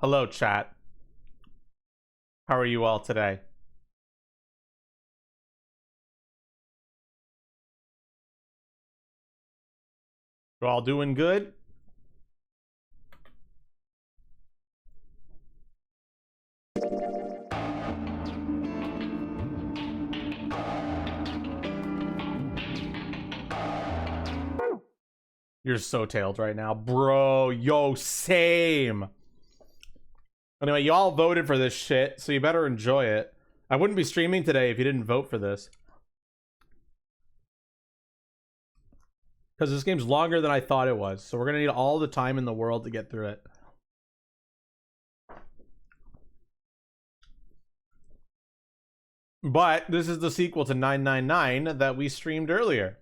Hello, chat. How are you all today? You all doing good? You're so tailed right now, bro. Yo, same. Anyway, you all voted for this shit, so you better enjoy it. I wouldn't be streaming today if you didn't vote for this. Because this game's longer than I thought it was, so we're gonna need all the time in the world to get through it. But this is the sequel to 999 that we streamed earlier.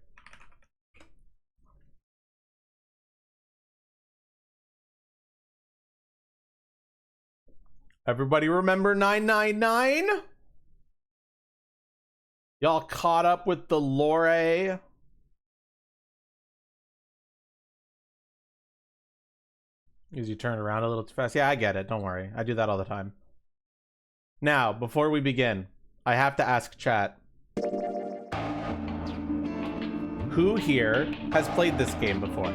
Everybody remember 999? Y'all caught up with the lore? As you turn around a little too fast. Yeah, I get it. Don't worry. I do that all the time. Now, before we begin, I have to ask chat. Who here has played this game before?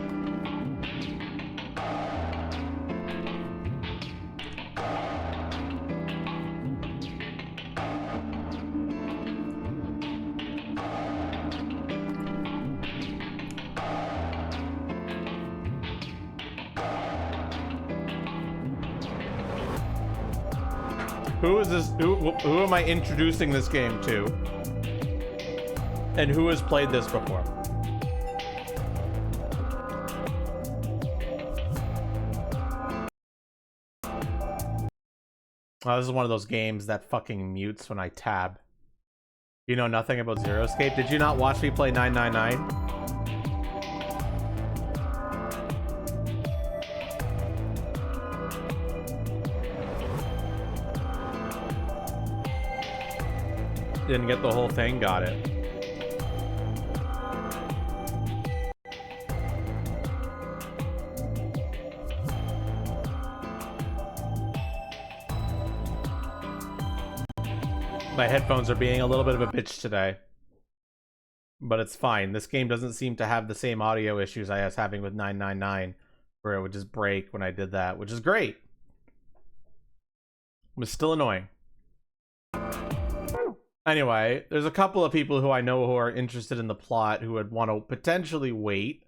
Who is this? Who am I introducing this game to? And who has played this before? Oh, this is one of those games that fucking mutes when I tab. You know nothing about Zero Escape? Did you not watch me play 999? Didn't get the whole thing, got it. My headphones are being a little bit of a bitch today. But it's fine. This game doesn't seem to have the same audio issues I was having with 999, where it would just break when I did that, which is great. It was still annoying. Anyway, there's a couple of people who I know who are interested in the plot who would want to potentially wait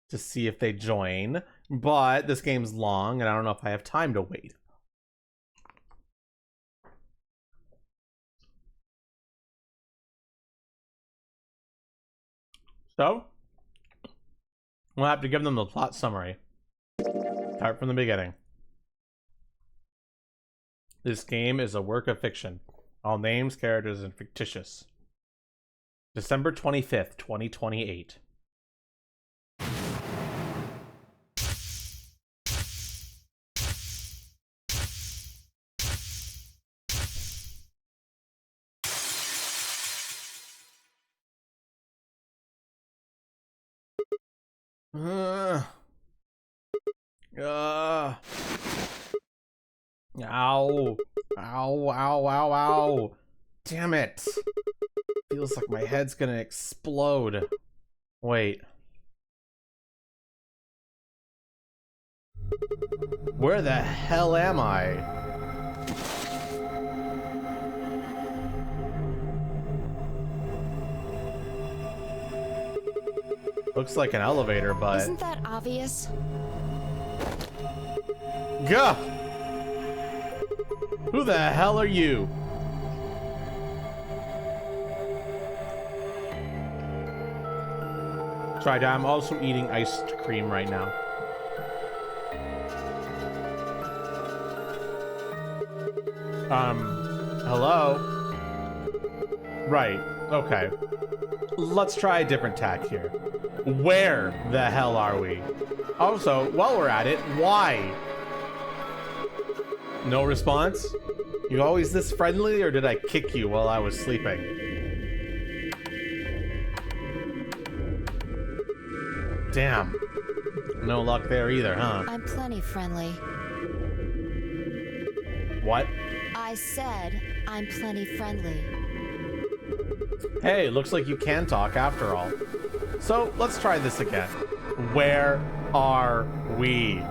to see if they join, but this game's long and I don't know if I have time to wait. So, we'll have to give them the plot summary. Start from the beginning. This game is a work of fiction. All names, characters, and fictitious. December 25th, 2028. Ow. Ow, ow, ow, ow. Damn it. Feels like my head's gonna explode. Wait. Where the hell am I? Looks like an elevator, but... Isn't that obvious? Gah! Who the hell are you? Sorry, I'm also eating iced cream right now. Hello? Right, okay. Let's try a different tack here. Where the hell are we? Also, while we're at it, why? No response? You always this friendly, or did I kick you while I was sleeping? Damn. No luck there either, huh? I'm plenty friendly. What? I said I'm plenty friendly. Hey, looks like you can talk after all. So let's try this again. Where are we?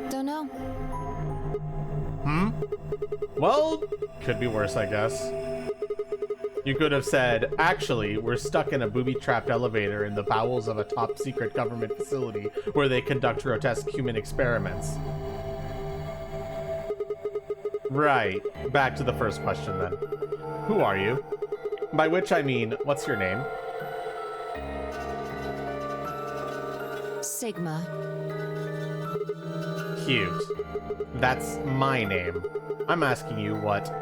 Don't know. Well, could be worse, I guess. You could have said, actually, we're stuck in a booby-trapped elevator in the bowels of a top-secret government facility where they conduct grotesque human experiments. Right. Back to the first question, then. Who are you? By which I mean, what's your name? Sigma. Cute. That's my name. I'm asking you what...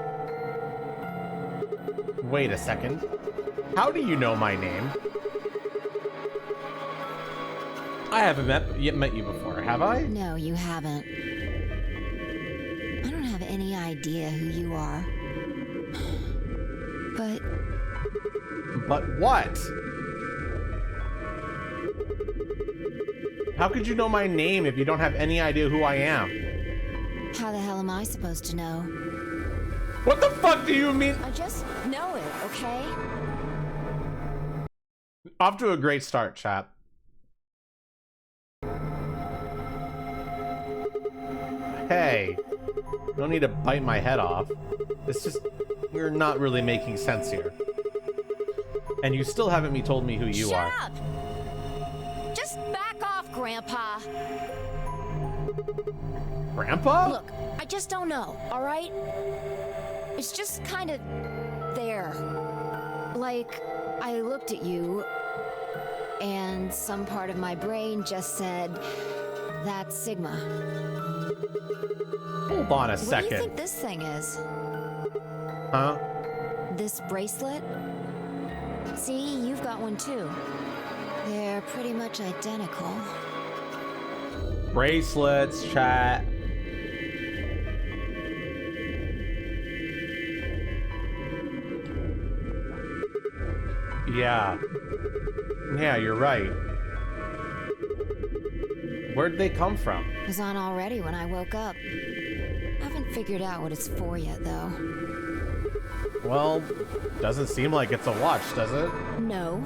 Wait a second. How do you know my name? I haven't met you before, have I? No, you haven't. I don't have any idea who you are. But what? How could you know my name if you don't have any idea who I am? how the hell am I supposed to know? What the fuck do you mean? I just know it, okay? Off to a great start, chat. Hey, you don't need to bite my head off. It's just, you're not really making sense here. And you still haven't told me who you are. Shut up! Just back off, Grandpa. Grandpa? Look, I just don't know, all right? It's just kind of there. Like, I looked at you, and some part of my brain just said, that's Sigma. Hold on a second. What do you think this thing is? Huh? This bracelet? See, you've got one too. They're pretty much identical. Bracelets, chat. Yeah. Yeah, you're right. Where'd they come from? It was on already when I woke up. Haven't figured out what it's for yet, though. Well, doesn't seem like it's a watch, does it? No.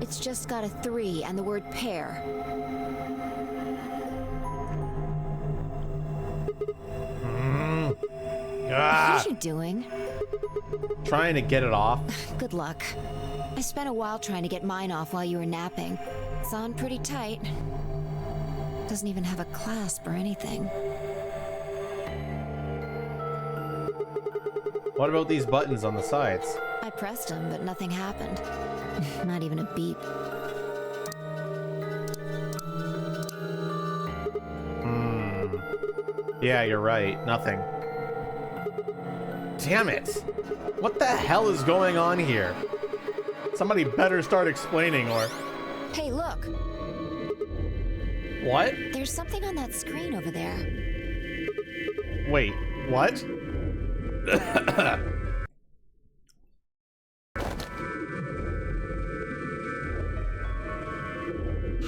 It's just got a 3 and the word pair. What are you doing? Trying to get it off. Good luck. I spent a while trying to get mine off while you were napping. It's on pretty tight. Doesn't even have a clasp or anything. What about these buttons on the sides? I pressed them, but nothing happened. Not even a beep. Yeah, you're right. Nothing. Damn it! What the hell is going on here? Somebody better start explaining, or... Hey, look! What? There's something on that screen over there. Wait, what?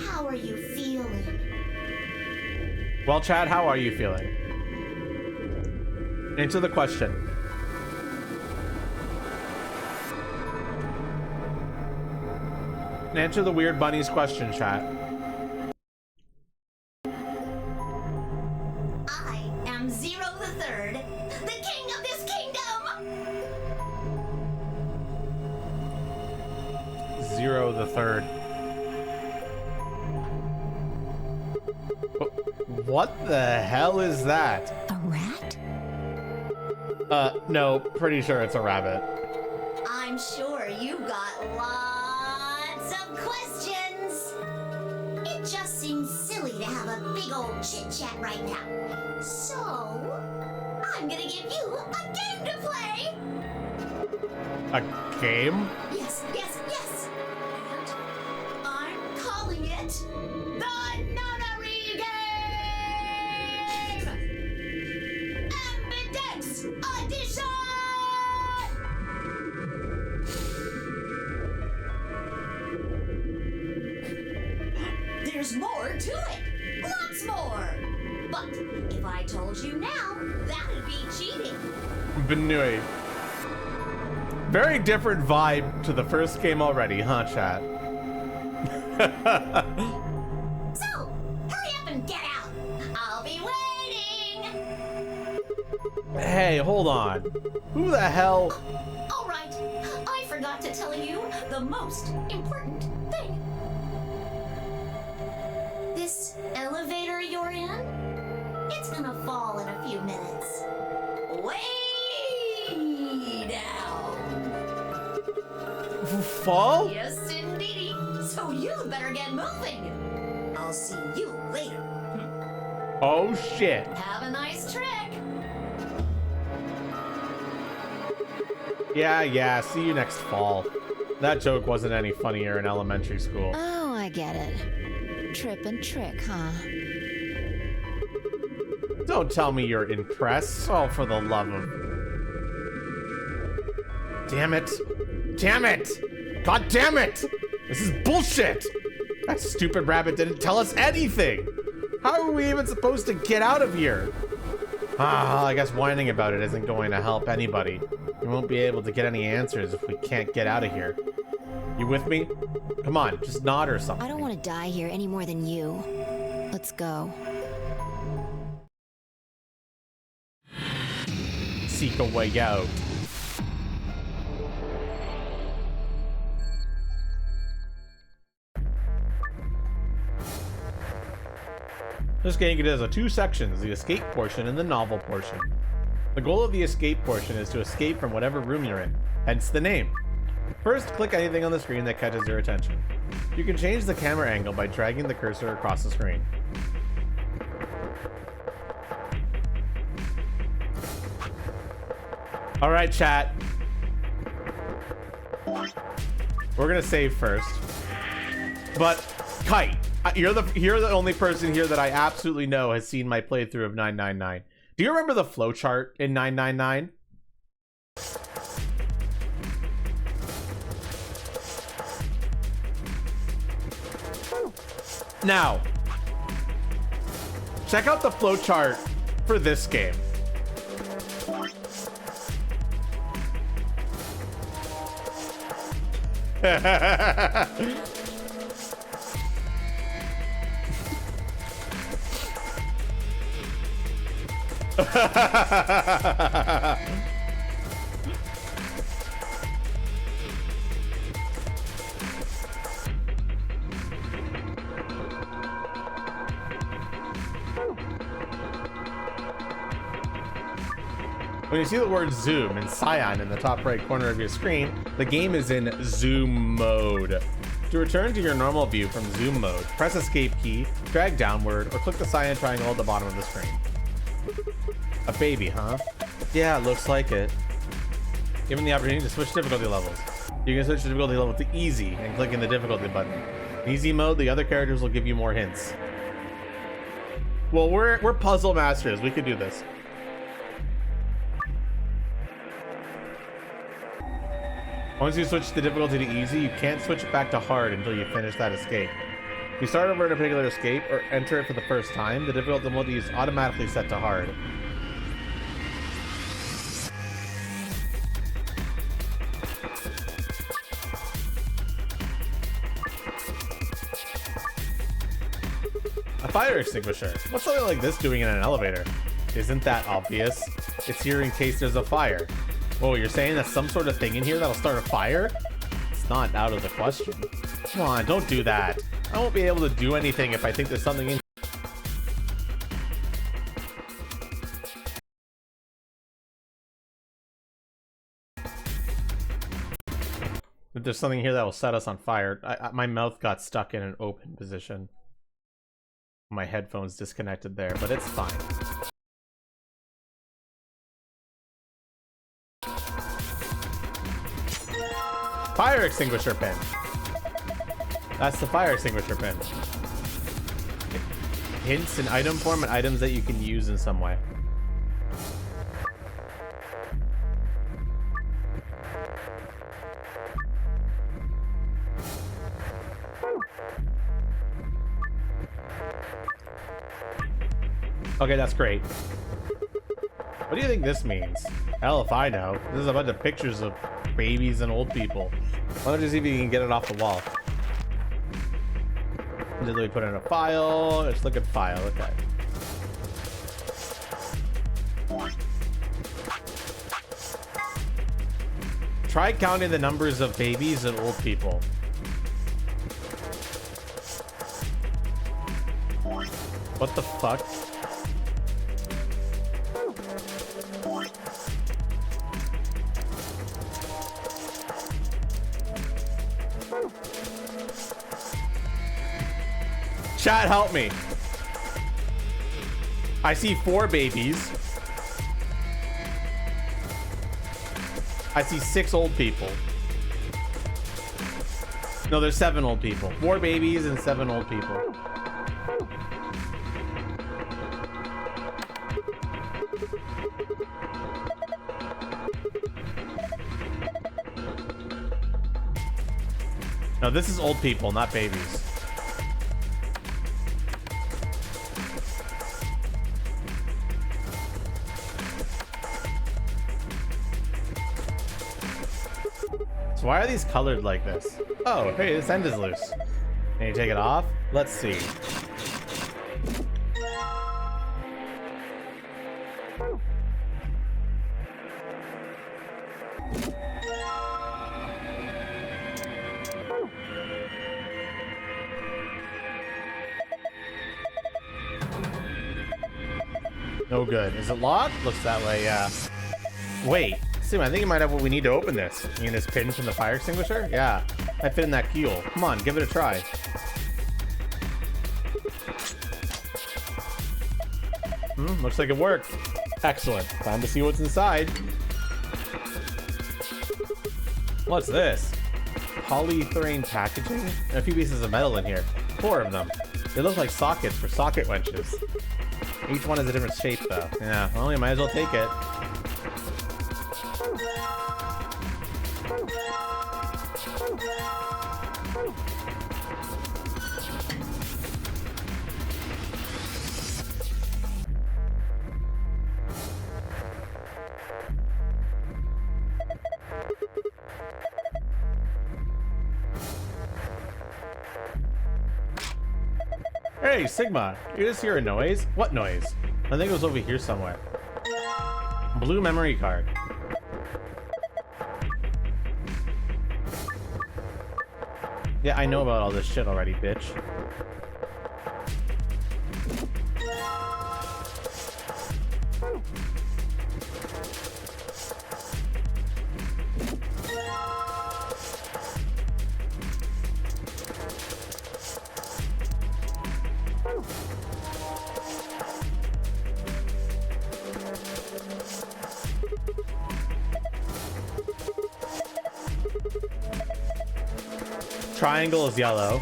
How are you feeling? Well, Chad, how are you feeling? Answer the question. Answer the weird bunny's question, chat. I am Zero the Third, the king of this kingdom! Zero the Third. What the hell is that? A rat? No, pretty sure it's a rabbit. I'm sure you've got lots of questions. It just seems silly to have a big old chit-chat right now. So, I'm gonna give you a game to play! A game? Yes, yes, yes! And I'm calling it the Nunnery Game! Ambidex Edition! There's more to it! Lots more! But If I told you now, that'd be cheating. Benui. Very different vibe to the first game already, huh, chat? So, hurry up and get out. I'll be waiting. Hey, hold on. Who the hell? All right, I forgot to tell you the most important thing. This elevator you're in, it's gonna fall in a few minutes. Way down. Fall? Yes, indeedy. So you'd better get moving. I'll see you later. Oh shit. Have a nice trick. Yeah, see you next fall. That joke wasn't any funnier in elementary school. Oh, I get it. Trip and trick, huh? Don't tell me you're impressed. Oh, for the love of... Damn it. Damn it! God damn it! This is bullshit! That stupid rabbit didn't tell us anything! How are we even supposed to get out of here? I guess whining about it isn't going to help anybody. We won't be able to get any answers if we can't get out of here. You with me? Come on, just nod or something. I don't want to die here any more than you. Let's go. Seek a way out. This game has two sections, the escape portion and the novel portion. The goal of the escape portion is to escape from whatever room you're in, hence the name. First, click anything on the screen that catches your attention. You can change the camera angle by dragging the cursor across the screen. Alright, chat. We're gonna save first. But, Kite, you're the only person here that I absolutely know has seen my playthrough of 999. Do you remember the flowchart in 999? Now, check out the flowchart for this game. When you see the word zoom in cyan in the top right corner of your screen, the game is in zoom mode. To return to your normal view from zoom mode, press escape key, drag downward, or click the cyan triangle at the bottom of the screen. A baby, huh? Yeah, it looks like it. Given the opportunity to switch difficulty levels, you can switch the difficulty level to easy and clicking the difficulty button. In easy mode, the other characters will give you more hints. Well, we're puzzle masters. We could do this. Once you switch the difficulty to easy, you can't switch it back to hard until you finish that escape. If you start over in a particular escape or enter it for the first time, the difficulty is automatically set to hard. A fire extinguisher. What's something like this doing in an elevator? Isn't that obvious? It's here in case there's a fire. Whoa, you're saying that's some sort of thing in here that'll start a fire? It's not out of the question. Come on, don't do that. I won't be able to do anything if I think there's something in. If there's something here that will set us on fire. My mouth got stuck in an open position. My headphones disconnected there, but it's fine. Fire extinguisher pin. That's the fire extinguisher pin. Hints in item form and items that you can use in some way. Okay, that's great. What do you think this means? Hell if I know. This is a bunch of pictures of babies and old people. Why don't you see if you can get it off the wall? Did we put in a file? Let's look at file. Okay. Try counting the numbers of babies and old people. What the fuck? Chat, help me. I see 4 babies. I see 6 old people. No, there's 7 old people. 4 babies and 7 old people. No, this is old people, not babies. So why are these colored like this? Oh, hey, this end is loose. Can you take it off? Let's see. No good. Is it locked? Looks that way, yeah. Wait. See, I think you might have what we need to open this. You mean this pin from the fire extinguisher? Yeah. I fit in that keel. Come on, give it a try. Looks like it worked. Excellent. Time to see what's inside. What's this? Polyethylene packaging? And a few pieces of metal in here. 4 of them. They look like sockets for socket wrenches. Each one is a different shape, though. Yeah, well, you might as well take it. Hey, Sigma, you just hear a noise? What noise? I think it was over here somewhere. Blue memory card. Yeah, I know about all this shit already, bitch. Triangle is yellow.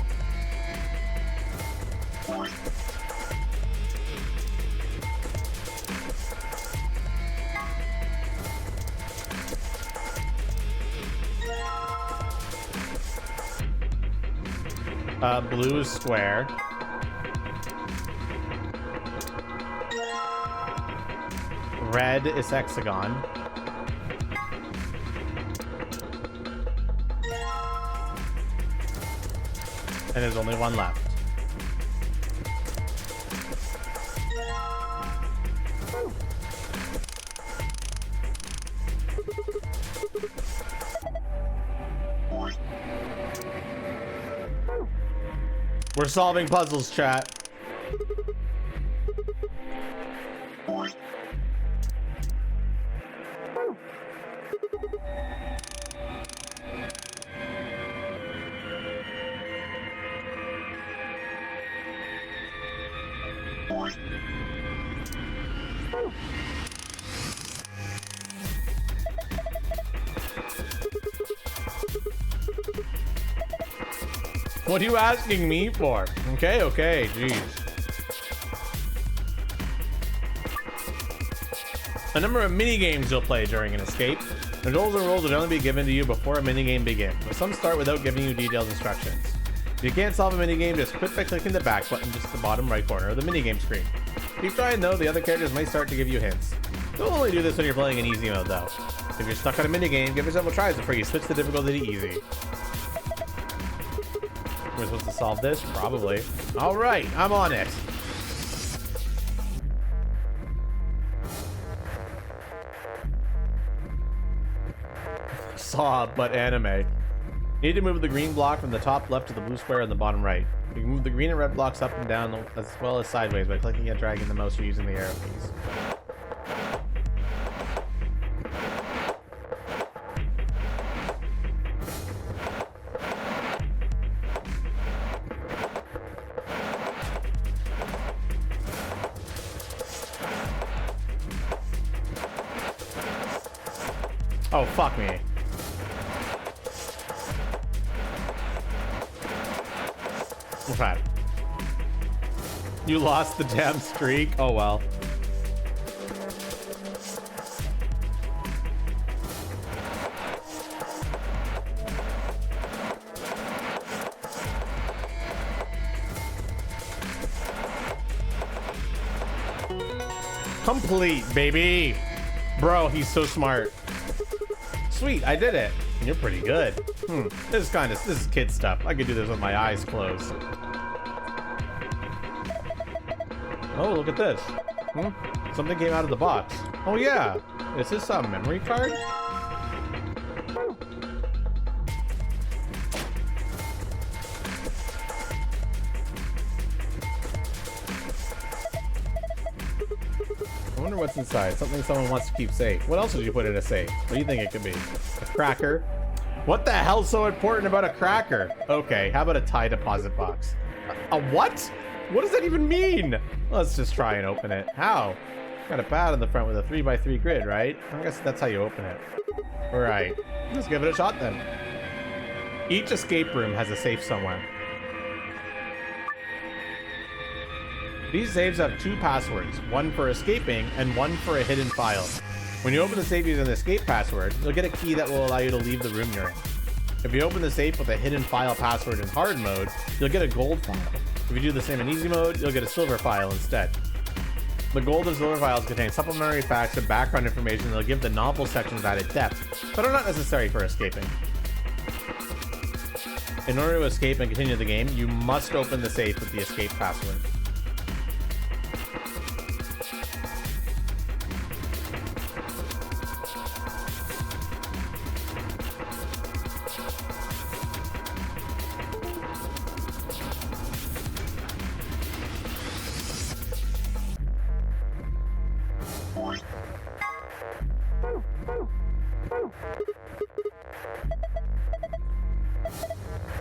Blue is square. Red is hexagon. And there's only one left. We're solving puzzles, chat. What are you asking me for? Okay, jeez. A number of mini games you'll play during an escape. The goals and rules will only be given to you before a minigame begins, but some start without giving you detailed instructions. If you can't solve a minigame, just quit by clicking the back button just at the bottom right corner of the minigame screen. Keep trying though, the other characters might start to give you hints. Don't only do this when you're playing in easy mode though. If you're stuck on a minigame, give yourself a try before you switch the difficulty to easy. We're supposed to solve this? Probably. Alright, I'm on it. Saw, but anime. You need to move the green block from the top left to the blue square on the bottom right. You can move the green and red blocks up and down as well as sideways by clicking and dragging the mouse or using the arrow keys. Oh, fuck me. Okay. You lost the damn streak? Oh well. Complete, baby. Bro, he's so smart. Sweet, I did it. And you're pretty good. This is kid stuff. I could do this with my eyes closed. Oh, look at this. Something came out of the box. Oh yeah. Is this a memory card? I wonder what's inside. Something someone wants to keep safe. What else did you put in a safe? What do you think it could be? A cracker? What the hell's so important about a cracker? Okay, how about a tie deposit box? A what? What does that even mean? Let's just try and open it. How? Got a pad on the front with a 3x3 grid, right? I guess that's how you open it. Alright, let's give it a shot then. Each escape room has a safe somewhere. These safes have 2 passwords, one for escaping and one for a hidden file. When you open the safe using the escape password, you'll get a key that will allow you to leave the room you're in. If you open the safe with a hidden file password in hard mode, you'll get a gold file. If you do the same in easy mode, you'll get a silver file instead. The gold and silver files contain supplementary facts and background information that'll give the novel sections added depth, but are not necessary for escaping. In order to escape and continue the game, you must open the safe with the escape password.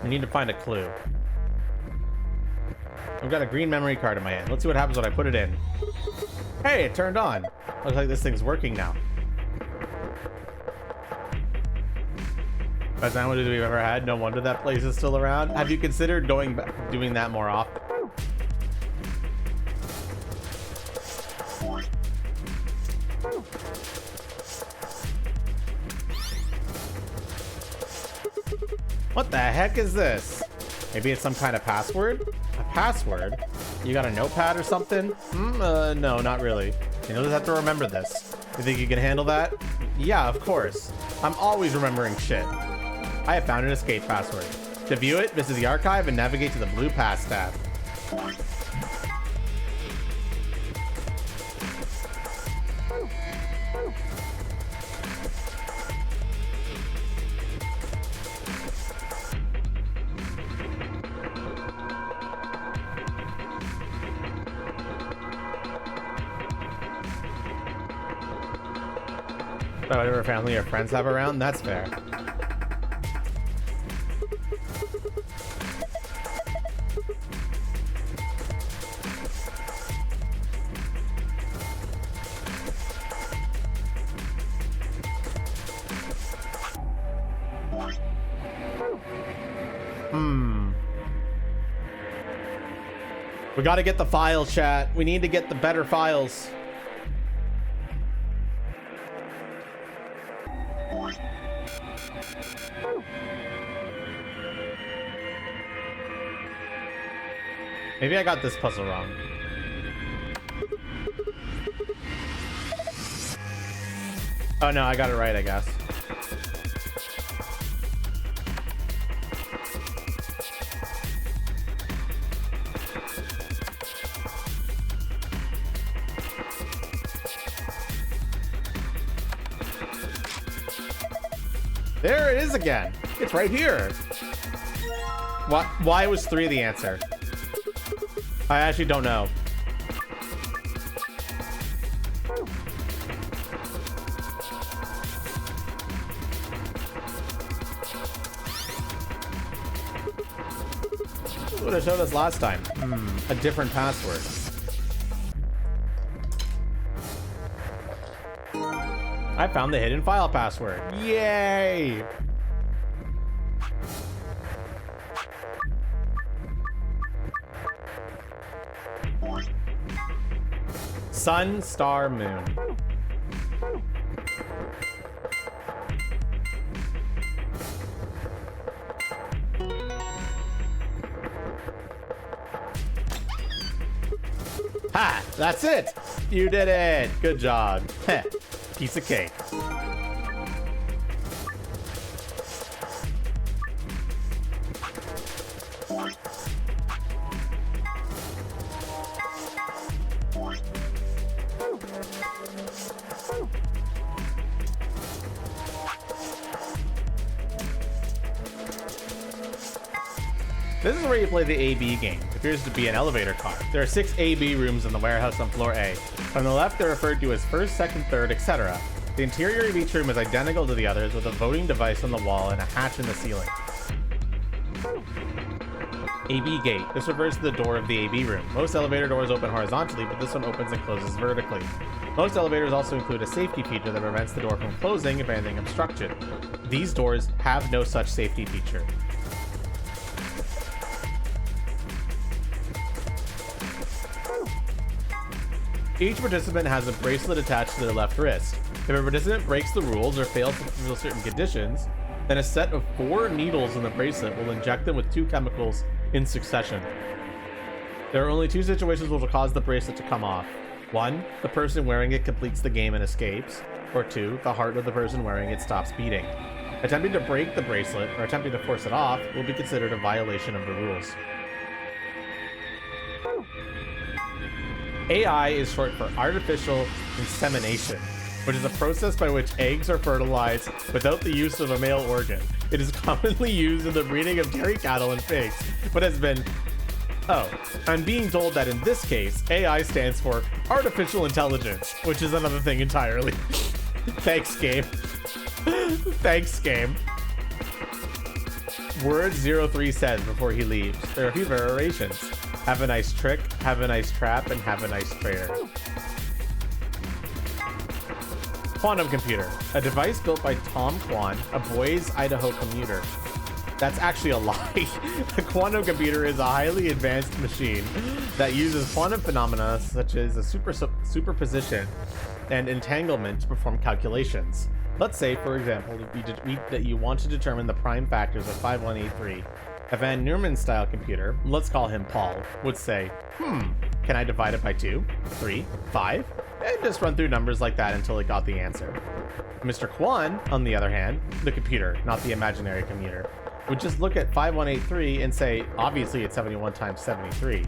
We need to find a clue. I've got a green memory card in my hand. Let's see what happens when I put it in. Hey, it turned on. Looks like this thing's working now. Best sandwiches we've ever had. No wonder that place is still around. Have you considered going back, doing that more often? What the heck is this? Maybe it's some kind of password? A password? You got a notepad or something? No, not really. You'll just have to remember this. You think you can handle that? Yeah, of course. I'm always remembering shit. I have found an escape password. To view it, visit the archive and navigate to the blue pass tab. Whatever family or friends have around, that's fair. We gotta get the files, chat. We need to get the better files. Maybe I got this puzzle wrong. Oh no, I got it right, I guess. There it is again. It's right here. Why was 3 the answer? I actually don't know. What would have showed us last time? A different password. I found the hidden file password. Yay! Sun, star, moon. Ha! That's it! You did it! Good job. Heh. Piece of cake. This is where you play the AB game. It appears to be an elevator car. There are 6 AB rooms in the warehouse on floor A. On the left, they're referred to as first, second, third, etc. The interior of each room is identical to the others, with a voting device on the wall and a hatch in the ceiling. AB gate. This refers to the door of the AB room. Most elevator doors open horizontally, but this one opens and closes vertically. Most elevators also include a safety feature that prevents the door from closing if anything obstructs it. These doors have no such safety feature. Each participant has a bracelet attached to their left wrist. If a participant breaks the rules or fails to fulfill certain conditions, then a set of 4 needles in the bracelet will inject them with 2 chemicals in succession. There are only 2 situations which will cause the bracelet to come off. 1, the person wearing it completes the game and escapes, or 2, the heart of the person wearing it stops beating. Attempting to break the bracelet or attempting to force it off will be considered a violation of the rules. AI is short for artificial insemination, which is a process by which eggs are fertilized without the use of a male organ. It is commonly used in the breeding of dairy cattle and pigs, but has been... Oh, I'm being told that in this case, AI stands for artificial intelligence, which is another thing entirely. Thanks, game. Thanks, game. Word 03 says before he leaves, there are a few variations. Have a nice trick, have a nice trap, and have a nice prayer. Quantum computer, a device built by Tom Kwan, a Boise, Idaho commuter. That's actually a lie. A quantum computer is a highly advanced machine that uses quantum phenomena such as a superposition and entanglement to perform calculations. Let's say, for example, that you want to determine the prime factors of 5183. A Van Neumann-style computer, let's call him Paul, would say, can I divide it by 2, 3, 5? And just run through numbers like that until it got the answer. Mr. Kwan, on the other hand, the computer, not the imaginary commuter, would just look at 5183 and say, obviously it's 71 times 73.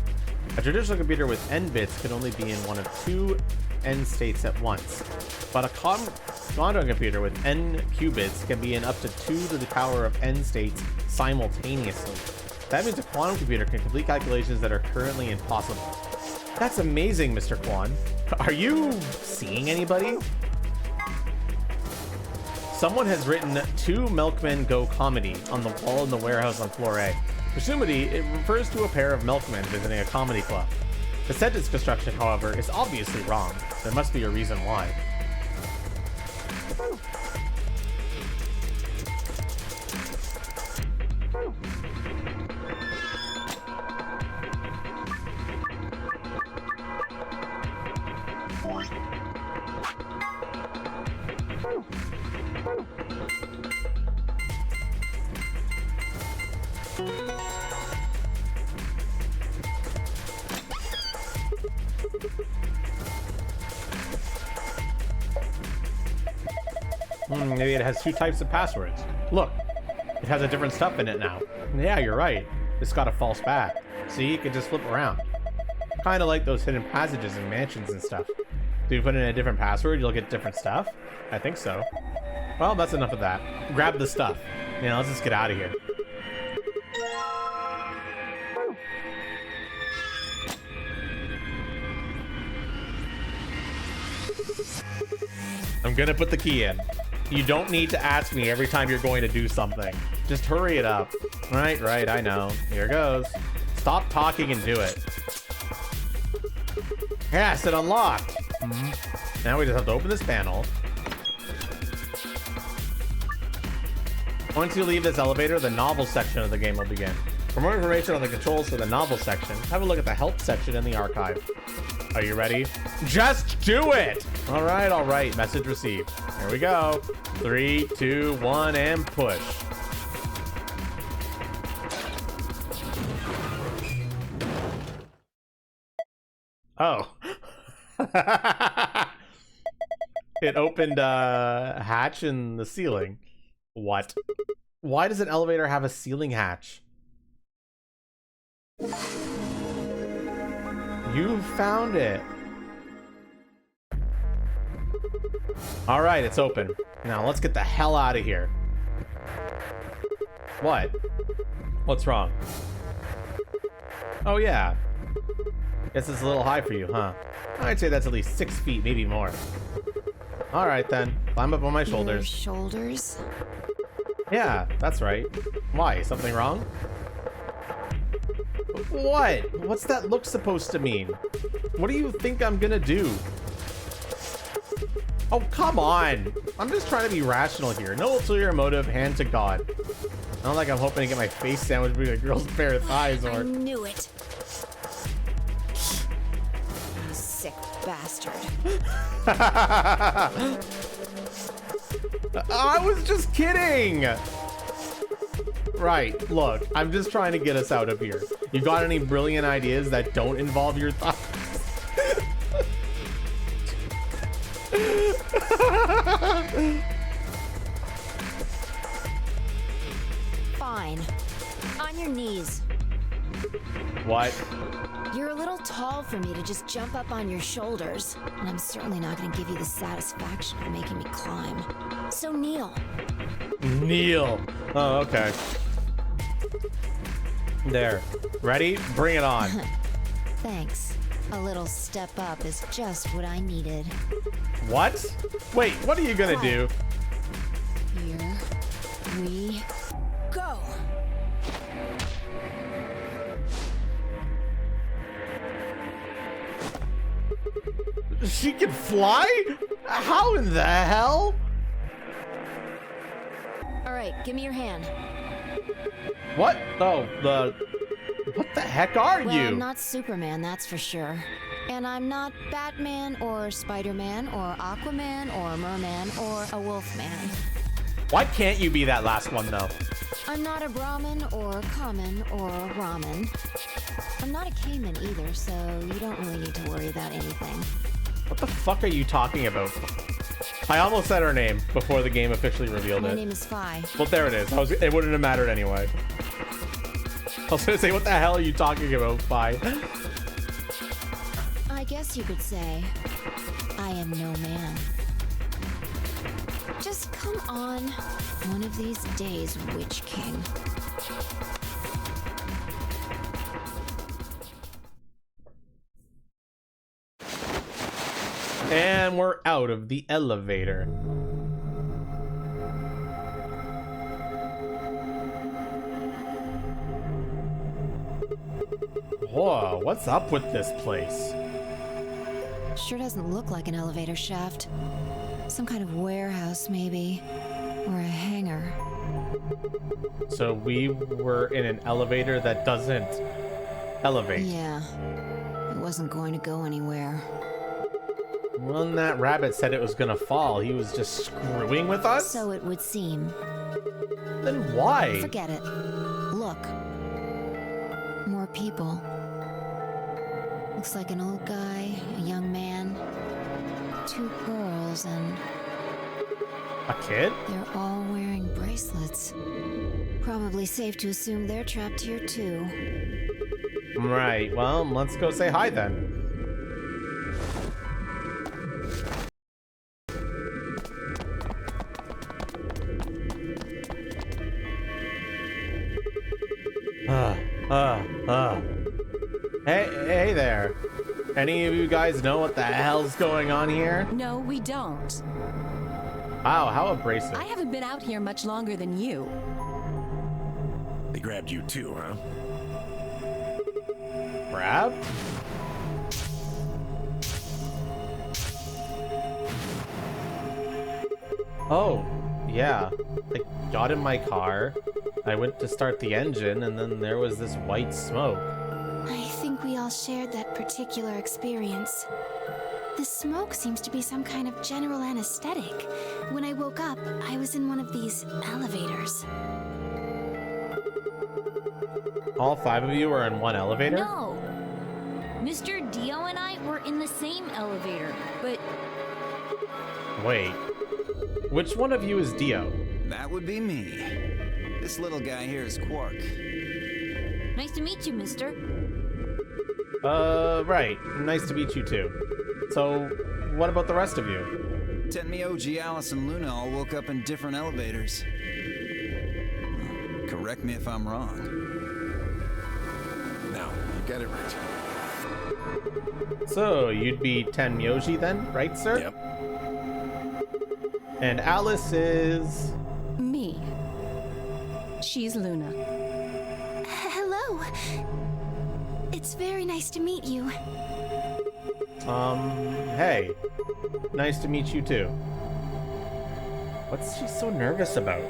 A traditional computer with n bits can only be in one of 2 n states at once, but a quantum computer with n qubits can be in up to 2 to the power of n states simultaneously. That means a quantum computer can complete calculations that are currently impossible. That's amazing, Mr. Kwan. Are you seeing anybody? Someone has written 2 Milkmen Go Comedy on the wall in the warehouse on floor A. Presumably, it refers to a pair of milkmen visiting a comedy club. The sentence construction, however, is obviously wrong. There must be a reason why. Maybe it has 2 types of passwords. Look, it has a different stuff in it now. Yeah, you're right. It's got a false back. See, you can just flip around. Kind of like those hidden passages in mansions and stuff. Do you put in a different password, you'll get different stuff? I think so. Well, that's enough of that. Grab the stuff. Yeah, let's just get out of here. I'm gonna put the key in. You don't need to ask me every time you're going to do something. Just hurry it up. Right, I know. Here goes. Stop talking and do it. Yes, it unlocked. Now we just have to open this panel. Once you leave this elevator, the novel section of the game will begin. For more information on the controls for the novel section, have a look at the help section in the archive. Are you ready? Just do it! All right. Message received. Here we go. 3, 2, 1, and push. Oh. It opened a hatch in the ceiling. What? Why does an elevator have a ceiling hatch? You found it. All right, it's open. Now let's get the hell out of here. What? What's wrong? Oh yeah. Guess it's a little high for you, huh? I'd say that's at least 6 feet, maybe more. All right then, climb up on my shoulders. Your shoulders? Yeah, that's right. Why? Something wrong? What? What's that look supposed to mean? What do you think I'm gonna do? Oh, come on. I'm just trying to be rational here. No ulterior motive, hand to God. Not like I'm hoping to get my face sandwiched between a girl's pair of thighs or... I knew it. Sick bastard. I was just kidding! Right, look, I'm just trying to get us out of here. You got any brilliant ideas that don't involve your thoughts? Fine. On your knees. What? You're a little tall for me to just jump up on your shoulders, and I'm certainly not going to give you the satisfaction of making me climb. So kneel. Kneel. Oh, okay. There. Ready? Bring it on. Thanks. A little step up is just what I needed. What? Wait, what are you gonna do? Here we go. She can fly? How in the hell? All right, give me your hand. What? Oh, what the heck are Well, you? I'm not Superman, that's for sure. And I'm not Batman or Spider-Man or Aquaman or Merman or a Wolfman. Why can't you be that last one, though? I'm not a Brahmin or Common or Ramen. I'm not a Cayman either, so you don't really need to worry about anything. What the fuck are you talking about? I almost said her name before the game officially revealed My it. name is Phi. Well, there it is. It wouldn't have mattered anyway. I was gonna say, what the hell are you talking about, Phi? I guess you could say I am no man. Just come on one of these days, Witch King. And we're out of the elevator. Whoa, what's up with this place? Sure doesn't look like an elevator shaft. Some kind of warehouse, maybe. Or a hangar. So we were in an elevator that doesn't elevate. Yeah. It wasn't going to go anywhere. When that rabbit said it was gonna fall, he was just screwing with us? So it would seem. Then why? Forget it. Look. More people. Looks like an old guy, a young man, 2 girls, and... A kid? They're all wearing bracelets. Probably safe to assume they're trapped here too. Right, well, let's go say hi then. Hey there. Any of you guys know what the hell's going on here? No, we don't. Wow, how abrasive. I haven't been out here much longer than you. They grabbed you too, huh? Grab? Oh, yeah. I got in my car, I went to start the engine, and then there was this white smoke. I think we all shared that particular experience. The smoke seems to be some kind of general anesthetic. When I woke up, I was in one of these elevators. All 5 of you were in one elevator? No. Mr. Dio and I were in the same elevator, but Wait. Which one of you is Dio? That would be me. This little guy here is Quark. nice to meet you, mister. Right. Nice to meet you too. So, what about the rest of you? Tenmyoji, Alice, and Luna all woke up in different elevators. Correct me if I'm wrong. No, you got it right. So, you'd be Tenmyoji then, right, sir? Yep. And Alice is... Me. She's Luna. Hello. It's very nice to meet you. Hey. Nice to meet you too. What's she so nervous about?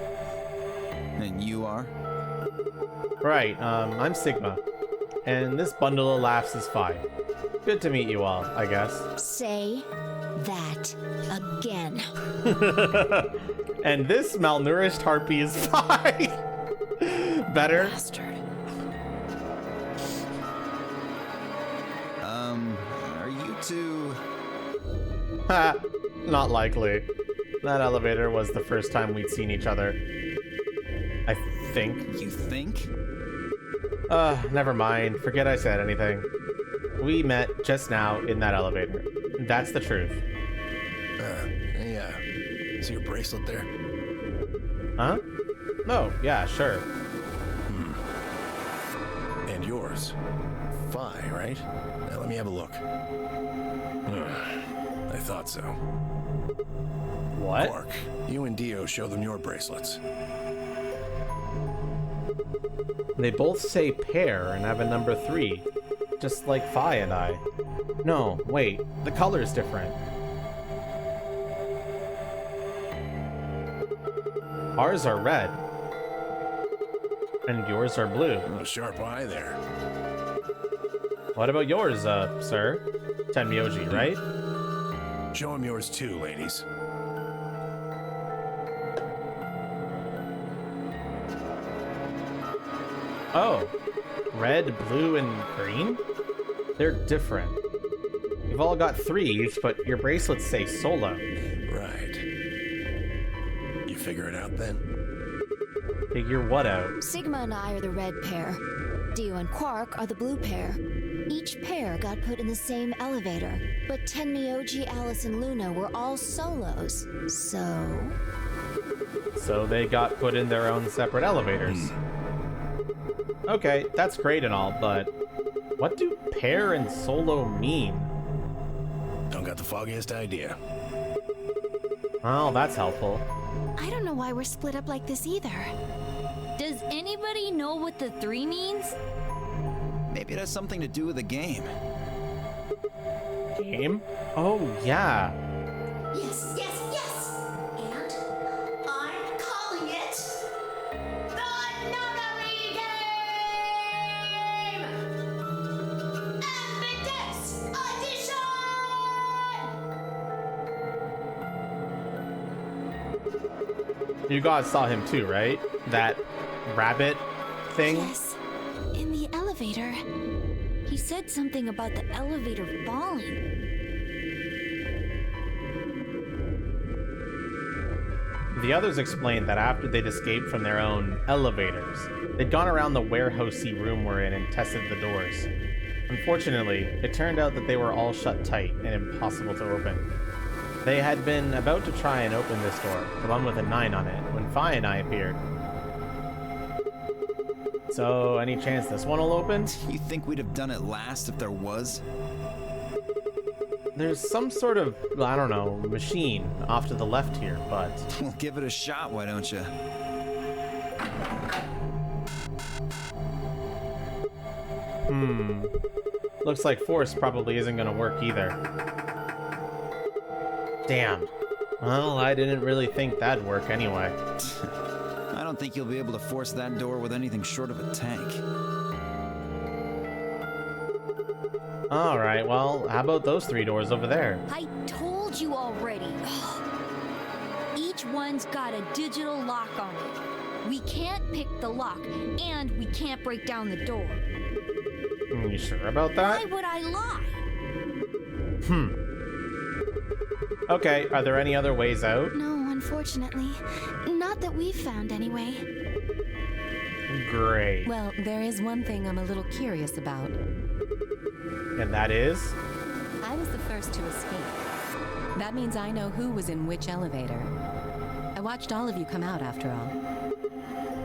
And you are? Right, I'm Sigma. And this bundle of laughs is Phi. Good to meet you all, I guess. Say that again. And this malnourished harpy is Phi. Better? Bastard. Are you two... Ha, not likely. That elevator was the first time we'd seen each other. I think. You think? Never mind. Forget I said anything. We met just now in that elevator. That's the truth. Hey, see your bracelet there? Huh? No, yeah, sure. And yours. Phi, right? Now let me have a look. I thought so. What? Quark, you and Dio show them your bracelets. They both say pair and have a number 3. Just like Phi and I. No, wait. The color's different. Ours are red. And yours are blue. A sharp eye there. What about yours, sir? Tenmyoji, right? Show him yours too, ladies. Oh. Red, blue, and green? They're different. You've all got 3s, but your bracelets say solo. Right. You figure it out then? Figure what out? Sigma and I are the red pair. Dio and Quark are the blue pair. Each pair got put in the same elevator, but Tenmyoji, Alice, and Luna were all solos. So they got put in their own separate elevators. Okay, that's great and all, but what do pair and solo mean? Don't got the foggiest idea. Oh, that's helpful. I don't know why we're split up like this either. Does anybody know what the 3 means? Maybe it has something to do with the game. Game? Oh, yeah. Yes, yes, yes! And I'm calling it the Nunnery Game! Evidence Edition! You guys saw him too, right? That rabbit thing? Yes. In the elevator. He said something about the elevator falling. The others explained that after they'd escaped from their own elevators, they'd gone around the warehousey room we're in and tested the doors. Unfortunately, it turned out that they were all shut tight and impossible to open. They had been about to try and open this door, the one with a 9 on it, when Fi and I appeared. So, any chance this one will open? You think we'd have done it last if there was? There's some sort of, I don't know, machine off to the left here, but... Well, give it a shot, why don't you? Looks like force probably isn't gonna work either. Damn. Well, I didn't really think that'd work anyway. I don't think you'll be able to force that door with anything short of a tank. Alright, well, how about those 3 doors over there? I told you already. Each one's got a digital lock on it. We can't pick the lock, and we can't break down the door. You sure about that? Why would I lie? Okay, are there any other ways out? No, unfortunately. Not that we've found, anyway. Great. Well, there is one thing I'm a little curious about. And that is? I was the first to escape. That means I know who was in which elevator. I watched all of you come out, after all.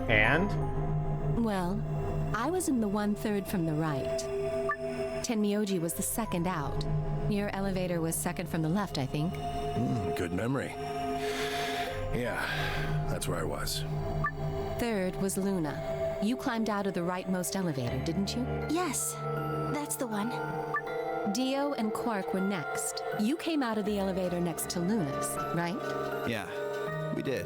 And? Well, I was in the 1/3 from the right. Tenmyoji was the second out. Your elevator was second from the left, I think. Good memory. Yeah, that's where I was. Third was Luna. You climbed out of the rightmost elevator, didn't you? Yes, that's the one. Dio and Quark were next. You came out of the elevator next to Luna's, right? Yeah, we did.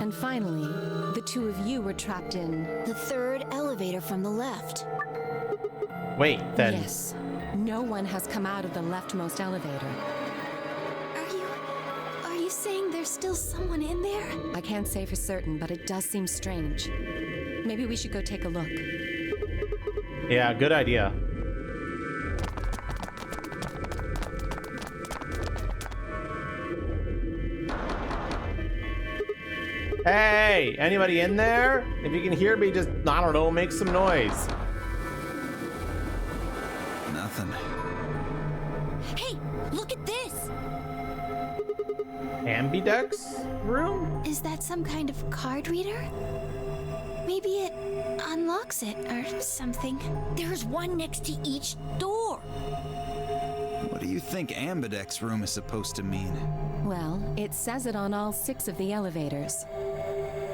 And finally, the 2 of you were trapped in... The 3rd elevator from the left. Wait, then... Yes. No one has come out of the leftmost elevator. Are you saying there's still someone in there? I can't say for certain, but it does seem strange. Maybe we should go take a look. Yeah, good idea. Hey, anybody in there? If you can hear me, just, I don't know, make some noise. Nothing. Hey, look at this! Ambidex room? Is that some kind of card reader? Maybe it unlocks it or something. There's one next to each door. What do you think Ambidex room is supposed to mean? Well, it says it on all 6 of the elevators.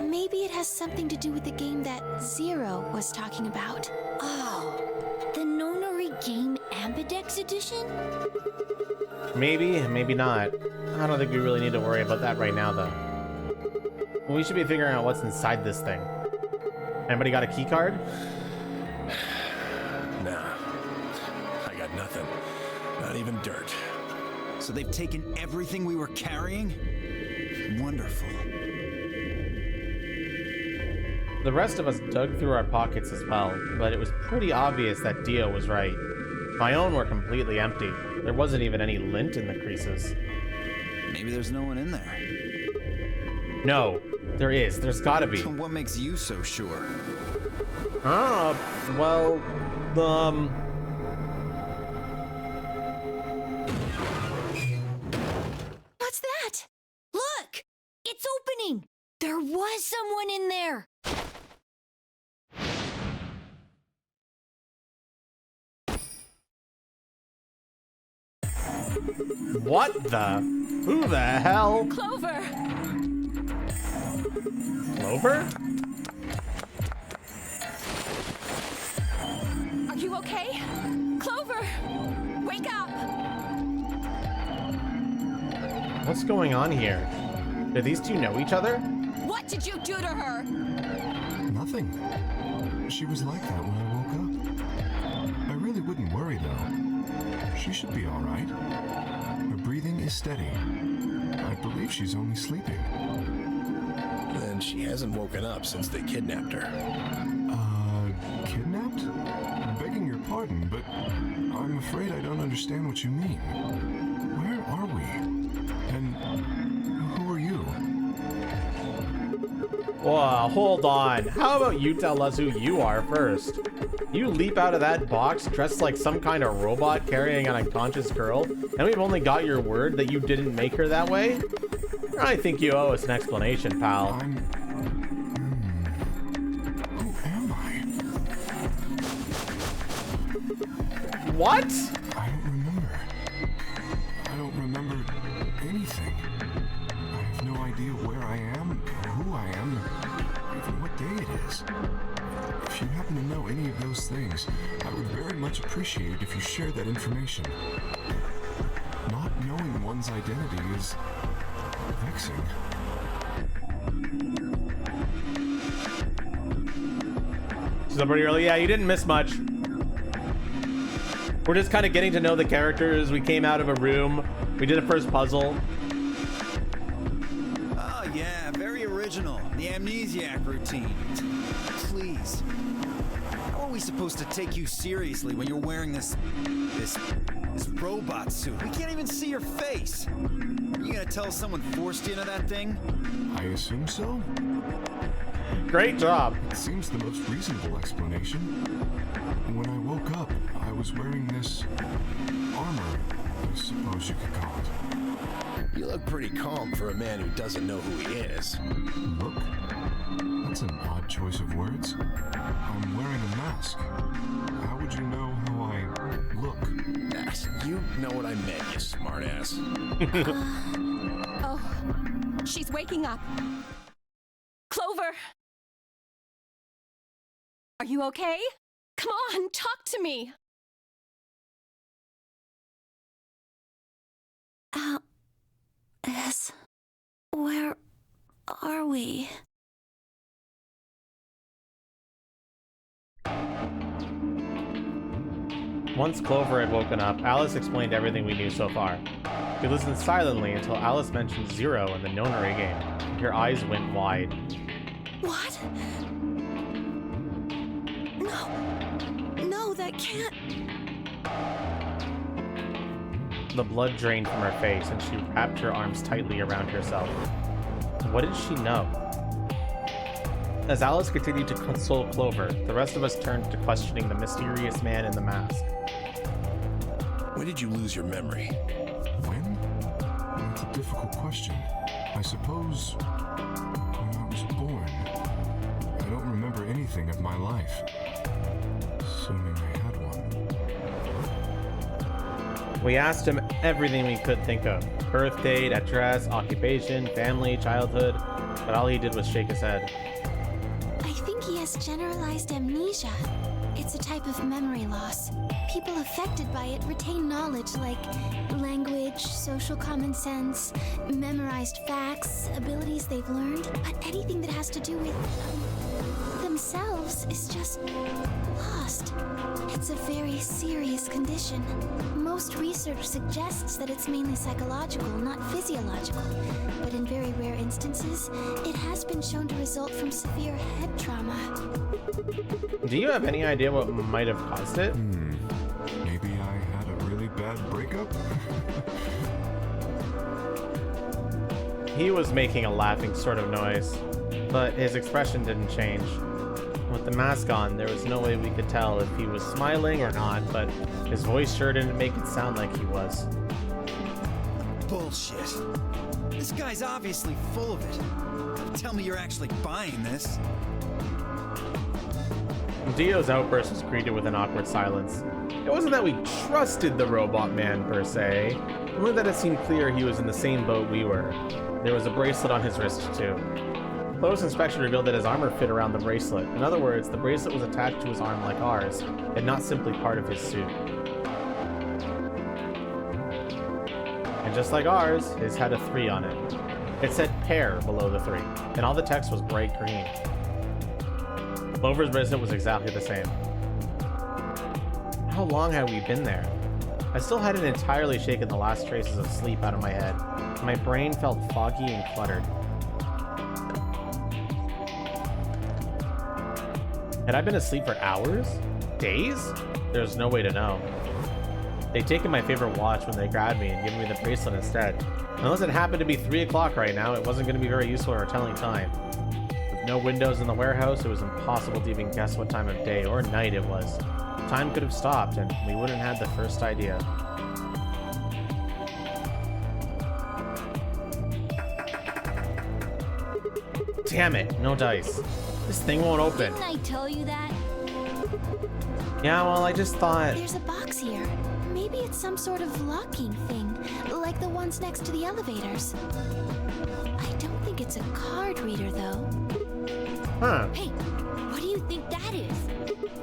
Maybe it has something to do with the game that Zero was talking about. Oh, the Nonary Game Ambidex Edition? Maybe, maybe not. I don't think we really need to worry about that right now, though. We should be figuring out what's inside this thing. Anybody got a key card? Nah, I got nothing. Not even dirt. So they've taken everything we were carrying? Wonderful. The rest of us dug through our pockets as well, but it was pretty obvious that Dio was right. My own were completely empty. There wasn't even any lint in the creases. Maybe there's no one in there. No, there is. There's gotta be. What makes you so sure? Well, What's that? Look! It's opening! There was someone in there! what the? Who the hell? Clover! Clover? Are you okay? Clover! Wake up! What's going on here? Do these 2 know each other? What did you do to her? Nothing. She was like that when I woke up. I really wouldn't worry, though. She should be all right. Her breathing is steady. I believe she's only sleeping. And she hasn't woken up since they kidnapped her. Kidnapped? Begging your pardon, but I'm afraid I don't understand what you mean. Where are we? And who are you? Whoa, hold on. How about you tell us who you are first? You leap out of that box dressed like some kind of robot carrying an unconscious girl, and we've only got your word that you didn't make her that way? I think you owe us an explanation, pal. Who am I? What? I don't remember. I don't remember anything. I have no idea where I am, or who I am, or even what day it is. If you happen to know any of those things, I would very much appreciate it if you shared that information. Not knowing one's identity is vexing. Still pretty early. Yeah, you didn't miss much. We're just kind of getting to know the characters. We came out of a room. We did a first puzzle. Oh yeah, very original. The amnesiac routine. Please. How are we supposed to take you seriously when you're wearing this robot suit? We can't even see your face. Are you gonna tell us someone forced you into that thing? I assume so. Great job. It seems the most reasonable explanation. When I woke up, I was wearing this armor, I suppose you could call it. You look pretty calm for a man who doesn't know who he is. Look? That's an odd choice of words. I'm wearing a mask. How would you know how I look? You know what I meant, you smartass. Oh, she's waking up. Clover! Are you okay? Come on, talk to me! Alice, where are we? Once Clover had woken up, Alice explained everything we knew so far. We listened silently until Alice mentioned Zero in the Nonary game. Her eyes went wide. What? No, that can't... The blood drained from her face, and she wrapped her arms tightly around herself. What did she know? As Alice continued to console Clover, the rest of us turned to questioning the mysterious man in the mask. When did you lose your memory? When? That's a difficult question. I suppose when I was born. I don't remember anything of my life. Assuming I had one. We asked him everything we could think of. Birth date, address, occupation, family, childhood, but all he did was shake his head. I think he has generalized amnesia. It's a type of memory loss. People affected by it retain knowledge like language, social common sense, memorized facts, abilities they've learned, but anything that has to do with themselves is just lost. It's a very serious condition. Most research suggests that it's mainly psychological, not physiological. But in very rare instances, it has been shown to result from severe head trauma. Do you have any idea what might have caused it? Maybe I had a really bad breakup? He was making a laughing sort of noise, but his expression didn't change. With the mask on, there was no way we could tell if he was smiling or not, but his voice sure didn't make it sound like he was. Bullshit. This guy's obviously full of it. Tell me you're actually buying this. Dio's outburst was greeted with an awkward silence. It wasn't that we trusted the robot man per se, only that it seemed clear he was in the same boat we were. There was a bracelet on his wrist too. Close inspection revealed that his armor fit around the bracelet. In other words, the bracelet was attached to his arm like ours, and not simply part of his suit. And just like ours, his had a 3 on it. It said pair below the 3, and all the text was bright green. Clover's bracelet was exactly the same. How long had we been there? I still hadn't entirely shaken the last traces of sleep out of my head. My brain felt foggy and cluttered. Had I been asleep for hours? Days? There's no way to know. They'd taken my favorite watch when they grabbed me and given me the bracelet instead. Unless it happened to be 3 o'clock right now, it wasn't going to be very useful or telling time. With No windows in the warehouse. It was impossible to even guess what time of day or night it was. Time could have stopped and we wouldn't have had the first idea. Damn it, no dice. This thing won't open. Didn't I tell you that? Yeah, well, I just thought... There's a box here. Maybe it's some sort of locking thing, like the ones next to the elevators. I don't think it's a card reader, though. Huh. Hey, what do you think that is?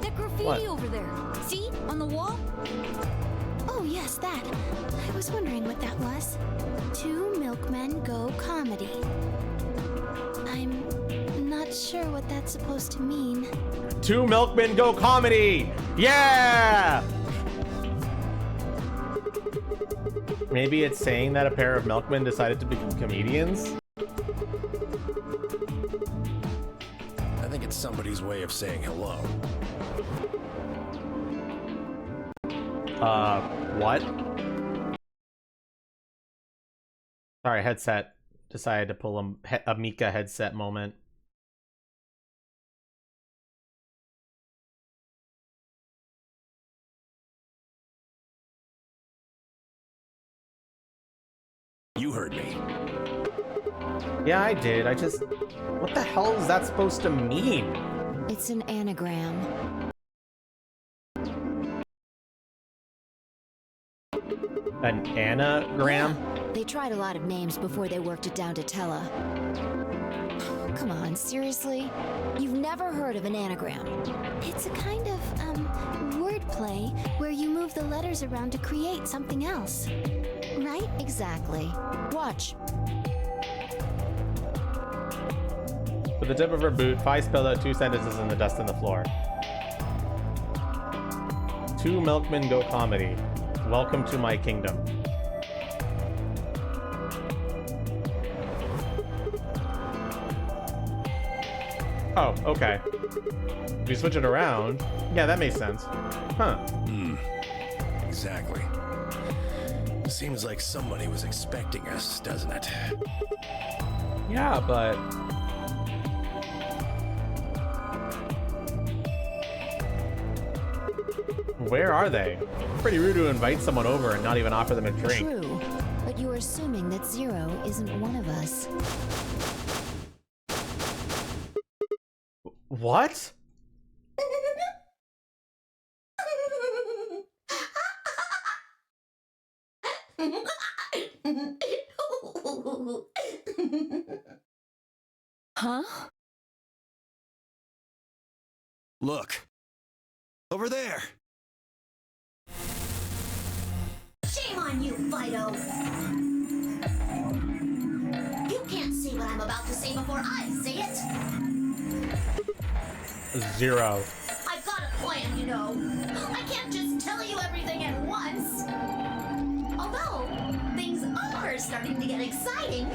That graffiti What? over there. See? On the wall? Oh, yes, that. I was wondering what that was. 2 milkmen go comedy. I'm not sure what that's supposed to mean. 2 milkmen go comedy! Yeah! Maybe it's saying that a pair of milkmen decided to become comedians? I think it's somebody's way of saying hello. What? Sorry, headset. Decided to pull a Mika headset moment. You heard me. Yeah, I did. I just... What the hell is that supposed to mean? It's an anagram. An anagram? Yeah, they tried a lot of names before they worked it down to Tella. Come on, seriously? You've never heard of an anagram? It's a kind of, wordplay where you move the letters around to create something else. Right? Exactly. Watch. With the tip of her boot, Fi spelled out 2 sentences in the dust on the floor. 2 milkmen go comedy. Welcome to my kingdom. Oh, okay. If you switch it around, yeah, that makes sense. Huh. Exactly. Seems like somebody was expecting us, doesn't it? Yeah, but... Where are they? Pretty rude to invite someone over and not even offer them a drink. True, but you're assuming that Zero isn't one of us. What? Huh? Look. Over there. Shame on you, Fido. You can't say what I'm about to say before I say it. Zero. I've got a plan, you know. I can't just tell you everything at once. Although, things are starting to get exciting.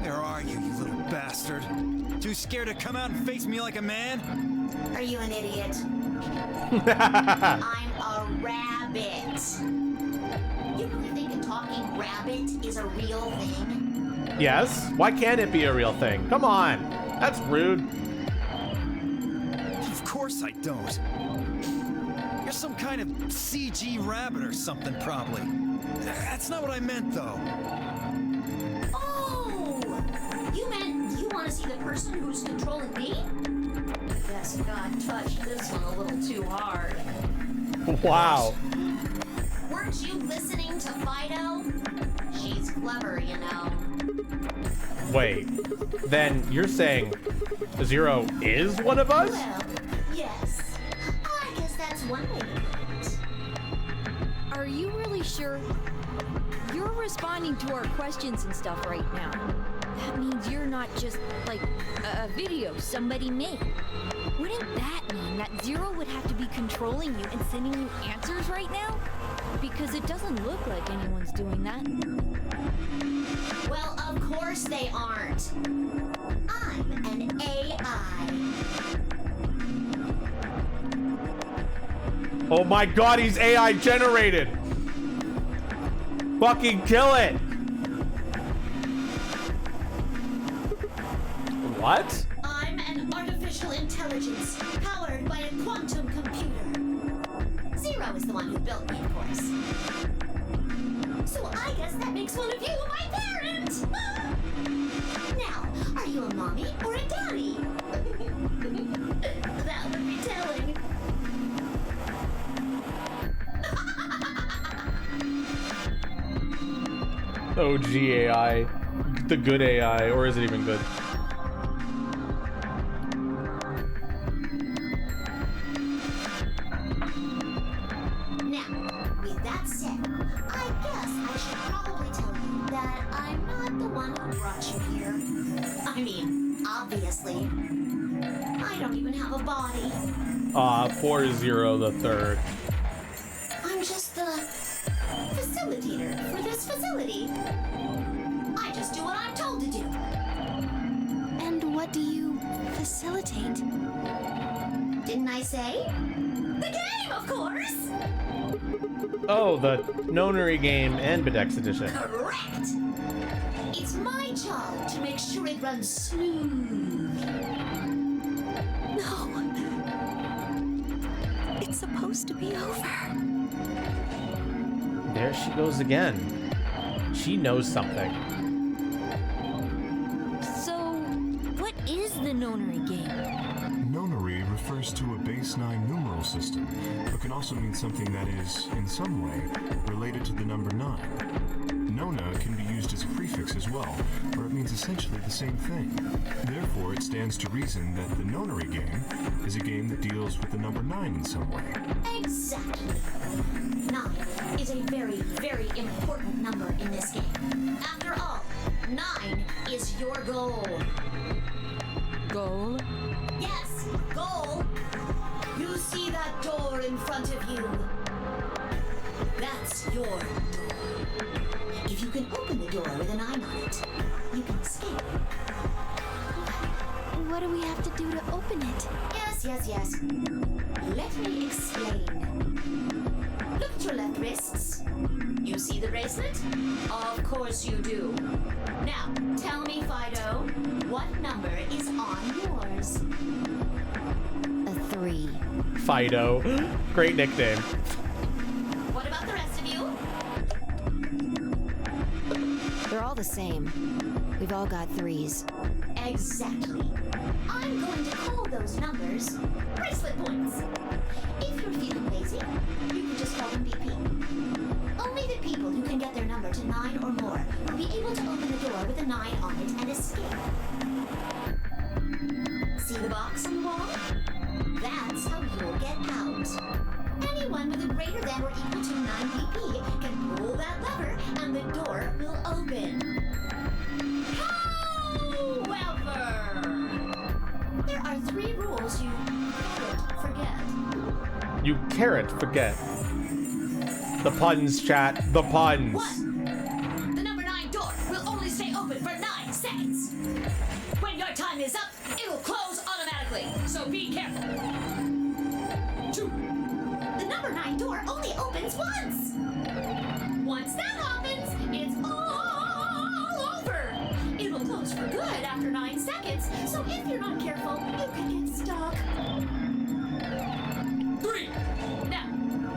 Where are you, you little bastard? Too scared to come out and face me like a man? Are you an idiot? I'm a rabbit. You really think a talking rabbit is a real thing? Yes? Why can't it be a real thing? Come on. That's rude. Of course I don't. You're some kind of CG rabbit or something, probably. That's not what I meant, though. Oh! You meant you want to see the person who's controlling me? Guess God touched this one a little too hard. Wow. Weren't you listening to Fido? She's clever, you know. Wait. Then you're saying Zero is one of us? Well, yes. I guess that's one way to put it. Are you really sure? You're responding to our questions and stuff right now. That means you're not just, like, a video somebody made. Wouldn't that mean that Zero would have to be controlling you and sending you answers right now? Because it doesn't look like anyone's doing that. Well, of course they aren't. I'm an AI. Oh my god, he's AI generated! Fucking kill it! What? I'm an artificial intelligence powered by a quantum computer. Zero is the one who built me, of course. So I guess that makes one of you my parent! Now, are you a mommy or a daddy? That would be telling. OG AI. The good AI, or is it even good? Now, with that said, I guess I should probably tell you that I'm not the one who brought you here. I mean, obviously. I don't even have a body. Poor Zero the Third. I'm just the facilitator for this facility. I just do what I'm told to do. And what do you facilitate? Didn't I say? The game, of course! Oh, the Nonary game and Bidex edition. Correct! It's my job to make sure it runs smooth. No. It's supposed to be over. There she goes again. She knows something. So, what is the Nonary game? Nonary refers to a base 9 numeral system, but can also mean something that is, in some way, related to the number 9. Nona can be used as a prefix as well, where it means essentially the same thing. Therefore, it stands to reason that the Nonary game is a game that deals with the number 9 in some way. Exactly. 9 is a very, very important number in this game. After all, 9 is your goal. Goal? Yes, goal. You see that door in front of you? That's your door. If you can open the door with a 9 on it, you can escape. What do we have to do to open it? Yes. Let me explain. Look at your left wrists. You see the bracelet? Of course you do. Now, tell me, Fido, what number is on yours? A 3. Fido. Great nickname. What about the rest of you? They're all the same. We've all got 3s. Exactly. I'm going to call those numbers bracelet points. If you're feeling lazy, you can just call them BP. Only the people who can get their number to 9 or more will be able to open the door with a 9 on it and escape. See the box on the wall? That's how you'll get out. Anyone with a greater than or equal to 9 BP can pull that lever and the door will open. However, there are 3 rules you can't forget. You carrot forget. The puns, chat. The puns. 1. The number 9 door will only stay open for 9 seconds. When your time is up, it will close automatically, so be careful. 2. The number 9 door only opens once. Once that happens, it's all over. It will close for good after 9 seconds, so if you're not careful, you can get stuck. 3. Now,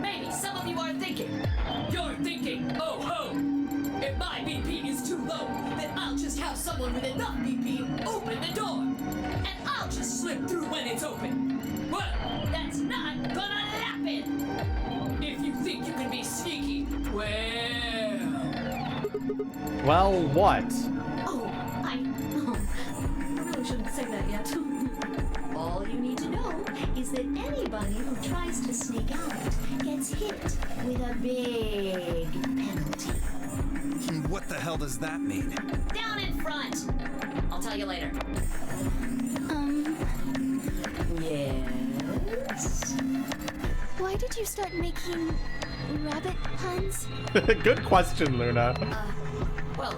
maybe some of you are thinking, you're thinking, oh ho, if my BP is too low, then I'll just have someone with enough BP open the door, and I'll just slip through when it's open. Well, that's not gonna happen. If you think you can be sneaky, Well, what? Oh, I really shouldn't say that yet. All you need to know is that anybody who tries to sneak out gets hit with a big penalty. What the hell does that mean? Down in front. I'll tell you later. Yes? Why did you start making rabbit puns? Good question, Luna. Well,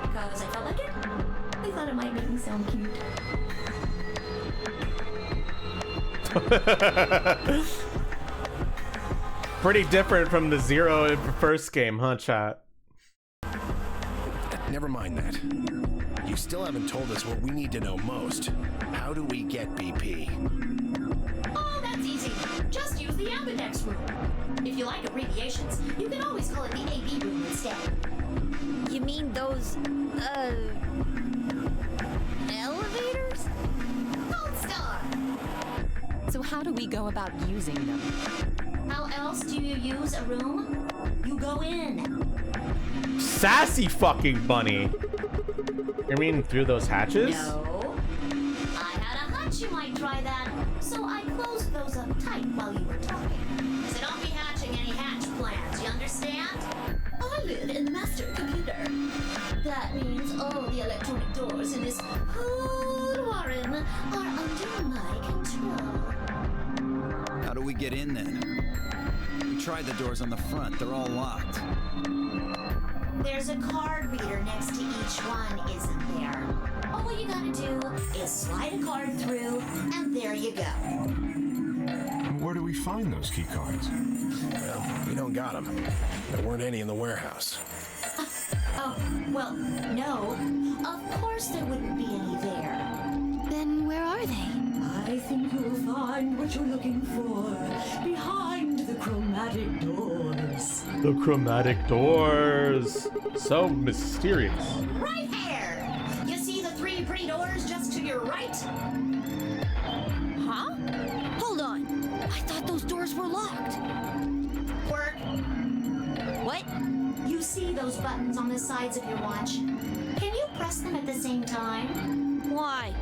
because I felt like it. I thought it might make me sound cute. Pretty different from the Zero in the first game, huh, chat? never mind that. You still haven't told us what we need to know most. How do we get BP? Oh, that's easy. Just use the ambidex room. If you like abbreviations, you can always call it the AB room instead. You mean those, elevators? Gold star! So how do we go about using them? How else do you use a room? You go in. Sassy fucking bunny. You mean through those hatches? No. I had a hunch you might try that, so I closed those up tight while you were talking. So don't be hatching any hatch plans, you understand? I live in the master computer. That means all the electronic doors in this whole warren are under my control. How do we get in then? We tried the doors on the front. They're all locked. There's a card reader next to each one, isn't there? All you gotta do is slide a card through, and there you go. Where do we find those key cards? Well, we don't got them. There weren't any in the warehouse. Oh, well, no. Of course there wouldn't be any there. Then where are they? I think you'll find what you're looking for behind the chromatic doors. The chromatic doors. So mysterious. Right here! You see the 3 pretty doors just to your right? Huh? Hold on. I thought those doors were locked. Work. What? You see those buttons on the sides of your watch? Can you press them at the same time? Why?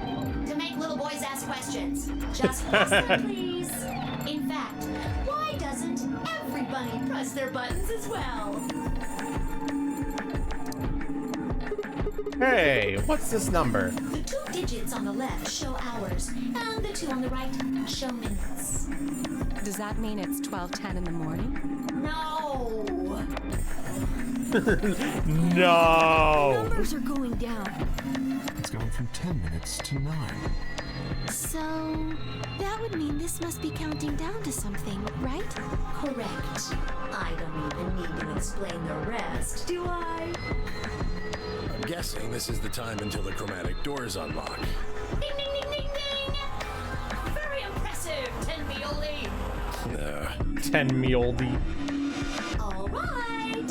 To make little boys ask questions. Just press them, please. In fact, why doesn't everybody press their buttons as well? Hey, what's this number? The 2 digits on the left show hours, and the 2 on the right show minutes. Does that mean it's 12:10 in the morning? No! No. Numbers are going down. It's gone from 10 minutes to 9. So, that would mean this must be counting down to something, right? Correct. I don't even need to explain the rest, do I? I'm guessing this is the time until the chromatic doors unlock. Ding, ding, ding, ding, ding! Very impressive, Tenbioli! 10 Meoldi. All right,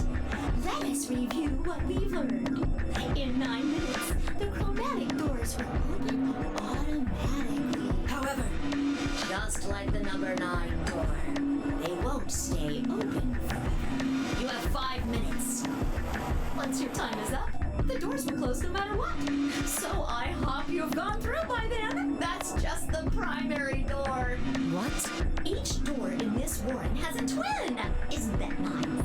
let us review what we've learned. In 9 minutes, the chromatic doors will open automatically. However, just like the number 9 door, they won't stay open forever. You have 5 minutes. Once your time is up, the doors will close no matter what. So I hope you've gone through by then. That's just the primary door. What? Each door in this warren has a twin. Isn't that nice?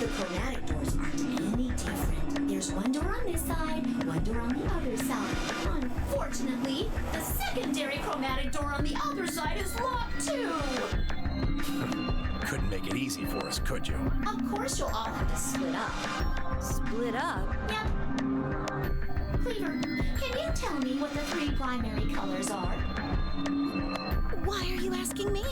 The chromatic doors aren't any different. There's one door on this side, one door on the other side. Unfortunately, the secondary chromatic door on the other side is locked too. Couldn't make it easy for us, could you? Of course you'll all have to split up. Split up? Yep. Cleaver, can you tell me what the 3 primary colors are? Why are you asking me?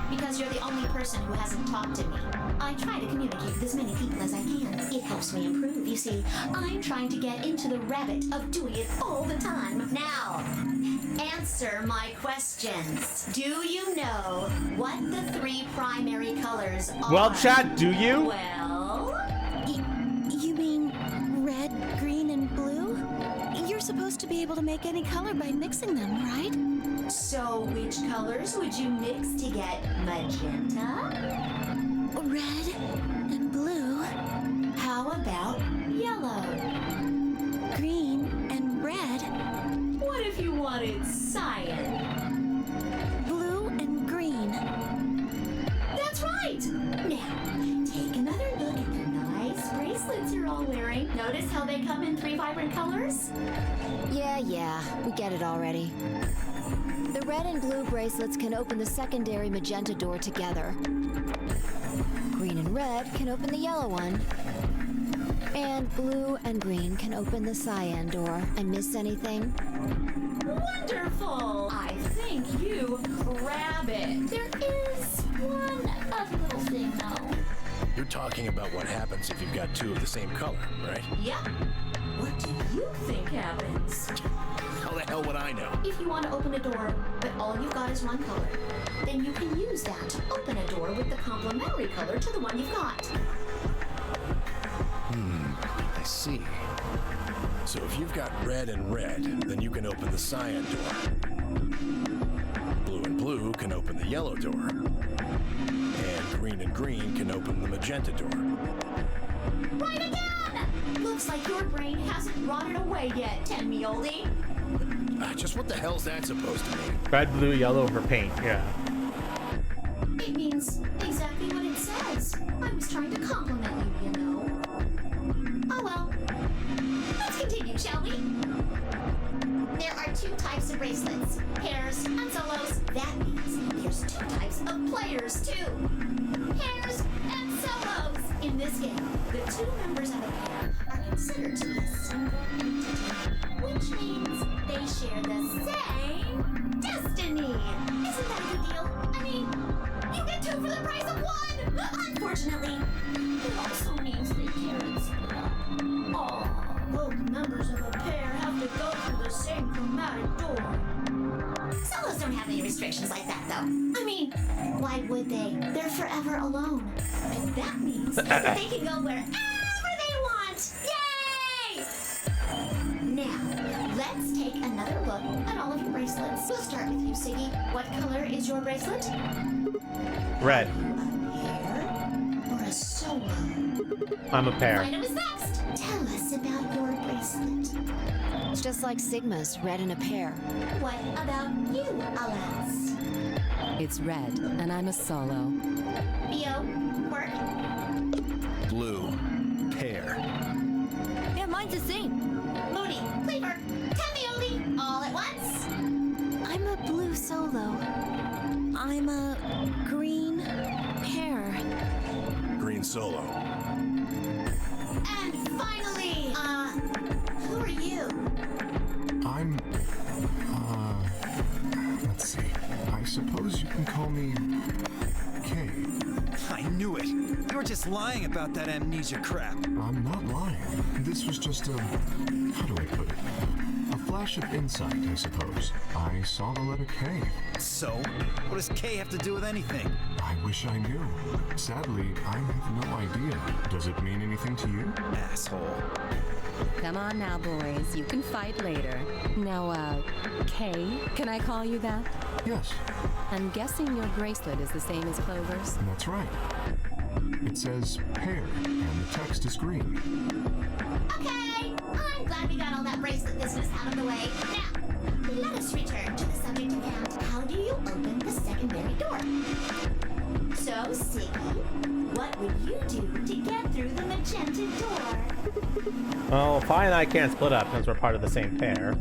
Because you're the only person who hasn't talked to me. I try to communicate with as many people as I can. It helps me improve, you see. I'm trying to get into the habit of doing it all the time. Now, answer my questions. Do you know what the 3 primary colors are? Well, Chad, do you? Well... You mean red, green, and blue? You're supposed to be able to make any color by mixing them, right? So which colors would you mix to get magenta? Red and blue, How about yellow? green and red, What if you wanted cyan? blue and green. That's right! Now, take another look at the nice bracelets you're all wearing. Notice how they come in 3 vibrant colors? Yeah, we get it already. The red and blue bracelets can open the secondary magenta door together. Green and red can open the yellow one. And blue and green can open the cyan door. I miss anything? Wonderful! I think you grab it. There is one other little thing, though. You're talking about what happens if you've got 2 of the same color, right? Yep. What do you think happens? How the hell would I know? If you want to open a door, but all you've got is one color, then you can use that to open a door with the complementary color to the one you've got. I see. So if you've got red and red, then you can open the cyan door. Blue and blue can open the yellow door. And green can open the magenta door. Right again! Looks like your brain hasn't rotted away yet, 10-me-oldie. Just what the hell's that supposed to mean? Red, blue, yellow for paint. Yeah. It means exactly what it says. I was trying to compliment you, you know. Oh well. Let's continue, shall we? There are two types of bracelets, pairs and solos. That means there's two types of players too. Pairs and solos. In this game, the two members of a pair are considered to be a single entity, which means they share the same destiny. Isn't that a good deal? I mean, you get two for the price of one! Unfortunately, it also means they can't split up. Aw, both members of a pair have to go through the same chromatic door. Solos don't have any restrictions like that, though. I mean, why would they? They're forever alone. And that means that they can go wherever they want! Yay! Now, let's take another look at all of your bracelets. We'll start with you, Siggy. What color is your bracelet? Red. A pair or a solo? I'm a pair. Find was next. Tell us about your bracelet. It's just like Sigma's, red in a pair. What about you, Alas? It's red, and I'm a solo. Bio, work. Blue, pair. Yeah, mine's the same. Moody, Cleaver, Temioli, all at once. I'm a blue solo. I'm a green pair. Green solo. And finally, who are you? I'm, let's see. I suppose you can call me Kay. I knew it. You were just lying about that amnesia crap. I'm not lying. This was just a, how do I put it? A flash of insight, I suppose. I saw the letter K. So, what does K have to do with anything? I wish I knew. Sadly, I have no idea. Does it mean anything to you? Asshole. Come on now, boys. You can fight later. Now, Kay, can I call you that? Yes, I'm guessing your bracelet is the same as Clover's. that's right. It says pair, and the text is green. Okay, I'm glad we got all that bracelet business out of the way. Now, let us return to the subject at hand. How do you open the secondary door? So, Siggy, what would you do to get through the magenta door? Oh, fine, I can't split up since we're part of the same pair.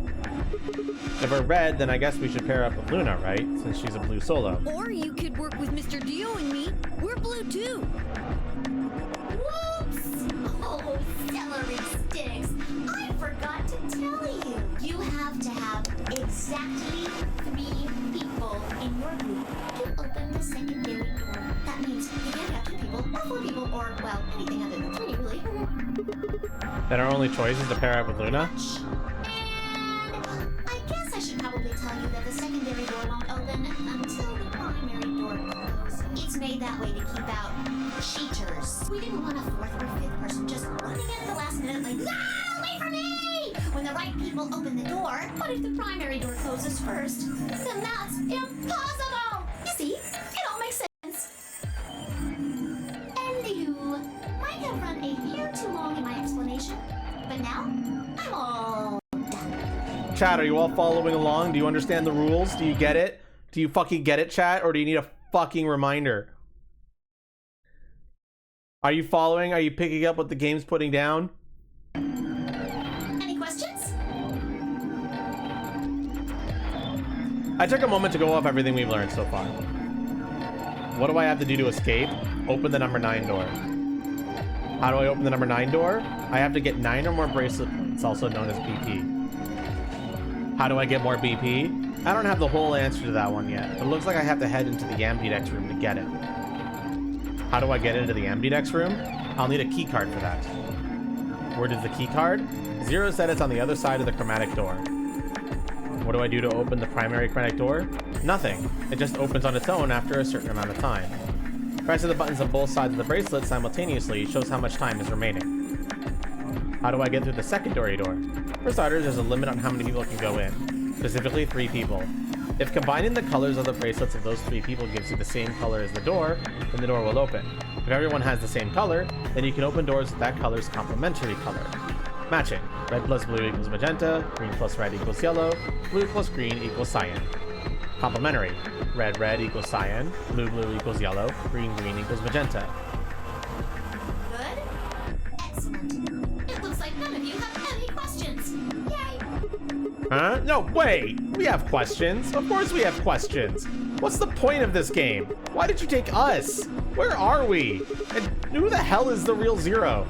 If we're red, then I guess we should pair up with Luna, right? Since she's a blue solo. Or you could work with Mr. Dio and me. We're blue too. Whoops! Oh, celery sticks! I forgot to tell you. You have to have exactly 3 people in your group to open the secondary door. That means you can't have 2 people, or 4 people, or, well, anything other than 3, really. Then our only choice is to pair up with Luna? And I guess I should probably tell you that the secondary door won't open until the primary door closes. It's made that way to keep out cheaters. We didn't want a 4th or 5th person just running in at the last minute like, ah, wait for me! When the right people open the door, but if the primary door closes first, then that's impossible! You see, it all makes sense. And you might have run a hair too long in my explanation, but now I'm all done. Chat, are you all following along? Do you understand the rules? Do you get it? Do you fucking get it, chat? Or do you need a fucking reminder? Are you following? Are you picking up what the game's putting down? Any questions? I took a moment to go off everything we've learned so far. What do I have to do to escape? Open the number 9 door. How do I open the number 9 door? I have to get 9 or more bracelet points, also known as BP. How do I get more BP? I don't have the whole answer to that one yet. It looks like I have to head into the Ambidex room to get it. How do I get into the Ambidex room? I'll need a key card for that. Where is the key card? Zero said it's on the other side of the chromatic door. What do I do to open the primary chromatic door? Nothing. It just opens on its own after a certain amount of time. Pressing the buttons on both sides of the bracelet simultaneously shows how much time is remaining. How do I get through the secondary door? For starters, there's a limit on how many people can go in, specifically 3 people. If combining the colors of the bracelets of those 3 people gives you the same color as the door, then the door will open. If everyone has the same color, then you can open doors with that color's complementary color. Matching. Red plus blue equals magenta, green plus red equals yellow, blue plus green equals cyan. Complementary. Red red equals cyan, blue blue equals yellow, green green equals magenta. Good? Excellent. It looks like none of you have any questions. Yay! Huh? No, wait! We have questions. Of course we have questions. What's the point of this game? Why did you take us? Where are we? And who the hell is the real Zero?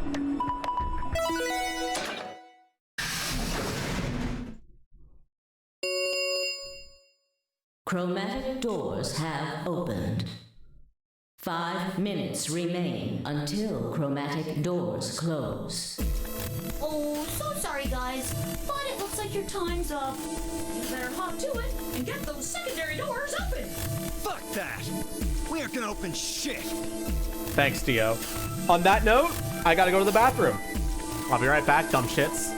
Chromatic doors have opened. 5 minutes remain until chromatic doors close. Oh, so sorry, guys, but it looks like your time's up. You better hop to it and get those secondary doors open. Fuck that! We aren't gonna open shit! Thanks, Dio. On that note, I gotta go to the bathroom. I'll be right back, dumb shits.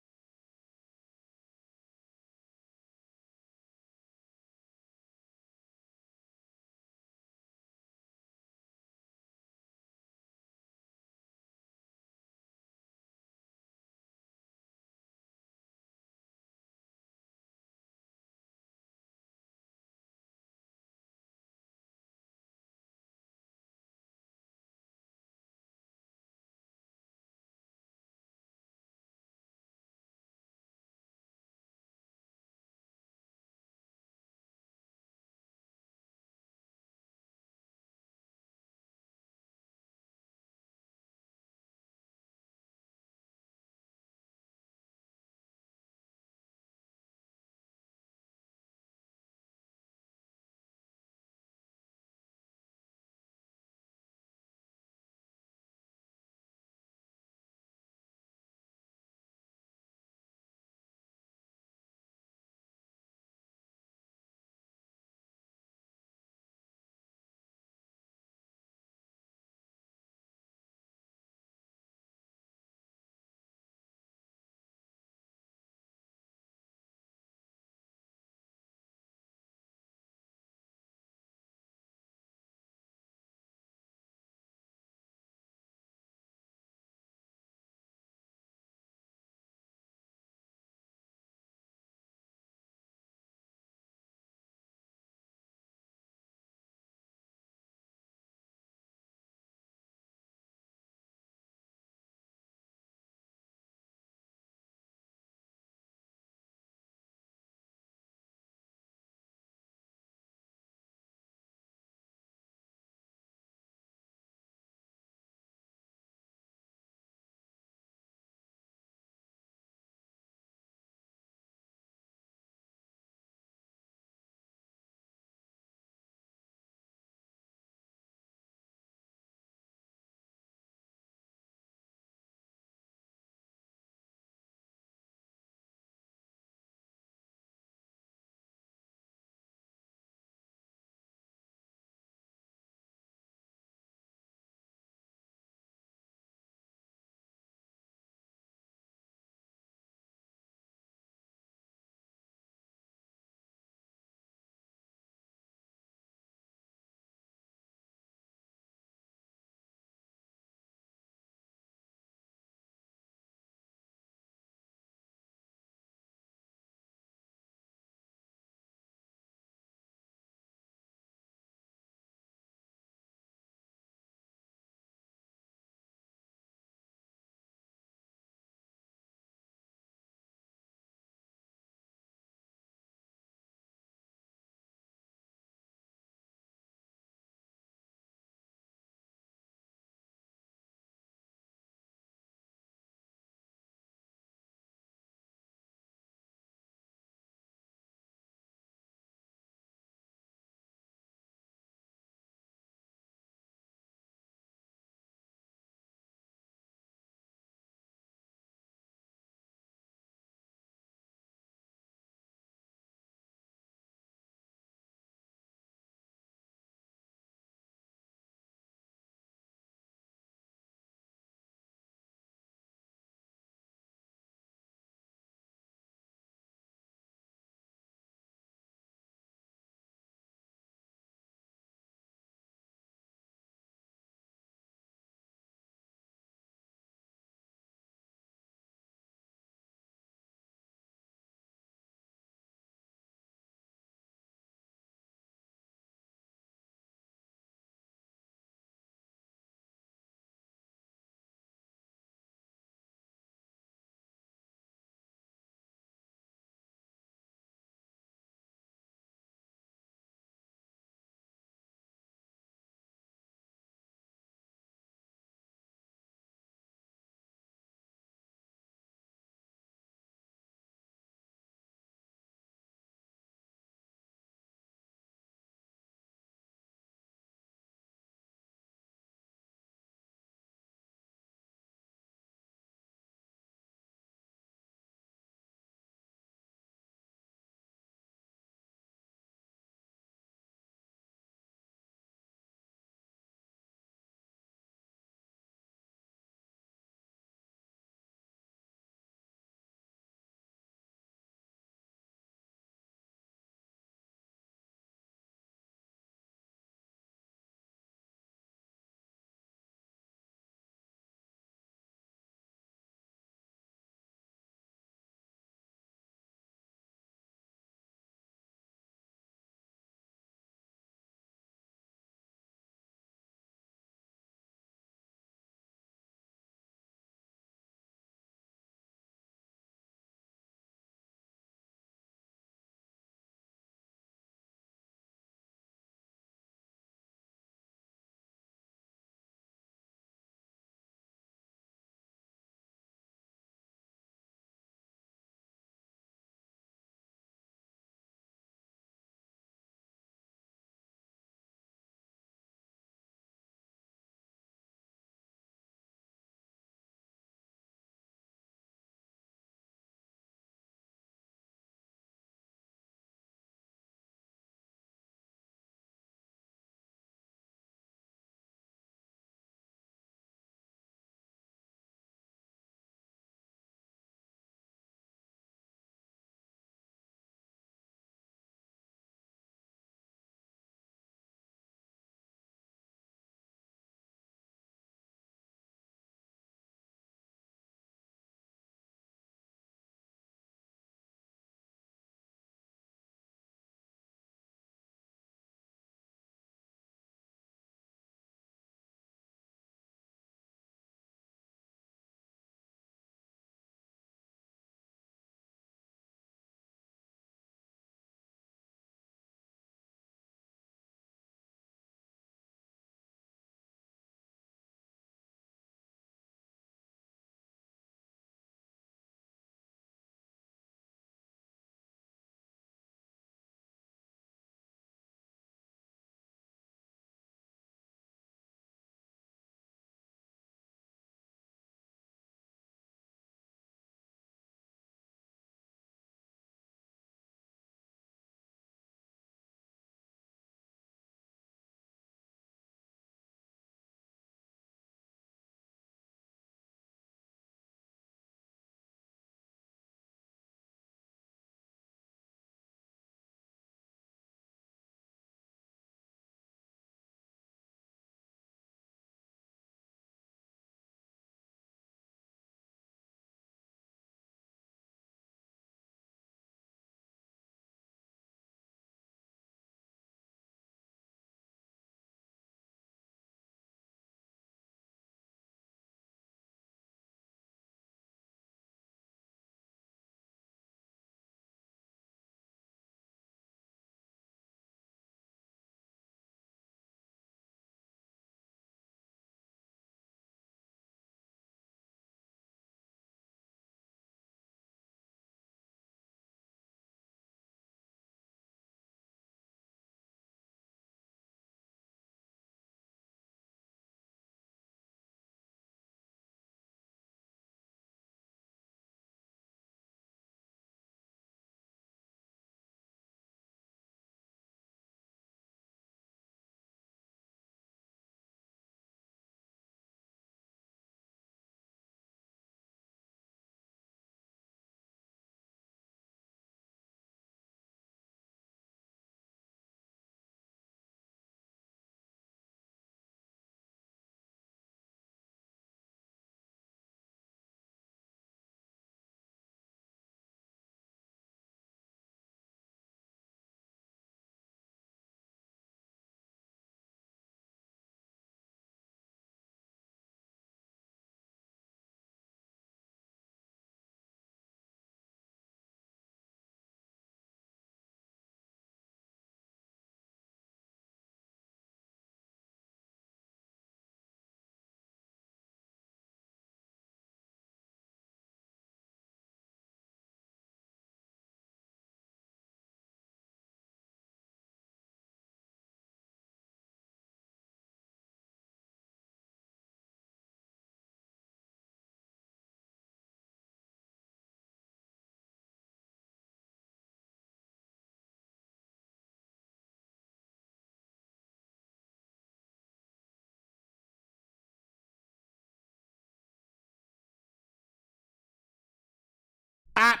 Ah!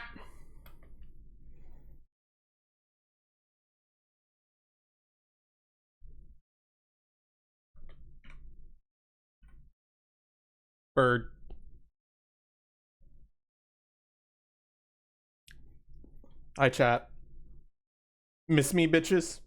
Bird. Hi, chat. Miss me, bitches?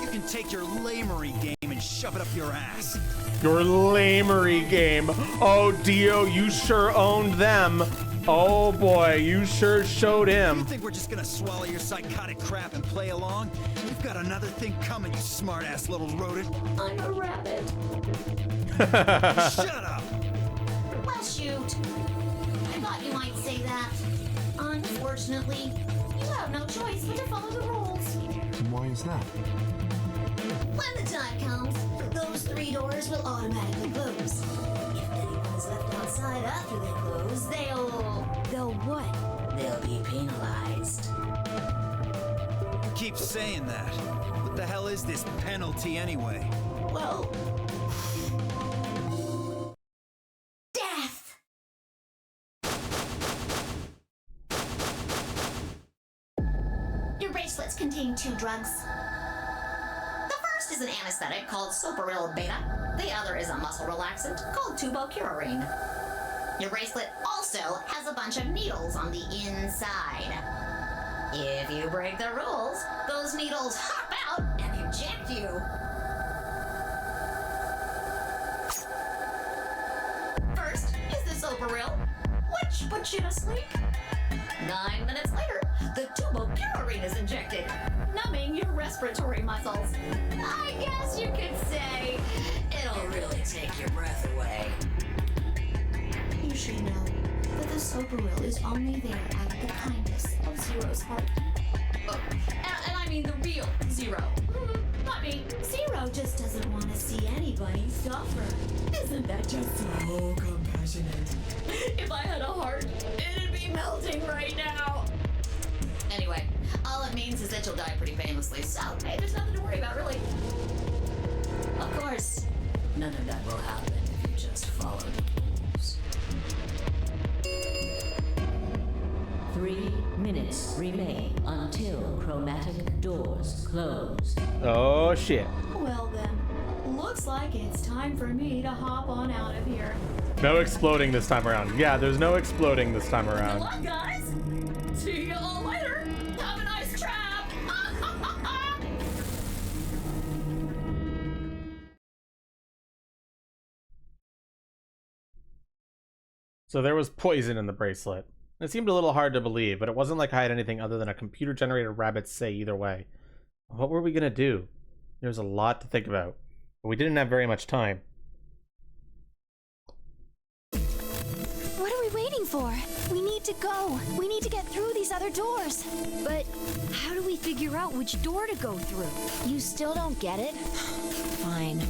You can take your lamery game and shove it up your ass. Your lamery game. Oh, Dio, you sure owned them. Oh boy, you sure showed him. You think we're just gonna swallow your psychotic crap and play along? We've got another thing coming, you smart-ass little rodent. I'm a rabbit. Shut up! Well, shoot. I thought you might say that. Unfortunately, you have no choice but to follow the rules. And why is that? When the time comes, those 3 doors will automatically close. If anyone is left outside after they close, They'll what? they'll be penalized. You keep saying that. What the hell is this penalty anyway? Well, death! Your bracelets contain 2 drugs. The first is an anesthetic called Soparil Beta. The other is a muscle relaxant called Tubocurarine. Your bracelet also has a bunch of needles on the inside. If you break the rules, those needles hop out and inject you. First is the Soparil, which puts you to sleep. 9 minutes later, the Tubocurarine is injected, numbing your respiratory muscles. I guess you could say it'll really take your breath away. You should know that the Soparil is only there out of the kindness of Zero's heart. Oh, and I mean the real Zero. I mean, Zero just doesn't want to see anybody suffer. Isn't that just so compassionate? If I had a heart, it'd be melting right now. Anyway, all it means is that you'll die pretty painlessly, so hey, there's nothing to worry about, really. Of course, none of that will happen if you just follow the rules. 3 minutes remain until chromatic doors close. Oh shit. Well then, looks like it's time for me to hop on out of here. No exploding this time around. Yeah, there's no exploding this time Good around. luck, guys! See you all later! Have a nice trap! So there was poison in the bracelet. It seemed a little hard to believe, but it wasn't like I had anything other than a computer-generated rabbit say either way. What were we gonna do? There was a lot to think about, but we didn't have very much time. What are we waiting for? We need to go. We need to get through these other doors. But how do we figure out which door to go through? You still don't get it? Fine.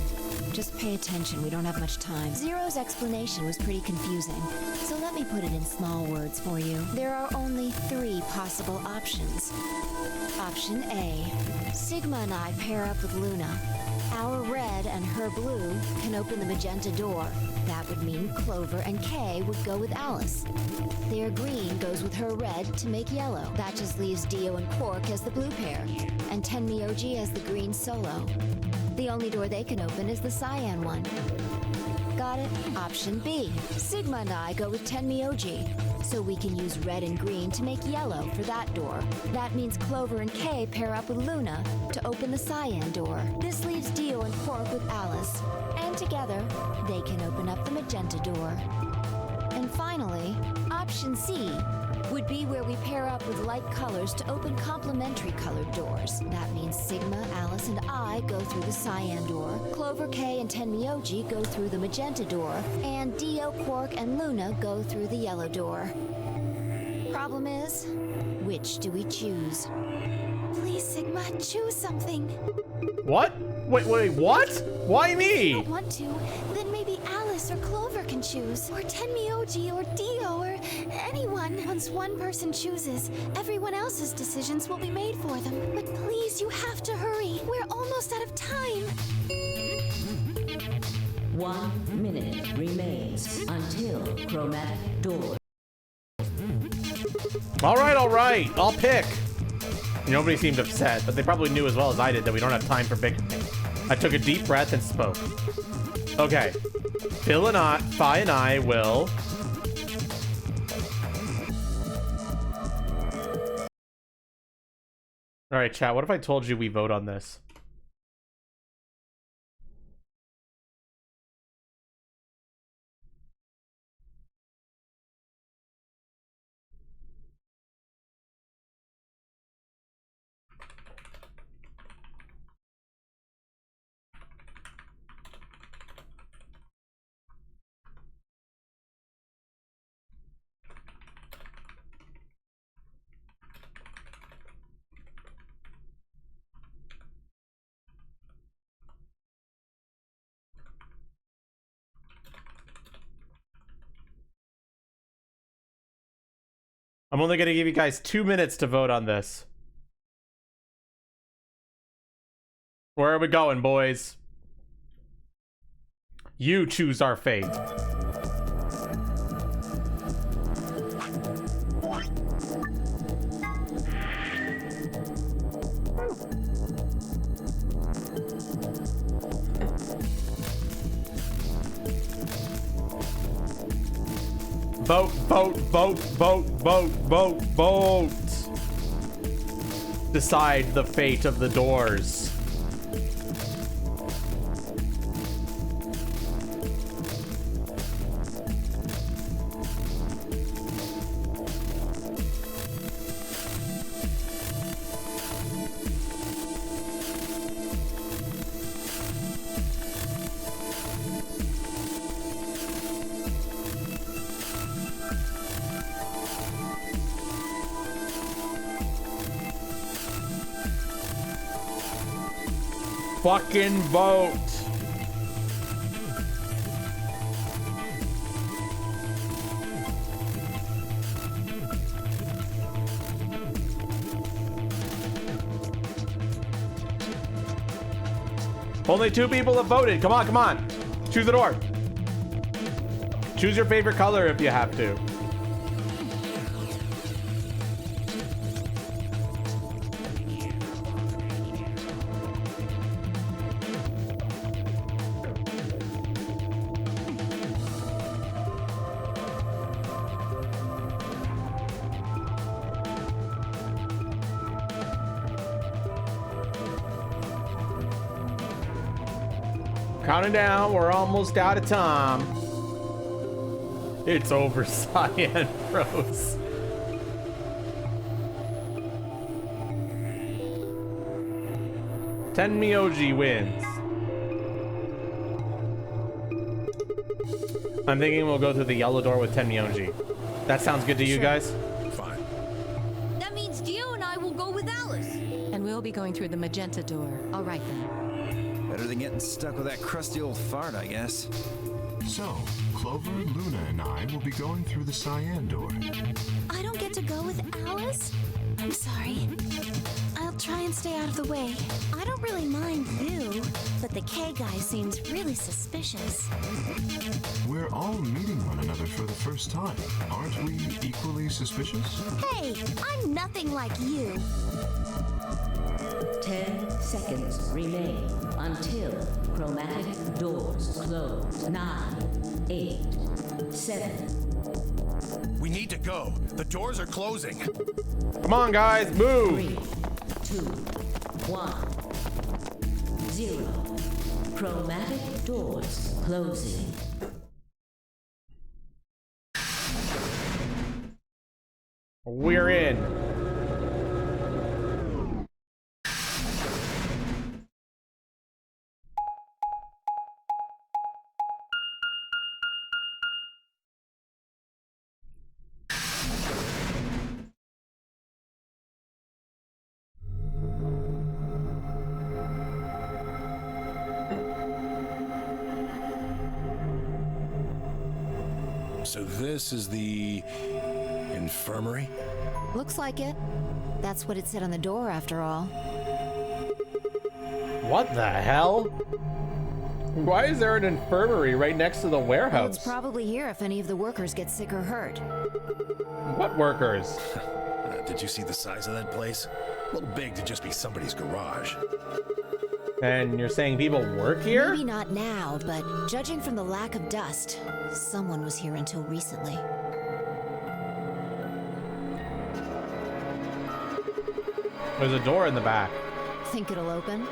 Just pay attention, we don't have much time. Zero's explanation was pretty confusing, so let me put it in small words for you. There are only 3 possible options. Option A. Sigma and I pair up with Luna. Our red and her blue can open the magenta door. That would mean Clover and Kay would go with Alice. Their green goes with her red to make yellow. That just leaves Dio and Quark as the blue pair, and Tenmyoji as the green solo. The only door they can open is the cyan one. Got it? Option B. Sigma and I go with Tenmyoji, so we can use red and green to make yellow for that door. That means Clover and Kay pair up with Luna to open the cyan door. This leaves Dio and Quark with Alice, and together, they can open up the magenta door. And finally, option C would be where we pair up with light colors to open complementary colored doors. That means Sigma, Alice, and I go through the cyan door, Clover, Kay, and Tenmyoji go through the magenta door, and Dio, Quark, and Luna go through the yellow door. Problem is, which do we choose? Please, Sigma, Choose something. What? Wait, what? Why If me? you don't want to, then maybe Alice or Clover can choose. Or Tenmyoji or Dio or anyone. Once one person chooses, everyone else's decisions will be made for them. But please, you have to hurry. We're almost out of time. 1 minute remains until chromatic door. All right. I'll pick. Nobody seemed upset, but they probably knew as well as I did that we don't have time for picking. I took a deep breath and spoke. Okay. Phi and I will... All right, chat, what if I told you we vote on this? I'm only going to give you guys 2 minutes to vote on this. Where are we going, boys? You choose our fate. Vote, vote, vote, vote, vote, vote, vote. Decide the fate of the doors. Fucking vote. Only 2 people have voted. Come on, come on. Choose the door. Choose your favorite color if you have to. Counting down, we're almost out of time. It's over, Cyan Bros. Tenmyoji wins. I'm thinking we'll go through the yellow door with Tenmyoji. That sounds good to you guys? Fine. That means Dio and I will go with Alice. And we'll be going through the magenta door. All right then. Better than getting stuck with that crusty old fart, I guess. So, Clover, Luna, and I will be going through the cyan door. I don't get to go with Alice? I'm sorry. I'll try and stay out of the way. I don't really mind you, but the K guy seems really suspicious. We're all meeting one another for the first time. Aren't we equally suspicious? Hey, I'm nothing like you. 10 seconds remain until chromatic doors close. 9, 8, 7. We need to go. The doors are closing. Come on, guys, move. 3, 2, 1, 0. Chromatic doors closing. We're in. So this is the infirmary? Looks like it. That's what it said on the door, after all. What the hell? Why is there an infirmary right next to the warehouse? It's probably here if any of the workers get sick or hurt. What workers? Did you see the size of that place? A little big to just be somebody's garage. And you're saying people work here? Maybe not now, but judging from the lack of dust, someone was here until recently. There's a door in the back. Think it'll open?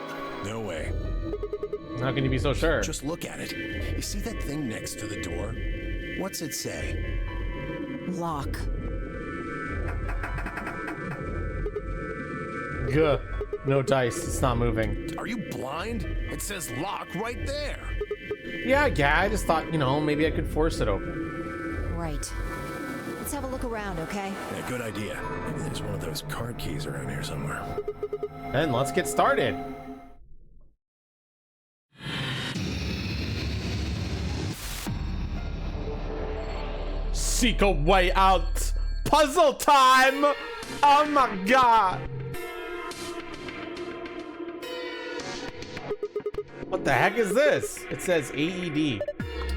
No way. How can you be so sure? Just look at it. You see that thing next to the door? What's it say? Lock. Gah. No dice. It's not moving. Are you blind? It says lock right there. Yeah, I just thought, you know, maybe I could force it open. Right. Let's have a look around, okay? Yeah, good idea. Maybe there's one of those card keys around here somewhere. Then let's get started. Seek a way out. Puzzle time! Oh my god! What the heck is this? It says AED.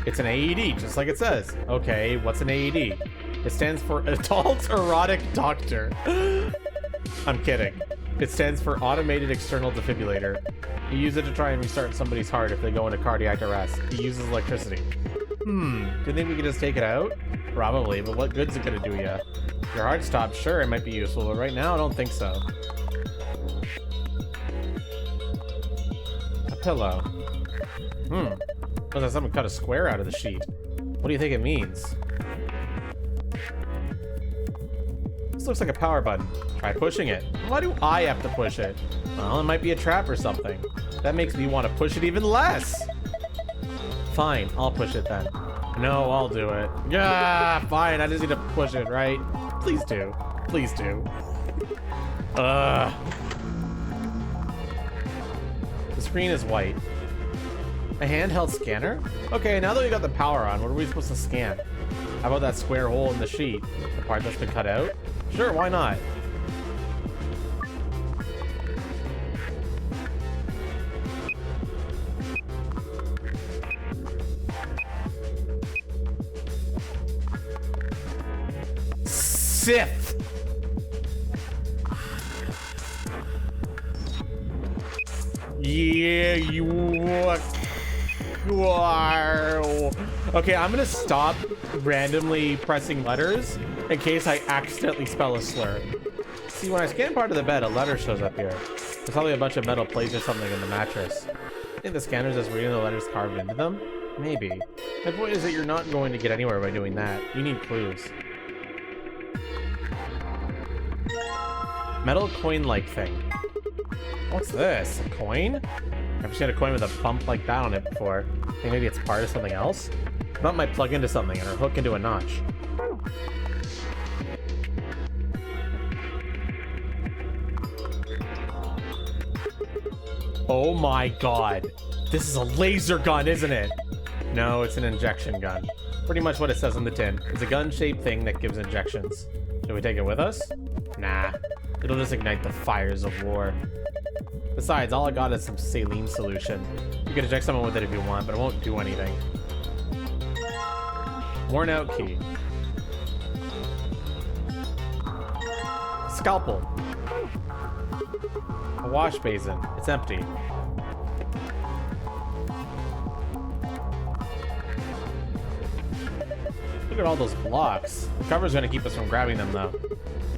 It's an AED, just like it says. Okay, what's an AED? It stands for Adult Erotic Doctor. I'm kidding. It stands for Automated External Defibrillator. You use it to try and restart somebody's heart if they go into cardiac arrest. It uses electricity. Do you think we could just take it out? Probably, but what good's it gonna do ya? Your heart stops, sure, it might be useful, but right now I don't think so. A pillow. Looks like someone cut a square out of the sheet. What do you think it means? This looks like a power button. Try pushing it. Why do I have to push it? Well, it might be a trap or something. That makes me want to push it even less. Fine, I'll push it then. No, I'll do it. Yeah, fine, I just need to push it, right? Please do. Please do. The screen is white. A handheld scanner? Okay, now that we got the power on, what are we supposed to scan? How about that square hole in the sheet? The part that's been cut out? Sure, why not? Sith! Yeah, you are. Okay, I'm gonna stop randomly pressing letters in case I accidentally spell a slur. See, when I scan part of the bed, a letter shows up here. There's probably a bunch of metal plates or something in the mattress. I think the scanner's just reading the letters carved into them? Maybe. My point is that you're not going to get anywhere by doing that. You need clues. Metal coin-like thing. What's this? A coin? I've seen a coin with a bump like that on it before. I think maybe it's part of something else? The bump might plug into something or hook into a notch. Oh my god. This is a laser gun, isn't it? No, it's an injection gun. Pretty much what it says on the tin. It's a gun-shaped thing that gives injections. Should we take it with us? Nah. It'll just ignite the fires of war. Besides, all I got is some saline solution. You can inject someone with it if you want, but it won't do anything. Worn out key. Scalpel. A wash basin. It's empty. Look at all those blocks. The cover's gonna keep us from grabbing them though.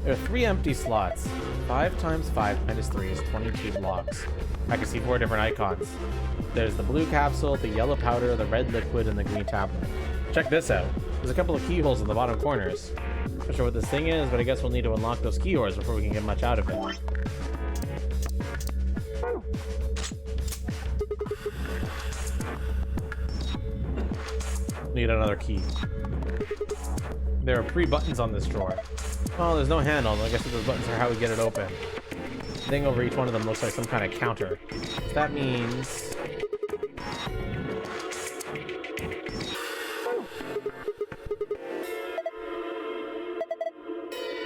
There are 3 empty slots. 5 times 5 minus 3 is 22 blocks. I can see 4 different icons. There's the blue capsule, the yellow powder, the red liquid, and the green tablet. Check this out. There's a couple of keyholes in the bottom corners. Not sure what this thing is, but I guess we'll need to unlock those keyholes before we can get much out of it. Need another key. There are 3 buttons on this drawer. Oh, there's no handle. I guess those buttons are how we get it open. The thing over each one of them looks like some kind of counter. That means...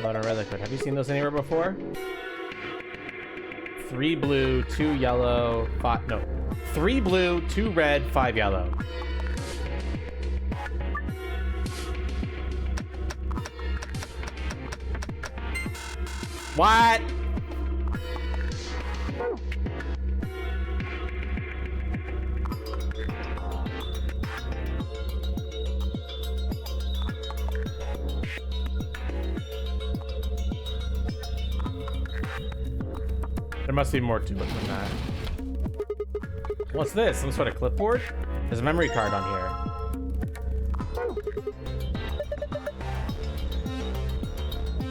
Blood and red liquid. Have you seen those anywhere before? 3 blue, 2 yellow, 5. No. 3 blue, 2 red, 5 yellow. What? There must be more to it than that. What's this? Some sort of clipboard? There's a memory card on here.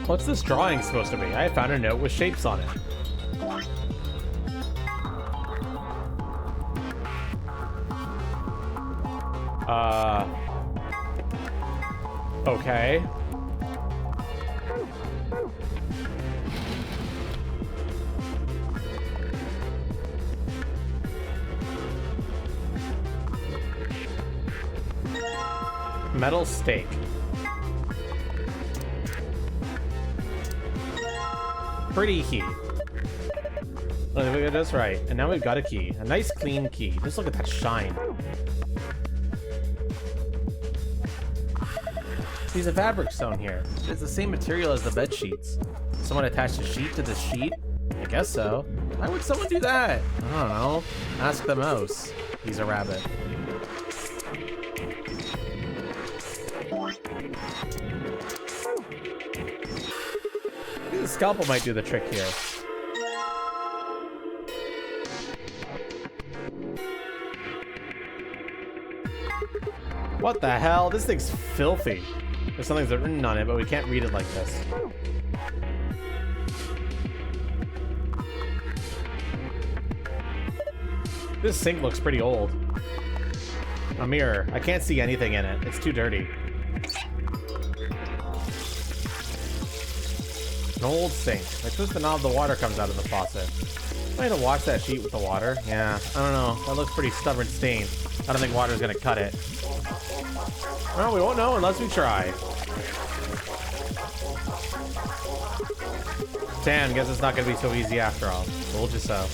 What's this drawing supposed to be? I found a note with shapes on it. Okay. Metal stake. Pretty key. Oh, that's right. And now we've got a key. A nice clean key. Just look at that shine. There's a fabric stone here. It's the same material as the bed sheets. Someone attached a sheet to this sheet? I guess so. Why would someone do that? I don't know. Ask the mouse. He's a rabbit. The scalpel might do the trick here. What the hell? This thing's filthy. There's something that's written on it, but we can't read it like this. This sink looks pretty old. A mirror. I can't see anything in it. It's too dirty. An old sink. Like this, the knob, the water comes out of the faucet. I had to wash that sheet with the water. Yeah, I don't know. That looks pretty stubborn stain. I don't think water's gonna cut it. Well, we won't know unless we try. Damn, guess it's not gonna be so easy after all. Told you so.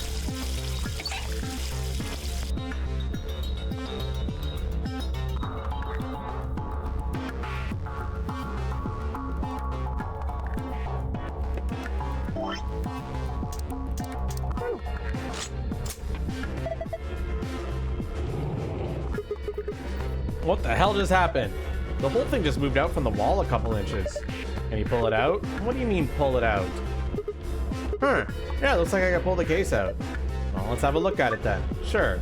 What the hell just happened? The whole thing just moved out from the wall a couple inches. Can you pull it out? What do you mean pull it out? Huh. Yeah, looks like I can pull the case out. Well, let's have a look at it then. Sure.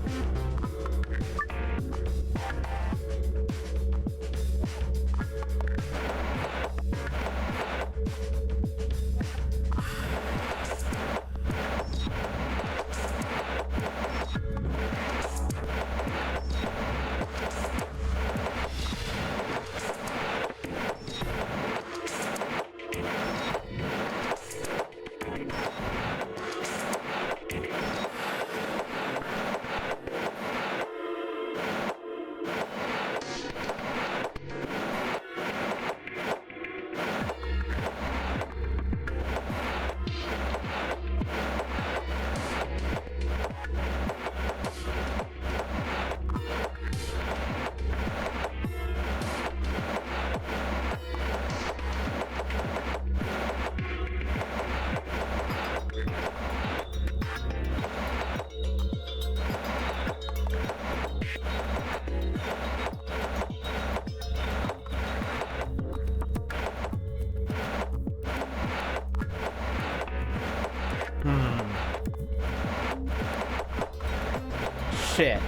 Shit.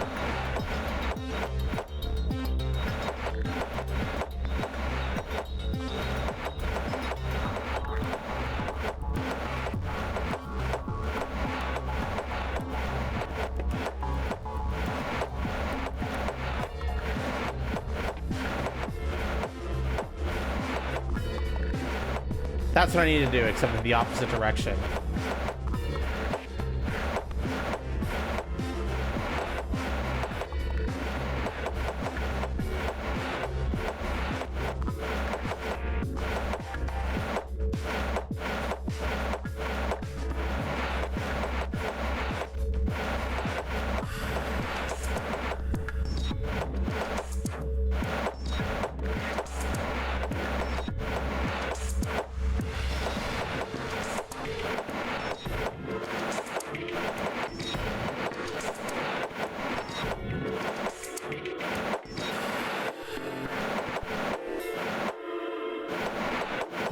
That's what I need to do, except in the opposite direction.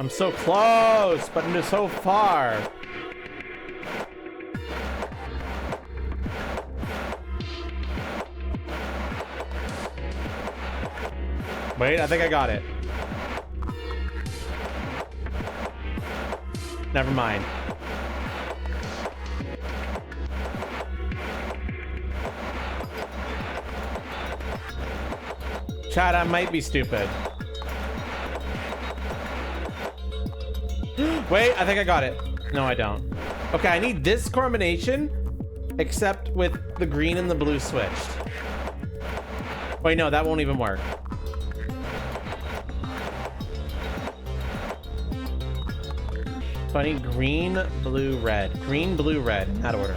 I'm so close, but I'm so far. Wait, I think I got it. Never mind. Chad, I might be stupid. Wait, I think I got it. No, I don't. Okay, I need this combination, except with the green and the blue switched. Wait, no, that won't even work. So I need green, blue, red. Green, blue, red, in that order.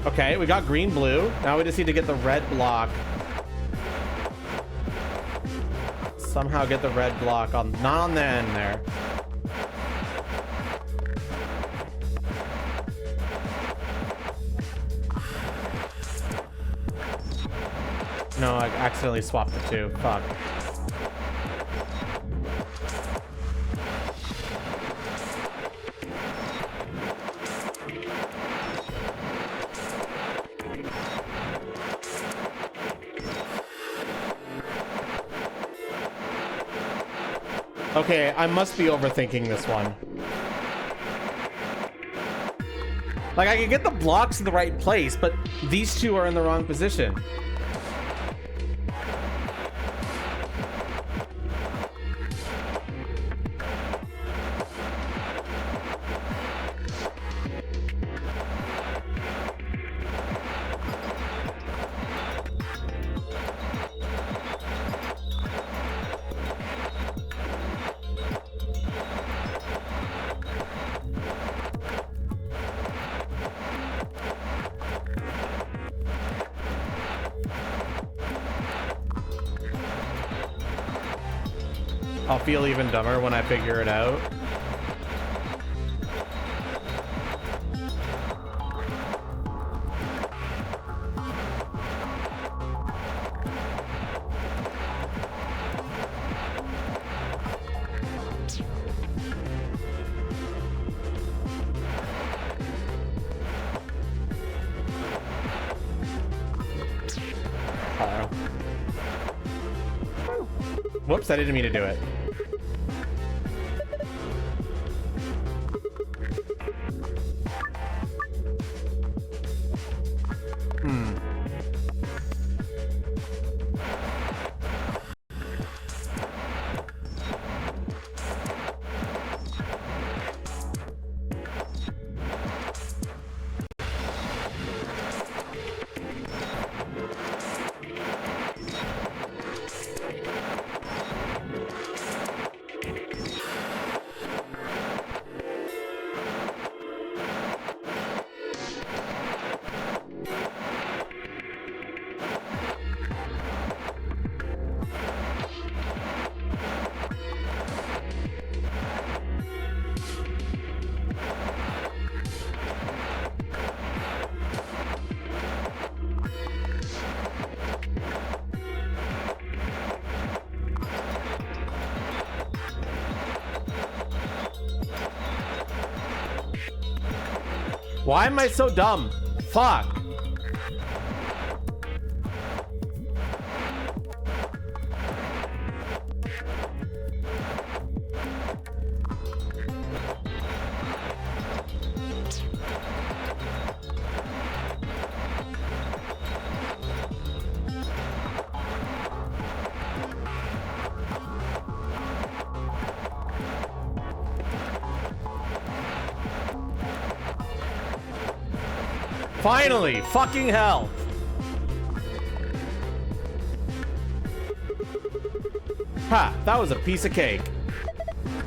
Okay, we got green, blue. Now we just need to get the red block. Somehow get the red block on, not on the end there. No, I accidentally swapped the two. Fuck. Okay, I must be overthinking this one. Like, I can get the blocks in the right place, but these two are in the wrong position. I'll feel even dumber when I figure it out. Whoops, I didn't mean to do it. Why am I so dumb? Fuck. Finally, fucking hell. Ha, that was a piece of cake.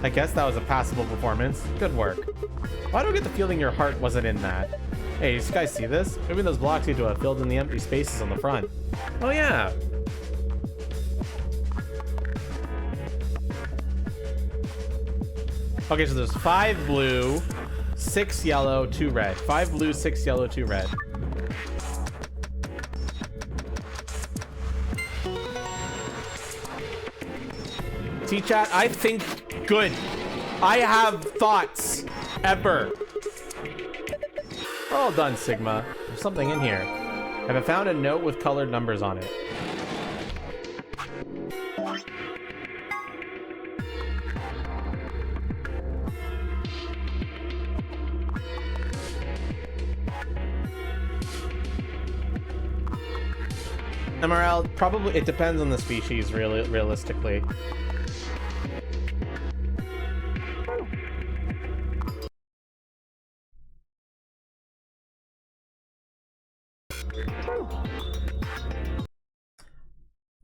I guess that was a passable performance. Good work. Why do I get the feeling your heart wasn't in that? Hey, you guys see this? Maybe those blocks need to have filled in the empty spaces on the front. Oh yeah. Okay, so there's 5 blue, 6 yellow, 2 red. 5 blue, 6 yellow, 2 red. T-chat, I think good. I have thoughts. Ever. Well done, Sigma. There's something in here. Have I found a note with colored numbers on it? MRL, probably, it depends on the species, really, realistically.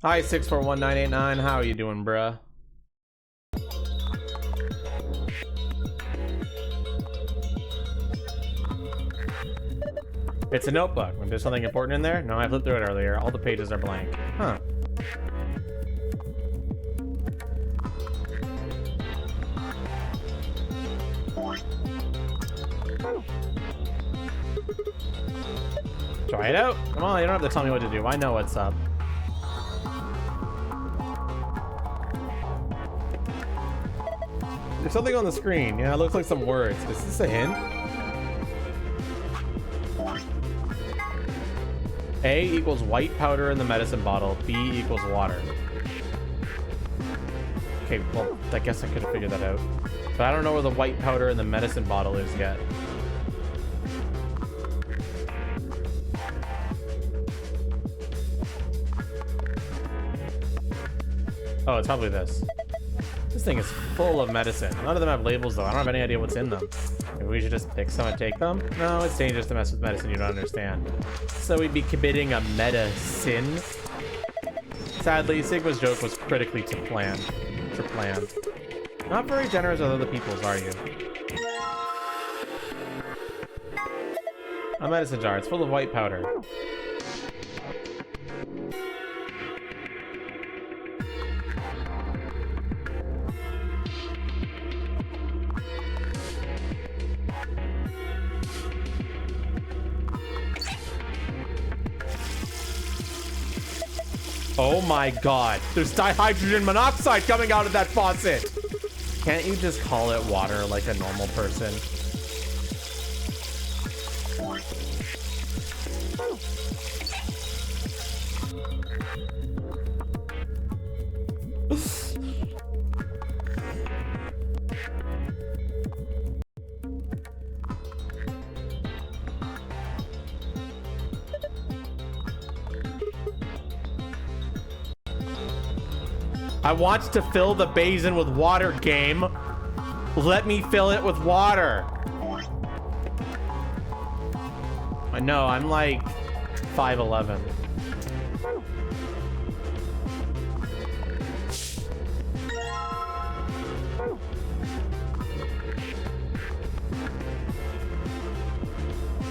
Hi, 641989. How are you doing, bruh? It's a notebook. There's something important in there? No, I flipped through it earlier. All the pages are blank. Huh. Try it out. Come on, you don't have to tell me what to do. I know what's up. There's something on the screen. Yeah, it looks like some words. Is this a hint? A equals white powder in the medicine bottle. B equals water. Okay, well, I guess I could have figured that out. But I don't know where the white powder in the medicine bottle is yet. Oh, it's probably this. This thing is full of medicine. None of them have labels, though. I don't have any idea what's in them. Maybe we should just pick some and take them? No, it's dangerous to mess with medicine you don't understand. So we'd be committing a meta-sin? Sadly, Sigma's joke was critically planned. Not very generous with other people's, are you? A medicine jar. It's full of white powder. Oh my god, there's dihydrogen monoxide coming out of that faucet! Can't you just call it water like a normal person? I want to fill the basin with water, game. Let me fill it with water. I know, I'm like 5'11".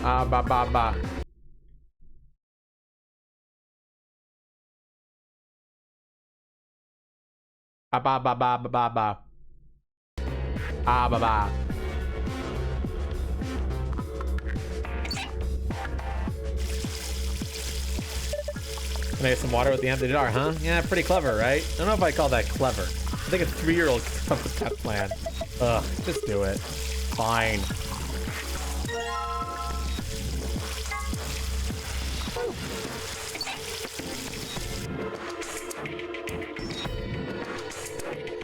Ah, ba ba ba. Ba ba ba ba ba ba ba. Ah ba ba. Can I get some water with the empty jar, huh? Yeah, pretty clever, right? I don't know if I call that clever. I think a 3-year-old could come up with that plan. Ugh, just do it. Fine.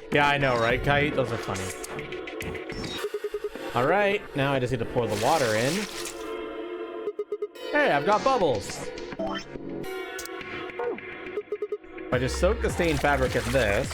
Yeah, I know, right, Kite? Those are funny. All right, now I just need to pour the water in. Hey, I've got bubbles. If I just soak the stained fabric in this.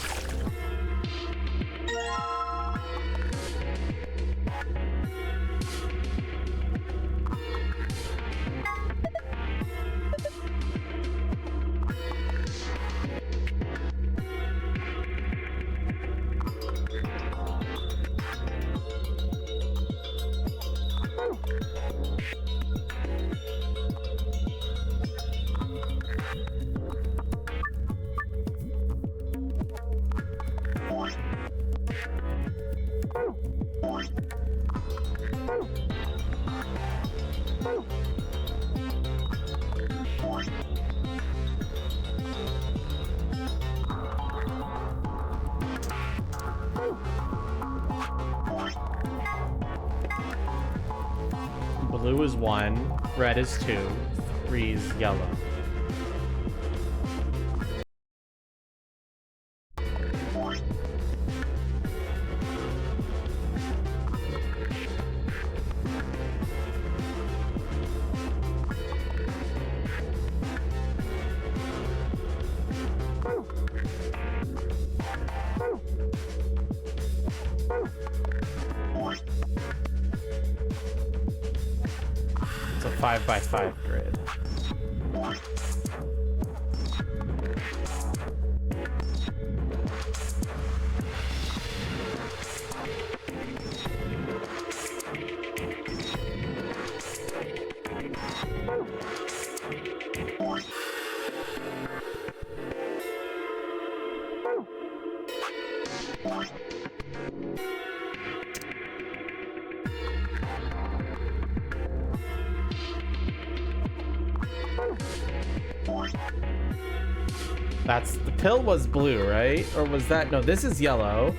Blue is 1, red is 2, 3 is yellow. It's a 5x5 grid. That's the pill was blue, right? Or was that? No, this is yellow.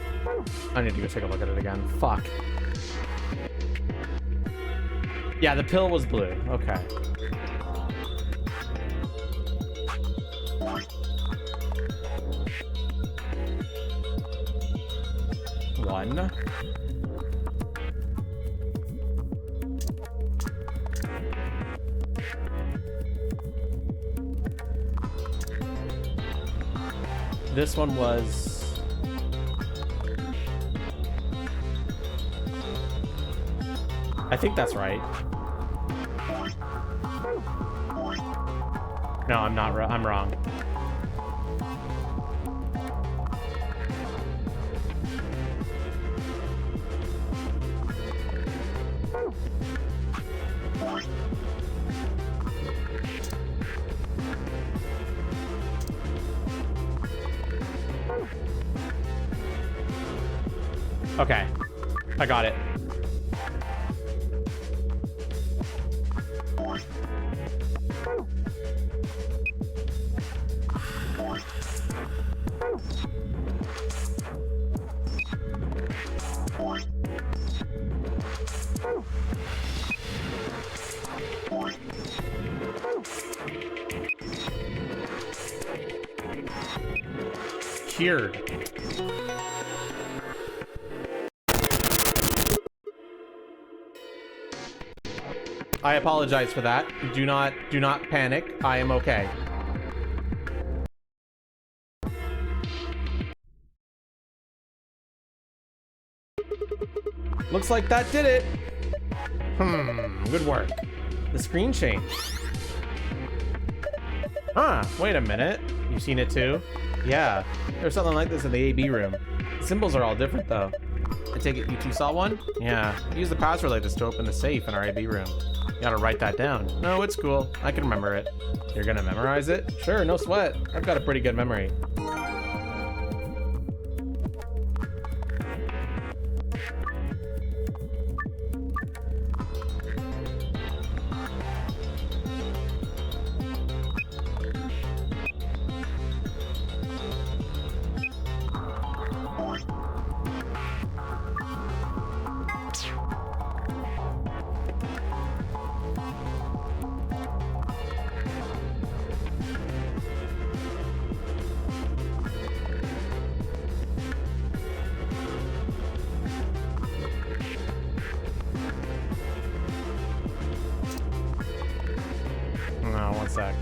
I need to go take a look at it again. Fuck. Yeah, the pill was blue. Okay. One. This one was... I think that's right. No, I'm not. I'm wrong. Okay, I got it. Cured. I apologize for that. Do not panic. I am okay. Looks like that did it. Good work. The screen changed. Huh, wait a minute. You've seen it too? Yeah, there's something like this in the AB room. The symbols are all different though. I take it you two saw one? Yeah, use the password like this to open the safe in our AB room. You gotta write that down. No, it's cool. I can remember it. You're gonna memorize it? Sure, no sweat. I've got a pretty good memory. No, one sec.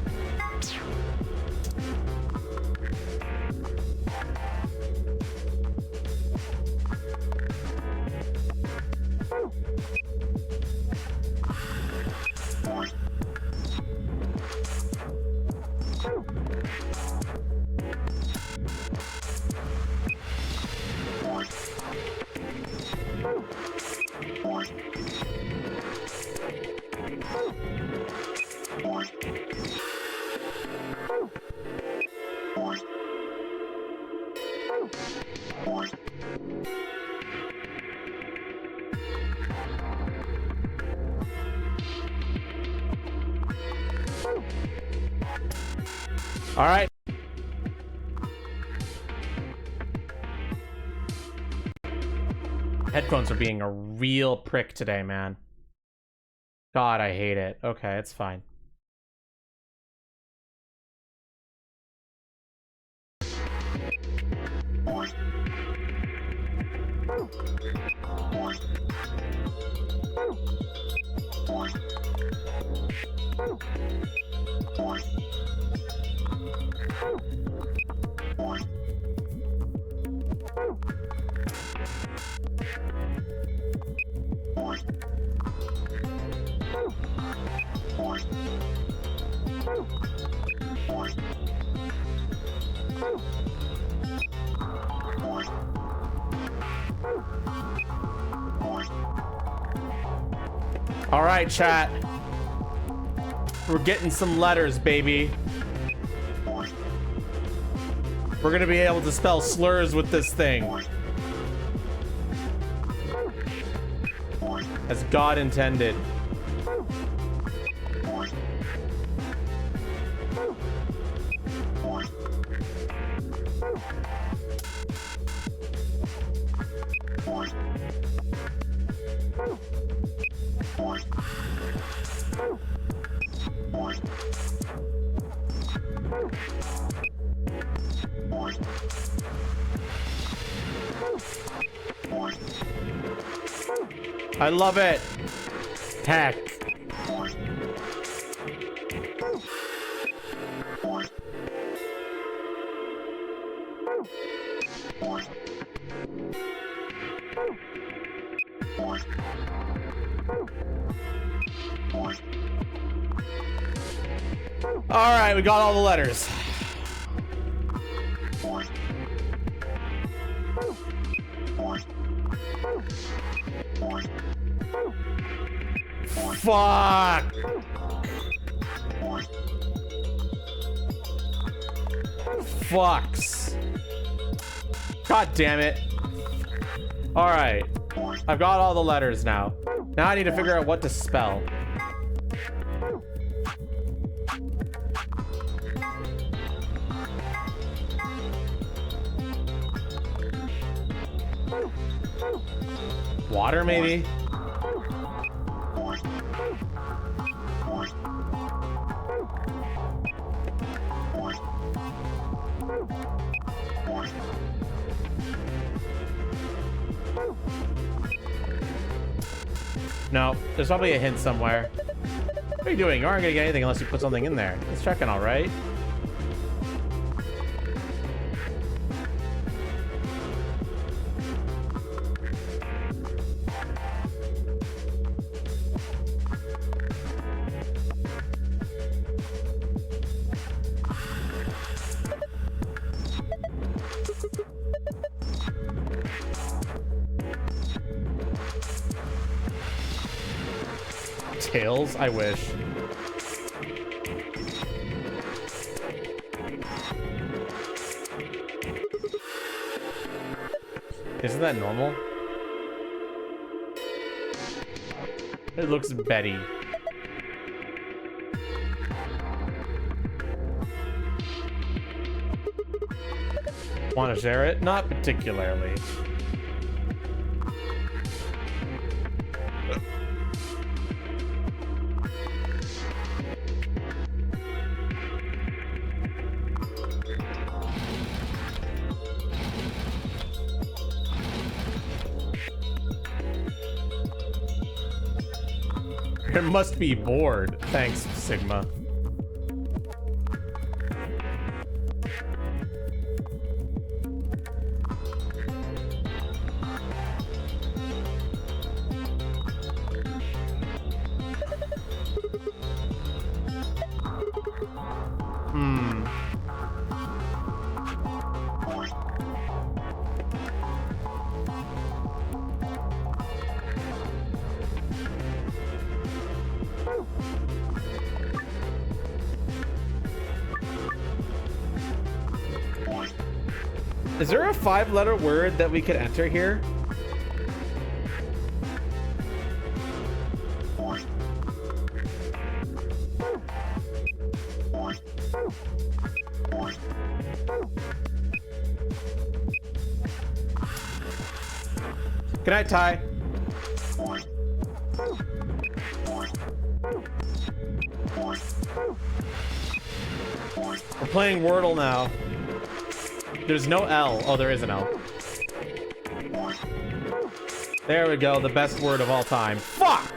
All right. Headphones are being a real prick today, man. God, I hate it. Okay, it's fine. All right, chat. We're getting some letters, baby. We're gonna be able to spell slurs with this thing. As God intended. I love it. Heck. All right, we got all the letters. Fuck. Fucks. God damn it. All right. I've got all the letters now. Now I need to figure out what to spell. Water, maybe? No, there's probably a hint somewhere. What are you doing? You aren't gonna get anything unless you put something in there. It's checking all right. Tails? I wish. Isn't that normal? It looks Betty. Want to share it? Not particularly. It must be bored. Thanks, Sigma. Is there a 5-letter word that we could enter here? night, Ty. We're playing Wordle now. There's no L. Oh, there is an L. There we go. The best word of all time. Fuck!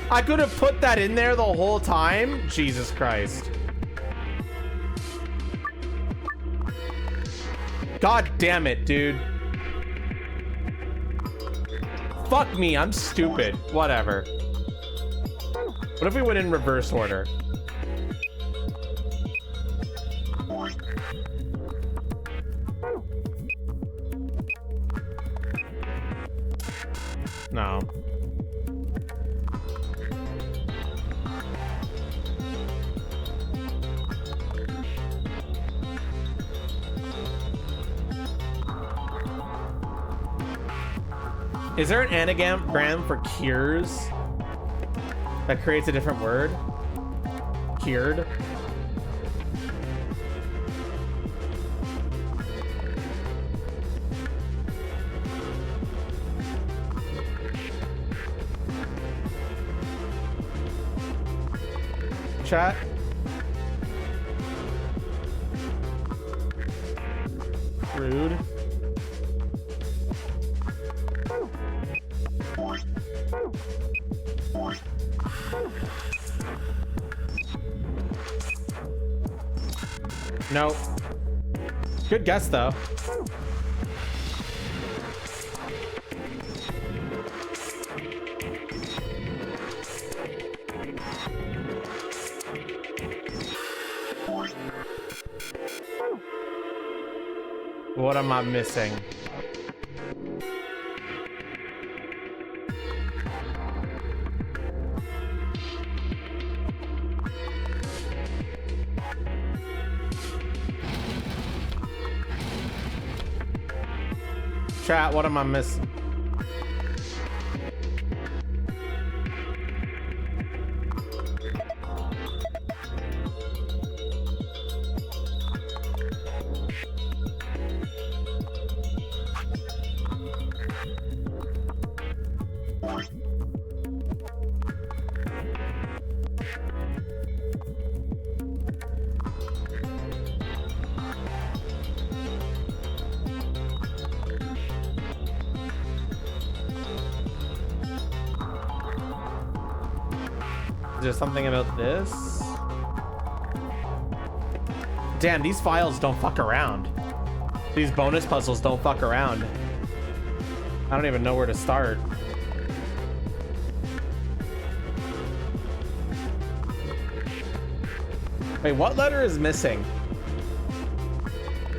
I could have put that in there the whole time. Jesus Christ. God damn it, dude. Fuck me, I'm stupid. Whatever. What if we went in reverse order? No. Is there an anagram for cures that creates a different word? Cured? Chat? Rude. Nope. Good guess, though. What am I missing? Chat, what am I missing? Is there something about this? Damn, these files don't fuck around. These bonus puzzles don't fuck around. I don't even know where to start. Wait, what letter is missing?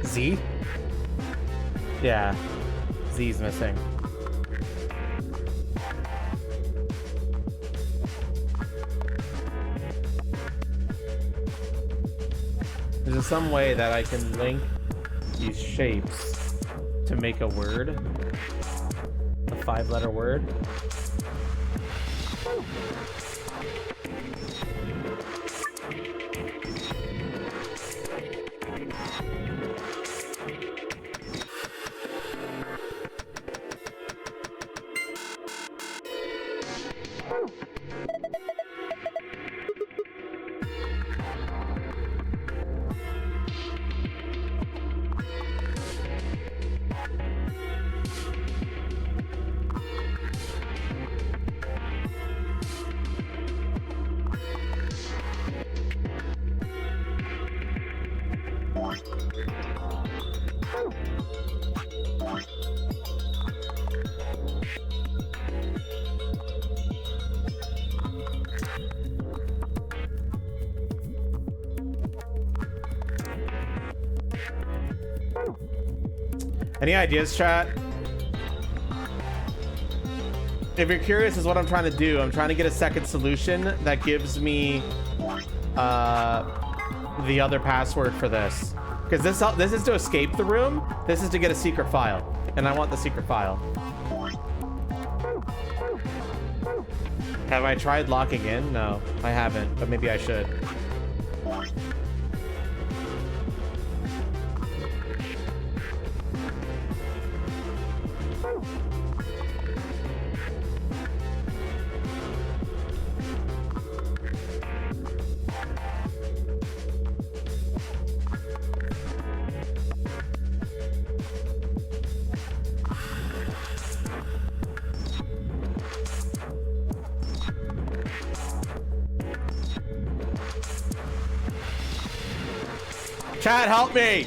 Z? Yeah, Z's missing. Is there some way that I can link these shapes to make a word? A 5-letter word? Any ideas, chat? If you're curious as what I'm trying to do, I'm trying to get a second solution that gives me the other password for this. Because this is to escape the room. This is to get a secret file. And I want the secret file. Have I tried locking in? No, I haven't, but maybe I should. Chat, help me!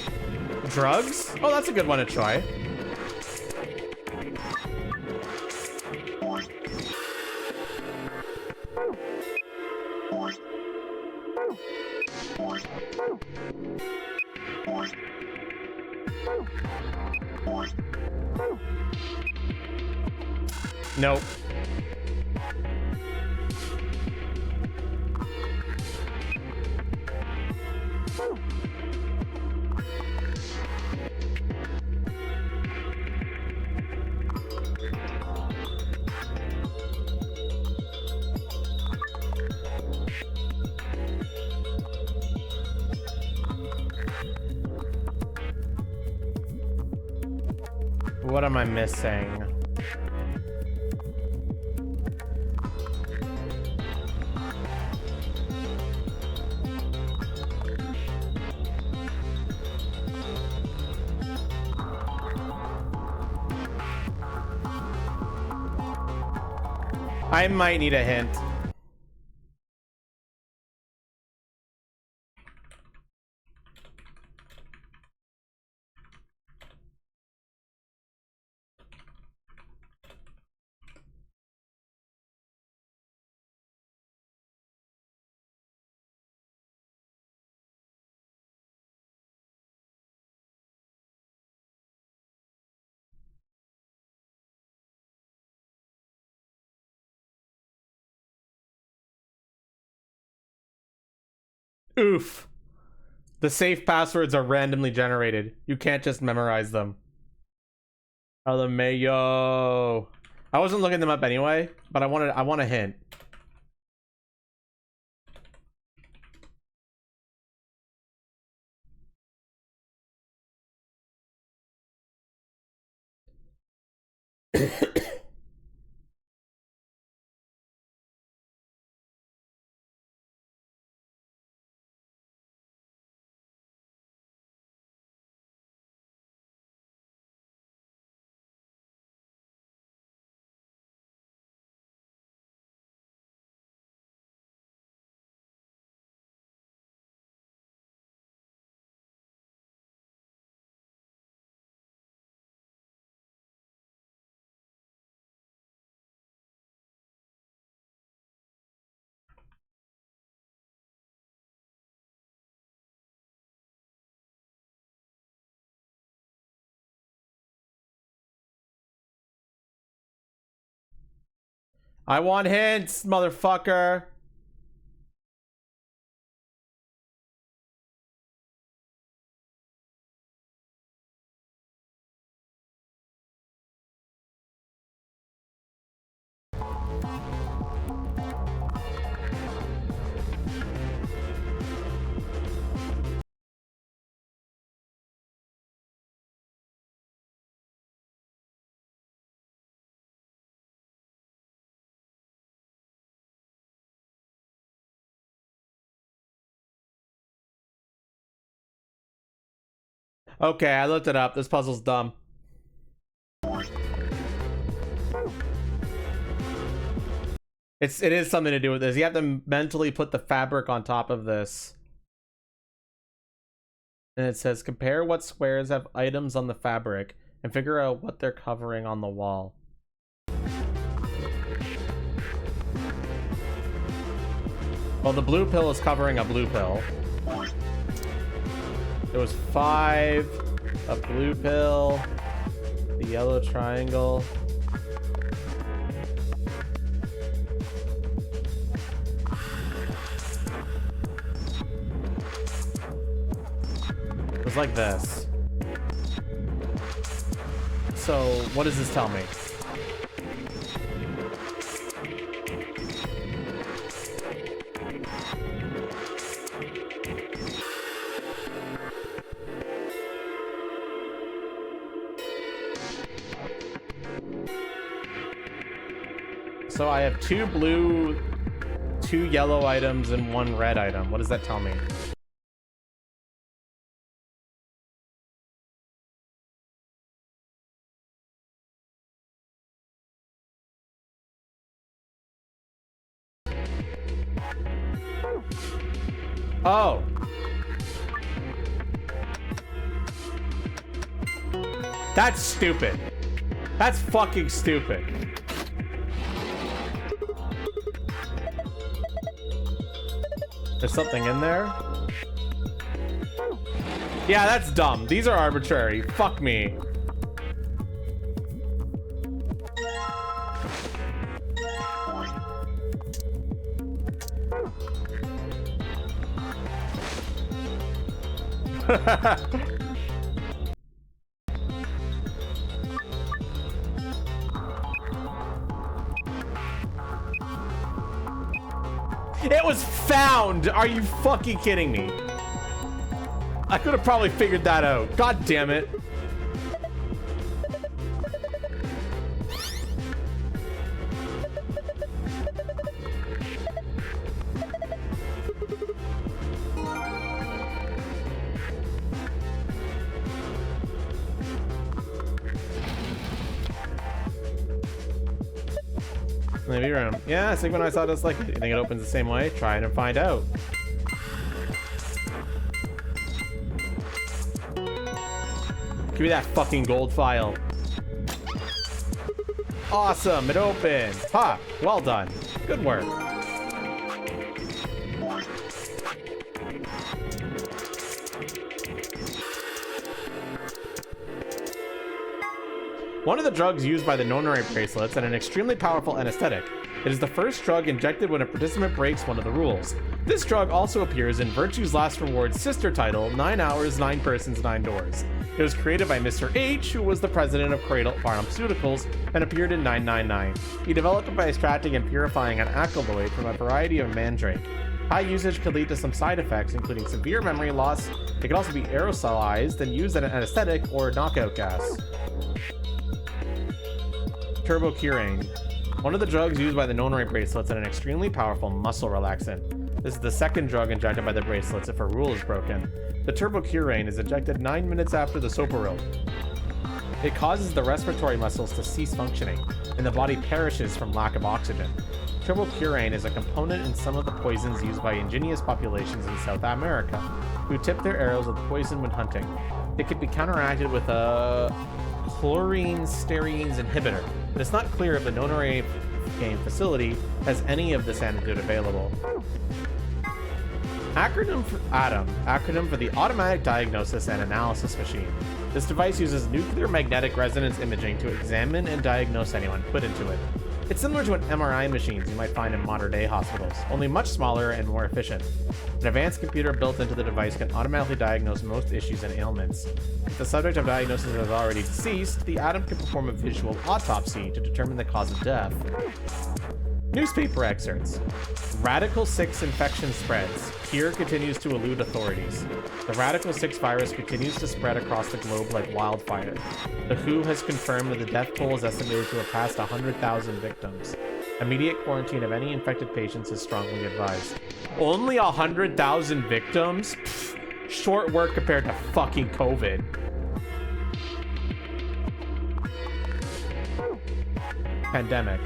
Drugs? Oh, that's a good one to try. Nope. What am I missing? I might need a hint. Oof. The safe passwords are randomly generated. You can't just memorize them. LMAO. I wasn't looking them up anyway, but I want a hint. I want hints, motherfucker. Okay, I looked it up. This puzzle's dumb. It is something to do with this. You have to mentally put the fabric on top of this. And it says compare what squares have items on the fabric and figure out what they're covering on the wall. Well, the blue pill is covering a blue pill. There was 5, a blue pill, the yellow triangle. It was like this. So, what does this tell me? So I have 2 blue, 2 yellow items, and 1 red item. What does that tell me? Oh. That's stupid. That's fucking stupid. There's something in there? Yeah, that's dumb. These are arbitrary. Fuck me. It was found! Are you fucking kidding me? I could have probably figured that out. God damn it. Maybe room. Yeah, Sigma and I saw just like it. You think it opens the same way? Try it and find out. Give me that fucking gold file. Awesome, it opened. Ha, well done. Good work. One of the drugs used by the Nonary bracelets and an extremely powerful anesthetic. It is the first drug injected when a participant breaks one of the rules. This drug also appears in Virtue's Last Reward's sister title, 9 Hours, 9 Persons, 9 Doors. It was created by Mr. H, who was the president of Cradle Pharmaceuticals, and appeared in 999. He developed it by extracting and purifying an alkaloid from a variety of mandrake. High usage could lead to some side effects, including severe memory loss. It could also be aerosolized and used as an anesthetic or knockout gas. Turbocurane. One of the drugs used by the Nonary bracelets and an extremely powerful muscle relaxant. This is the second drug injected by the bracelets if a rule is broken. The Turbocurane is injected 9 minutes after the Soparil. It causes the respiratory muscles to cease functioning, and the body perishes from lack of oxygen. Turbocurane is a component in some of the poisons used by indigenous populations in South America, who tip their arrows with poison when hunting. It could be counteracted with a chlorine sterines inhibitor, but it's not clear if the Nonary game facility has any of this antidote available. Acronym for ATOM, acronym for the Automatic Diagnosis and Analysis Machine. This device uses nuclear magnetic resonance imaging to examine and diagnose anyone put into it. It's similar to an MRI machines you might find in modern-day hospitals, only much smaller and more efficient. An advanced computer built into the device can automatically diagnose most issues and ailments. If the subject of diagnosis is already deceased, the ATOM can perform a visual autopsy to determine the cause of death. Newspaper excerpts. Radical 6 infection spreads. Cure continues to elude authorities. The Radical 6 virus continues to spread across the globe like wildfire. The WHO has confirmed that the death toll is estimated to have passed 100,000 victims. Immediate quarantine of any infected patients is strongly advised. Only 100,000 victims? Pfft, short work compared to fucking COVID. Pandemic.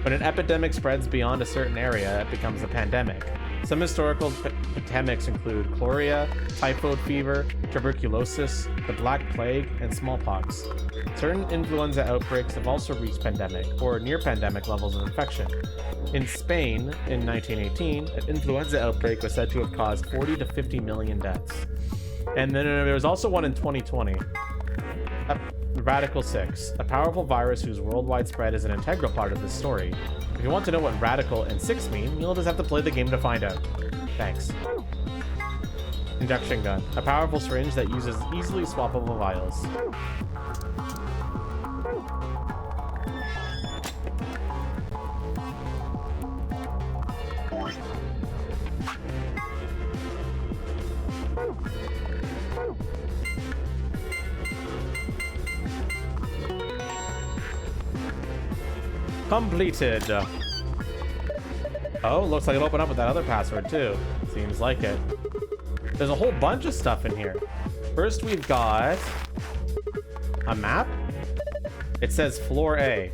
When an epidemic spreads beyond a certain area, it becomes a pandemic. Some historical pandemics include chloria, typhoid fever, tuberculosis, the Black Plague, and smallpox. Certain influenza outbreaks have also reached pandemic or near pandemic levels of infection. In Spain, in 1918, an influenza outbreak was said to have caused 40 to 50 million deaths. And then there was also one in 2020. Radical 6, a powerful virus whose worldwide spread is an integral part of this story. If you want to know what Radical and 6 mean, you'll just have to play the game to find out. Thanks. Induction gun, a powerful syringe that uses easily swappable vials. Completed. Oh, looks like it'll open up with that other password too. Seems like it. There's a whole bunch of stuff in here. First, we've got a map. It says floor A.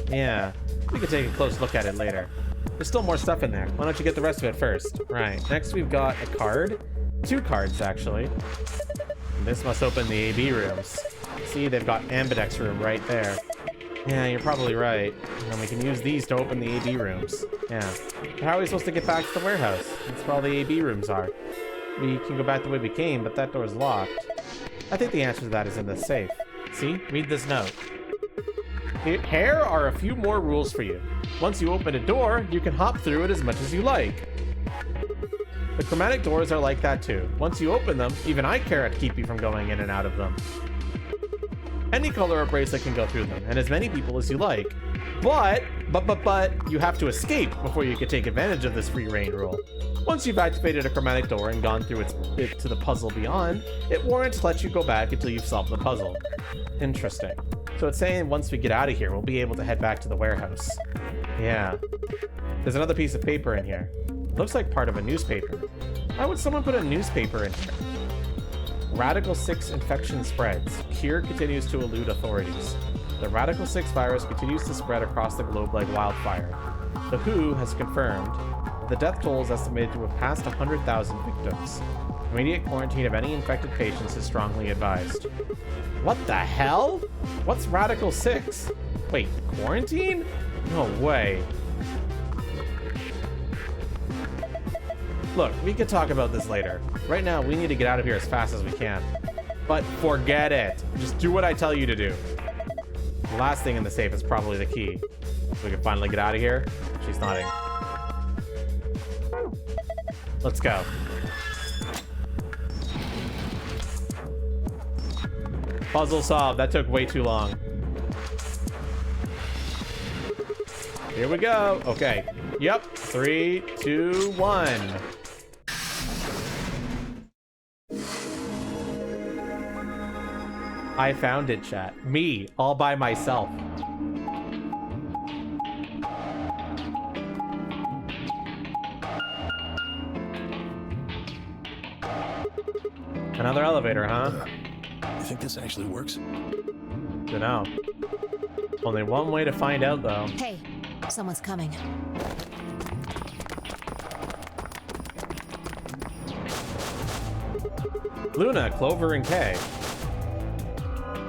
Yeah, we could take a close look at it later. There's still more stuff in there. Why don't you get the rest of it first? Right, next we've got a card. 2 cards, actually. And this must open the AB rooms. See, they've got Ambidex room right there. Yeah, you're probably right. And we can use these to open the AB rooms. Yeah. But how are we supposed to get back to the warehouse? That's where all the AB rooms are. We can go back the way we came, but that door's locked. I think the answer to that is in the safe. See? Read this note. Here are a few more rules for you. Once you open a door, you can hop through it as much as you like. The chromatic doors are like that too. Once you open them, even I care to keep you from going in and out of them. Any color or bracelet can go through them, and as many people as you like. But you have to escape before you can take advantage of this free reign rule. Once you've activated a chromatic door and gone through it to the puzzle beyond, it won't let you go back until you've solved the puzzle. Interesting. So it's saying once we get out of here, we'll be able to head back to the warehouse. Yeah. There's another piece of paper in here. Looks like part of a newspaper. Why would someone put a newspaper in here? Radical 6 infection spreads. Cure continues to elude authorities. The Radical 6 virus continues to spread across the globe like wildfire. The WHO has confirmed that the death toll is estimated to have passed 100,000 victims. Immediate quarantine of any infected patients is strongly advised. What the hell? What's Radical 6? Wait, quarantine? No way. Look, we could talk about this later. Right now, we need to get out of here as fast as we can. But forget it. Just do what I tell you to do. The last thing in the safe is probably the key. We can finally get out of here. She's nodding. Let's go. Puzzle solved. That took way too long. Here we go. Okay. Yep. 3, 2, 1. I found it, chat. Me, all by myself. Another elevator, huh? You think this actually works? Dunno. Only one way to find out, though. Hey, someone's coming. Luna, Clover, and Kay.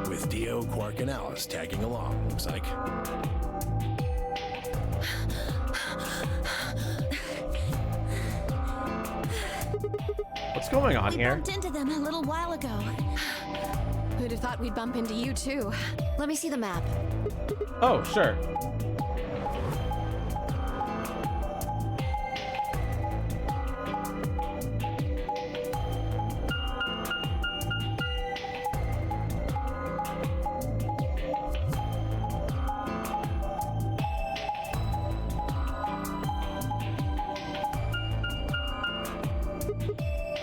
With Dio, Quark, and Alice tagging along, looks like. What's going on here? We bumped into them a little while ago. Who'd have thought we'd bump into you too? Let me see the map. Oh, sure.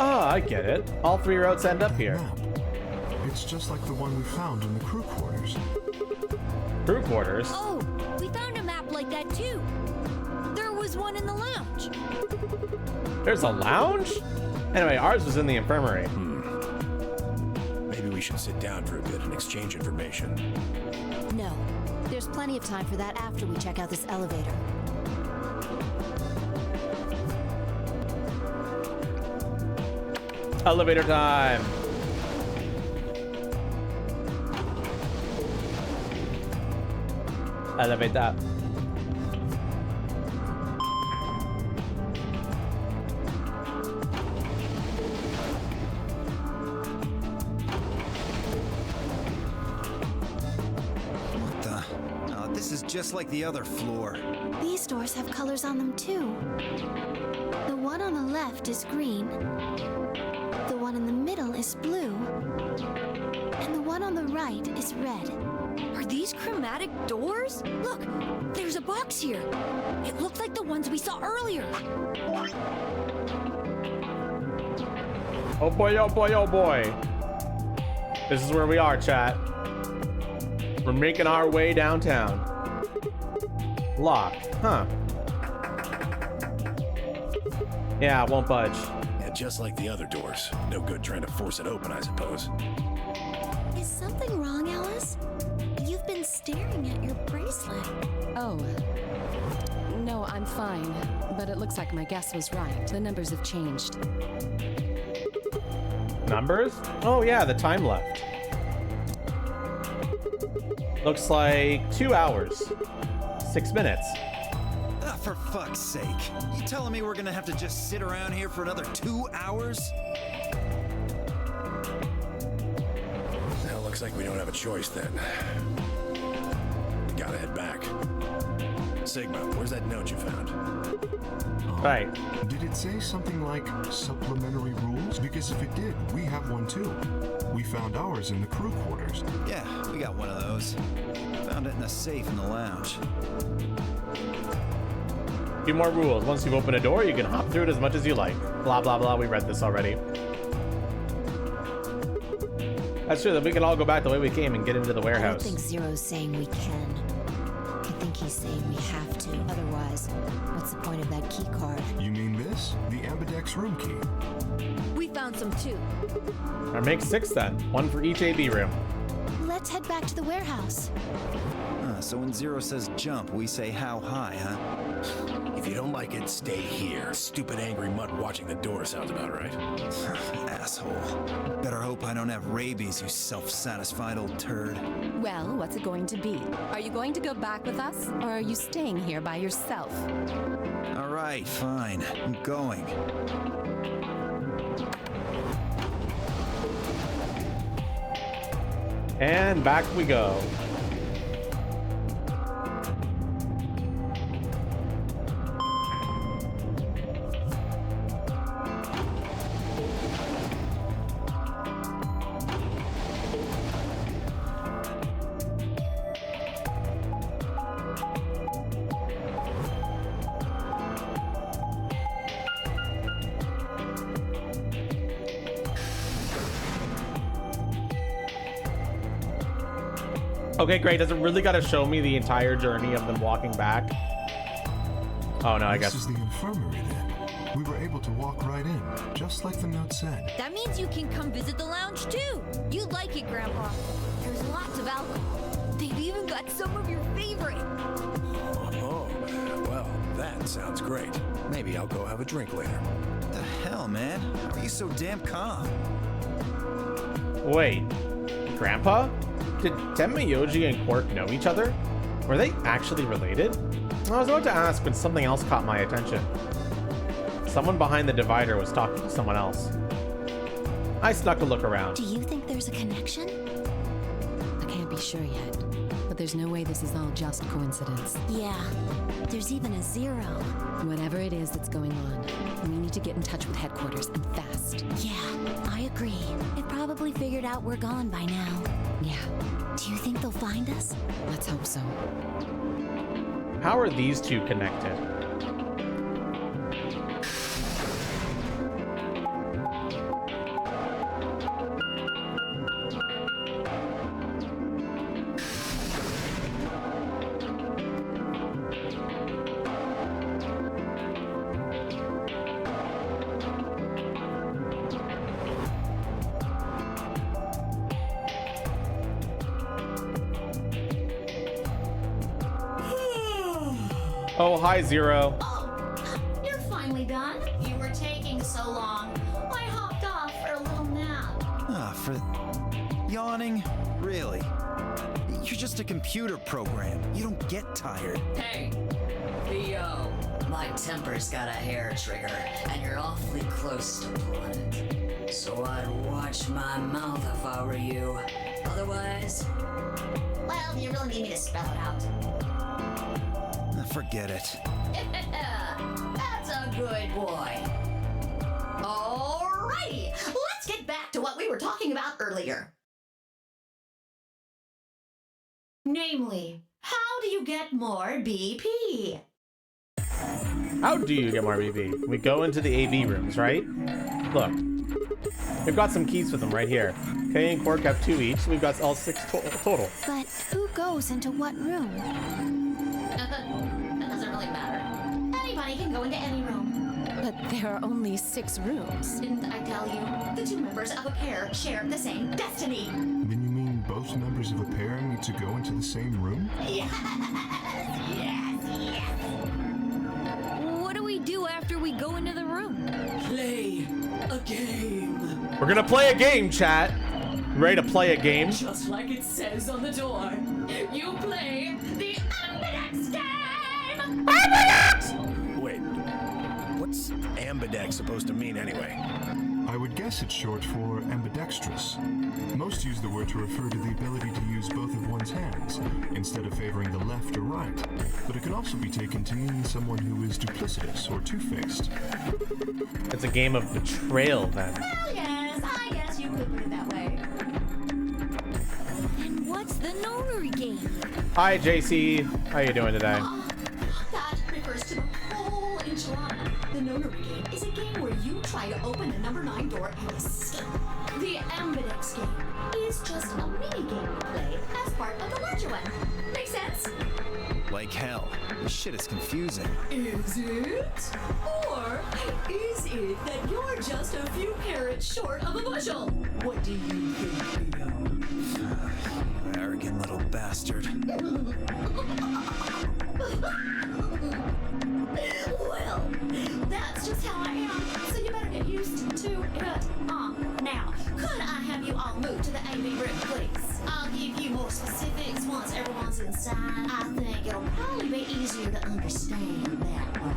Ah, I get it. All 3 routes end up here. Map. It's just like the one we found in the crew quarters. Crew quarters? Oh, we found a map like that too. There was one in the lounge. There's a lounge? Anyway, ours was in the infirmary. Maybe we should sit down for a bit and exchange information. No, there's plenty of time for that after we check out this elevator. Elevator time. Elevator. What the? Oh, this is just like the other floor. These doors have colors on them too. The one on the left is green. The one in the middle is blue. And the one on the right is red. Are these chromatic doors? Look, there's a box here. It looked like the ones we saw earlier. Oh boy, oh boy, oh boy. This is where we are, chat. We're making our way downtown. Locked, huh? Yeah, it won't budge. Yeah, just like the other doors. No good trying to force it open, I suppose. Is something wrong, Alice? You've been staring at your bracelet. Oh. No, I'm fine. But it looks like my guess was right. The numbers have changed. Numbers? Oh yeah, the time left. Looks like 2 hours. 6 minutes. Ah, for fuck's sake. You telling me we're gonna have to just sit around here for another 2 hours? Well, looks like we don't have a choice then. Gotta head back. Sigma, where's that note you found? Right. Did it say something like supplementary rules? Because if it did, we have one too. We found ours in the crew quarters. Yeah, we got one of those. Found it in a safe in the lounge. Few more rules. Once you've opened a door, you can hop through it as much as you like. Blah, blah, blah. We read this already. That's true. That we can all go back the way we came and get into the I warehouse. don't think Zero's saying we can. I think he's saying we have to. Otherwise, what's the point of that key card? You mean this? The Ambidex room key. We found some too. Or make 6 then. 1 for each AB room. Let's head back to the warehouse. So when Zero says jump, we say how high, huh? If you don't like it, stay here. Stupid angry mutt watching the door sounds about right. Asshole. Better hope I don't have rabies, you self-satisfied old turd. Well, what's it going to be? Are you going to go back with us, or are you staying here by yourself? All right, fine. I'm going. And back we go. Okay, great. Does it really got to show me the entire journey of them walking back? Oh, no, I guess. This is the infirmary then. We were able to walk right in, just like the note said. That means you can come visit the lounge too. You'd like it, Grandpa. There's lots of alcohol. They've even got some of your favorite. Oh, well, that sounds great. Maybe I'll go have a drink later. What the hell, man? How are you so damn calm? Wait. Grandpa? Did Tenma, Yoji, and Quark know each other? Were they actually related? I was about to ask when something else caught my attention. Someone behind the divider was talking to someone else. I snuck a look around. Do you think there's a connection? I can't be sure yet, but there's no way this is all just coincidence. Yeah. There's even a Zero. Whatever it is that's going on, we need to get in touch with headquarters and fast. Yeah, I agree. They probably figured out we're gone by now. Yeah, Do you think they'll find us? let's hope so. How are these two connected? Oh, hi, Zero. Oh, you're finally done? You were taking so long. I hopped off for a little nap. Ah, for yawning? Really? You're just a computer program. You don't get tired. Hey, yo, my temper's got a hair trigger, and you're awfully close to pulling it. So I'd watch my mouth if I were you. Otherwise, Well, you really need me to spell it out. Forget it. That's a good boy. Alrighty, let's get back to what we were talking about earlier. Namely, how do you get more BP? How do you get more BB? We go into the AB rooms, right? Look. We've got some keys for them right here. Kay and Quark have 2 each, so we've got all 6 total. But who goes into what room? That doesn't really matter. Anybody can go into any room. But But there are only 6 rooms. Didn't I tell you? The 2 members of a pair share the same destiny. Then you mean both members of a pair need to go into the same room? Yes. What do we do after we go into the room? Play a game. We're gonna play a game, chat. Ready to play a game? Just like it says on the door. You play the Ambidex game! Wait, what's ambidex supposed to mean anyway? I would guess it's short for ambidextrous. Most use the word to refer to the ability to use both of one's hands, instead of favoring the left or right. But it can also be taken to mean someone who is duplicitous or two-faced. It's a game of betrayal, then. Well, yes, I guess you could put it that way. And what's the notary game? Hi, JC. How you doing today? That refers to the whole enchilada. The notary game is a game where you try to open the number 9 door and escape. The Ambidex game is just a mini game you play as part of the larger one. Make sense? Like hell. This shit is confusing. Is it? Or is it that you're just a few carrots short of a bushel? What do you think, Theo? Arrogant little bastard. Well, that's just how I am, so you better get used to it. Now, could I have you all move to the AV room, please? I'll give you more specifics once everyone's inside. I think it'll probably be easier to understand that way.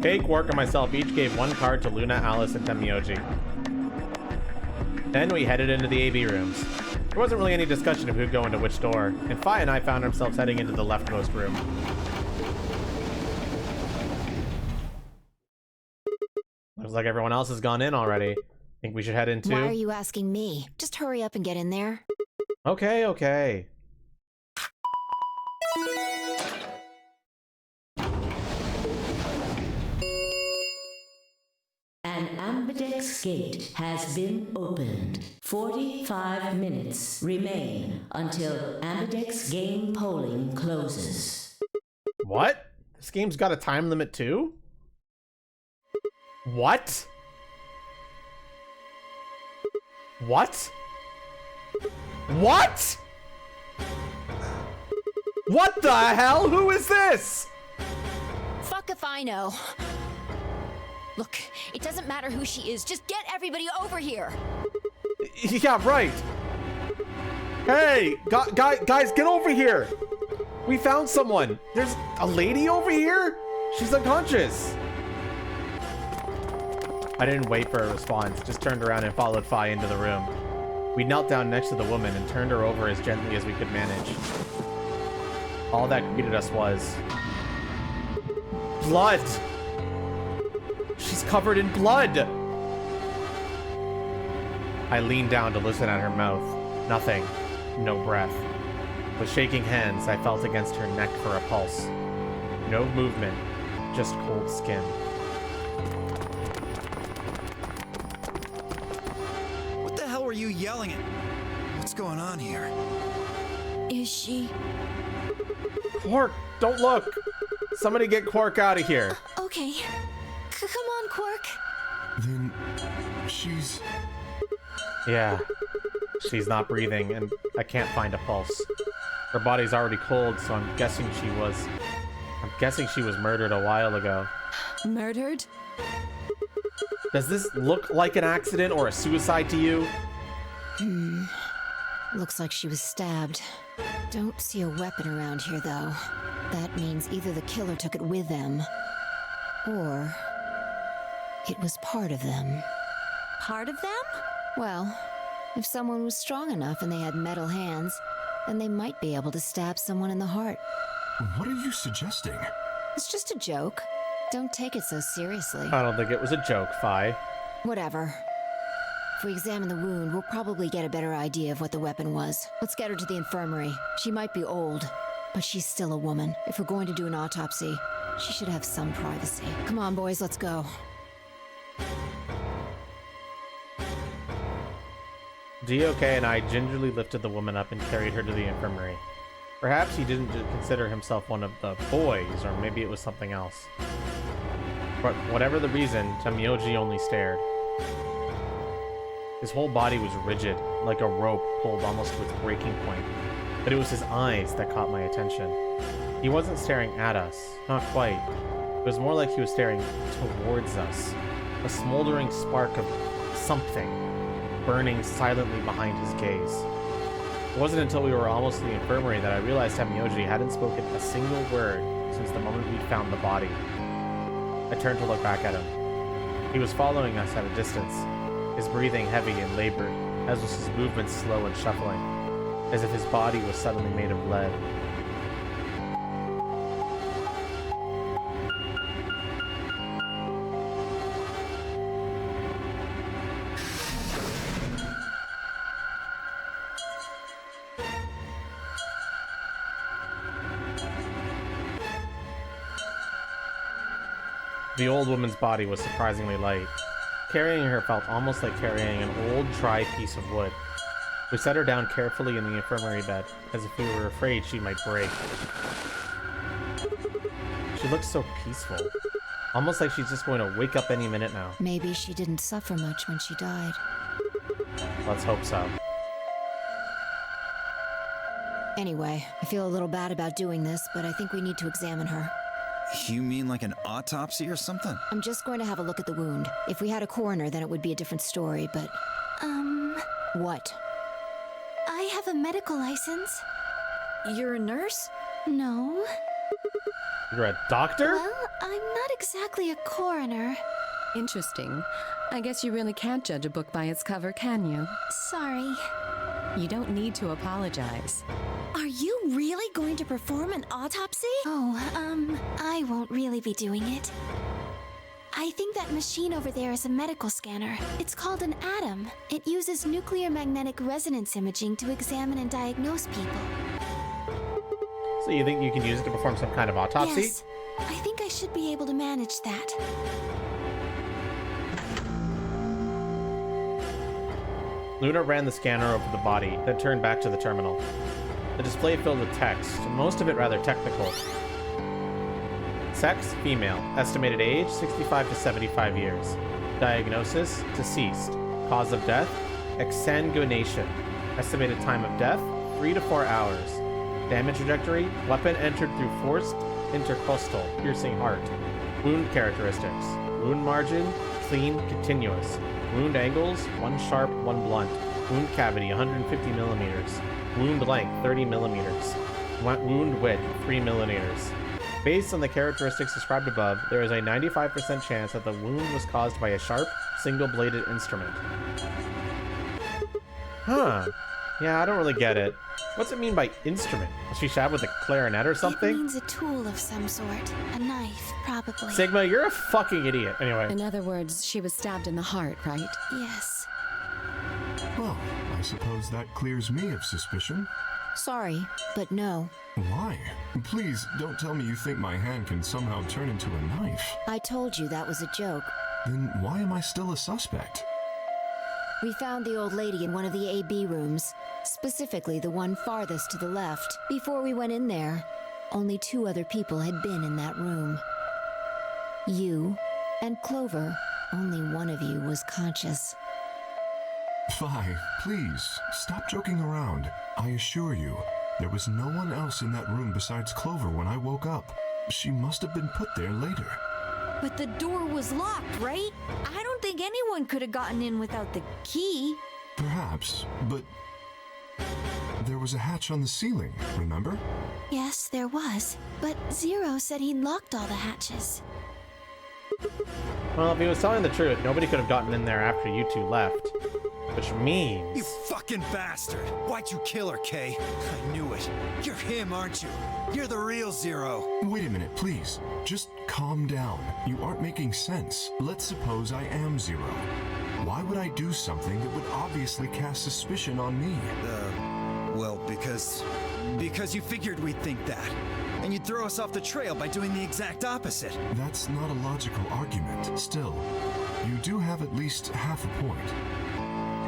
Cake, Quark, and myself each gave 1 card to Luna, Alice, and Temioji. Then we headed into the AV rooms. There wasn't really any discussion of who'd go into which door, and Fi and I found ourselves heading into the leftmost room. Looks like everyone else has gone in already. Think we should head in too? Why are you asking me? Just hurry up and get in there. Okay, okay. An Ambidex gate has been opened. 45 minutes remain until Ambidex game polling closes. What? This game's got a time limit too? What? What? What? What the hell? Who is this? Fuck if I know. Look, it doesn't matter who she is. Just get everybody over here. Yeah, right. Hey, guys, get over here. We found someone. There's a lady over here? She's unconscious. I didn't wait for a response, just turned around and followed Fi into the room. We knelt down next to the woman and turned her over as gently as we could manage. All that greeted us was blood. She's covered in blood. I leaned down to listen at her mouth. Nothing. No breath. With shaking hands, I felt against her neck for a pulse. No movement, just cold skin. What the hell were you yelling at? What's going on here? Is she? Quark, don't look. Somebody get Quark out of here. Okay. Come on, Quark. Then she's... Yeah, she's not breathing, and I can't find a pulse. Her body's already cold, so I'm guessing she was murdered a while ago. Murdered? Does this look like an accident or a suicide to you? Looks like she was stabbed. Don't see a weapon around here, though. That means either the killer took it with them, or it was part of them. Part of them? Well, if someone was strong enough and they had metal hands, then they might be able to stab someone in the heart. What are you suggesting? It's just a joke. Don't take it so seriously. I don't think it was a joke, Fi. Whatever. If we examine the wound, we'll probably get a better idea of what the weapon was. Let's get her to the infirmary. She might be old, but she's still a woman. If we're going to do an autopsy, she should have some privacy. Come on, boys, let's go. DOK and I gingerly lifted the woman up and carried her to the infirmary. Perhaps he didn't consider himself one of the boys, or maybe it was something else. For whatever the reason, Tamioji only stared. His whole body was rigid, like a rope pulled almost to its breaking point. But it was his eyes that caught my attention. He wasn't staring at us, not quite. It was more like he was staring towards us. A smoldering spark of something burning silently behind his gaze. It wasn't until we were almost in the infirmary that I realized Tamioji hadn't spoken a single word since the moment we'd found the body. I turned to look back at him. He was following us at a distance, his breathing heavy and labored, as was his movements slow and shuffling, as if his body was suddenly made of lead. The old woman's body was surprisingly light. Carrying her felt almost like carrying an old, dry piece of wood. We set her down carefully in the infirmary bed, as if we were afraid she might break. She looked so peaceful, almost like she's just going to wake up any minute now. Maybe she didn't suffer much when she died. Let's hope so. Anyway, I feel a little bad about doing this, but I think we need to examine her. You mean like an autopsy or something? I'm just going to have a look at the wound. If we had a coroner, then it would be a different story, but... What? I have a medical license. You're a nurse? No. You're a doctor? Well, I'm not exactly a coroner. Interesting. I guess you really can't judge a book by its cover, can you? Sorry. You don't need to apologize. Are you really going to perform an autopsy? Oh, I won't really be doing it. I think that machine over there is a medical scanner. It's called an ATOM. It uses nuclear magnetic resonance imaging to examine and diagnose people. So you think you can use it to perform some kind of autopsy? Yes. I think I should be able to manage that. Luna ran the scanner over the body, then turned back to the terminal. The display filled with text, most of it rather technical. Sex, female. Estimated age, 65 to 75 years. Diagnosis, deceased. Cause of death, exsanguination. Estimated time of death, 3 to 4 hours. Damage trajectory, weapon entered through forced intercostal, piercing heart. Wound characteristics. Wound margin, clean, continuous. Wound angles, 1 sharp, 1 blunt. Wound cavity, 150 millimeters. Wound length, 30 millimeters. Wound width, 3 millimeters. Based on the characteristics described above, there is a 95% chance that the wound was caused by a sharp, single-bladed instrument. Huh. Yeah, I don't really get it. What's it mean by instrument? Was she stabbed with a clarinet or something? It means a tool of some sort. A knife, probably. Sigma, you're a fucking idiot. Anyway. In other words, she was stabbed in the heart, right? Yes. Well, I suppose that clears me of suspicion. Sorry, but no. Why? Please, don't tell me you think my hand can somehow turn into a knife. I told you that was a joke. Then why am I still a suspect? We found the old lady in one of the AB rooms, specifically the one farthest to the left. Before we went in there, only 2 other people had been in that room. You and Clover. Only one of you was conscious. Fi, please, stop joking around. I assure you, there was no one else in that room besides Clover when I woke up. She must have been put there later. But the door was locked, right? I don't think anyone could have gotten in without the key. Perhaps, but there was a hatch on the ceiling, remember? Yes, there was. But Zero said he'd locked all the hatches. Well, if he was telling the truth, nobody could have gotten in there after you 2 left. Which means... You fucking bastard! Why'd you kill her, Kay? I knew it. You're him, aren't you? You're the real Zero. Wait a minute, please. Just calm down. You aren't making sense. Let's suppose I am Zero. Why would I do something that would obviously cast suspicion on me? Well, because you figured we'd think that. And you'd throw us off the trail by doing the exact opposite. That's not a logical argument. Still, you do have at least half a point.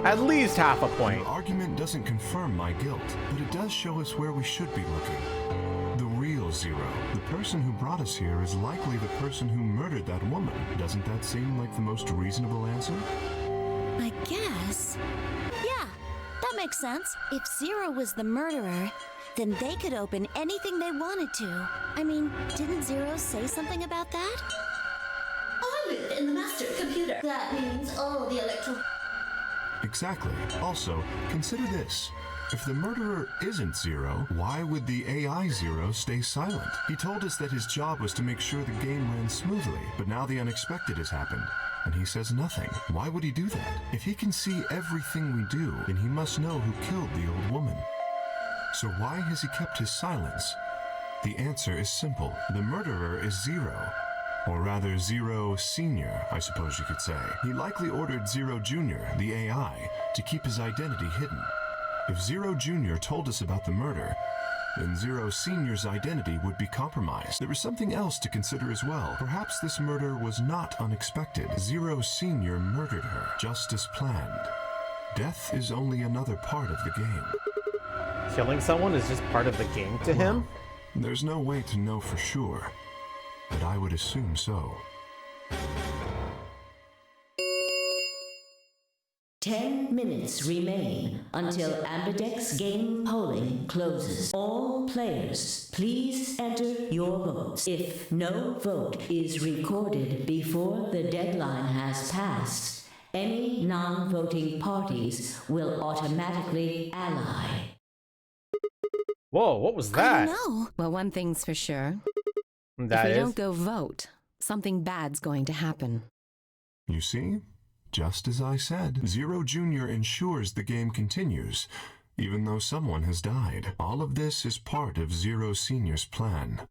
At least half a point. Your argument doesn't confirm my guilt, but it does show us where we should be looking. The real real Zero. The person who brought us here is likely the person who murdered that woman. Doesn't that seem like the most reasonable answer? I guess. Yeah, that makes sense. If Zero was the murderer, then they could open anything they wanted to. I mean, didn't Zero say something about that? I live in the master computer. That means all the electro... Exactly. Also, consider this. If the murderer isn't Zero, why would the AI Zero stay silent? He told us that his job was to make sure the game ran smoothly, but now the unexpected has happened, and he says nothing. Why would he do that? If he can see everything we do, then he must know who killed the old woman. So why has he kept his silence? The answer is simple. The murderer is Zero. Or rather, Zero Senior, I suppose you could say. He likely ordered Zero Junior, the AI, to keep his identity hidden. If Zero Junior told us about the murder, then Zero Senior's identity would be compromised. There was something else to consider as well. Perhaps this murder was not unexpected. Zero Senior murdered her, just as planned. Death is only another part of the game. Killing someone is just part of the game to him? There's no way to know for sure, but I would assume so. 10 minutes remain until Ambidex game polling closes. All players, please enter your votes. If no vote is recorded before the deadline has passed, any non-voting parties will automatically ally. Whoa, what was that? I don't know. Well, one thing's for sure. That if we is? don't go vote, something bad's going to happen. You see? Just as I said, Zero Junior ensures the game continues, even though someone has died. All of this is part of Zero Senior's plan.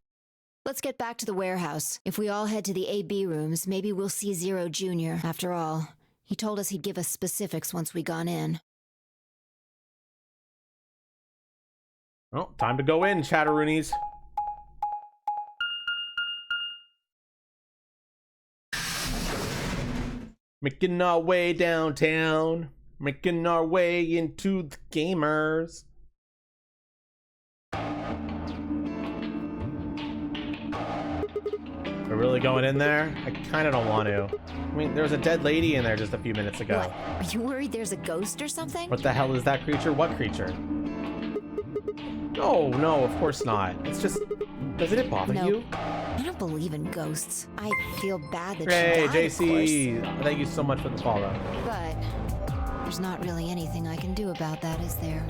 Let's get back to the warehouse. If we all head to the AB rooms, maybe we'll see Zero Jr. After all, he told us he'd give us specifics once we gone in. Well, time to go in, Chatteroonies. Making our way downtown. Making our way into the gamers. We're really going in there? I kind of don't want to. I mean, there was a dead lady in there just a few minutes ago. What? Are you worried there's a ghost or something? What the hell is that creature? What creature? No, no, of course not. It's just... Doesn't it bother you? I don't believe in ghosts. I feel bad that Hey, she died, JC, thank you so much for the follow. But there's not really anything I can do about that, is there?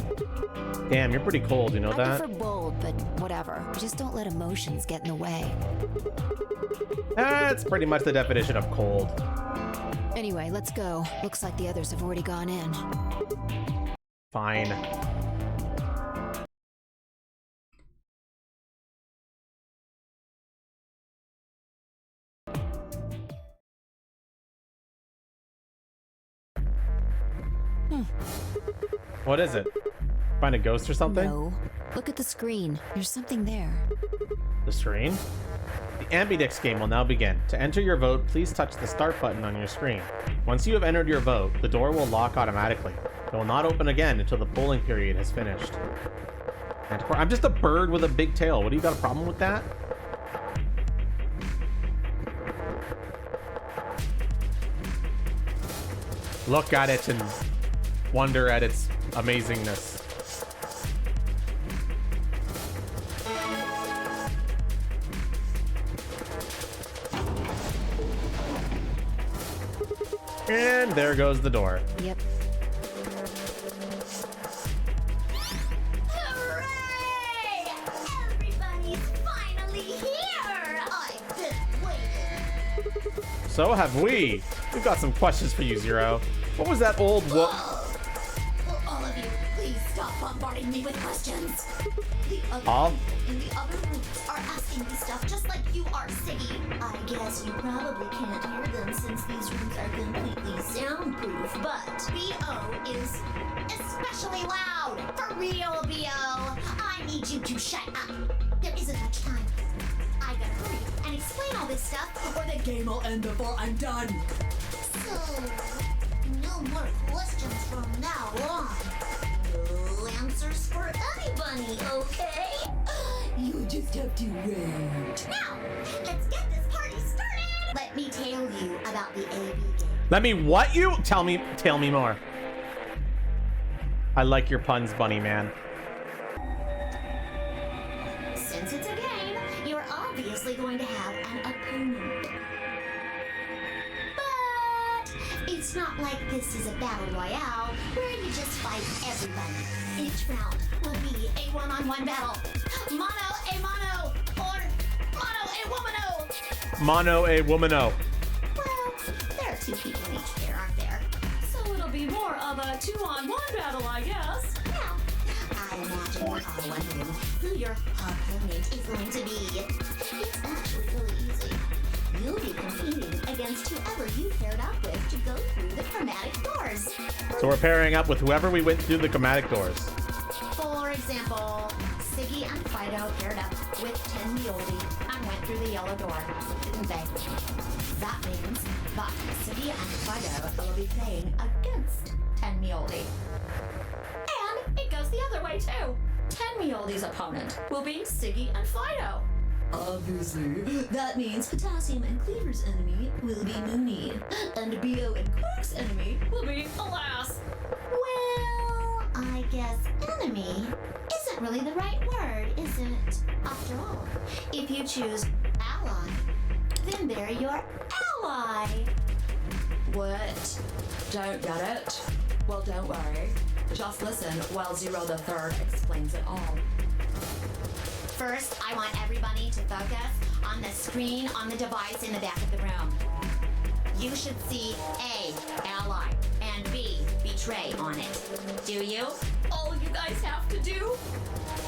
Damn, you're pretty cold, you know I that? prefer bold, but whatever. Just don't let emotions get in the way. That's pretty much the definition of cold. Anyway, let's go. Looks like the others have already gone in. Fine. What is it? Find a ghost or something? No. Look at the screen. There's something there. The screen? The Ambidex game will now begin. To enter your vote, please touch the start button on your screen. Once you have entered your vote, the door will lock automatically. It will not open again until the polling period has finished. And I'm just a bird with a big tail. What do you got a problem with that? Look at it and wonder at its amazingness. And there goes the door. Yep. Hooray! Everybody's finally here! I've been waiting. So have we. We've got some questions for you, Zero. What was that old Will all of you please stop bombarding me with questions? The other people in the other rooms are asking me stuff just like you are, Siggy. I guess you probably can't hear them since these rooms are completely soundproof, but B.O. is especially loud. For real, B.O. I need you to shut up. There isn't much time. I gotta hurry and explain all this stuff, or the game will end before I'm done. So, no more questions from now on. No answers for anybody, okay? You just have to wait. Now, let's get this party started. Let me tell you about the AB game. Let me what you? Tell me more. I like your puns, bunny man. Since it's a game, you're obviously going to have an opponent. But it's not like this is a battle royale where you just fight everybody. Each round will be a one-on-one battle. Mono a mono, or mono a womano. Mono a womano. Well, there are 2 people in each pair, aren't there? So it'll be more of a 2-on-1 battle, I guess. Now, I imagine you're all wondering who your opponent is going to be. It's actually really easy. You'll be competing against whoever you paired up with to go through the chromatic doors. So we're pairing up with whoever we went through the chromatic doors. For example, Siggy and Fido paired up with 10 Mioldi and went through the yellow door, didn't they? That means that Siggy and Fido will be playing against 10 Mioldi. And it goes the other way too. 10 Mioldi's opponent will be Siggy and Fido. Obviously, that means Potassium and Cleaver's enemy will be Mooney, and Bio and Quark's enemy will be Alas. Well, I guess enemy isn't really the right word, is it? After all, if you choose ally, then they're your ally. What? Don't get it? Well, don't worry. Just listen while Zero the Third explains it all. First, I want everybody to focus on the screen on the device in the back of the room. You should see A, ally, and B, betray on it. Do you? All you guys have to do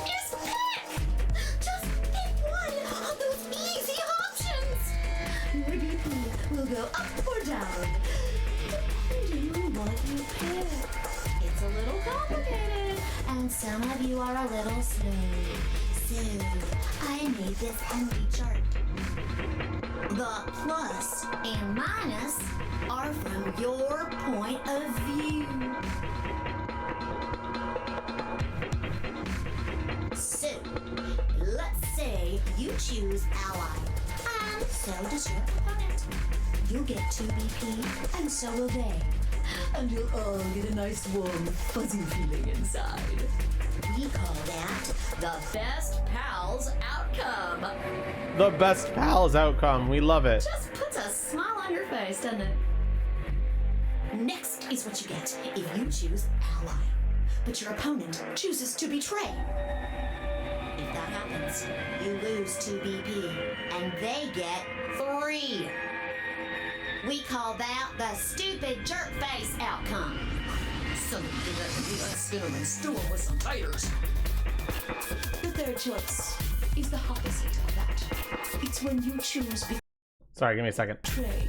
Is pick! Just pick one of those easy options! your BP will go up or down, depending on what you pick. It's a little complicated, and some of you are a little slow. So, I made this handy chart. The plus and minus are from your point of view. So, let's say you choose ally, and so does your opponent. You'll get 2 BP, and so will they. And you'll all get a nice warm, fuzzy feeling inside. We call that the best pals outcome. The best pals outcome. We love it. Just puts a smile on your face, doesn't it? Next is what you get if you choose ally, but your opponent chooses to betray. If that happens, you lose 2 BP, and they get 3. We call that the stupid jerk face outcome. Somebody that can be like Skinnerman Stew with some taters. The third choice is the opposite of that. It's when you choose Sorry, give me a second. betray.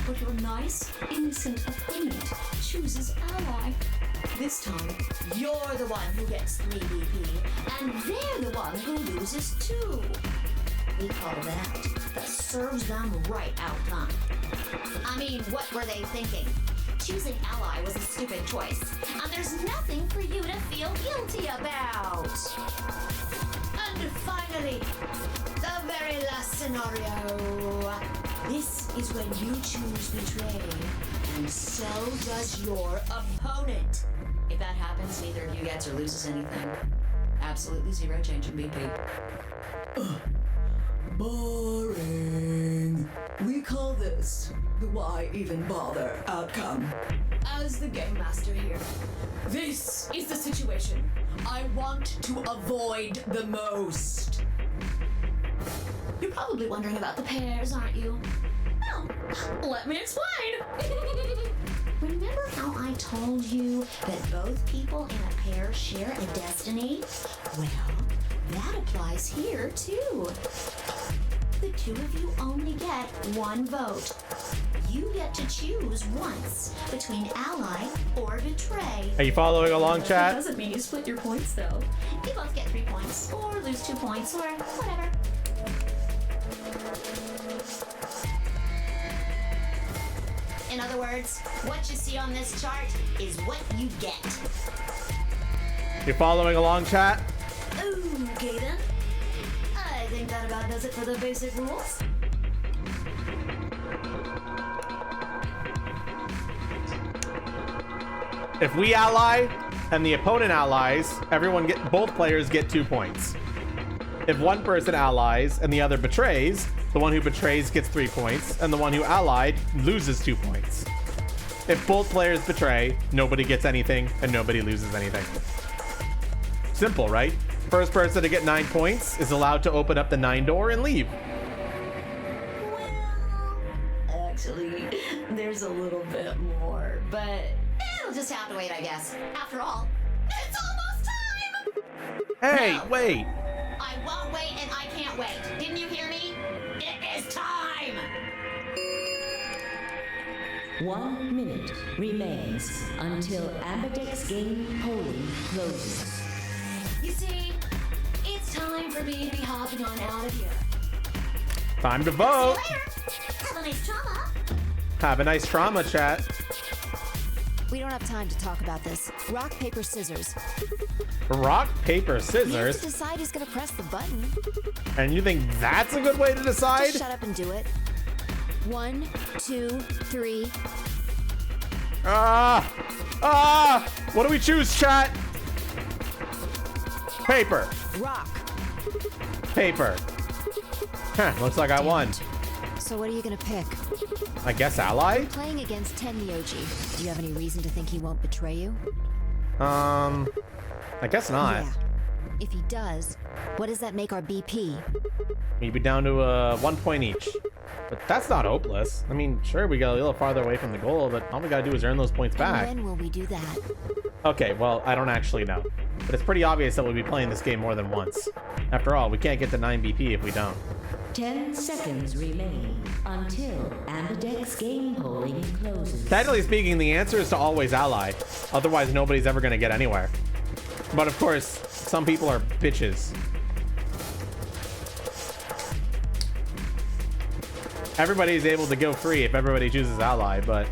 But your nice, innocent opponent chooses ally. This time, you're the one who gets 3 BP, and they're the one who loses 2. We call that the serves them right outcome. I mean, what were they thinking? Choosing ally was a stupid choice, and there's nothing for you to feel guilty about. And finally, the very last scenario. This is when you choose betray, and so does your opponent. If that happens, neither of you gets or loses anything. Absolutely 0 change in BP. Boring. We call this the why even bother outcome. As the game master here, this is the situation I want to avoid the most. You're probably wondering about the pairs, aren't you? Well, let me explain. Remember how I told you that both people in a pair share a destiny? Well, that applies here too. The 2 of you only get 1 vote. You get to choose once between ally or betray. Are you following along, That chat? doesn't mean you split your points though. You both get 3 points, or lose 2 points, or whatever. In other words, what you see on this chart is what you get. You following along, chat? Okay then. I think that about does it for the basic rules. If we ally and the opponent allies, both players get 2 points. If one person allies and the other betrays, the one who betrays gets 3 points, and the one who allied loses 2 points. If both players betray, nobody gets anything and nobody loses anything. Simple, right? First person to get 9 points is allowed to open up the 9 door and leave. Well, actually, there's a little bit more, but it'll just have to wait, I guess. After all, it's almost time! Hey, No. wait. I won't wait and I can't wait. Didn't you hear me? It is time! 1 minute remains until Ambidex game polling closes. You see, it's time for me to be hopping on out of here. Time to vote. See you later. Have a nice trauma. Have a nice trauma, chat. We don't have time to talk about this. Rock, paper, scissors. Rock, paper, We have to scissors. decide who's gonna press the button. And you think that's a good way to decide? Just shut up and do it. 1, 2, 3. What do we choose, chat? Paper. Rock. Paper. Huh, looks like I won. So what are you gonna pick? I guess ally? Playing against Tenmyoji. Do you have any reason to think he won't betray you? I guess not. Yeah. If he does, what does that make our BP? We'd be down to 1 point each. But that's not hopeless. I mean, sure, we got a little farther away from the goal, but all we gotta do is earn those points back. And when will we do that? Okay, well, I don't actually know. But it's pretty obvious that we'll be playing this game more than once. After all, we can't get to 9 BP if we don't. 10 seconds remain until Ambidex game polling closes. Technically speaking, the answer is to always ally. Otherwise, nobody's ever gonna get anywhere. But of course, some people are bitches. Everybody's able to go free if everybody chooses ally, but...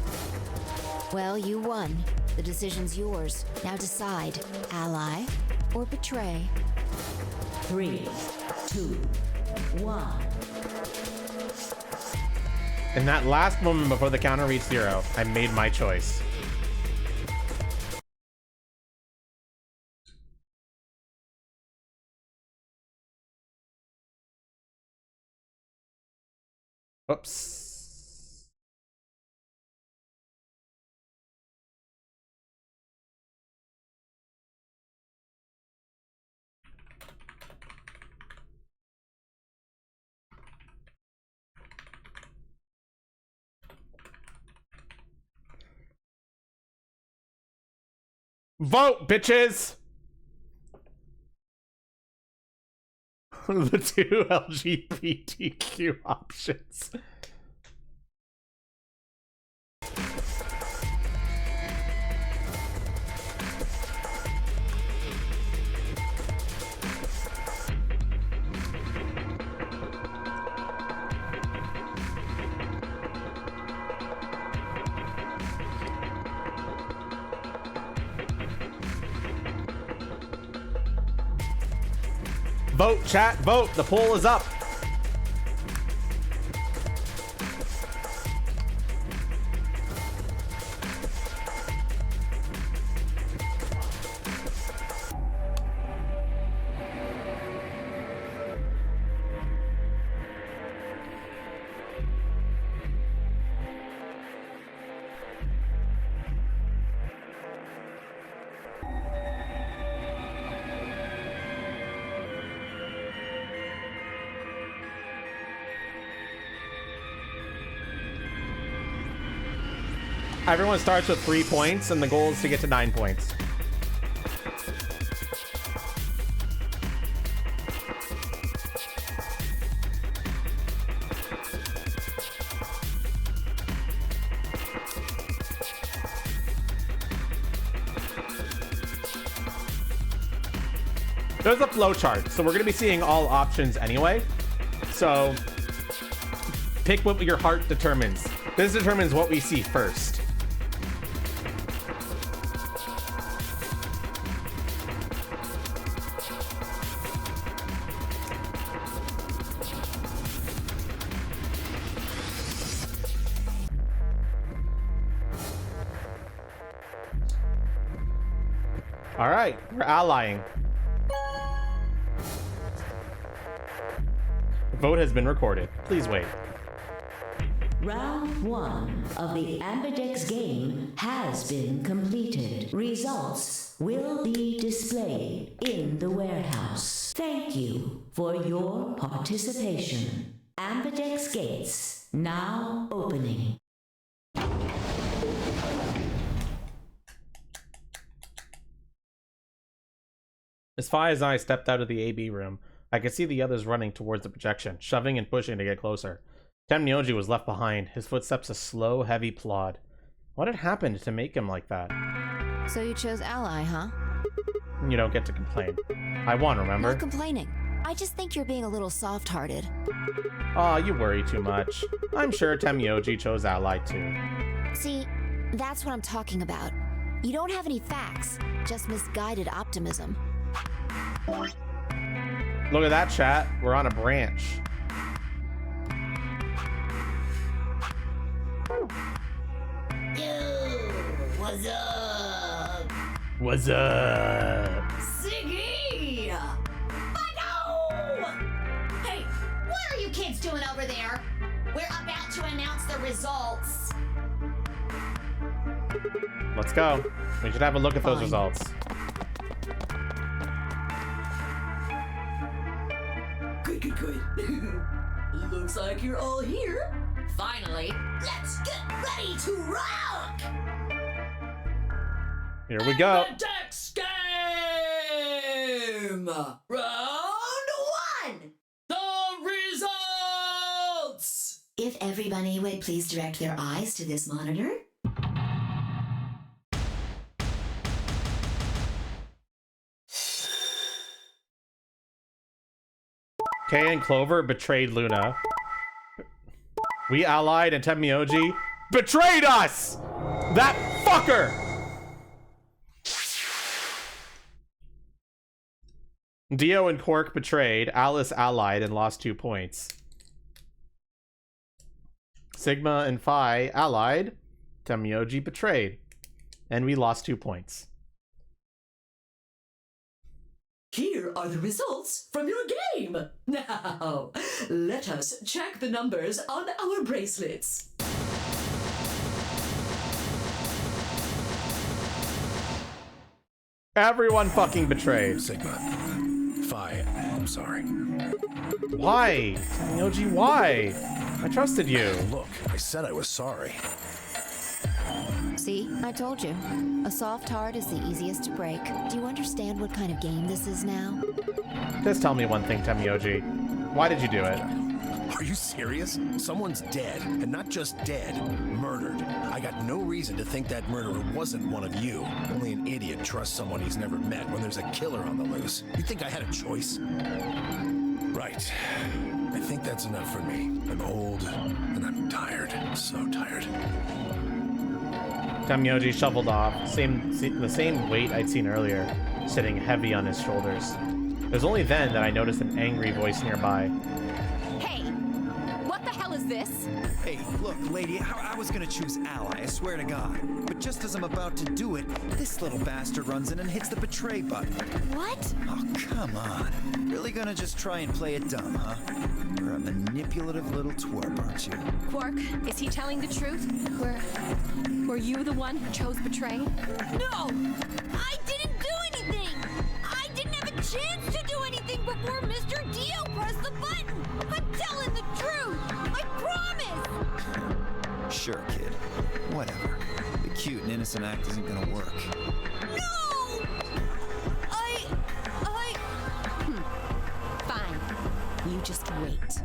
Well, you won. The decision's yours. Now decide. Ally or betray? 3, 2, 1. In that last moment before the counter reached 0, I made my choice. Oops. Vote, bitches! The 2 LGBTQ options. Vote, chat, vote. The poll is up. Everyone starts with 3 points, and the goal is to get to 9 points. There's a flow chart, so we're going to be seeing all options anyway. So pick what your heart determines. This determines what we see first. All right, we're allying. The vote has been recorded. Please wait. Round 1 of the Ambidex game has been completed. Results will be displayed in the warehouse. Thank you for your participation. Ambidex gates now opening. As far as I stepped out of the AB room, I could see the others running towards the projection, shoving and pushing to get closer. Temnioji was left behind, his footsteps a slow, heavy plod. What had happened to make him like that? So you chose ally, huh? You don't get to complain. I won, remember? Not complaining. I just think you're being a little soft-hearted. Aw, you worry too much. I'm sure Temnioji chose ally too. See, that's what I'm talking about. You don't have any facts, just misguided optimism. Look at that, chat. We're on a branch. Yo, what's up? What's up? Siggy! Bado! Hey, what are you kids doing over there? We're about to announce the results. Let's go. We should have a look at those Fine. results. Good. Looks like you're all here. Finally. Let's get ready to rock! Here we go. Ambidex game! Round 1! The results! If everybody would please direct their eyes to this monitor. Kay and Clover betrayed Luna. We allied and Temioji betrayed us! That fucker! Dio and Cork betrayed. Alice allied and lost 2 points. Sigma and Phi allied. Temioji betrayed. And we lost 2 points. Here are the results from your game. Now, let us check the numbers on our bracelets. Everyone fucking betrayed. Sigma. Phi, I'm sorry. Why? Temioji, why? I trusted you. Look, I said I was sorry. See, I told you. A soft heart is the easiest to break. Do you understand what kind of game this is now? Just tell me one thing, Temioji. Why did you do it? Are you serious? Someone's dead, and not just dead, murdered. I got no reason to think that murderer wasn't one of you. Only an idiot trusts someone he's never met when there's a killer on the loose. You think I had a choice? Right. I think that's enough for me. I'm old, and I'm tired. So tired. Temioji shoveled off, the same weight I'd seen earlier, sitting heavy on his shoulders. It was only then that I noticed an angry voice nearby. Hey, what the hell is this? Hey, look, lady, I was gonna choose ally, I swear to God. But just as I'm about to do it, this little bastard runs in and hits the betray button. What? Oh, come on. Really gonna just try and play it dumb, huh? You're a manipulative little twerp, aren't you? Quark, is he telling the truth? Were you the one who chose betray? No! I didn't do anything! I didn't have a chance to do anything before Mr. Dio pressed the button! I'm telling the truth! I promise! Sure, kid. Whatever. The cute and innocent act isn't gonna work. No! Fine. You just wait.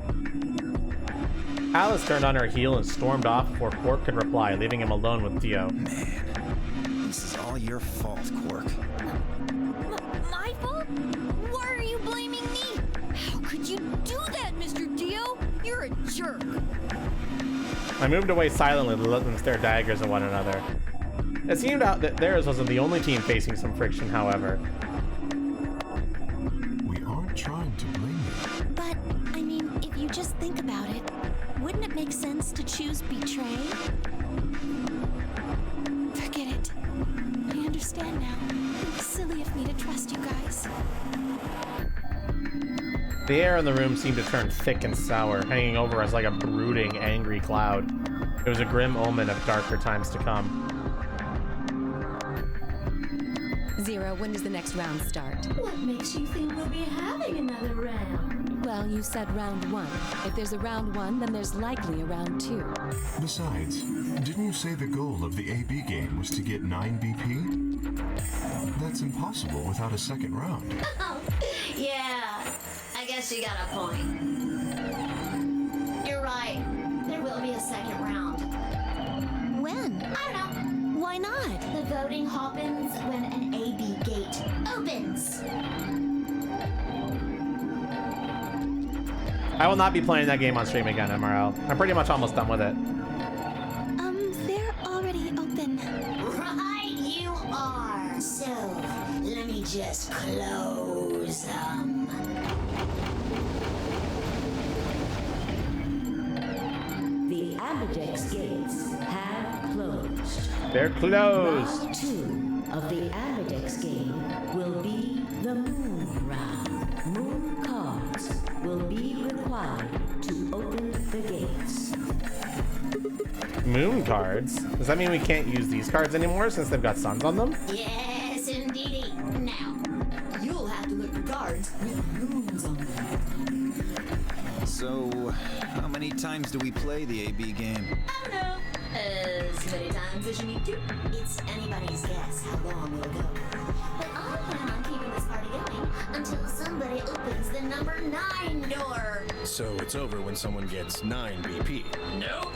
Alice turned on her heel and stormed off before Quark could reply, leaving him alone with Dio. Man, this is all your fault, Quark. My fault? Why are you blaming me? How could you do that, Mr. Dio? You're a jerk. I moved away silently to let them stare daggers at one another. It seemed out that theirs wasn't the only team facing some friction, however. We aren't trying to blame you. But, I mean, if you just think about it, wouldn't it make sense to choose betray? Forget it. I understand now. It's silly of me to trust you guys. The air in the room seemed to turn thick and sour, hanging over us like a brooding, angry cloud. It was a grim omen of darker times to come. Zero, when does the next round start? What makes you think we'll be having another round? Well, you said round 1. If there's a round 1, then there's likely a round 2. Besides, didn't you say the goal of the AB game was to get 9 BP? That's impossible without a second round. Oh, yeah. I guess you got a point. You're right. There will be a second round. When? I don't know. Why not? The voting happens when an AB gate opens. I will not be playing that game on stream again, MRL. I'm pretty much almost done with it. They're already open. Right, you are. So, let me just close them. The Ambidex gates have closed. They're closed. Round 2 of the Ambidex game will be the Moon Round. Moon cards will be required to open the gates. Moon cards? Does that mean we can't use these cards anymore since they've got suns on them? Yes, indeedy. Now, You'll have to look for cards with moons on them. So, how many times do we play the AB game? I don't know. As many times as you need to. It's anybody's guess how long it'll go. But I plan on keeping this party going until somebody opens the number 9 door. So it's over when someone gets 9 BP. Nope.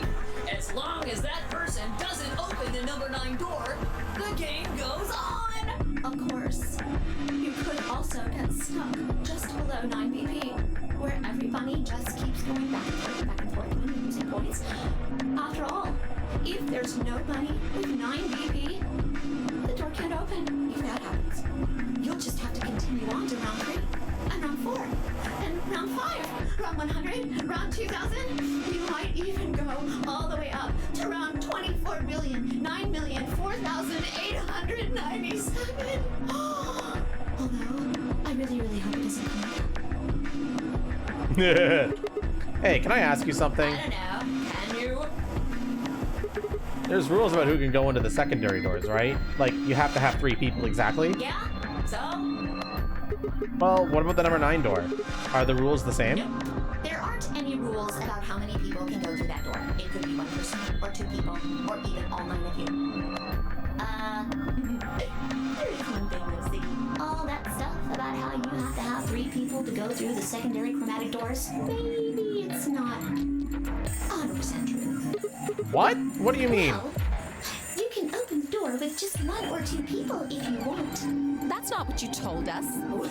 As long as that person doesn't open the number 9 door, the game goes on. Of course, you could also get stuck just below 9 BP, where every bunny just keeps going back and forth when you're losing points. After all, if there's no bunny with 9 BP, the door can't open. If that happens, you'll just have to continue on to round 3, and round 4, and round 5, round 100, round 2000. You might even go all the way up to round 24,9,004,897. Although, I really, really hope it doesn't come up. Hey, can I ask you something? I don't know. Can you? There's rules about who can go into the secondary doors, right? Like, you have to have 3 people exactly? Yeah? So? Well, what about the number 9 door? Are the rules the same? There aren't any rules about how many people can go through that door. It could be 1 person, or 2 people, or even all 9 of you. There is one thing though, Ziggy. All that stuff about how you have to have 3 people to go through the secondary chromatic doors, maybe it's not 100% true. What? What do you mean? Well, you can open the door with just 1 or 2 people if you want. That's not what you told us. Well, I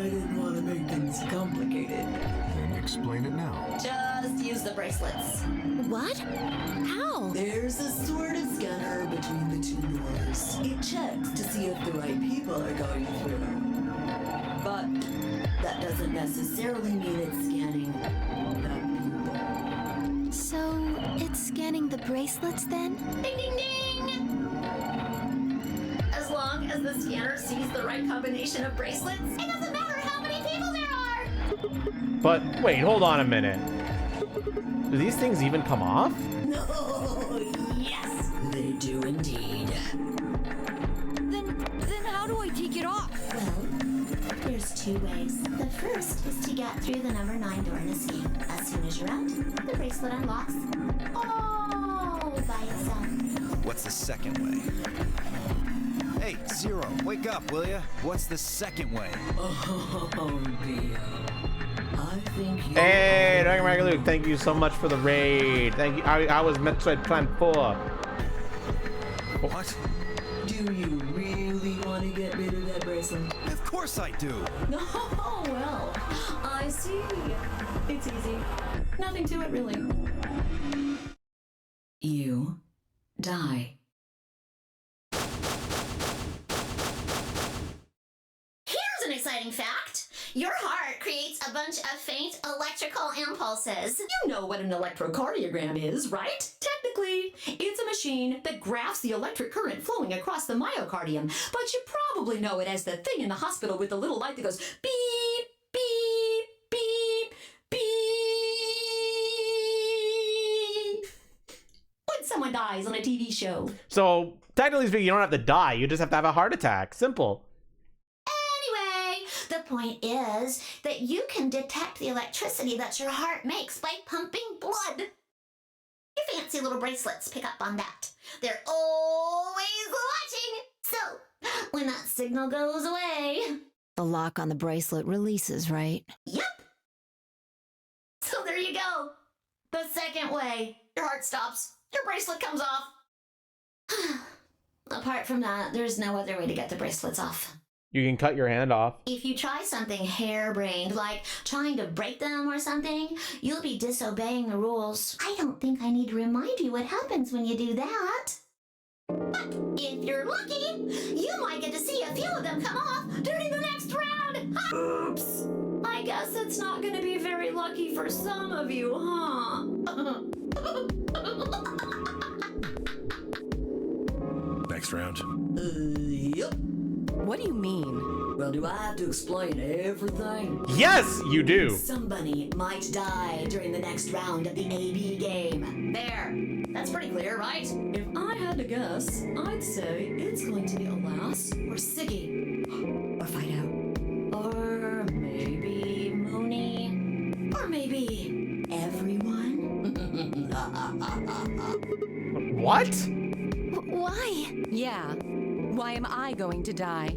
didn't want to make things complicated. Then explain it now. Just use the bracelets. What? How? There's a sort of scanner between the 2 doors. It checks to see if the right people are going through. But that doesn't necessarily mean it's scanning the people. So, it's scanning the bracelets then? Ding ding ding! As long as the scanner sees the right combination of bracelets, it doesn't matter how many people there are! But, wait, hold on a minute. Do these things even come off? No, Yes, they do indeed. Then how do I take it off? Well, there's 2 ways. The first is to get through the number 9 door and escape. As soon as you're out, the bracelet unlocks all by itself. What's the second way? Hey, Zero, wake up, will ya? What's the second way? oh dear. I think you. Hey, Dragon Luke, thank you so much for the raid. Thank you. I was Metroid Prime 4. What? Do you really want to get rid of that bracelet? Of course I do. Oh, well, I see. It's easy. Nothing to it, really. You die. Here's an exciting fact. Your heart creates a bunch of faint electrical impulses. You know what an electrocardiogram is, right? Technically, it's a machine that graphs the electric current flowing across the myocardium, but you probably know it as the thing in the hospital with the little light that goes beep, beep, beep, beep. When someone dies on a TV show. So, technically speaking, you don't have to die. You just have to have a heart attack. Simple. Anyway, the point is that you can detect the electricity that your heart makes by pumping blood. Your fancy little bracelets pick up on that. They're always watching. So, when that signal goes away... The lock on the bracelet releases, right? Yep. So there you go. The second way. Your heart stops. Your bracelet comes off. Apart from that, there's no other way to get the bracelets off. You can cut your hand off. If you try something harebrained, like trying to break them or something, you'll be disobeying the rules. I don't think I need to remind you what happens when you do that. But if you're lucky, you might get to see a few of them come off during the next round. Oops. I guess it's not going to be very lucky for some of you, huh? Next round. Yep. What do you mean? Well, do I have to explain everything? Yes, you do. Somebody might die during the next round of the AB game. There. That's pretty clear, right? If I had to guess, I'd say it's going to be Alas or Siggy. Or Fido. Or maybe Mooney. Or maybe everyone. What? Why? Yeah. Why am I going to die?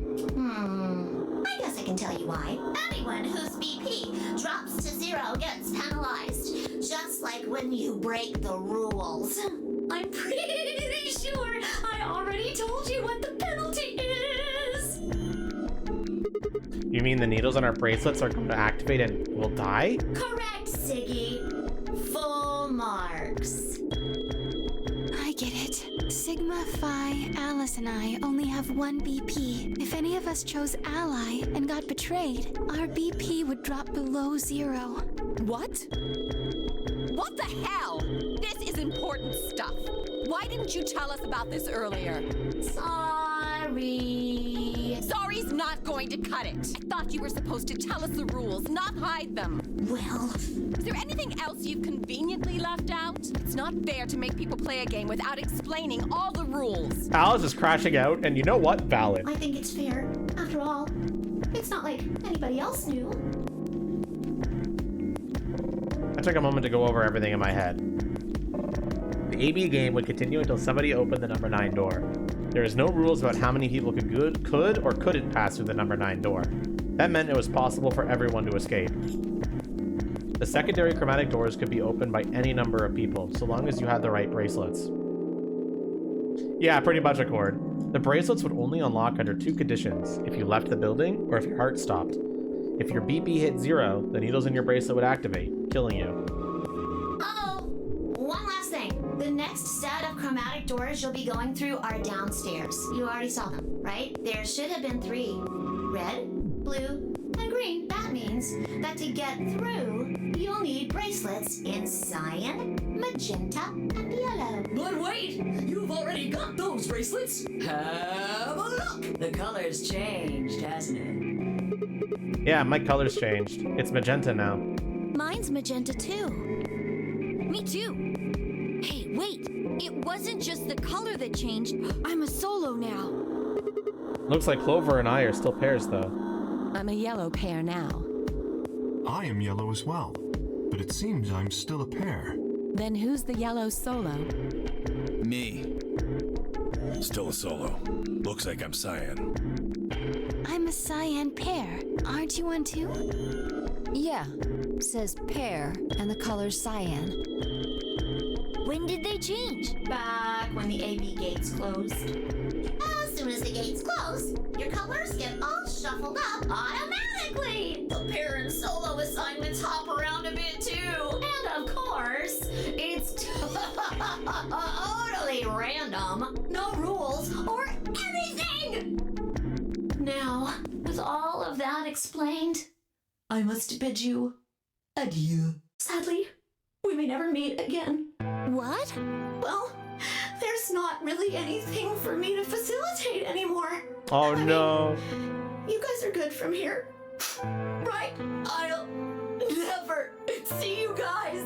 I guess I can tell you why. Anyone whose BP drops to 0 gets penalized. Just like when you break the rules. I'm pretty sure I already told you what the penalty is. You mean the needles on our bracelets are going to activate and we'll die? Correct, Siggy. Full marks. I get it. Sigma, Phi, Alice, and I only have 1 BP. If any of us chose Ally and got betrayed, our BP would drop below 0. What? What the hell? This is important stuff. Why didn't you tell us about this earlier? Sorry. Sorry's not going to cut it. I thought you were supposed to tell us the rules, not hide them. Well... Is there anything else you've conveniently left out? It's not fair to make people play a game without explaining all the rules. Alice is crashing out, and you know what? Valid. I think it's fair. After all, it's not like anybody else knew. I took a moment to go over everything in my head. The AB game would continue until somebody opened the number 9 door. There is no rules about how many people could or couldn't pass through the number 9 door. That meant it was possible for everyone to escape. The secondary chromatic doors could be opened by any number of people, so long as you had the right bracelets. Yeah, pretty much, Accord. The bracelets would only unlock under 2 conditions: if you left the building, or if your heart stopped. If your BP hit 0, the needles in your bracelet would activate, killing you. Oh, one last thing. The next set of chromatic doors you'll be going through are downstairs. You already saw them, right? There should have been 3. Red, blue, and green. That means that to get through, you'll need bracelets in cyan, magenta, and yellow. But wait! You've already got those bracelets! Have a look! The color's changed, hasn't it? Yeah, my color's changed. It's magenta now. Mine's magenta too. Me too. Hey, wait. It wasn't just the color that changed. I'm a solo now. Looks like Clover and I are still pairs, though. I'm a yellow pair now. I am yellow as well, but it seems I'm still a pair. Then who's the yellow solo? Me. Still a solo. Looks like I'm cyan. I'm a cyan pair. Aren't you one too? Yeah. Says pear, and the color's cyan. When did they change? Back when the AB gates closed. As soon as the gates close, your colors get all shuffled up automatically. The pair and solo assignments hop around a bit too. And of course, it's totally random. No rules or anything. Now, with all of that explained, I must bid you adieu. Sadly, we may never meet again. What? Well, there's not really anything for me to facilitate anymore. Oh I mean, no. you guys are good from here, right? I'll never see you guys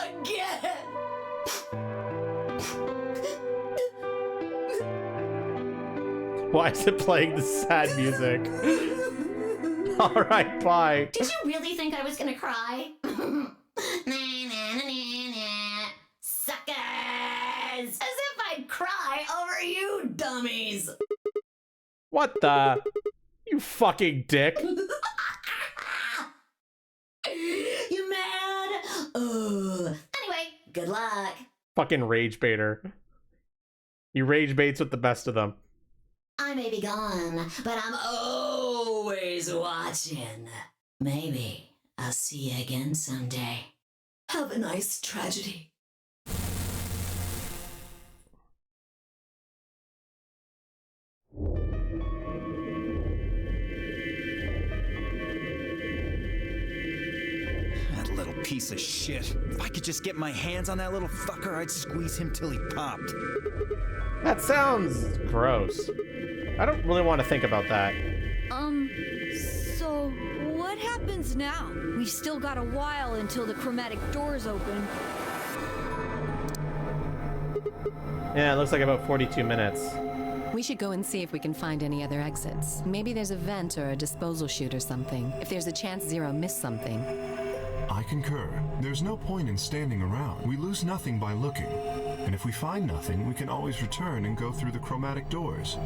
again. Why is it playing the sad music? Alright, bye. Did you really think I was gonna cry? Suckers! As if I'd cry over you dummies! What the? You fucking dick. You mad? Anyway, good luck. Fucking rage baiter. He rage baits with the best of them. I may be gone, but I'm always watching. Maybe I'll see you again someday. Have a nice tragedy. That little piece of shit. If I could just get my hands on that little fucker, I'd squeeze him till he popped. That sounds gross. I don't really want to think about that. So what happens now? We've still got a while until the chromatic doors open. Yeah, it looks like about 42 minutes. We should go and see if we can find any other exits. Maybe there's a vent or a disposal chute or something. If there's a chance Zero missed something. I concur. There's no point in standing around. We lose nothing by looking. And if we find nothing, we can always return and go through the chromatic doors.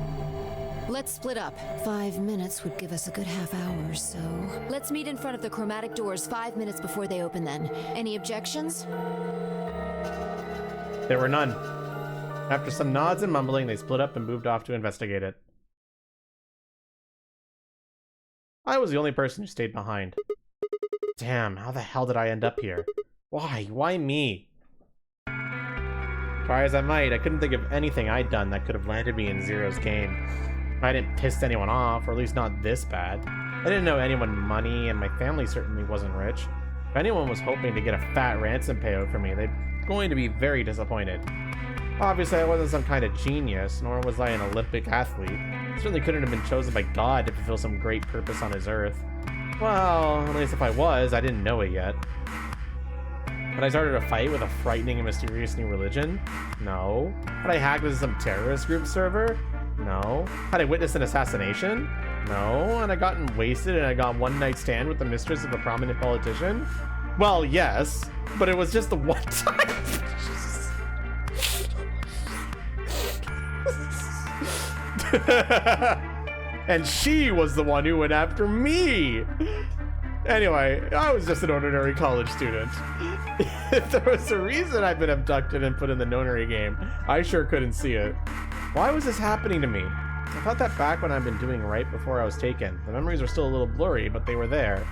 Let's split up. 5 minutes would give us a good half hour or so. Let's meet in front of the chromatic doors 5 minutes before they open then. Any objections? There were none. After some nods and mumbling, they split up and moved off to investigate it. I was the only person who stayed behind. Damn, how the hell did I end up here? Why? Why me? Try as I might, I couldn't think of anything I'd done that could have landed me in Zero's game. I didn't piss anyone off, or at least not this bad. I didn't owe anyone money, and my family certainly wasn't rich. If anyone was hoping to get a fat ransom payout for me, they're going to be very disappointed. Obviously, I wasn't some kind of genius, nor was I an Olympic athlete. I certainly couldn't have been chosen by God to fulfill some great purpose on his earth. Well, at least if I was, I didn't know it yet. Had I started a fight with a frightening and mysterious new religion? No. Had I hacked into some terrorist group server? No. Had I witnessed an assassination? No. Had I gotten wasted and I got one night stand with the mistress of a prominent politician? Well, yes, but it was just the one time. And she was the one who went after me. Anyway, I was just an ordinary college student. If there was a reason I'd been abducted and put in the nonary game, I sure couldn't see it. Why was this happening to me? I thought that back when I'd been doing right before I was taken. The memories were still a little blurry, but they were there.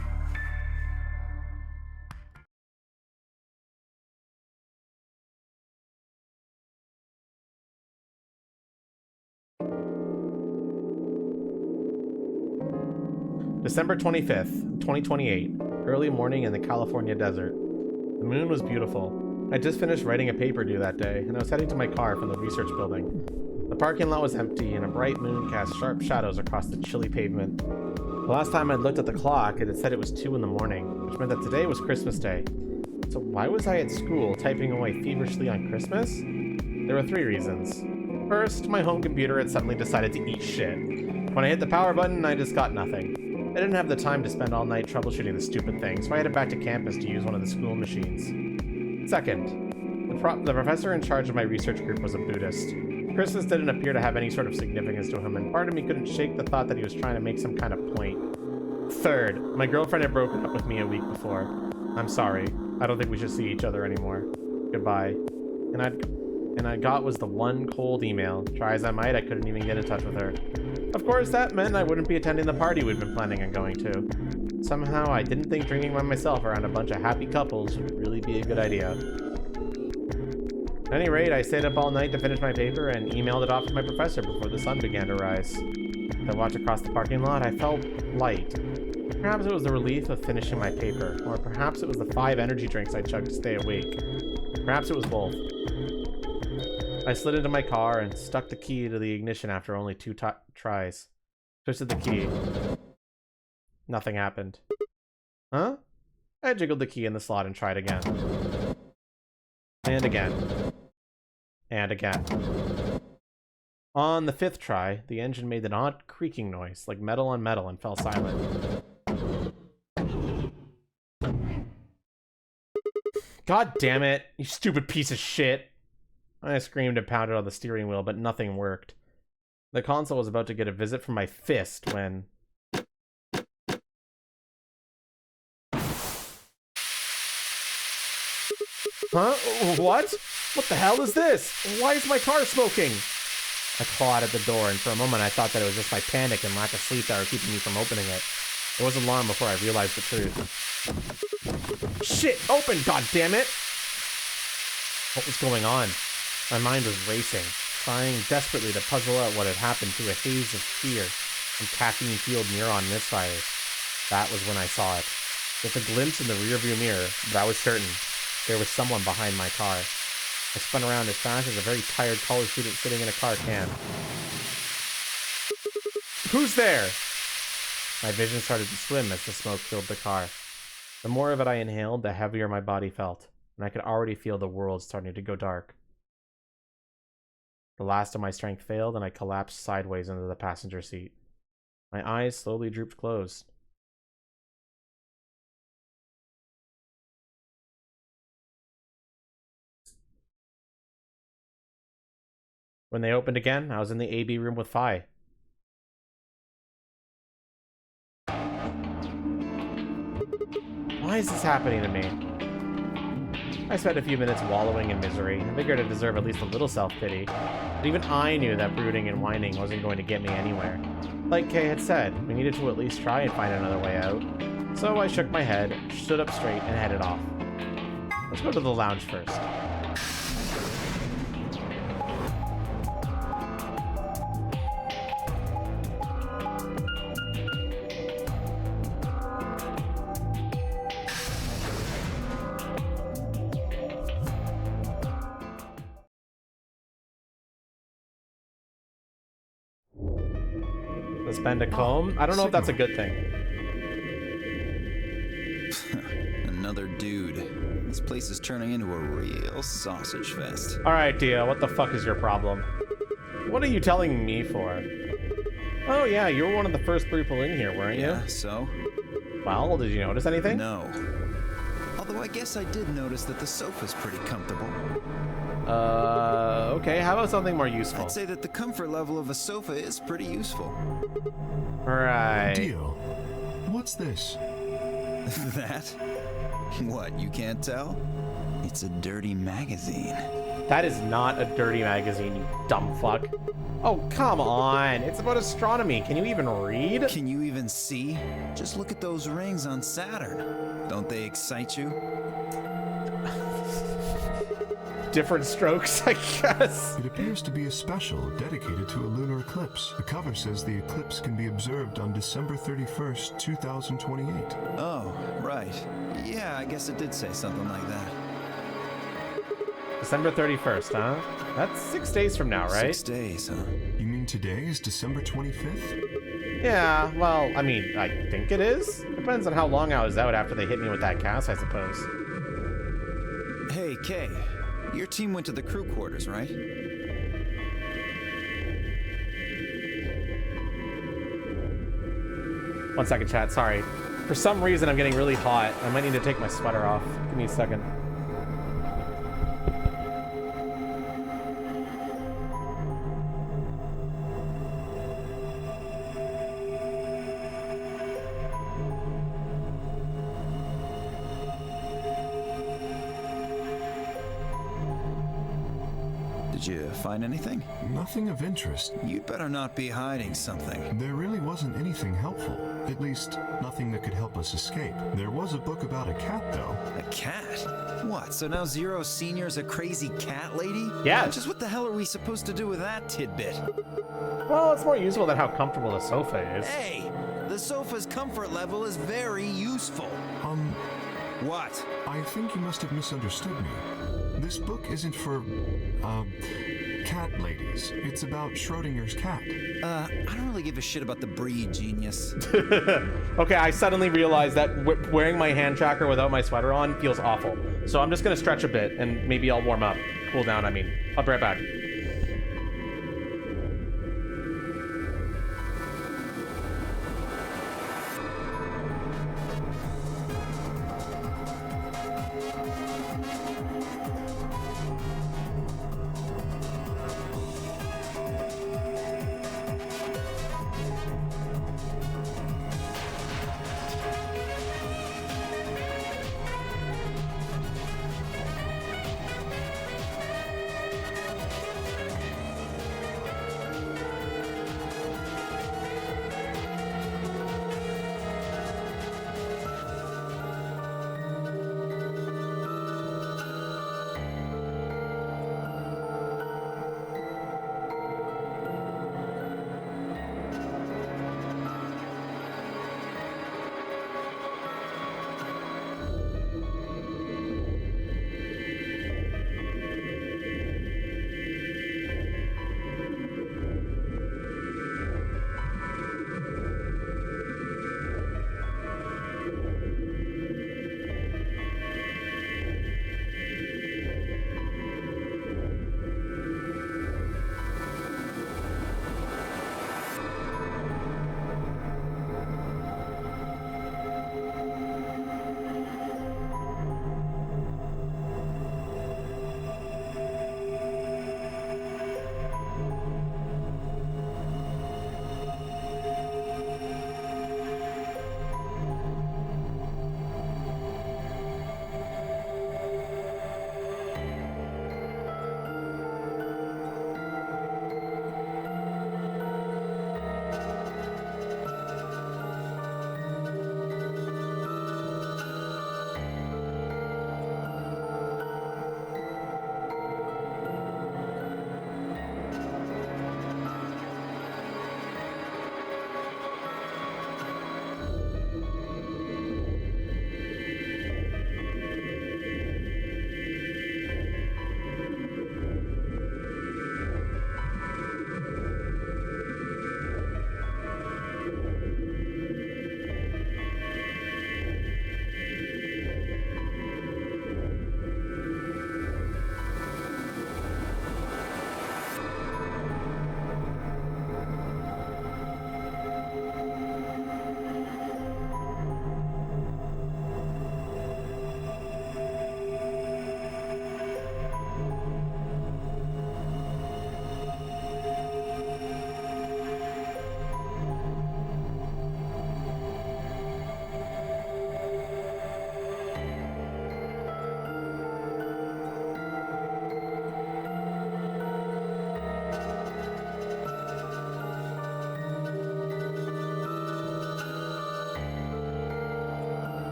December 25th, 2028, early morning in the California desert. The moon was beautiful. I'd just finished writing a paper due that day, and I was heading to my car from the research building. The parking lot was empty, and a bright moon cast sharp shadows across the chilly pavement. The last time I'd looked at the clock, it had said it was 2 in the morning, which meant that today was Christmas Day. So why was I at school typing away feverishly on Christmas? There were 3 reasons. First, my home computer had suddenly decided to eat shit. When I hit the power button, I just got nothing. I didn't have the time to spend all night troubleshooting the stupid thing, so I headed back to campus to use one of the school machines. Second, the professor in charge of my research group was a Buddhist. Christmas didn't appear to have any sort of significance to him, and part of me couldn't shake the thought that he was trying to make some kind of point. Third, my girlfriend had broken up with me a week before. I'm sorry. I don't think we should see each other anymore. Goodbye. And I got was the one cold email. Try as I might, I couldn't even get in touch with her. Of course, that meant I wouldn't be attending the party we'd been planning on going to. Somehow, I didn't think drinking by myself around a bunch of happy couples would really be a good idea. At any rate, I stayed up all night to finish my paper and emailed it off to my professor before the sun began to rise. As I watched across the parking lot, I felt light. Perhaps it was the relief of finishing my paper, or perhaps it was the 5 energy drinks I chugged to stay awake. Perhaps it was both. I slid into my car and stuck the key to the ignition after only 2 tries. Twisted the key. Nothing happened. Huh? I jiggled the key in the slot and tried again. And again. And again. On the 5th try, the engine made an odd creaking noise, like metal on metal, and fell silent. God damn it, you stupid piece of shit! I screamed and pounded on the steering wheel, but nothing worked. The console was about to get a visit from my fist when... Huh? What? What the hell is this? Why is my car smoking? I clawed at the door, and for a moment I thought that it was just my panic and lack of sleep that were keeping me from opening it. It wasn't long before I realized the truth. Shit! Open, goddammit! What was going on? My mind was racing, trying desperately to puzzle out what had happened through a haze of fear and caffeine-fueled neuron misfires. That was when I saw it. With a glimpse in the rearview mirror, but I was certain there was someone behind my car. I spun around as fast as a very tired college student sitting in a car can. Who's there? My vision started to swim as the smoke filled the car. The more of it I inhaled, the heavier my body felt, and I could already feel the world starting to go dark. The last of my strength failed, and I collapsed sideways into the passenger seat. My eyes slowly drooped closed. When they opened again, I was in the AB room with Phi. Why is this happening to me? I spent a few minutes wallowing in misery. I figured I deserve at least a little self-pity. But even I knew that brooding and whining wasn't going to get me anywhere. Like Kay had said, we needed to at least try and find another way out. So I shook my head, stood up straight, and headed off. Let's go to the lounge first. Suspend a comb? I don't know if that's a good thing. Another dude. This place is turning into a real sausage fest. Alright, Dio, what the fuck is your problem? What are you telling me for? Oh yeah, you were one of the first people in here, weren't you? Yeah, so? Well, did you notice anything? No. Although I guess I did notice that the sofa's pretty comfortable. Okay, how about something more useful? I'd say that the comfort level of a sofa is pretty useful. Right. Dio, what's this? That? What, you can't tell? It's a dirty magazine. That is not a dirty magazine, you dumb fuck. Oh, come on. It's about astronomy. Can you even read? Can you even see? Just look at those rings on Saturn. Don't they excite you? Different strokes, I guess. It appears to be a special dedicated to a lunar eclipse. The cover says the eclipse can be observed on December 31st, 2028. Oh, right. Yeah, I guess it did say something like that. December 31st, huh? That's 6 days from now, right? 6 days, huh? You mean today is December 25th? Yeah, well, I mean, I think it is. Depends on how long I was out after they hit me with that cast, I suppose. Hey, Kay. Your team went to the crew quarters, right? One second, chat, sorry. For some reason, I'm getting really hot. I might need to take my sweater off. Give me a second. Did you find anything? Nothing of interest. You'd better not be hiding something. There really wasn't anything helpful. At least, nothing that could help us escape. There was a book about a cat, though. A cat? What, so now Zero Senior's a crazy cat lady? Yeah. Just what the hell are we supposed to do with that tidbit? Well, it's more useful than how comfortable the sofa is. Hey! The sofa's comfort level is very useful. What? I think you must have misunderstood me. This book isn't for, cat ladies. It's about Schrodinger's cat. I don't really give a shit about the breed, genius. Okay, I suddenly realized that wearing my hand tracker without my sweater on feels awful. So I'm just gonna stretch a bit and maybe I'll warm up. Cool down, I mean. I'll be right back.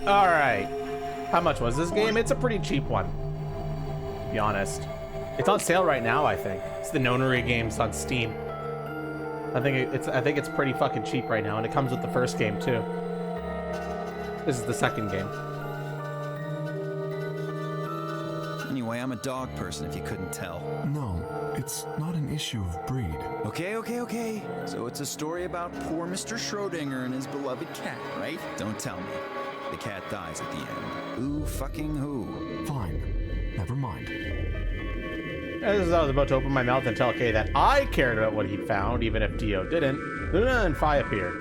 All right. How much was this game? It's a pretty cheap one, to be honest. It's on sale right now, I think. It's the Nonary games on Steam. I think it's pretty fucking cheap right now, and it comes with the first game too. This is the second game. Anyway, I'm a dog person, if you couldn't tell. No, it's not an issue of breed. Okay. So it's a story about poor Mr. Schrodinger and his beloved cat, right? Don't tell me. The cat dies at the end. Who fucking who? Fine. Never mind. As I was about to open my mouth and tell Kay that I cared about what he found, even if Dio didn't, Luna and Phi appeared.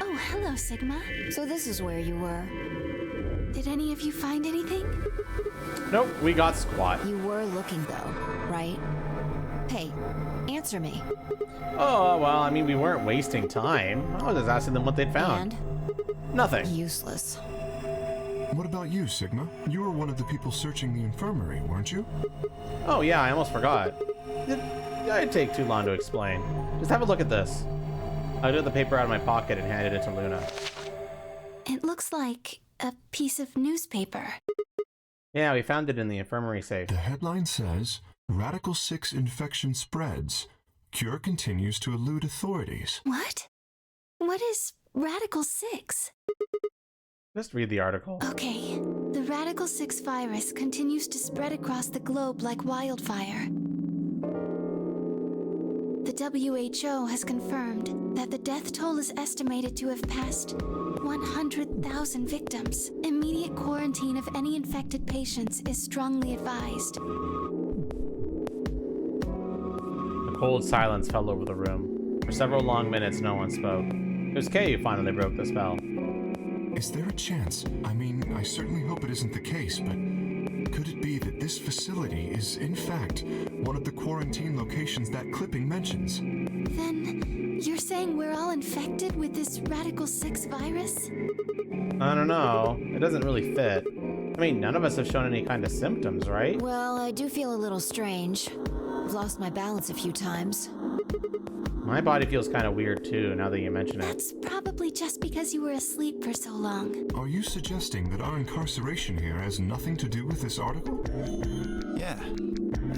Oh, hello, Sigma. So this is where you were. Did any of you find anything? Nope, we got squat. You were looking though, right? Hey, answer me. Oh, well, I mean, we weren't wasting time. I was just asking them what they'd found. And? Nothing. Useless. What about you, Sigma? You were one of the people searching the infirmary, weren't you? Oh, yeah, I almost forgot. It'd take too long to explain. Just have a look at this. I took the paper out of my pocket and handed it to Luna. It looks like a piece of newspaper. Yeah, we found it in the infirmary safe. The headline says, Radical 6 infection spreads. Cure continues to elude authorities. What? What is Radical 6? Just read the article. Okay. The Radical 6 virus continues to spread across the globe like wildfire. The WHO has confirmed that the death toll is estimated to have passed 100,000 victims. Immediate quarantine of any infected patients is strongly advised. A cold silence fell over the room. For several long minutes, no one spoke. It was Kay who finally broke the spell. Is there a chance? I mean, I certainly hope it isn't the case, but could it be that this facility is, in fact, one of the quarantine locations that clipping mentions? Then, you're saying we're all infected with this Radical 6 virus? I don't know. It doesn't really fit. I mean, none of us have shown any kind of symptoms, right? Well, I do feel a little strange. I've lost my balance a few times. My body feels kind of weird too, now that you mention it. That's probably just because you were asleep for so long. Are you suggesting that our incarceration here has nothing to do with this article? Yeah.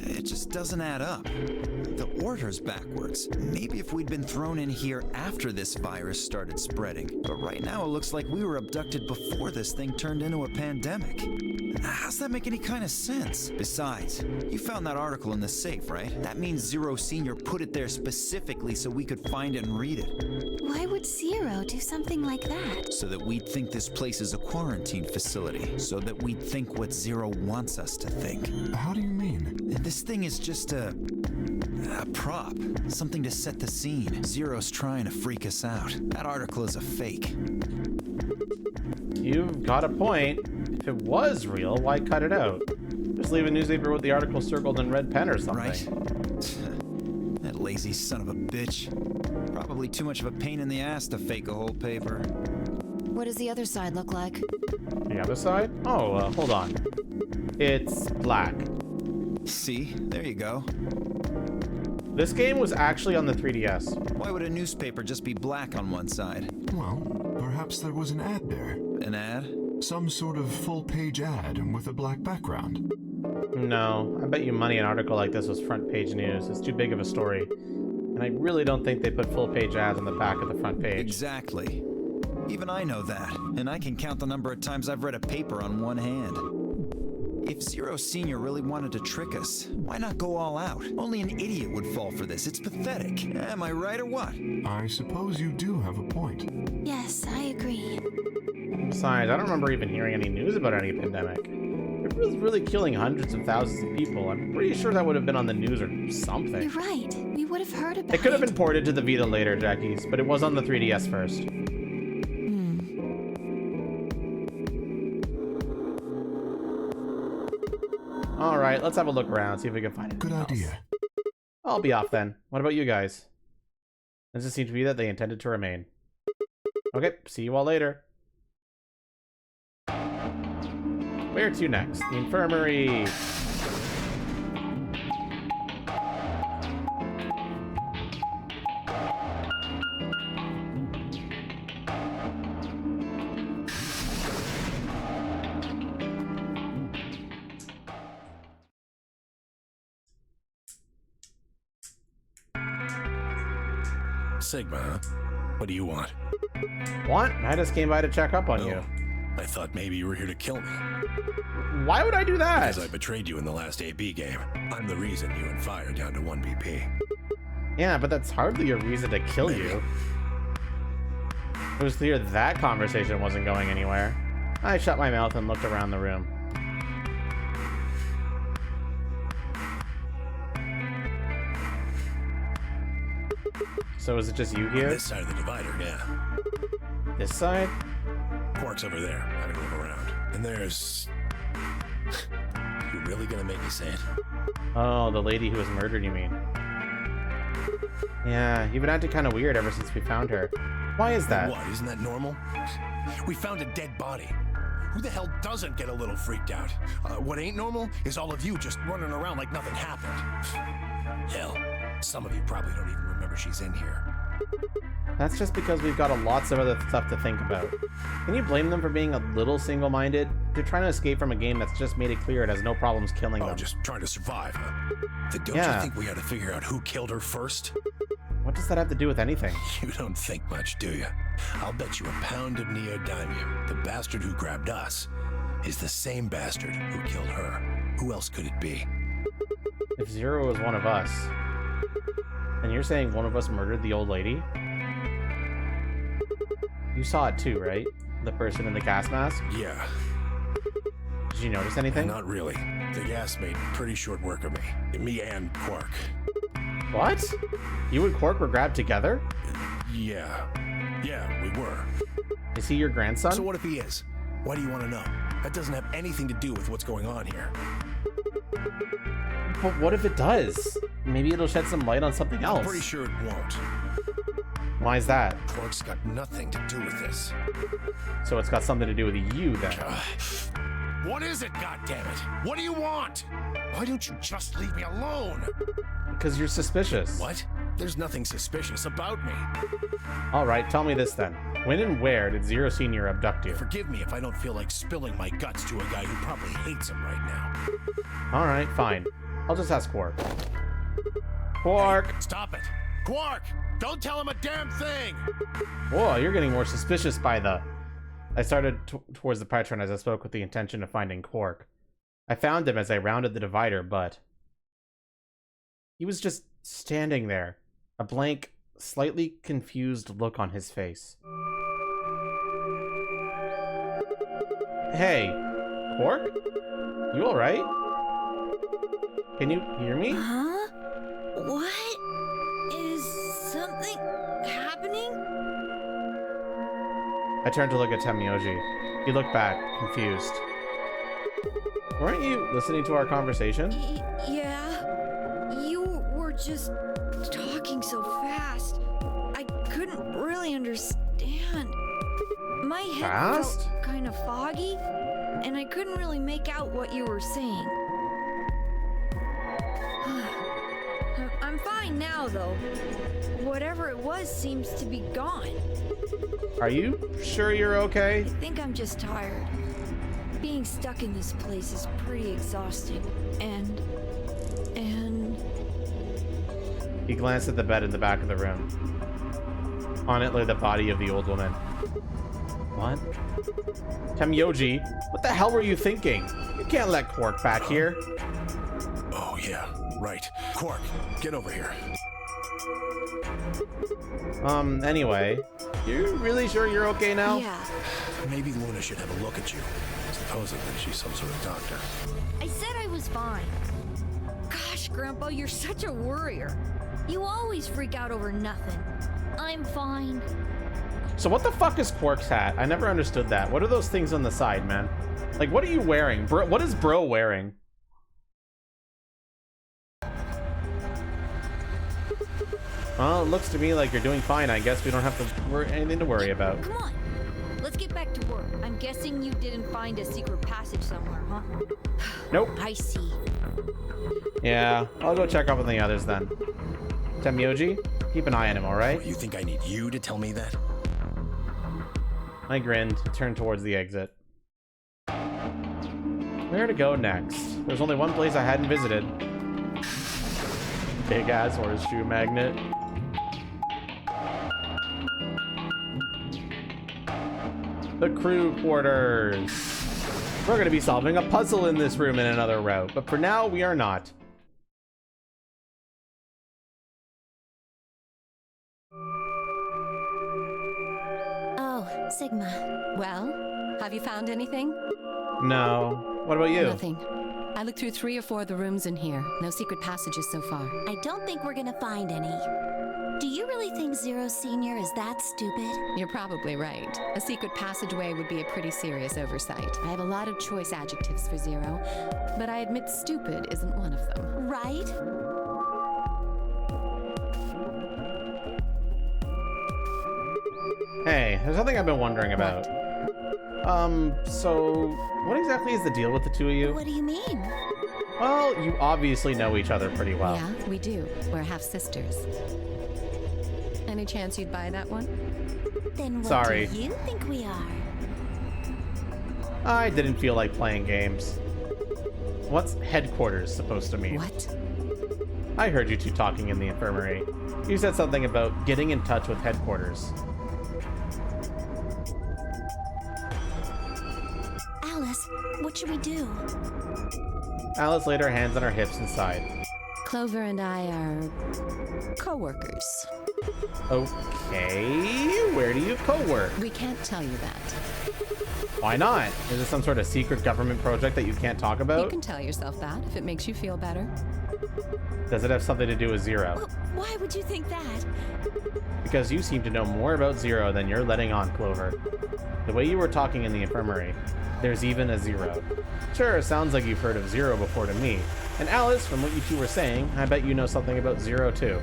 It just doesn't add up. The order's backwards. Maybe if we'd been thrown in here after this virus started spreading. But right now it looks like we were abducted before this thing turned into a pandemic. How's that make any kind of sense? Besides, you found that article in the safe, right? That means Zero Senior put it there specifically so we could find it and read it. Why would Zero do something like that? So that we'd think this place is a quarantine facility. So that we'd think what Zero wants us to think. How do you mean? This thing is just a prop. Something to set the scene. Zero's trying to freak us out. That article is a fake. You've got a point. If it was real, why cut it out? Just leave a newspaper with the article circled in red pen or something. Right. That lazy son of a bitch. Probably too much of a pain in the ass to fake a whole paper. What does the other side look like? The other side? Oh, hold on. It's black. See? There you go. This game was actually on the 3DS. Why would a newspaper just be black on one side? Well, perhaps there was an ad there. An ad? Some sort of full-page ad with a black background. No, I bet you money an article like this was front page news. It's too big of a story. And I really don't think they put full-page ads on the back of the front page. Exactly. Even I know that, and I can count the number of times I've read a paper on one hand. If Zero Senior really wanted to trick us, why not go all out? Only an idiot would fall for this. It's pathetic. Am I right or what? I suppose you do have a point. Yes, I agree. Besides, I don't remember even hearing any news about any pandemic. If it was really killing hundreds of thousands of people, I'm pretty sure that would have been on the news or something. You're right. We would have heard about it. It could have been ported to the Vita later, Jackies, but it was on the 3DS first. Alright, let's have a look around, see if we can find anything else. Good idea. I'll be off then. What about you guys? Doesn't seem to be that they intended to remain. Okay, see you all later. Where to next? The infirmary. Sigma, huh? What do you want? What? I just came by to check up on you. I thought maybe you were here to kill me. Why would I do that? Because I betrayed you in the last AB game. I'm the reason you and Fire down to 1 BP. Yeah, but that's hardly a reason to kill you. It was clear that conversation wasn't going anywhere. I shut my mouth and looked around the room. So is it just you here? On this side of the divider, yeah. This side? Quark's over there, having a look around. And there's... You really gonna make me say it? Oh, the lady who was murdered, you mean? Yeah, you've been acting kind of weird ever since we found her. Why is that? What, isn't that normal? We found a dead body. Who the hell doesn't get a little freaked out? What ain't normal is all of you just running around like nothing happened. Hell, some of you probably don't even remember she's in here. That's just because we've got lots of other stuff to think about. Can you blame them for being a little single-minded? They're trying to escape from a game that's just made it clear it has no problems killing them. Oh, just trying to survive, huh? Then don't Yeah. you think we ought to figure out who killed her first? What does that have to do with anything? You don't think much, do you? I'll bet you a pound of neodymium the bastard who grabbed us is the same bastard who killed her. Who else could it be? If Zero was one of us, and you're saying one of us murdered the old lady? You saw it too, right? The person in the gas mask? Yeah. Did you notice anything? Not really. The gas made pretty short work of me. Me and Quark. What? You and Quark were grabbed together? Yeah. Yeah, we were. Is he your grandson? So what if he is? Why do you want to know? That doesn't have anything to do with what's going on here. But what if it does? Maybe it'll shed some light on something else. I'm pretty sure it won't. Why is that? Quark's got nothing to do with this. So it's got something to do with you then. What is it, goddammit? What do you want? Why don't you just leave me alone? Because you're suspicious. What? There's nothing suspicious about me. Alright, tell me this then. When and where did Zero Senior abduct you? Forgive me if I don't feel like spilling my guts to a guy who probably hates him right now. Alright, fine. I'll just ask Quark. Quark! Hey, stop it! Quark! Don't tell him a damn thing! Whoa, you're getting more suspicious by the... I started towards the patron as I spoke with the intention of finding Quark. I found him as I rounded the divider, but... he was just standing there. A blank, slightly confused look on his face. Hey, Quark? You alright? Can you hear me? Huh? What? Is something happening? I turned to look at Temioji. He looked back, confused. Weren't you listening to our conversation? Yeah. You were just talking so fast. I couldn't really understand. My head felt kind of foggy, and I couldn't really make out what you were saying. I'm fine now, though. Whatever it was seems to be gone. Are you sure you're okay? I think I'm just tired. Being stuck in this place is pretty exhausting, and... He glanced at the bed in the back of the room. On it lay the body of the old woman. What? Temioji, what the hell were you thinking? You can't let Quark back here. Oh, yeah, right. Quark, get over here. Anyway, you really sure you're okay now? Yeah. Maybe Luna should have a look at you. Supposedly she's some sort of doctor. I said I was fine. Gosh, Grandpa, you're such a worrier. You always freak out over nothing. I'm fine. So what the fuck is Quark's hat? I never understood that. What are those things on the side, man? Like, what are you wearing? Bro, what is Bro wearing? Well, it looks to me like you're doing fine. I guess we don't have to anything to worry about. Come on. Let's get back to work. I'm guessing you didn't find a secret passage somewhere, huh? Nope. I see. Yeah, I'll go check up on the others then. Temioji, keep an eye on him, alright? You think I need you to tell me that? I grinned, turned towards the exit. Where to go next? There's only one place I hadn't visited. Big ass horseshoe magnet. The crew quarters. We're gonna be solving a puzzle in this room in another route, but for now we are not. Oh, Sigma. Well, Have you found anything? No. What about you? Nothing. I looked through 3 or 4 of the rooms in here. No secret passages so far. I don't think we're gonna find any. Do you really think Zero Senior is that stupid? You're probably right. A secret passageway would be a pretty serious oversight. I have a lot of choice adjectives for Zero, but I admit stupid isn't one of them. Right? Hey, there's something I've been wondering about. So what exactly is the deal with the two of you? What do you mean? Well, you obviously know each other pretty well. Yeah, we do. We're half sisters. Any chance you'd buy that one? Then what Sorry. do you think we are? I didn't feel like playing games. What's headquarters supposed to mean? What? I heard you two talking in the infirmary. You said something about getting in touch with headquarters. Alice, what should we do? Alice laid her hands on her hips and sighed. Clover and I are co-workers. Okay, where do you co-work? We can't tell you that. Why not? Is this some sort of secret government project that you can't talk You about? can tell yourself that if it makes you feel better. Does it have something to do with Zero? Well, why would you think that? Because you seem to know more about Zero than you're letting on, Clover. The way you were talking in the infirmary, there's even a Zero. Sure, sounds like you've heard of Zero before to me. And Alice, from what you two were saying, I bet you know something about Zero too.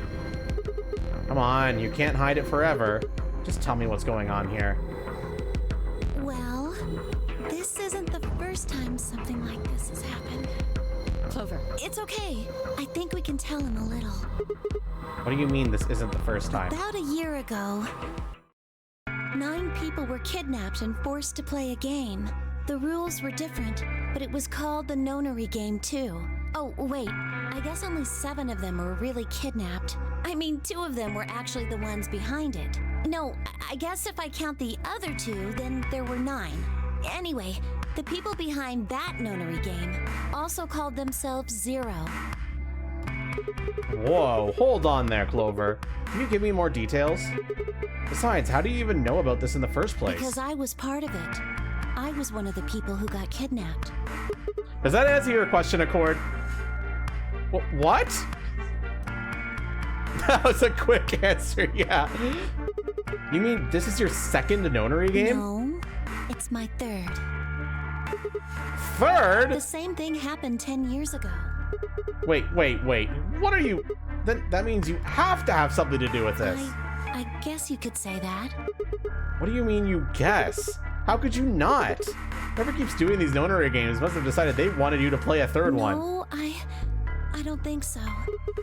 Come on, you can't hide it forever. Just tell me what's going on here. Well, this isn't the first time something like this has happened. Clover. It's okay. I think we can tell him a little. What do you mean this isn't the first time? About a year ago, 9 people were kidnapped and forced to play a game. The rules were different, but it was called the Nonary game too. Oh, wait. I guess only 7 of them were really kidnapped. I mean, 2 of them were actually the ones behind it. No, I guess if I count the other 2, then there were 9. Anyway, the people behind that Nonary game also called themselves Zero. Whoa, hold on there, Clover. Can you give me more details? Besides, how do you even know about this in the first place? Because I was part of it. I was one of the people who got kidnapped. Does that answer your question, Accord? What? That was a quick answer, yeah. You mean this is your second Nonary game? No, it's my 3rd. 3rd? The same thing happened 10 years ago. Wait. What are you... That means you have to have something to do with this. I guess you could say that. What do you mean you guess? How could you not? Whoever keeps doing these Nonary games must have decided they wanted you to play a 3rd one. No, I don't think so.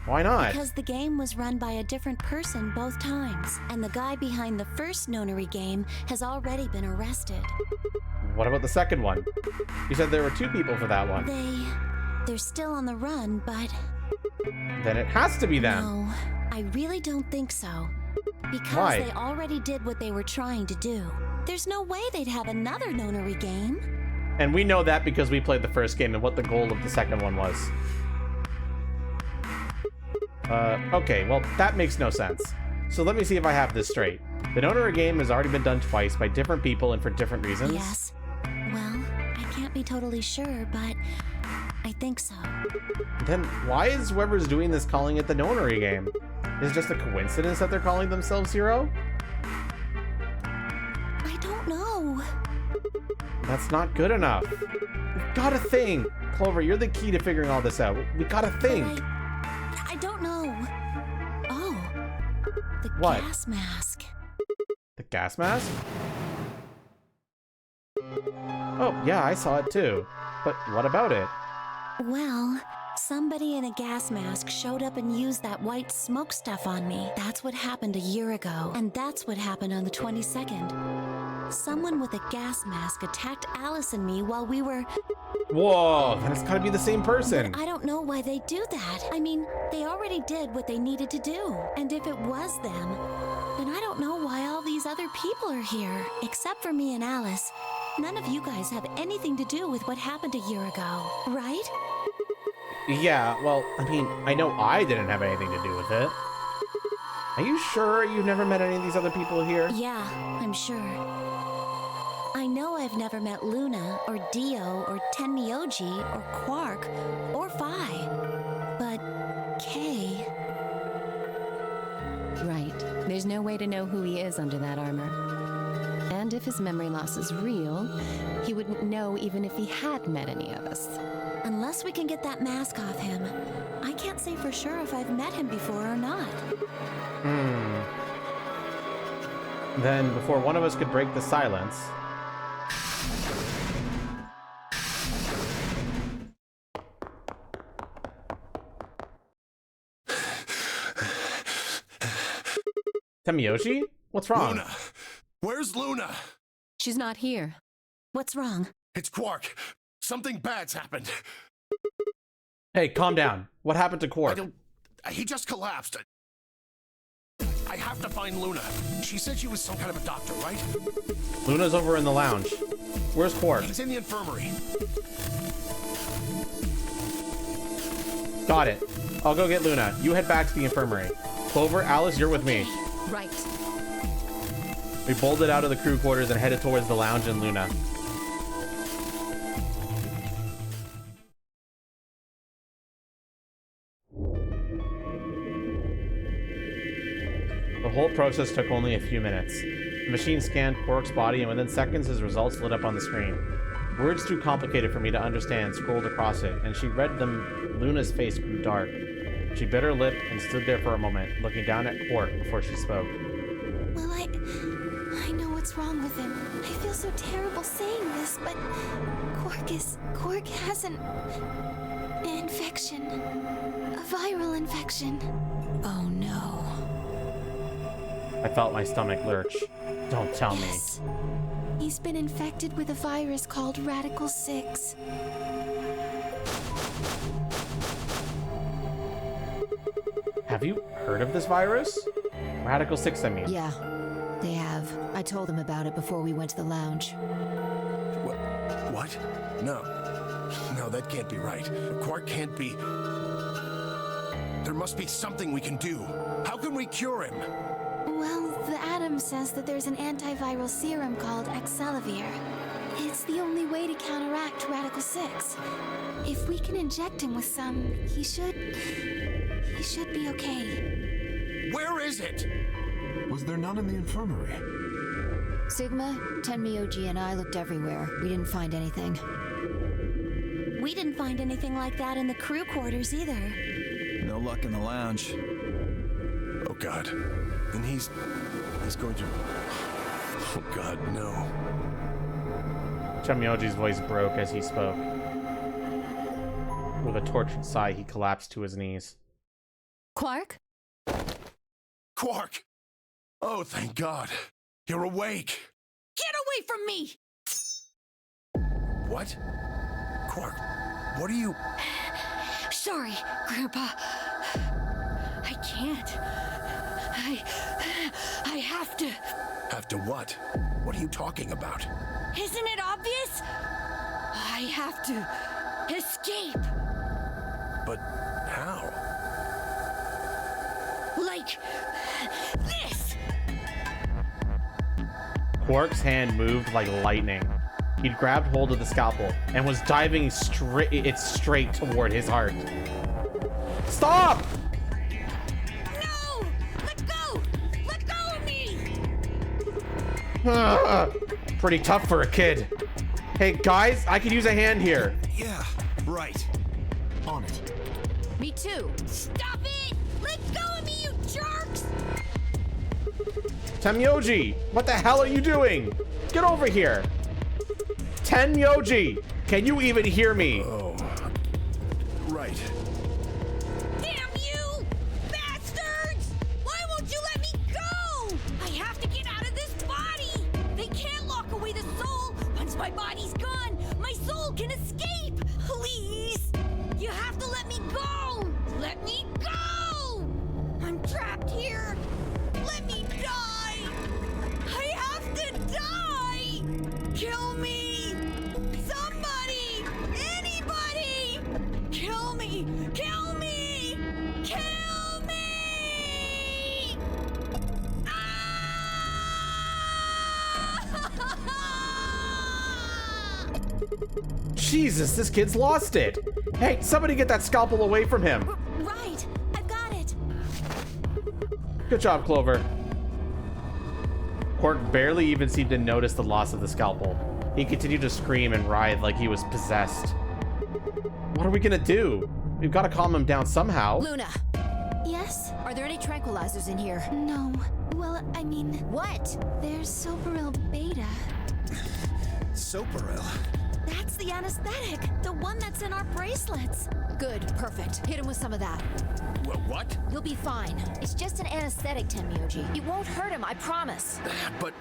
Why not? Because the game was run by a different person both times, and the guy behind the first Nonary game has already been arrested. What about the second one? You said there were 2 people for that one. They're still on the run, but... Then it has to be them. No, I really don't think so. Because Why? they already did what they were trying to do. There's no way they'd have another Nonary game. And we know that because we played the first game and what the goal of the second one was. Okay, well, that makes no sense. So let me see if I have this straight. The Nonary game has already been done twice by different people and for different reasons? Yes. Well, I can't be totally sure, but I think so. Then why is whoever's doing this calling it the Nonary game? Is it just a coincidence that they're calling themselves Zero? I don't know. That's not good enough. We've got to think. Clover, you're the key to figuring all this out. We gotta think. But I don't know. Oh, the What? gas mask. The gas mask? Oh, yeah, I saw it too. But what about it? Well, somebody in a gas mask showed up and used that white smoke stuff on me. That's what happened a year ago, and that's what happened on the 22nd. Someone with a gas mask attacked Alice and me while we were... Whoa, then it's gotta be the same person. But I don't know why they do that. I mean, they already did what they needed to do. And if it was them, then I don't know why all these other people are here. Except for me and Alice. None of you guys have anything to do with what happened a year ago, right? Yeah, well, I mean, I know I didn't have anything to do with it. Are you sure you've never met any of these other people here? Yeah, I'm sure. I know I've never met Luna, or Dio, or Tenmyoji, or Quark, or Phi. But Kay... Right. There's no way to know who he is under that armor. And if his memory loss is real, he wouldn't know even if he had met any of us. Unless we can get that mask off him, I can't say for sure if I've met him before or not. Then, before one of us could break the silence... Tenmyoji? What's wrong? Luna! Where's Luna? She's not here. What's wrong? It's Quark. Something bad's happened. Hey, calm down. What happened to Quark? He just collapsed. I have to find Luna. She said she was some kind of a doctor, right? Luna's over in the lounge. Where's Quark? He's in the infirmary. Got it. I'll go get Luna. You head back to the infirmary. Clover, Alice, you're with me. Right. We bolted out of the crew quarters and headed towards the lounge and Luna. The whole process took only a few minutes. The machine scanned Quark's body, and within seconds his results lit up on the screen. Words too complicated for me to understand scrolled across it, and she read them. Luna's face grew dark. She bit her lip and stood there for a moment, looking down at Quark before she spoke. Well, I know what's wrong with him. I feel so terrible saying this, but Quark has an infection. A viral infection. Oh no. I felt my stomach lurch. Don't tell me. He's been infected with a virus called Radical 6. Have you heard of this virus? Radical 6, I mean. Yeah, they have. I told them about it before we went to the lounge. What? No. No, that can't be right. Quark can't be... There must be something we can do. How can we cure him? Well, the Atom says that there's an antiviral serum called Axelavir. It's the only way to counteract Radical 6. If we can inject him with some, he should be okay. Where is it? Was there none in the infirmary? Sigma, Tenmyoji, and I looked everywhere. We didn't find anything. We didn't find anything like that in the crew quarters either. No luck in the lounge. Oh God. Then he's going to... Oh God, no. Tenmyoji's voice broke as he spoke. With a tortured sigh, he collapsed to his knees. Quark? Quark! Oh, thank God. You're awake. Get away from me! What? Quark, what are you... Sorry, Grandpa. I can't. I have to. Have to what? What are you talking about? Isn't it obvious? I have to escape. But how? Like this. Quark's hand moved like lightning. He'd grabbed hold of the scalpel and was diving straight toward his heart. Stop! No! Let go! Let go of me! Pretty tough for a kid. Hey guys, I could use a hand here. Yeah, right. On it. Me too. Stop it! Let go of me, you jerks! Tenmyoji, what the hell are you doing? Get over here. Tenmyoji, can you even hear me? Oh, right. Damn you! Bastards! Why won't you let me go? I have to get out of this body! They can't lock away the soul! Once my body's gone, my soul can escape! Please! You have to let me go! Let me go! I'm trapped here! Let me die! I have to die! Kill me! Somebody! Anybody! Kill me! Kill me! Kill me! Ah! Jesus, this kid's lost it. Hey, somebody get that scalpel away from him. Right, I've got it. Good job, Clover. Quark barely even seemed to notice the loss of the scalpel. He continued to scream and writhe like he was possessed. What are we gonna do? We've got to calm him down somehow. Luna, Yes? are there any tranquilizers in here? No. Well, I mean, What? there's Soparil Beta. Soparil. That's the anesthetic, the one that's in our bracelets. Good, perfect. Hit him with some of that. What? You'll be fine. It's just an anesthetic, Tenmyoji. It won't hurt him, I promise. But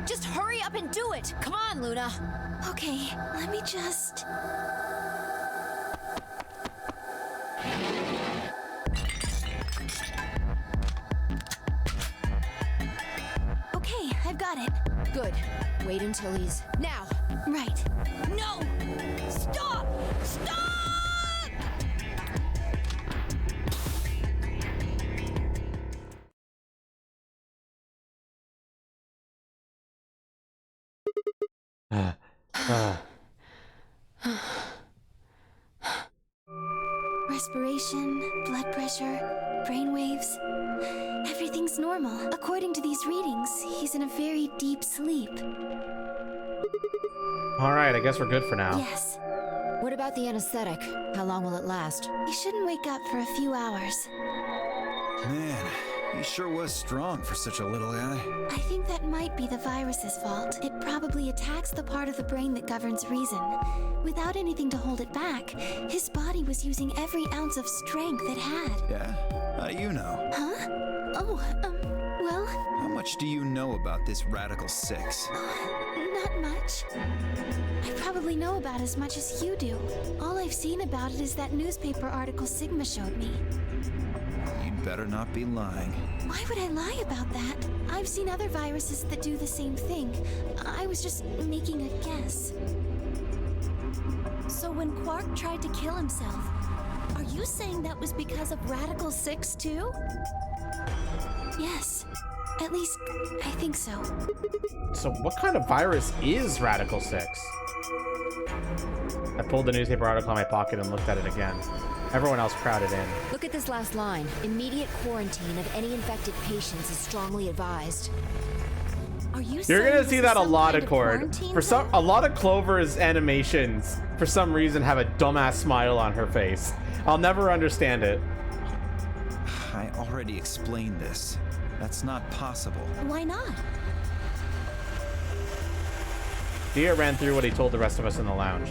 Just hurry up and do it. Come on, Luna. Okay, let me just... Okay, I've got it. Good. Wait until he's... Now! Right. No! Stop! Stop! Respiration, blood pressure, brain waves. Everything's normal. According to these readings, he's in a very deep sleep. All right, I guess we're good for now. Yes. What about the anesthetic? How long will it last? He shouldn't wake up for a few hours. Man, he sure was strong for such a little guy. I think that might be the virus's fault. It probably attacks the part of the brain that governs reason. Without anything to hold it back, his body was using every ounce of strength it had. Yeah? How do you know? Huh? Oh, well, How much do you know about this Radical 6? not much. I probably know about as much as you do. All I've seen about it is that newspaper article Sigma showed me. You'd better not be lying. Why would I lie about that? I've seen other viruses that do the same thing. I was just making a guess. So when Quark tried to kill himself, are you saying that was because of Radical 6 too? Yes. At least, I think so. So what kind of virus is Radical 6? I pulled the newspaper article in my pocket and looked at it again. Everyone else crowded in. Look at this last line. Immediate quarantine of any infected patients is strongly advised. Are you You're saying gonna this see is that a some lot kind of Cord. quarantine For some, thing? a lot of Clover's animations, for some reason, have a dumbass smile on her face. I'll never understand it. I already explained this. That's not possible. Why not? Dia ran through what he told the rest of us in the lounge.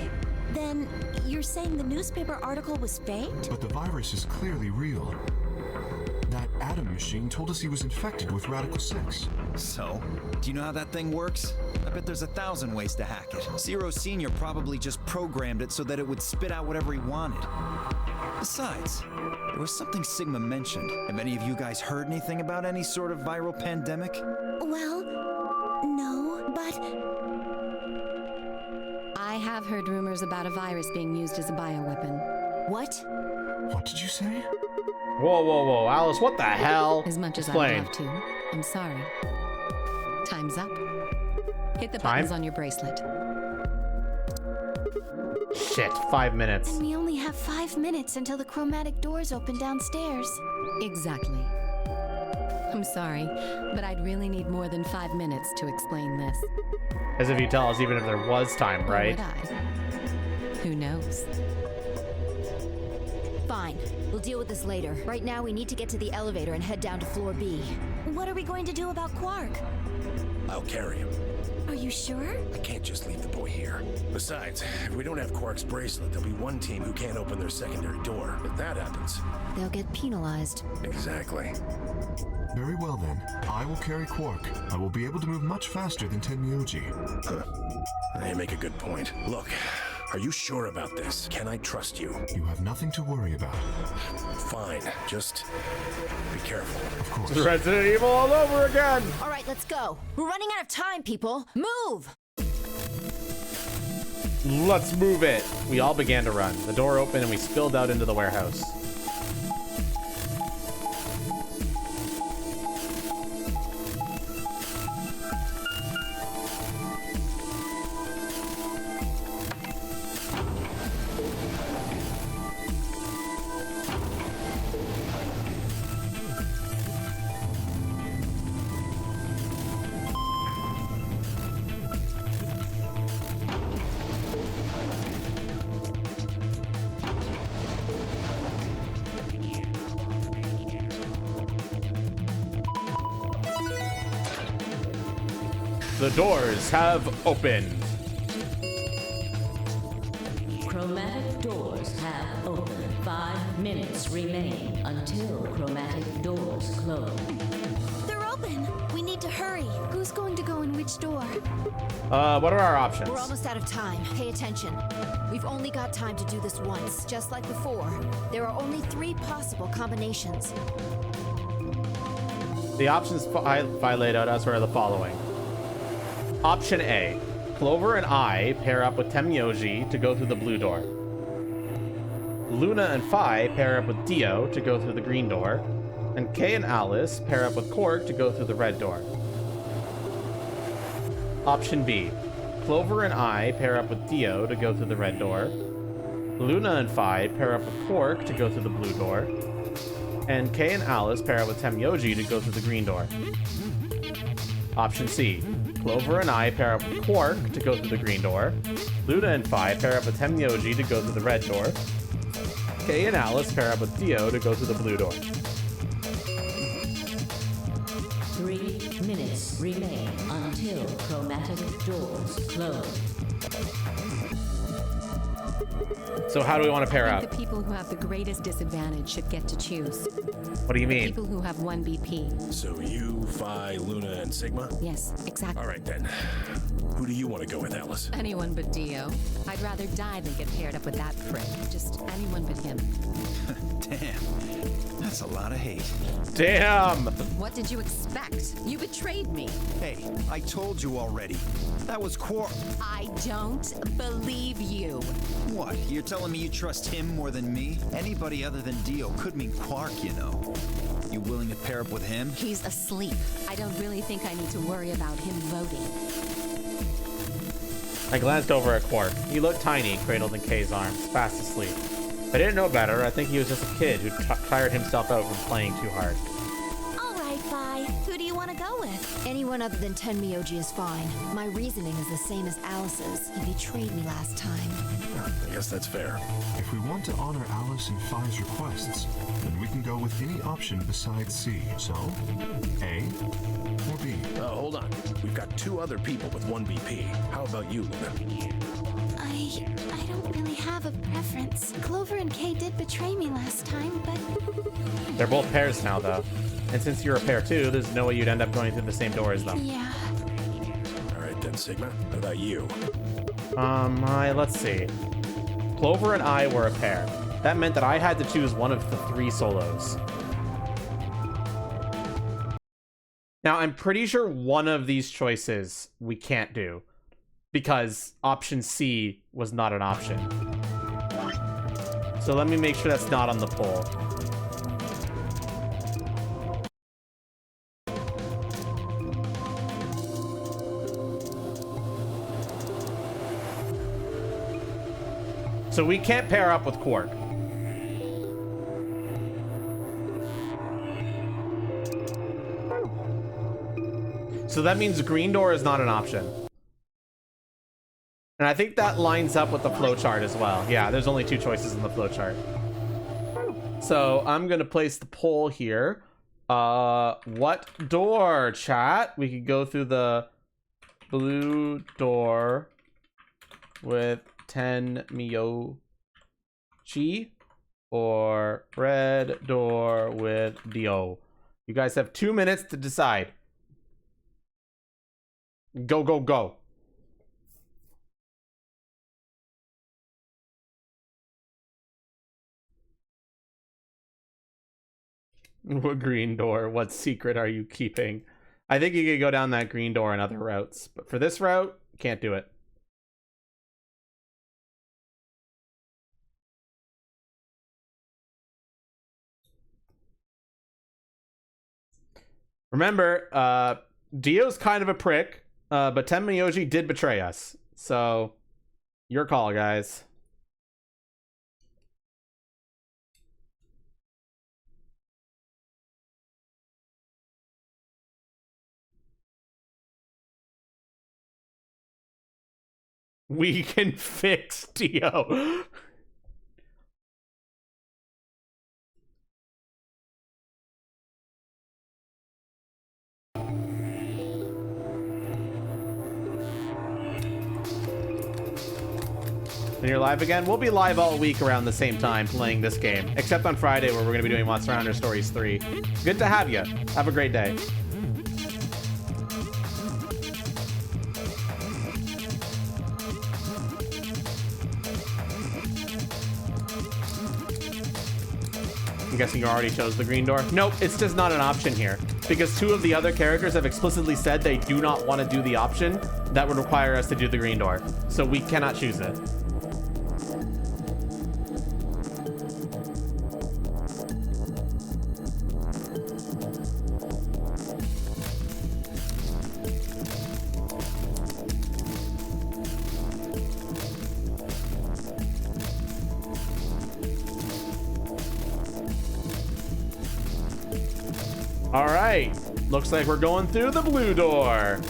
Then you're saying the newspaper article was faked? But the virus is clearly real. That Atom machine told us he was infected with Radical 6. So, do you know how that thing works? I bet there's 1,000 ways to hack it. Zero Senior probably just programmed it so that it would spit out whatever he wanted. Besides, there was something Sigma mentioned. Have any of you guys heard anything about any sort of viral pandemic? Well, no, but I have heard rumors about a virus being used as a bioweapon. What? What did you say? Whoa, whoa, whoa, Alice, what the hell? As much as I'd Explain. love to, I'm sorry. Time's up. Hit the Time? buttons on your bracelet. Shit, 5 minutes. and we only have 5 minutes until the chromatic doors open downstairs. Exactly. I'm sorry, but I'd really need more than 5 minutes to explain this. As if you tell us even if there was time, Or right? would I? Who knows? Fine. We'll deal with this later. Right now, we need to get to the elevator and head down to floor B. What are we going to do about Quark? I'll carry him. Are you sure? I can't just leave the boy here. Besides, if we don't have Quark's bracelet, there'll be one team who can't open their secondary door. If that happens... They'll get penalized. Exactly. Very well then. I will carry Quark. I will be able to move much faster than Tenmyoji. You make a good point. Look, are you sure about this? Can I trust you? You have nothing to worry about. Fine. Just be careful. Of course. Resident Evil all over again! All right, let's go. We're running out of time, people. Move! Let's move it. We all began to run. The door opened and we spilled out into the warehouse. The doors have opened. Chromatic doors have opened. 5 minutes remain until chromatic doors close. They're open. We need to hurry. Who's going to go in which door? What are our options? We're almost out of time. Pay attention. We've only got time to do this once, just like before. There are only 3 possible combinations. The options I laid out as are the following. Option A. Clover and I pair up with Temyoji to go through the blue door. Luna and Phi pair up with Dio to go through the green door. And Kay and Alice pair up with Korg to go through the red door. Option B. Clover and I pair up with Dio to go through the red door. Luna and Phi pair up with Korg to go through the blue door. And Kay and Alice pair up with Temyoji to go through the green door. Option C. Clover and I pair up with Quark to go through the green door. Luna and Phi pair up with Temyoji to go through the red door. Kay and Alice pair up with Dio to go through the blue door. 3 minutes remain until chromatic doors close. So how do we want to pair I up? think the people who have the greatest disadvantage should get to choose. What do you mean? People who have 1 BP. So you, Phi, Luna, and Sigma? Yes, exactly. All right, then. Who do you want to go with, Alice? Anyone but Dio. I'd rather die than get paired up with that prick. Just anyone but him. Damn. That's a lot of hate. Damn! What did you expect? You betrayed me. Hey, I told you already. That was Quark. I don't believe you. What? You're telling me you trust him more than me? Anybody other than Dio could mean Quark, you know. You willing to pair up with him? He's asleep. I don't really think I need to worry about him voting. I glanced over at Quark. He looked tiny, cradled in Kay's arms, fast asleep. If I didn't know better, I think he was just a kid who tired himself out from playing too hard. All right, Phi. Who do you want to go with? Anyone other than Tenmyoji is fine. My reasoning is the same as Alice's. He betrayed me last time. I guess that's fair. If we want to honor Alice and Phi's requests, then we can go with any option besides C. So, A or B? Hold on. We've got 2 other people with 1 BP. How about you, Luna? I don't really have a preference. Clover and Kay did betray me last time, but They're both pairs now, though. And since you're a pair too, there's no way you'd end up going through the same door as them. yeah. All right, then, Sigma. How about you? Let's see. Clover and I were a pair. That meant that I had to choose one of the 3 solos. Now, I'm pretty sure one of these choices we can't do, because option C was not an option. So let me make sure that's not on the poll. So we can't pair up with Quark. So that means green door is not an option. And I think that lines up with the flowchart as well. Yeah, there's only 2 choices in the flowchart. So I'm gonna place the poll here. What door, chat? We could go through the blue door with Tenmyoji or red door with Dio. You guys have 2 minutes to decide. Go, go, go. What green door? What secret are you keeping? I think you could go down that green door in other routes, but for this route, can't do it. Remember, Dio's kind of a prick, but Tenmyoji did betray us. So, your call, guys. We can fix Dio. And you're live again? We'll be live all week around the same time playing this game, except on Friday where we're going to be doing Monster Hunter Stories 3. Good to have you. Have a great day. I'm guessing you already chose the green door? Nope, it's just not an option here. Because 2 of the other characters have explicitly said they do not want to do the option that would require us to do the green door. So we cannot choose it. All right, looks like we're going through the blue door.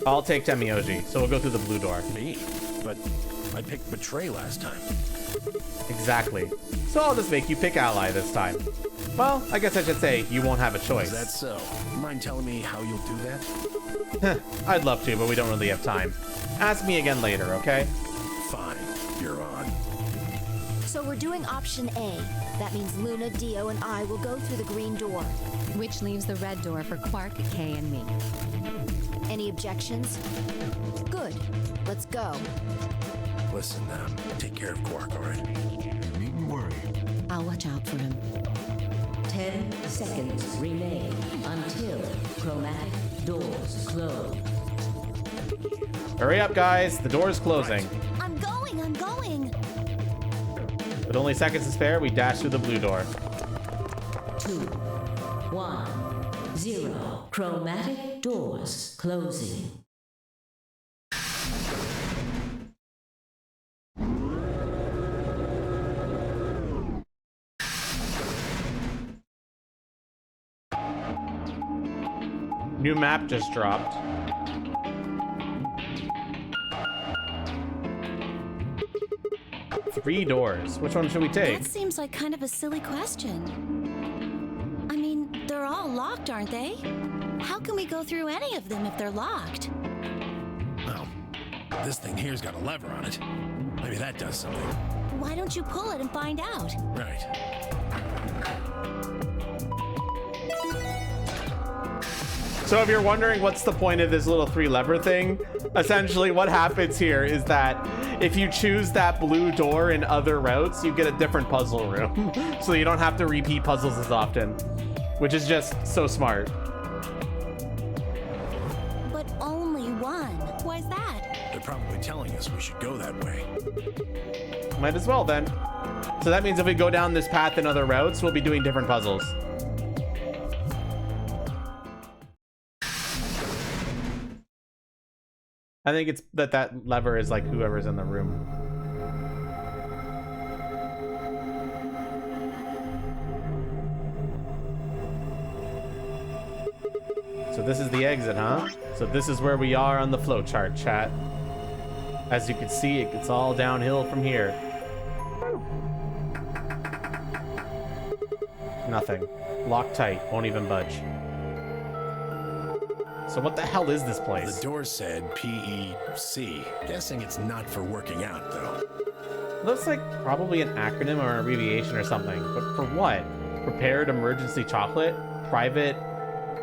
I'll take Temioji, so we'll go through the blue door. Me? But I picked Betray last time. Exactly. So I'll just make you pick Ally this time. Well, I guess I should say you won't have a choice. Is that so? Mind telling me how you'll do that? I'd love to, but we don't really have time. Ask me again later, okay? Fine, you're on. So we're doing option A. That means Luna, Dio, and I will go through the green door. Which leaves the red door for Quark, Kay, and me. Any objections? Good. Let's go. Listen, take care of Quark, all right? Needn't worry. I'll watch out for him. 10 seconds remain until chromatic doors close. Hurry up, guys. The door's closing. I'm going. With only seconds to spare, we dash through the blue door. 2, 1, 0. Chromatic doors closing. New map just dropped. Three doors. Which one should we take? That seems like kind of a silly question. I mean, they're all locked, aren't they? How can we go through any of them if they're locked? Well, this thing here's got a lever on it. Maybe that does something. Why don't you pull it and find out? Right. So if you're wondering what's the point of this little 3-lever thing, essentially what happens here is that if you choose that blue door in other routes, you get a different puzzle room. So you don't have to repeat puzzles as often, which is just so smart. But only one. Why's that? They're probably telling us we should go that way. Might as well then. So that means if we go down this path in other routes, we'll be doing different puzzles. I think it's that lever is like whoever's in the room. So this is the exit, huh? So this is where we are on the flowchart, chat. As you can see, it gets all downhill from here. Nothing. Locked tight, won't even budge. So what the hell is this place? The door said PEC. Guessing it's not for working out, though. Looks like probably an acronym or an abbreviation or something. But for what? Prepared emergency chocolate? Private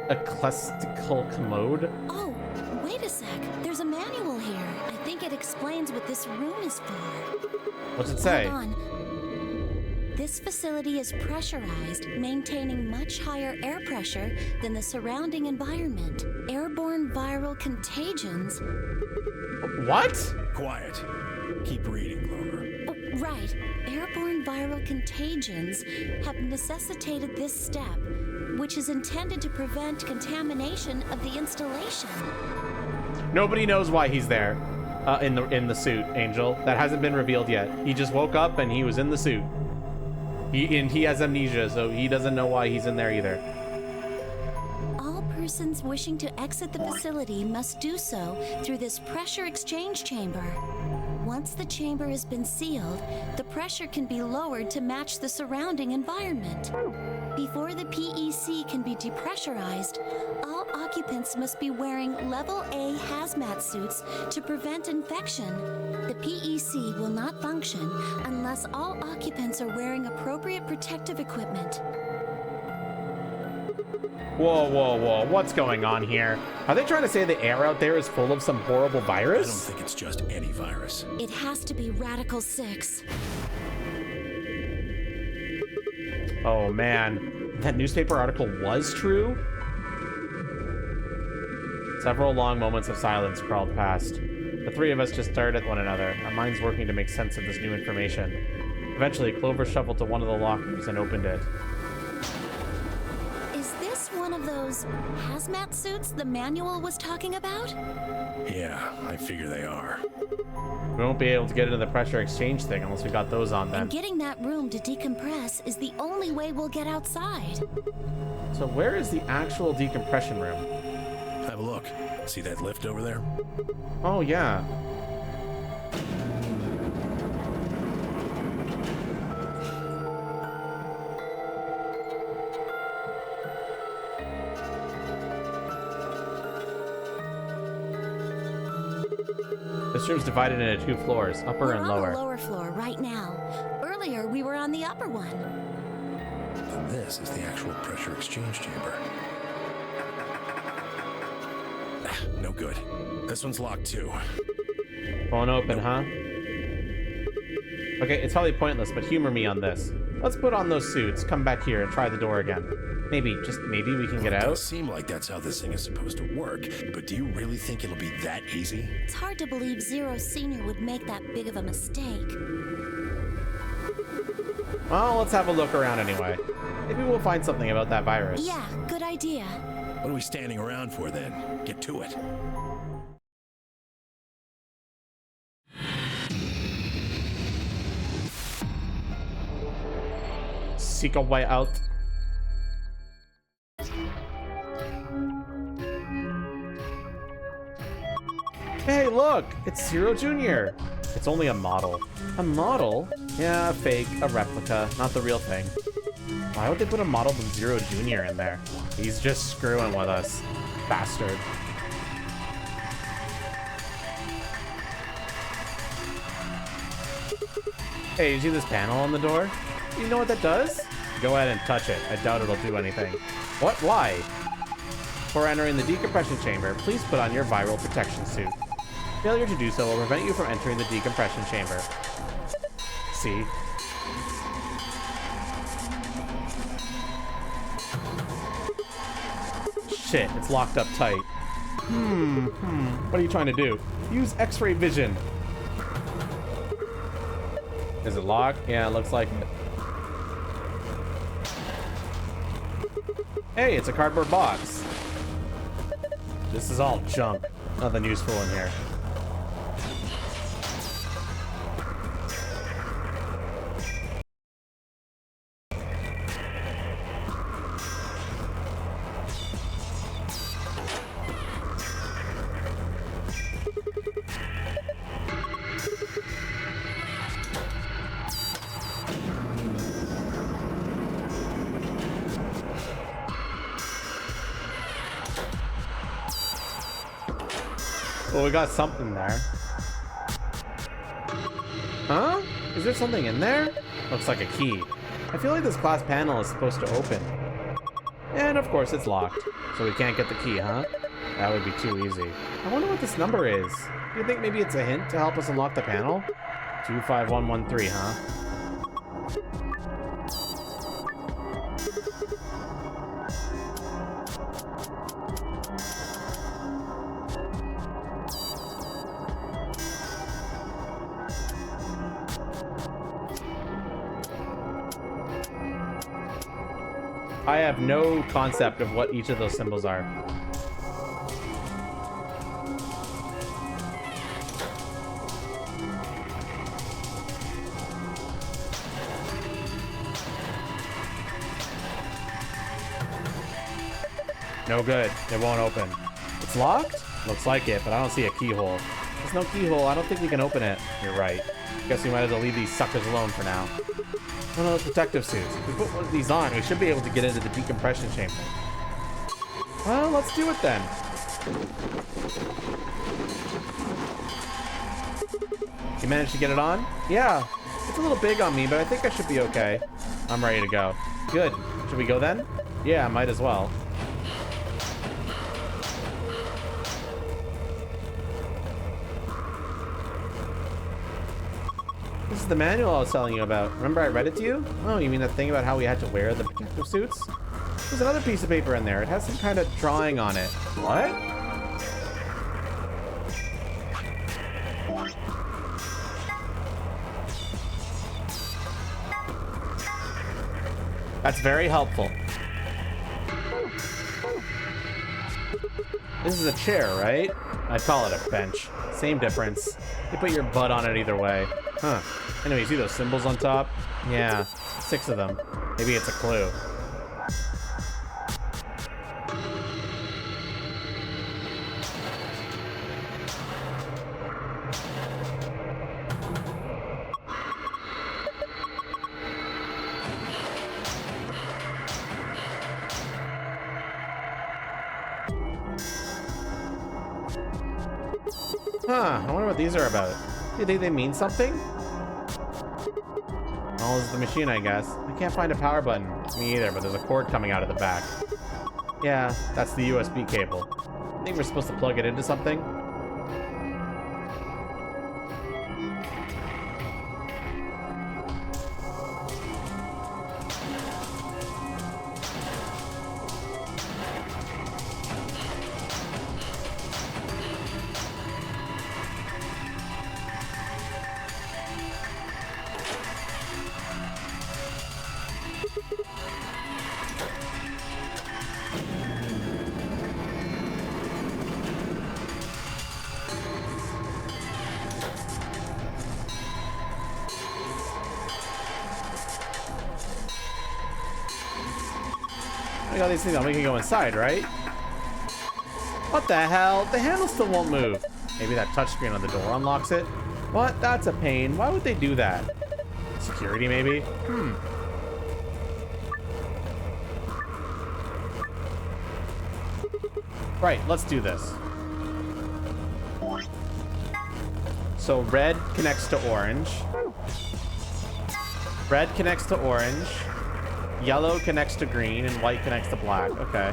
ecclesiastical commode? Oh, wait a sec. There's a manual here. I think it explains what this room is for. What's it say? Hold on. This facility is pressurized, maintaining much higher air pressure than the surrounding environment. Airborne viral contagions. What? Quiet. Keep reading, Clover. Oh, right. Airborne viral contagions have necessitated this step, which is intended to prevent contamination of the installation. Nobody knows why he's there in the suit, Angel. That hasn't been revealed yet. He just woke up and he was in the suit. He has amnesia, so he doesn't know why he's in there either. All persons wishing to exit the facility must do so through this pressure exchange chamber. Once the chamber has been sealed, the pressure can be lowered to match the surrounding environment. Before the PEC can be depressurized, all occupants must be wearing Level A hazmat suits to prevent infection. The PEC will not function unless all occupants are wearing appropriate protective equipment. Whoa, whoa, whoa. What's going on here? Are they trying to say the air out there is full of some horrible virus? I don't think it's just any virus. It has to be Radical 6. Oh, man. That newspaper article was true? Several long moments of silence crawled past. The three of us just stared at one another, our minds working to make sense of this new information. Eventually, Clover shuffled to one of the lockers and opened it. Is this one of those hazmat suits the manual was talking about? Yeah, I figure they are. We won't be able to get into the pressure exchange thing unless we got those on then. And getting that room to decompress is the only way we'll get outside. So where is the actual decompression room? Have a look. See that lift over there? Oh, yeah. This room's divided into 2 floors, upper We're and on lower. the lower floor right now. Earlier, we were on the upper one. And this is the actual pressure exchange chamber. No good. This one's locked too. Won't open, huh? Okay, it's probably pointless, but humor me on this. Let's put on those suits, come back here, and try the door again. Maybe, just maybe we can get It out? does seem like that's how this thing is supposed to work, but do you really think it'll be that easy? It's hard to believe Zero Senior would make that big of a mistake. Well, let's have a look around anyway. Maybe we'll find something about that virus. Yeah, good idea. What are we standing around for then? Get to it. Seek a way out. Hey, look! It's Zero Jr. It's only a model. A model? Yeah, a fake, a replica, not the real thing. Why would they put a model of Zero Jr. in there? He's just screwing with us. Bastard. Hey, you see this panel on the door? You know what that does? Go ahead and touch it. I doubt it'll do anything. What? Why? Before entering the decompression chamber, please put on your viral protection suit. Failure to do so will prevent you from entering the decompression chamber. See? Shit, it's locked up tight. What are you trying to do? Use X-ray vision. Is it locked? Yeah, it looks like it. Hey, it's a cardboard box. This is all junk. Nothing useful in here. Well, we got something there. Huh? Is there something in there? Looks like a key. I feel like this glass panel is supposed to open. And of course it's locked. So we can't get the key, huh? That would be too easy. I wonder what this number is. Do you think maybe it's a hint to help us unlock the panel? 25113, huh? I have no concept of what each of those symbols are. No good. It won't open. It's locked? Looks like it, but I don't see a keyhole. There's no keyhole. I don't think we can open it. You're right. Guess we might as well leave these suckers alone for now. One of those protective suits. If we put one of these on, we should be able to get into the decompression chamber. Well, let's do it then. You managed to get it on? Yeah. It's a little big on me, but I think I should be okay. I'm ready to go. Good. Should we go then? Yeah, might as well. This is the manual I was telling you about. Remember I read it to you? Oh, you mean that thing about how we had to wear the protective suits? There's another piece of paper in there. It has some kind of drawing on it. What? That's very helpful. This is a chair, right? I call it a bench. Same difference. You put your butt on it either way. Huh. Anyway, see those symbols on top? Yeah, 6 of them. Maybe it's a clue. Huh, I wonder what these are about. Do you think they mean something? Oh, this is the machine, I guess. I can't find a power button. Me either, but there's a cord coming out of the back. Yeah, that's the USB cable. I think we're supposed to plug it into something. I got these things on. We can go inside, right? What the hell? The handle still won't move. Maybe that touchscreen on the door unlocks it? What? That's a pain. Why would they do that? Security, maybe? Right, let's do this. So red connects to orange. Red connects to orange. Yellow connects to green, and white connects to black. Okay.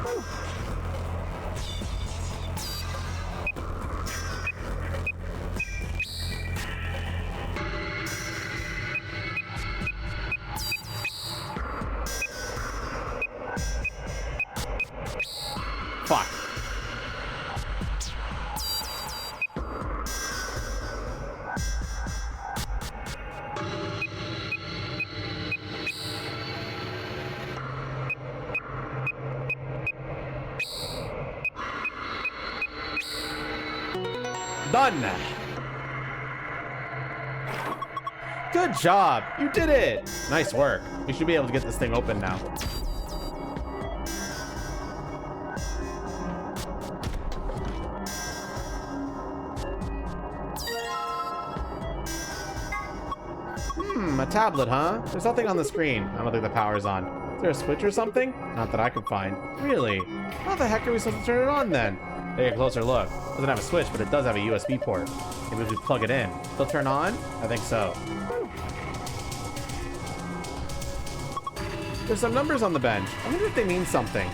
Fuck. Done. Good job. You did it. Nice work. We should be able to get this thing open now. A tablet, huh? There's nothing on the screen. I don't think the power's on. Is there a switch or something? Not that I can find. Really? How the heck are we supposed to turn it on then? Take a closer look. It doesn't have a switch, but it does have a USB port. Maybe if we plug it in, it'll turn on? I think so. There's some numbers on the bench. I wonder if they mean something.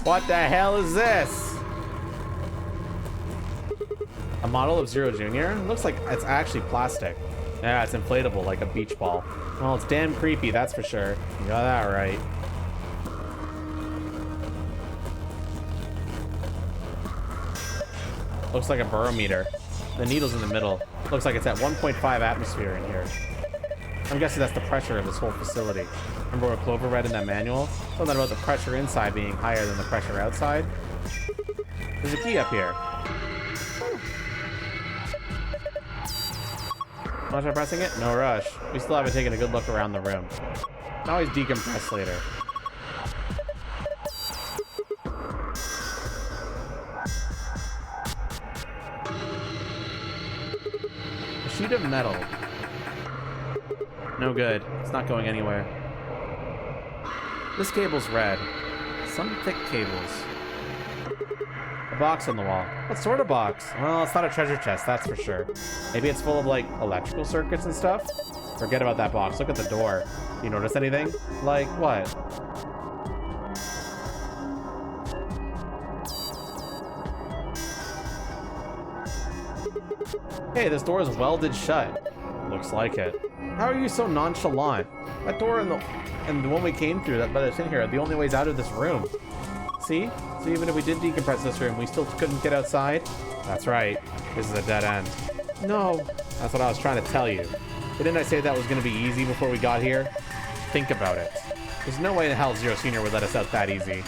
What the hell is this? A model of Zero Jr.? It looks like it's actually plastic. Yeah, it's inflatable like a beach ball. Well, it's damn creepy, that's for sure. You got that right. Looks like a barometer. The needle's in the middle. Looks like it's at 1.5 atmosphere in here. I'm guessing that's the pressure of this whole facility. Remember what Clover read in that manual? Something about the pressure inside being higher than the pressure outside. There's a key up here. Want to try pressing it? No rush. We still haven't taken a good look around the room. Can always decompress later. A sheet of metal. No good. It's not going anywhere. This cable's red. Some thick cables. A box on the wall. What sort of box? Well, it's not a treasure chest, that's for sure. Maybe it's full of, like, electrical circuits and stuff? Forget about that box. Look at the door. You notice anything? Like, what? Hey, this door is welded shut. Looks like it. How are you so nonchalant? That door and the one we came through, that it's in here, are the only ways out of this room. See? So even if we did decompress this room, we still couldn't get outside? That's right. This is a dead end. No. That's what I was trying to tell you. Didn't I say that was going to be easy before we got here? Think about it. There's no way in hell Zero Senior would let us out that easy.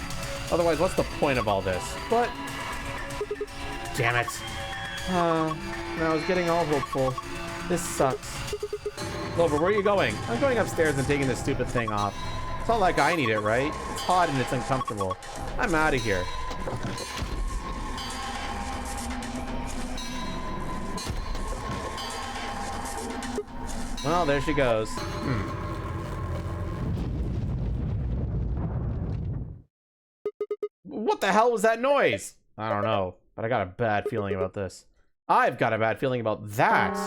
Otherwise, what's the point of all this? But... damn it. Now I was getting all hopeful. This sucks. Clover, where are you going? I'm going upstairs and taking this stupid thing off. It's not like I need it, right? It's hot and it's uncomfortable. I'm out of here. Well, there she goes. What the hell was that noise? I don't know, but I got a bad feeling about this. I've got a bad feeling about that.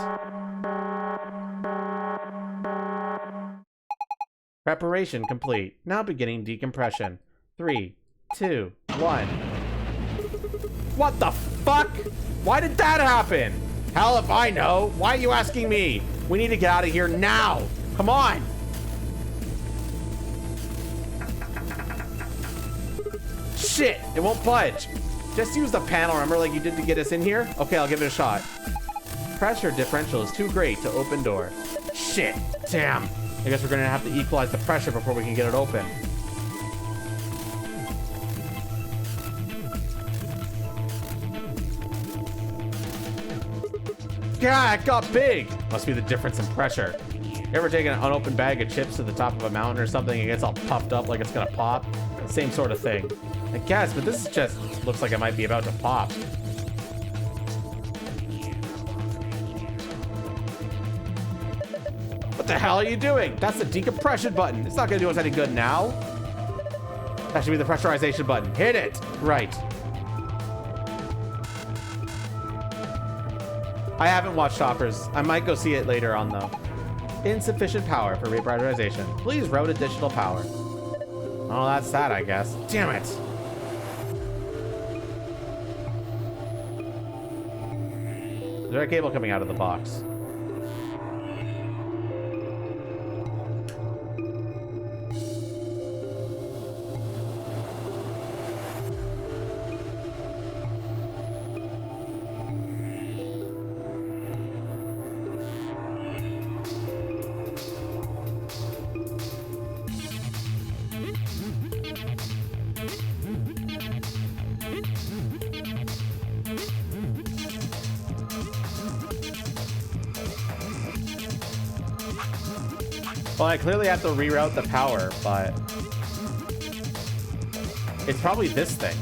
Preparation complete. Now beginning decompression. 3, 2, 1. What the fuck? Why did that happen? Hell if I know. Why are you asking me? We need to get out of here now. Come on. Shit, it won't budge. Just use the panel, remember, like you did to get us in here? Okay, I'll give it a shot. Pressure differential is too great to open door. Shit, damn. I guess we're gonna have to equalize the pressure before we can get it open. God, it got big. Must be the difference in pressure. You ever taken an unopened bag of chips to the top of a mountain or something and it gets all puffed up like it's gonna pop? Same sort of thing. I guess, but this just looks like it might be about to pop. What the hell are you doing? That's the decompression button. It's not gonna do us any good now. That should be the pressurization button. Hit it. Right. I haven't watched Hoppers. I might go see it later on though. Insufficient power for reprioritization. Please route additional power. Oh, that's that, I guess. Damn it. Is there a cable coming out of the box? Well, I clearly have to reroute the power, but it's probably this thing.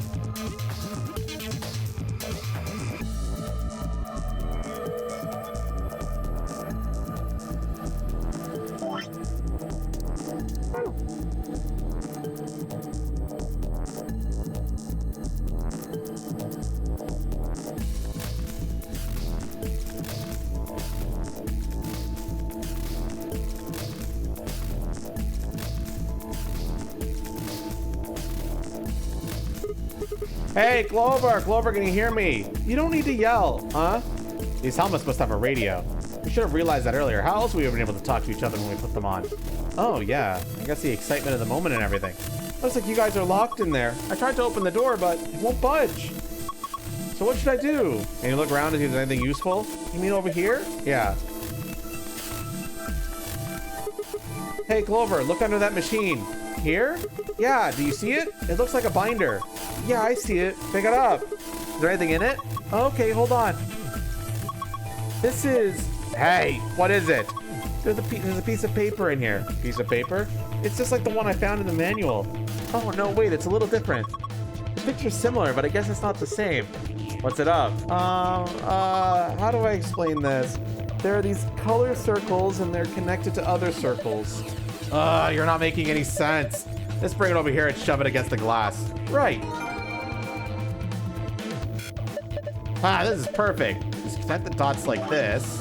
Hey, Clover! Clover, can you hear me? You don't need to yell, huh? These helmets must have a radio. We should have realized that earlier. How else would we have been able to talk to each other when we put them on? Oh, yeah. I guess the excitement of the moment and everything. Looks like you guys are locked in there. I tried to open the door, but it won't budge. So what should I do? Can you look around and see if there's anything useful? You mean over here? Yeah. Hey, Clover, look under that machine. Here? Yeah, do you see it? It looks like a binder. Yeah, I see it. Pick it up. Is there anything in it? Okay, hold on. This is... Hey, what is it? There's a piece of paper in here. Piece of paper? It's just like the one I found in the manual. Oh, no, wait, it's a little different. The picture's similar, but I guess it's not the same. What's it of? How do I explain this? There are these color circles and they're connected to other circles. You're not making any sense. Let's bring it over here and shove it against the glass. Right. Ah, this is perfect. Just connect the dots like this.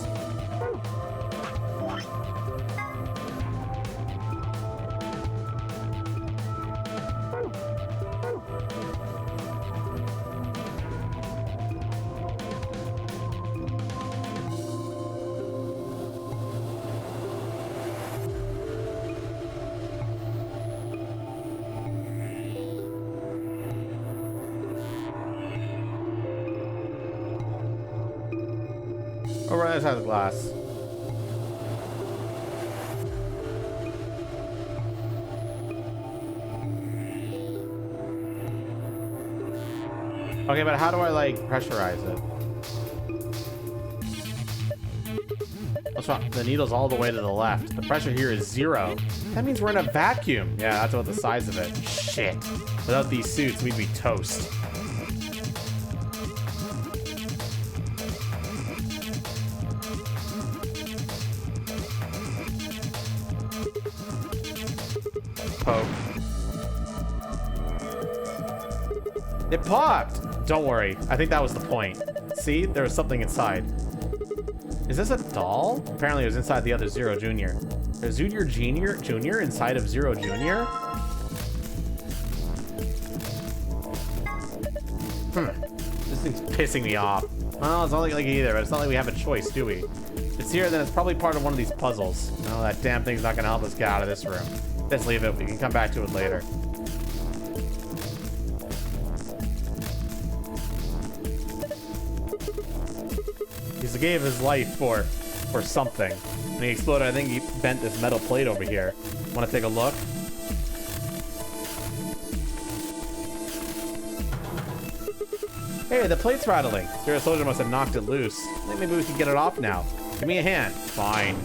Over on the other side of the glass. Okay, but how do I like pressurize it? What's wrong? The needle's all the way to the left. The pressure here is 0. That means we're in a vacuum. Yeah, that's about the size of it. Shit. Without these suits, we'd be toast. Poke. It popped! Don't worry. I think that was the point. See? There was something inside. Is this a doll? Apparently it was inside the other Zero Jr. There's Junior Junior inside of Zero Jr.? This thing's pissing me off. Well, it's not like either, but it's not like we have a choice, do we? If it's here, then it's probably part of one of these puzzles. No, that damn thing's not gonna help us get out of this room. Let's leave it. We can come back to it later. He gave his life for something. When he exploded, I think he bent this metal plate over here. Want to take a look? Hey, the plate's rattling. Zero Soldier must have knocked it loose. I think maybe we can get it off now. Give me a hand. Fine.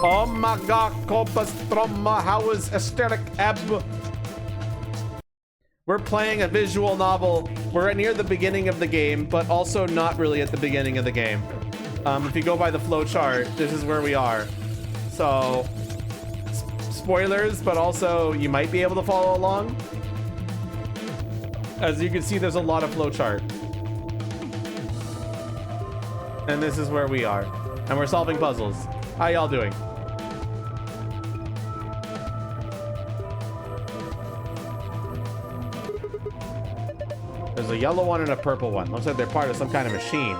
Oh my god, Corpus Trauma, how is aesthetic ebb? We're playing a visual novel. We're near the beginning of the game, but also not really at the beginning of the game. If you go by the flow chart, this is where we are. So, spoilers, but also you might be able to follow along. As you can see, there's a lot of flow chart. And this is where we are. And we're solving puzzles. How y'all doing? There's a yellow one and a purple one. Looks like they're part of some kind of machine.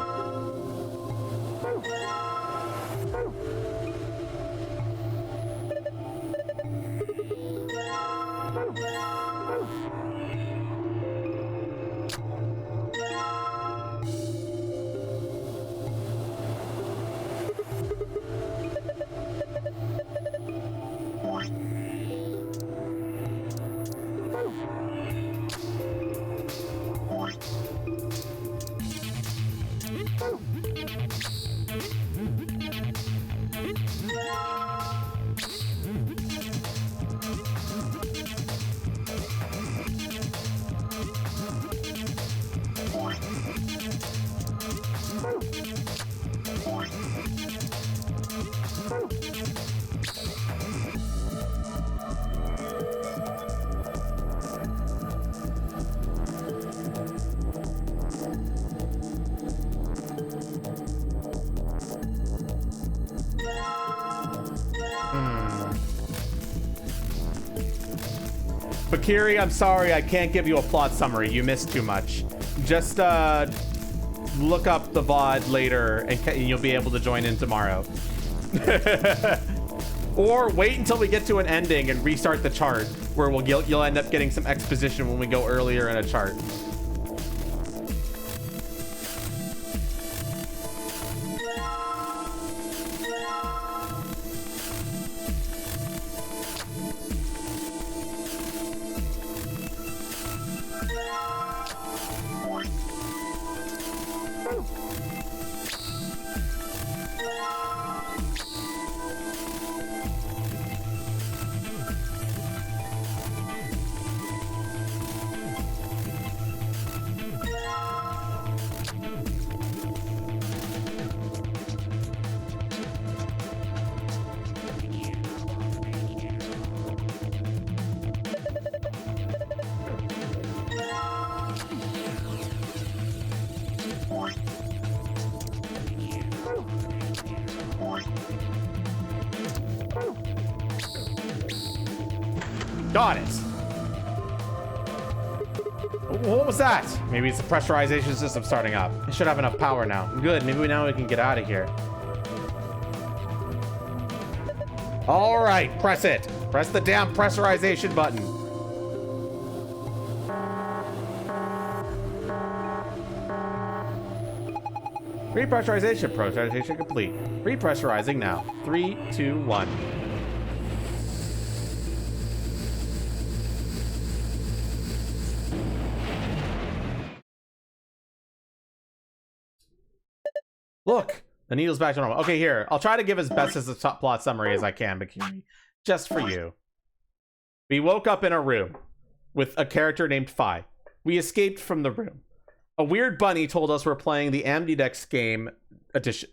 Bakiri, I'm sorry, I can't give you a plot summary. You missed too much. Just look up the VOD later and you'll be able to join in tomorrow. Or wait until we get to an ending and restart the chart. where you'll end up getting some exposition when we go earlier in a chart. Got it. What was that? Maybe it's the pressurization system starting up. It should have enough power now. Good, maybe now we can get out of here. All right, press it. Press the damn pressurization button. Pressurization complete. Repressurizing now. 3, 2, 1. Look, the needle's back to normal. Okay, here. I'll try to give as best as a top plot summary as I can, Bakiri. Just for you. We woke up in a room with a character named Phi. We escaped from the room. A weird bunny told us we're playing the Ambidex game edition,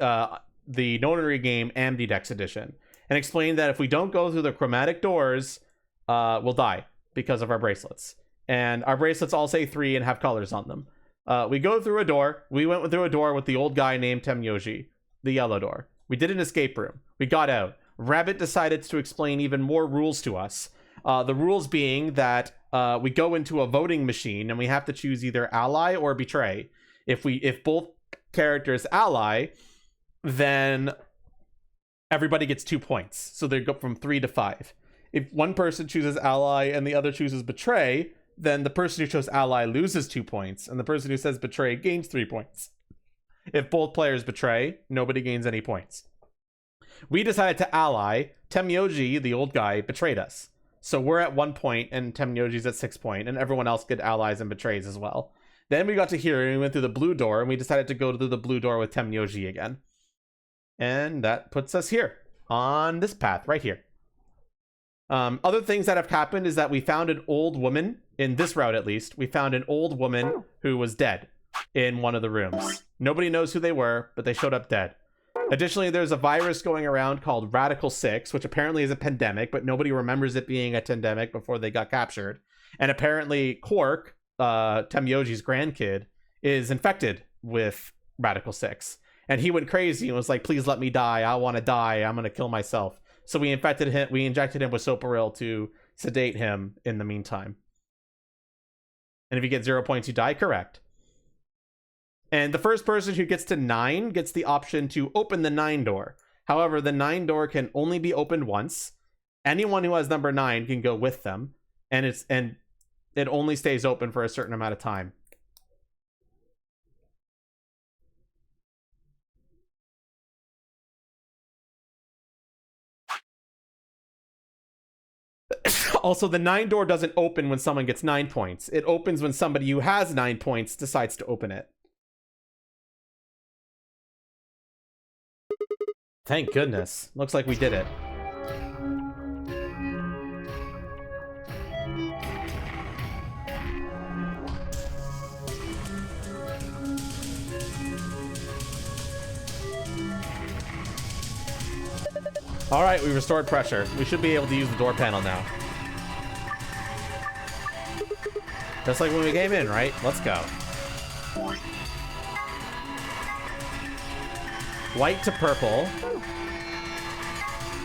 the notary game Ambidex edition, and explained that if we don't go through the chromatic doors, we'll die because of our bracelets. And our bracelets all say 3 and have colors on them. We go through a door. We went through a door with the old guy named Temyoji, the yellow door. We did an escape room. We got out. Rabbit decided to explain even more rules to us. The rules being that we go into a voting machine and we have to choose either ally or betray. If both characters ally, then everybody gets 2 points. So they go from 3 to 5. If one person chooses ally and the other chooses betray, then the person who chose ally loses 2 points, and the person who says betray gains 3 points. If both players betray, nobody gains any points. We decided to ally. Temyoji, the old guy, betrayed us. So we're at 1 point, and Temyoji's at 6 points, and everyone else get allies and betrays as well. Then we got to here, and we went through the blue door, and we decided to go through the blue door with Temyoji again. And that puts us here, on this path, right here. Other things that have happened is that we found an old woman, in this route at least, we found an old woman who was dead in one of the rooms. Nobody knows who they were, but they showed up dead. Additionally, there's a virus going around called Radical 6, which apparently is a pandemic, but nobody remembers it being a pandemic before they got captured. And apparently Quark, Temyoji's grandkid, is infected with Radical 6. And he went crazy and was like, please let me die. I want to die. I'm going to kill myself. So we injected him with Soparil to sedate him in the meantime. And if you get 0 points, you die. Correct. And the first person who gets to 9 gets the option to open the 9 door. However, the 9 door can only be opened once. Anyone who has number 9 can go with them. And it only stays open for a certain amount of time. Also, the 9 door doesn't open when someone gets 9 points. It opens when somebody who has 9 points decides to open it. Thank goodness. Looks like we did it. All right, we restored pressure. We should be able to use the door panel now. Just like when we came in, right? Let's go. White to purple.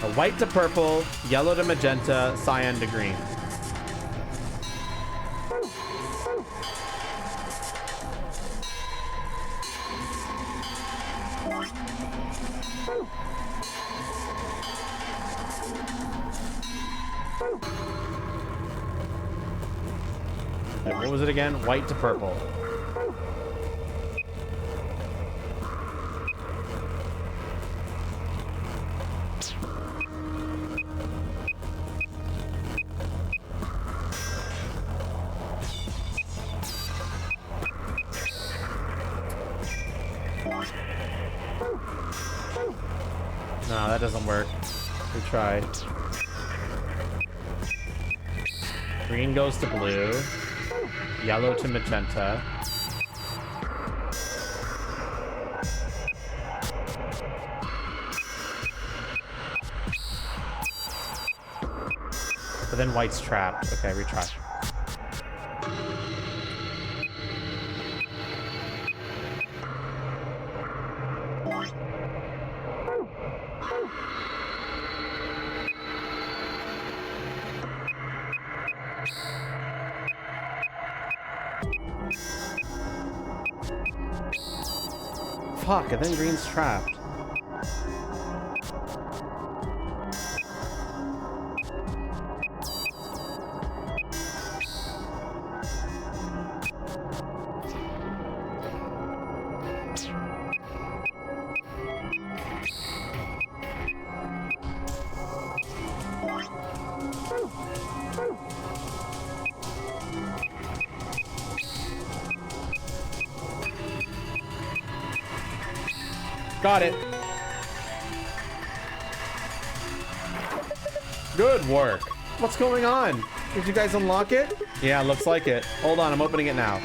A white to purple, yellow to magenta, cyan to green. What was it again? White to purple. No, that doesn't work. We tried. Green goes to blue. Yellow to magenta. But then white's trapped. Okay, retry. Fuck, and then green's trapped. Got it. Good work. What's going on? Did you guys unlock it? Yeah, looks like it. Hold on, I'm opening it now.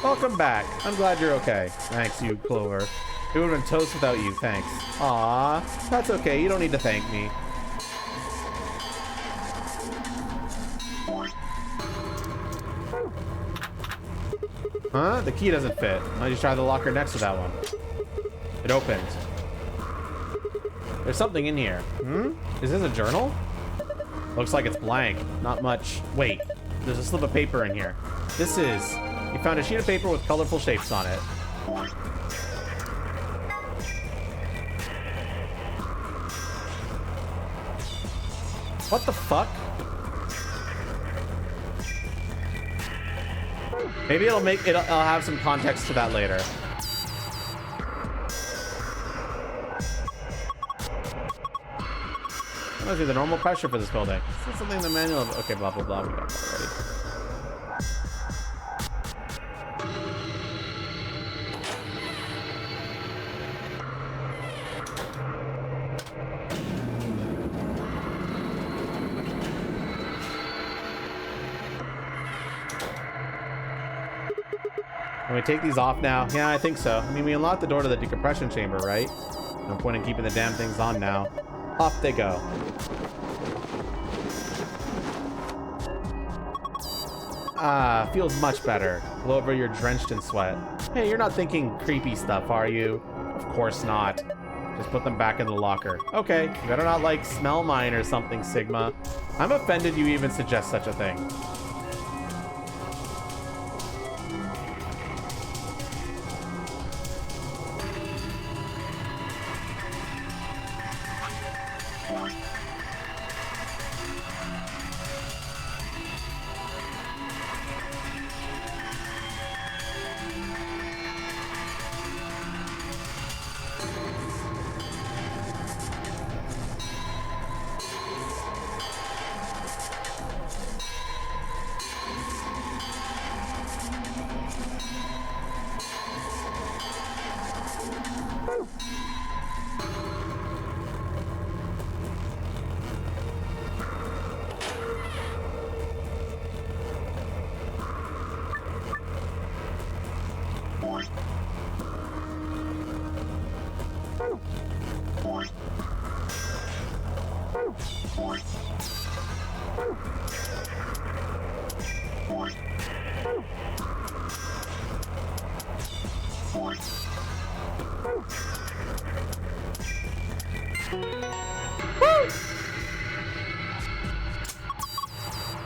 Welcome back. I'm glad you're okay. Thanks, you Clover. It would have been toast without you, thanks. Aw, that's okay. You don't need to thank me. Huh? The key doesn't fit. Why don't you try the locker next to that one? It opened. There's something in here. Hmm? Is this a journal? Looks like it's blank. Not much. Wait. There's a slip of paper in here. This is... You found a sheet of paper with colorful shapes on it. What the fuck? Maybe it'll make it. I'll have some context to that later. That must be the normal pressure for this building. Is something in the manual? Okay, blah blah blah. We got that already. Can we take these off now? Yeah, I think so. I mean, we unlocked the door to the decompression chamber, right? No point in keeping the damn things on now. Off they go. Ah, feels much better. Clover, you're drenched in sweat. Hey, you're not thinking creepy stuff, are you? Of course not. Just put them back in the locker. Okay, you better not, like, smell mine or something, Sigma. I'm offended you even suggest such a thing.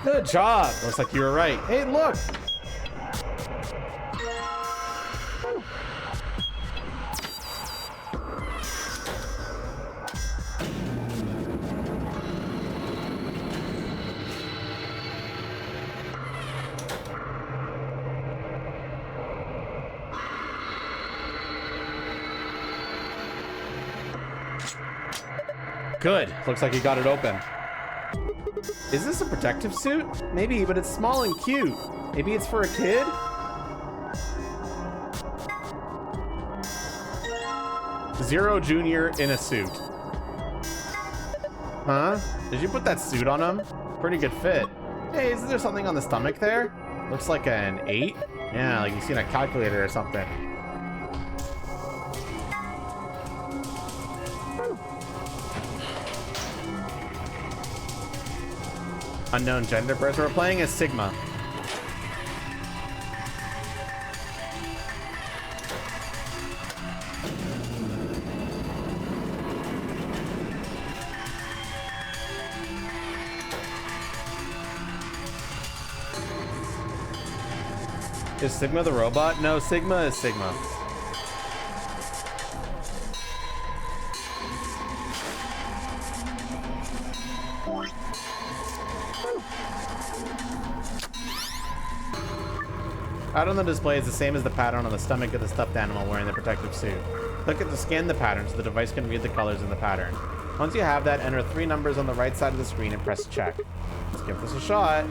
Good job. Looks like you were right. Hey, look. Good. Looks like he got it open. Is this a protective suit? Maybe, but it's small and cute. Maybe it's for a kid? Zero Jr. in a suit. Huh? Did you put that suit on him? Pretty good fit. Hey, isn't there something on the stomach there? Looks like an 8? Yeah, like you've seen a calculator or something. Unknown gender person. We're playing as Sigma. Is Sigma the robot? No, Sigma is Sigma. Pattern on the display is the same as the pattern on the stomach of the stuffed animal wearing the protective suit. Click it to scan the pattern so the device can read the colors in the pattern. Once you have that, enter 3 numbers on the right side of the screen and press check. Let's give this a shot.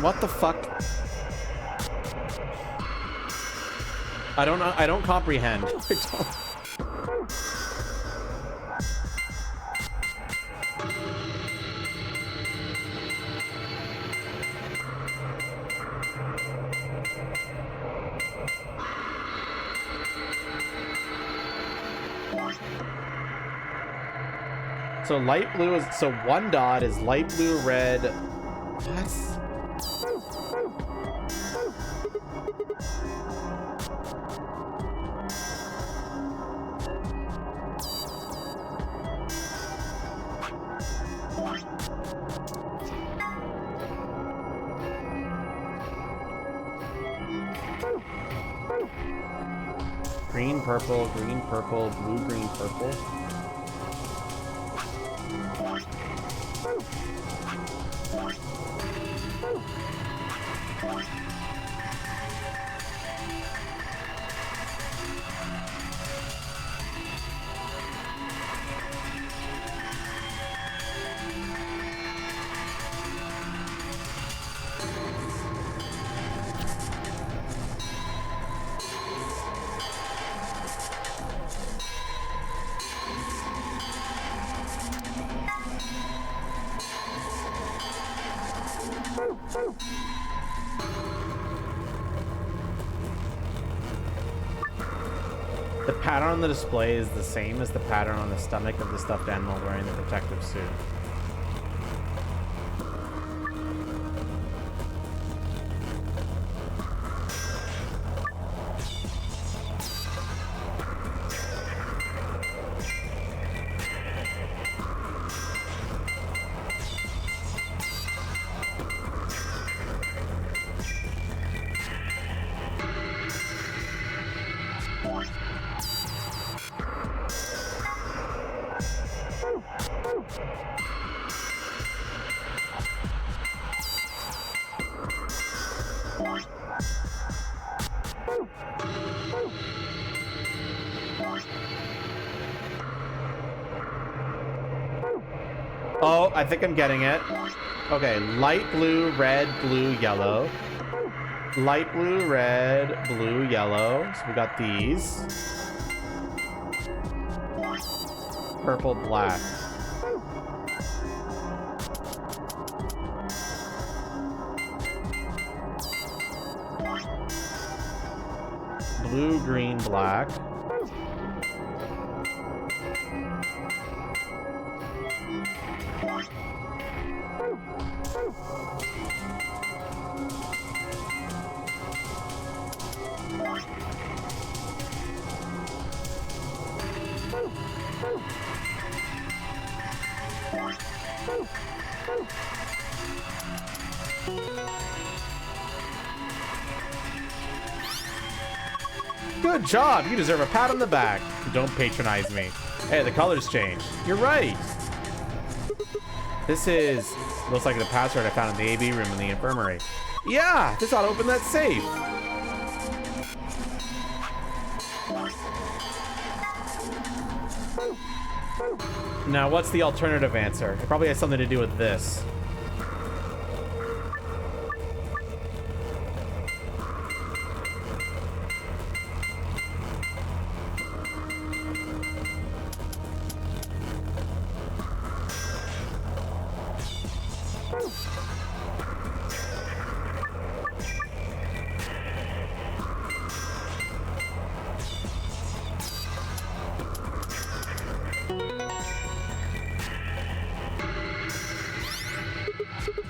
What the fuck? I don't know. I don't comprehend. So light blue is, so one dot is light blue, red. What? Green, purple, blue, green, purple. The pattern on the display is the same as the pattern on the stomach of the stuffed animal wearing the protective suit. Oh, I think I'm getting it. Okay, light blue, red, blue, yellow. Light blue, red, blue, yellow. So we got these. Purple, black. Blue, green, black. Good job. You deserve a pat on the back. Don't patronize me. Hey, the colors changed. You're right. This looks like the password I found in the AB room in the infirmary. Yeah, this ought to open that safe. Now, what's the alternative answer? It probably has something to do with this.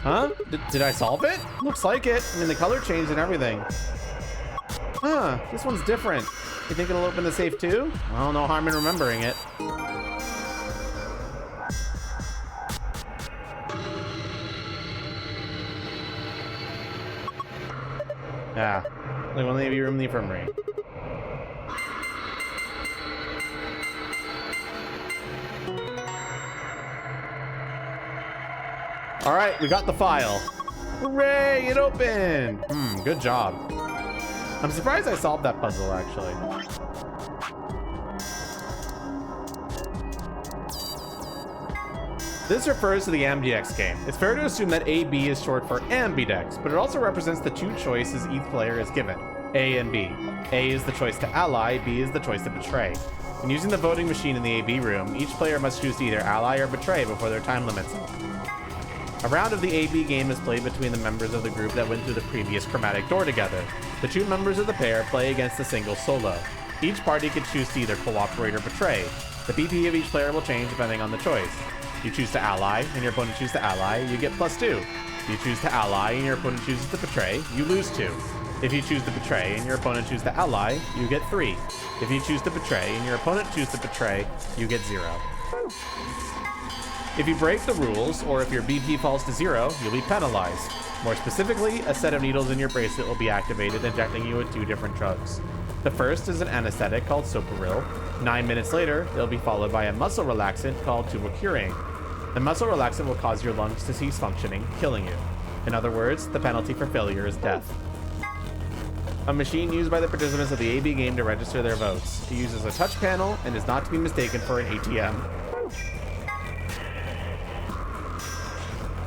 Huh? Did I solve it? Looks like it. I mean, the color changed and everything. Huh, this one's different. You think it'll open the safe too? Well, no harm in remembering it. Yeah, like one of the room in the infirmary. All right, we got the file. Hooray, it opened. Good job. I'm surprised I solved that puzzle, actually. This refers to the ambidex game. It's fair to assume that AB is short for ambidex, but it also represents the two choices each player is given, A and B. A is the choice to ally, B is the choice to betray. When using the voting machine in the AB room, each player must choose to either ally or betray before their time limits up. A round of the AB game is played between the members of the group that went through the previous chromatic door together. The two members of the pair play against a single solo. Each party can choose to either cooperate or betray. The BP of each player will change depending on the choice. If you choose to ally and your opponent chooses to ally, you get +2. If you choose to ally and your opponent chooses to betray, you lose 2. If you choose to betray and your opponent chooses to ally, you get 3. If you choose to betray and your opponent chooses to betray, you get 0. If you break the rules, or if your BP falls to 0, you'll be penalized. More specifically, a set of needles in your bracelet will be activated, injecting you with 2 different drugs. The first is an anesthetic called Soparil. 9 minutes later, they'll be followed by a muscle relaxant called Tubocurin. The muscle relaxant will cause your lungs to cease functioning, killing you. In other words, the penalty for failure is death. A machine used by the participants of the AB game to register their votes. It uses a touch panel and is not to be mistaken for an ATM.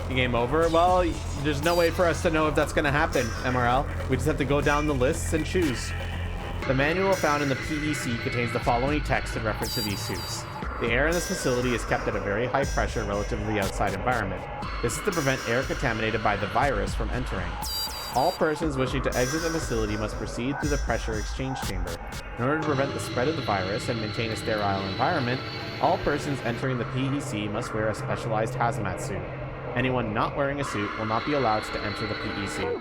Game over? Well, there's no way for us to know if that's going to happen, MRL. We just have to go down the lists and choose. The manual found in the PEC contains the following text in reference to these suits. The air in this facility is kept at a very high pressure relative to the outside environment. This is to prevent air contaminated by the virus from entering. All persons wishing to exit the facility must proceed through the pressure exchange chamber. In order to prevent the spread of the virus and maintain a sterile environment, all persons entering the PEC must wear a specialized hazmat suit. Anyone not wearing a suit will not be allowed to enter the PEC.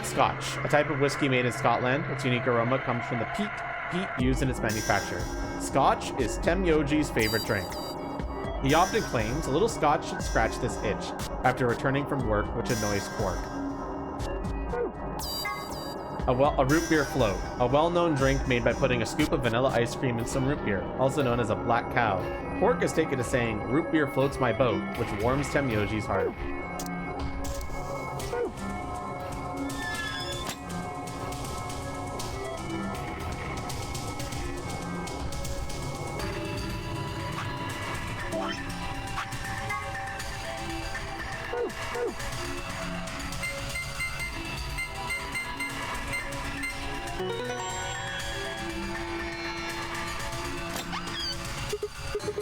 Scotch, a type of whiskey made in Scotland. Its unique aroma comes from the peat used in its manufacture. Scotch is Temyoji's favorite drink. He often claims a little scotch should scratch this itch after returning from work, which annoys Quark. A root beer float, a well-known drink made by putting a scoop of vanilla ice cream in some root beer, also known as a black cow. Quark has taken to saying, "Root beer floats my boat," which warms Temyoji's heart.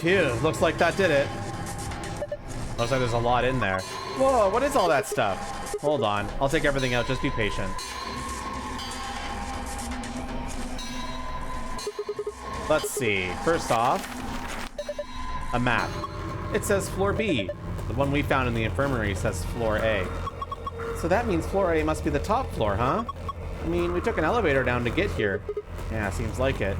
Phew, looks like that did it. Looks like there's a lot in there. Whoa, what is all that stuff? Hold on, I'll take everything out, just be patient. Let's see, first off, a map. It says floor B. The one we found in the infirmary says floor A. So that means floor A must be the top floor, huh? I mean, we took an elevator down to get here. Yeah, seems like it.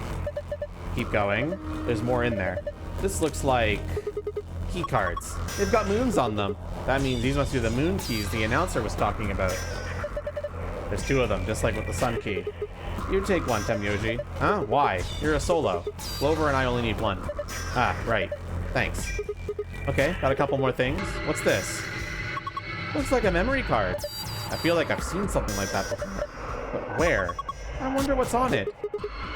Keep going, there's more in there. This looks like key cards. They've got moons on them. That means these must be the moon keys the announcer was talking about. There's 2 of them, just like with the sun key. You take one, Temyoji. Huh? Why? You're a solo. Clover and I only need one. Ah, right. Thanks. Okay, got a couple more things. What's this? Looks like a memory card. I feel like I've seen something like that before. But where? I wonder what's on it.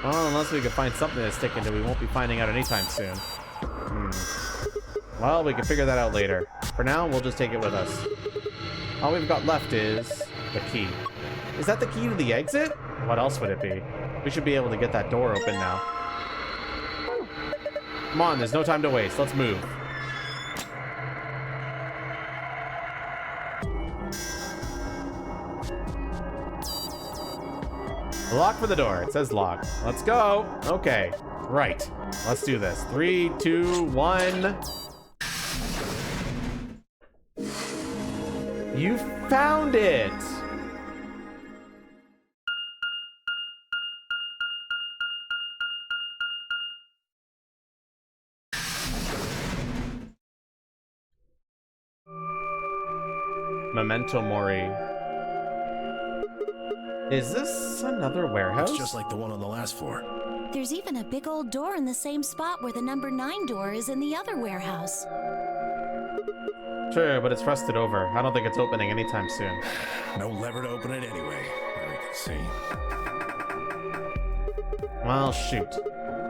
Well, unless we can find something to stick into, we won't be finding out anytime soon. Well, we can figure that out later. For now, we'll just take it with us. All we've got left is the key. Is that the key to the exit? What else would it be? We should be able to get that door open now. Come on, there's no time to waste. Let's move. Lock for the door. It says lock. Let's go. Okay. Right. Let's do this. 3, 2, 1. You found it! Memento Mori. Is this another warehouse? It's just like the one on the last floor. There's even a big old door in the same spot where the number 9 door is in the other warehouse. Sure, but it's rusted over. I don't think it's opening anytime soon. No lever to open it anyway. I can see. Well, shoot.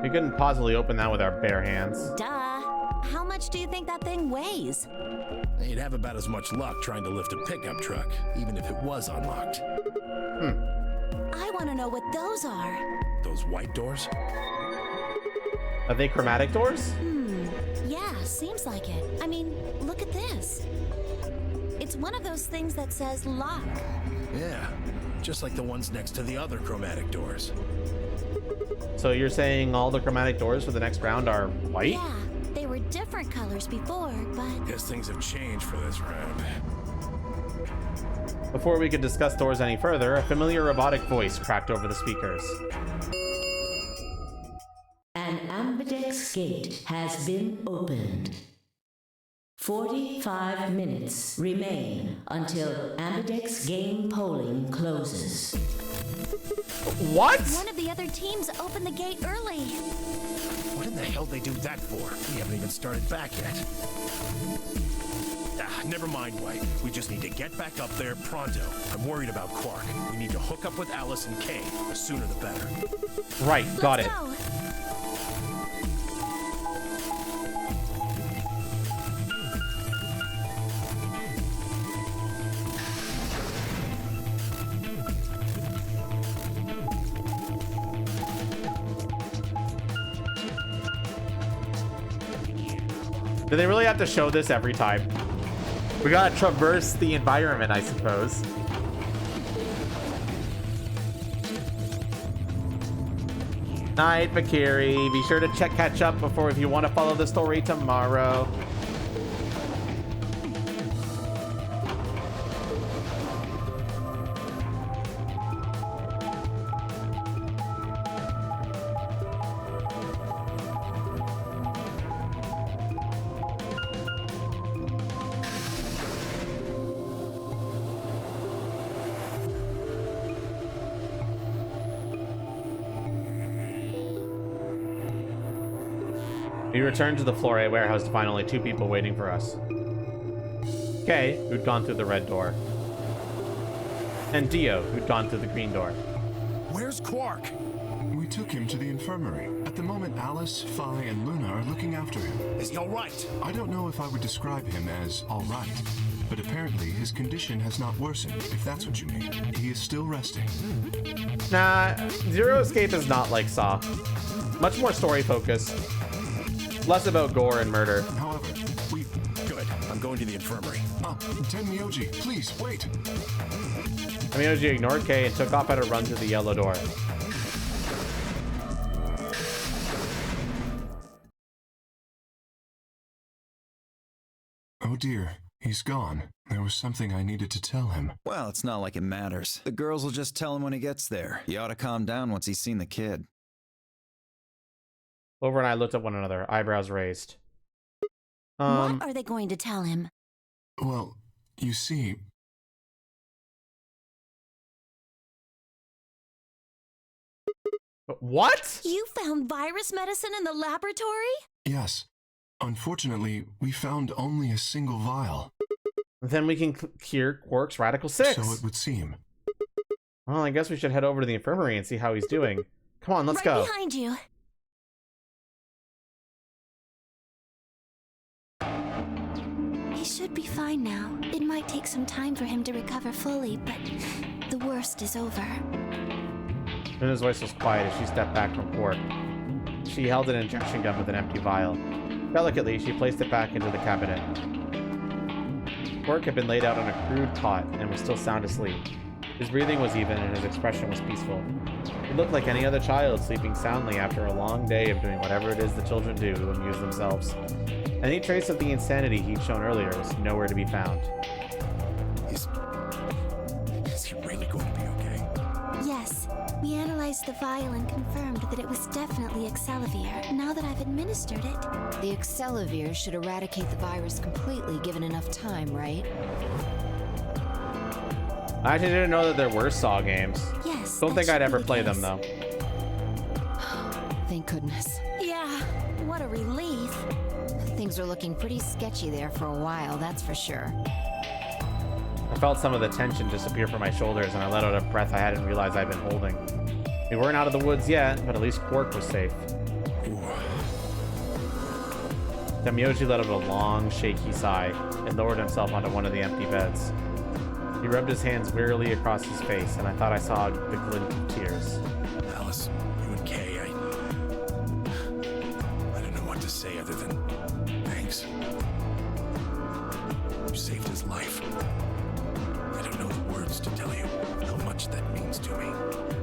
We couldn't possibly open that with our bare hands. Duh. How much do you think that thing weighs? You'd have about as much luck trying to lift a pickup truck, even if it was unlocked. I want to know what those are. Those white doors? Are they chromatic doors? Yeah, seems like it. I mean, look at this. It's one of those things that says lock. Yeah, just like the ones next to the other chromatic doors. So you're saying all the chromatic doors for the next round are white? Yeah, they were different colors before, but... Guess things have changed for this round. Before we could discuss doors any further, a familiar robotic voice cracked over the speakers. An ambidex gate has been opened. 45 minutes remain until ambidex game polling closes. What? One of the other teams opened the gate early. What in the hell they do that for? We haven't even started back yet. Never mind, White. We just need to get back up there pronto. I'm worried about Quark. We need to hook up with Alice and Kay. The sooner the better. Right, got it. Go. Do they really have to show this every time? We gotta traverse the environment, I suppose. Night, Vakiri. Be sure to catch up before if you want to follow the story tomorrow. We returned to the Floor A warehouse to find only 2 people waiting for us. Kay, who'd gone through the red door. And Dio, who'd gone through the green door. Where's Quark? We took him to the infirmary. At the moment, Alice, Phi, and Luna are looking after him. Is he all right? I don't know if I would describe him as all right, but apparently his condition has not worsened, if that's what you mean. He is still resting. Nah, Zero Escape is not like Saw. Much more story focused. Less about gore and murder. However, we... Good. I'm going to the infirmary. Tenmyoji, please, wait! Temyoji ignored Kay and took off at a run through the yellow door. Oh dear, he's gone. There was something I needed to tell him. Well, it's not like it matters. The girls will just tell him when he gets there. He ought to calm down once he's seen the kid. Clover and I looked at one another, eyebrows raised. What are they going to tell him? Well, you see, What? You found virus medicine in the laboratory? Yes. Unfortunately, we found only a single vial. Then we can cure Quark's Radical 6. So it would seem. Well, I guess we should head over to the infirmary and see how he's doing. Come on, let's go. Right behind you. He should be fine now. It might take some time for him to recover fully, but the worst is over. Luna's voice was quiet as she stepped back from Quark. She held an injection gun with an empty vial. Delicately, she placed it back into the cabinet. Quark had been laid out on a crude cot and was still sound asleep. His breathing was even and his expression was peaceful. He looked like any other child sleeping soundly after a long day of doing whatever it is the children do to amuse themselves. Any trace of the insanity he'd shown earlier was nowhere to be found. Is he really going to be okay? Yes. We analyzed the vial and confirmed that it was definitely Excelivir. Now that I've administered it... The Excelivir should eradicate the virus completely given enough time, right? I actually didn't know that there were Saw games. Yes. Don't think I'd ever play them, though. Thank goodness. Yeah, what a relief. Things are looking pretty sketchy there for a while, that's for sure. I felt some of the tension disappear from my shoulders, and I let out a breath I hadn't realized I'd been holding. We weren't out of the woods yet, but at least Quark was safe. Demyoji let out a long, shaky sigh and lowered himself onto one of the empty beds. He rubbed his hands wearily across his face, and I thought I saw the glint of tears. Alice, you and Kay, I don't know what to say other than thanks. You saved his life. I don't know the words to tell you how much that means to me.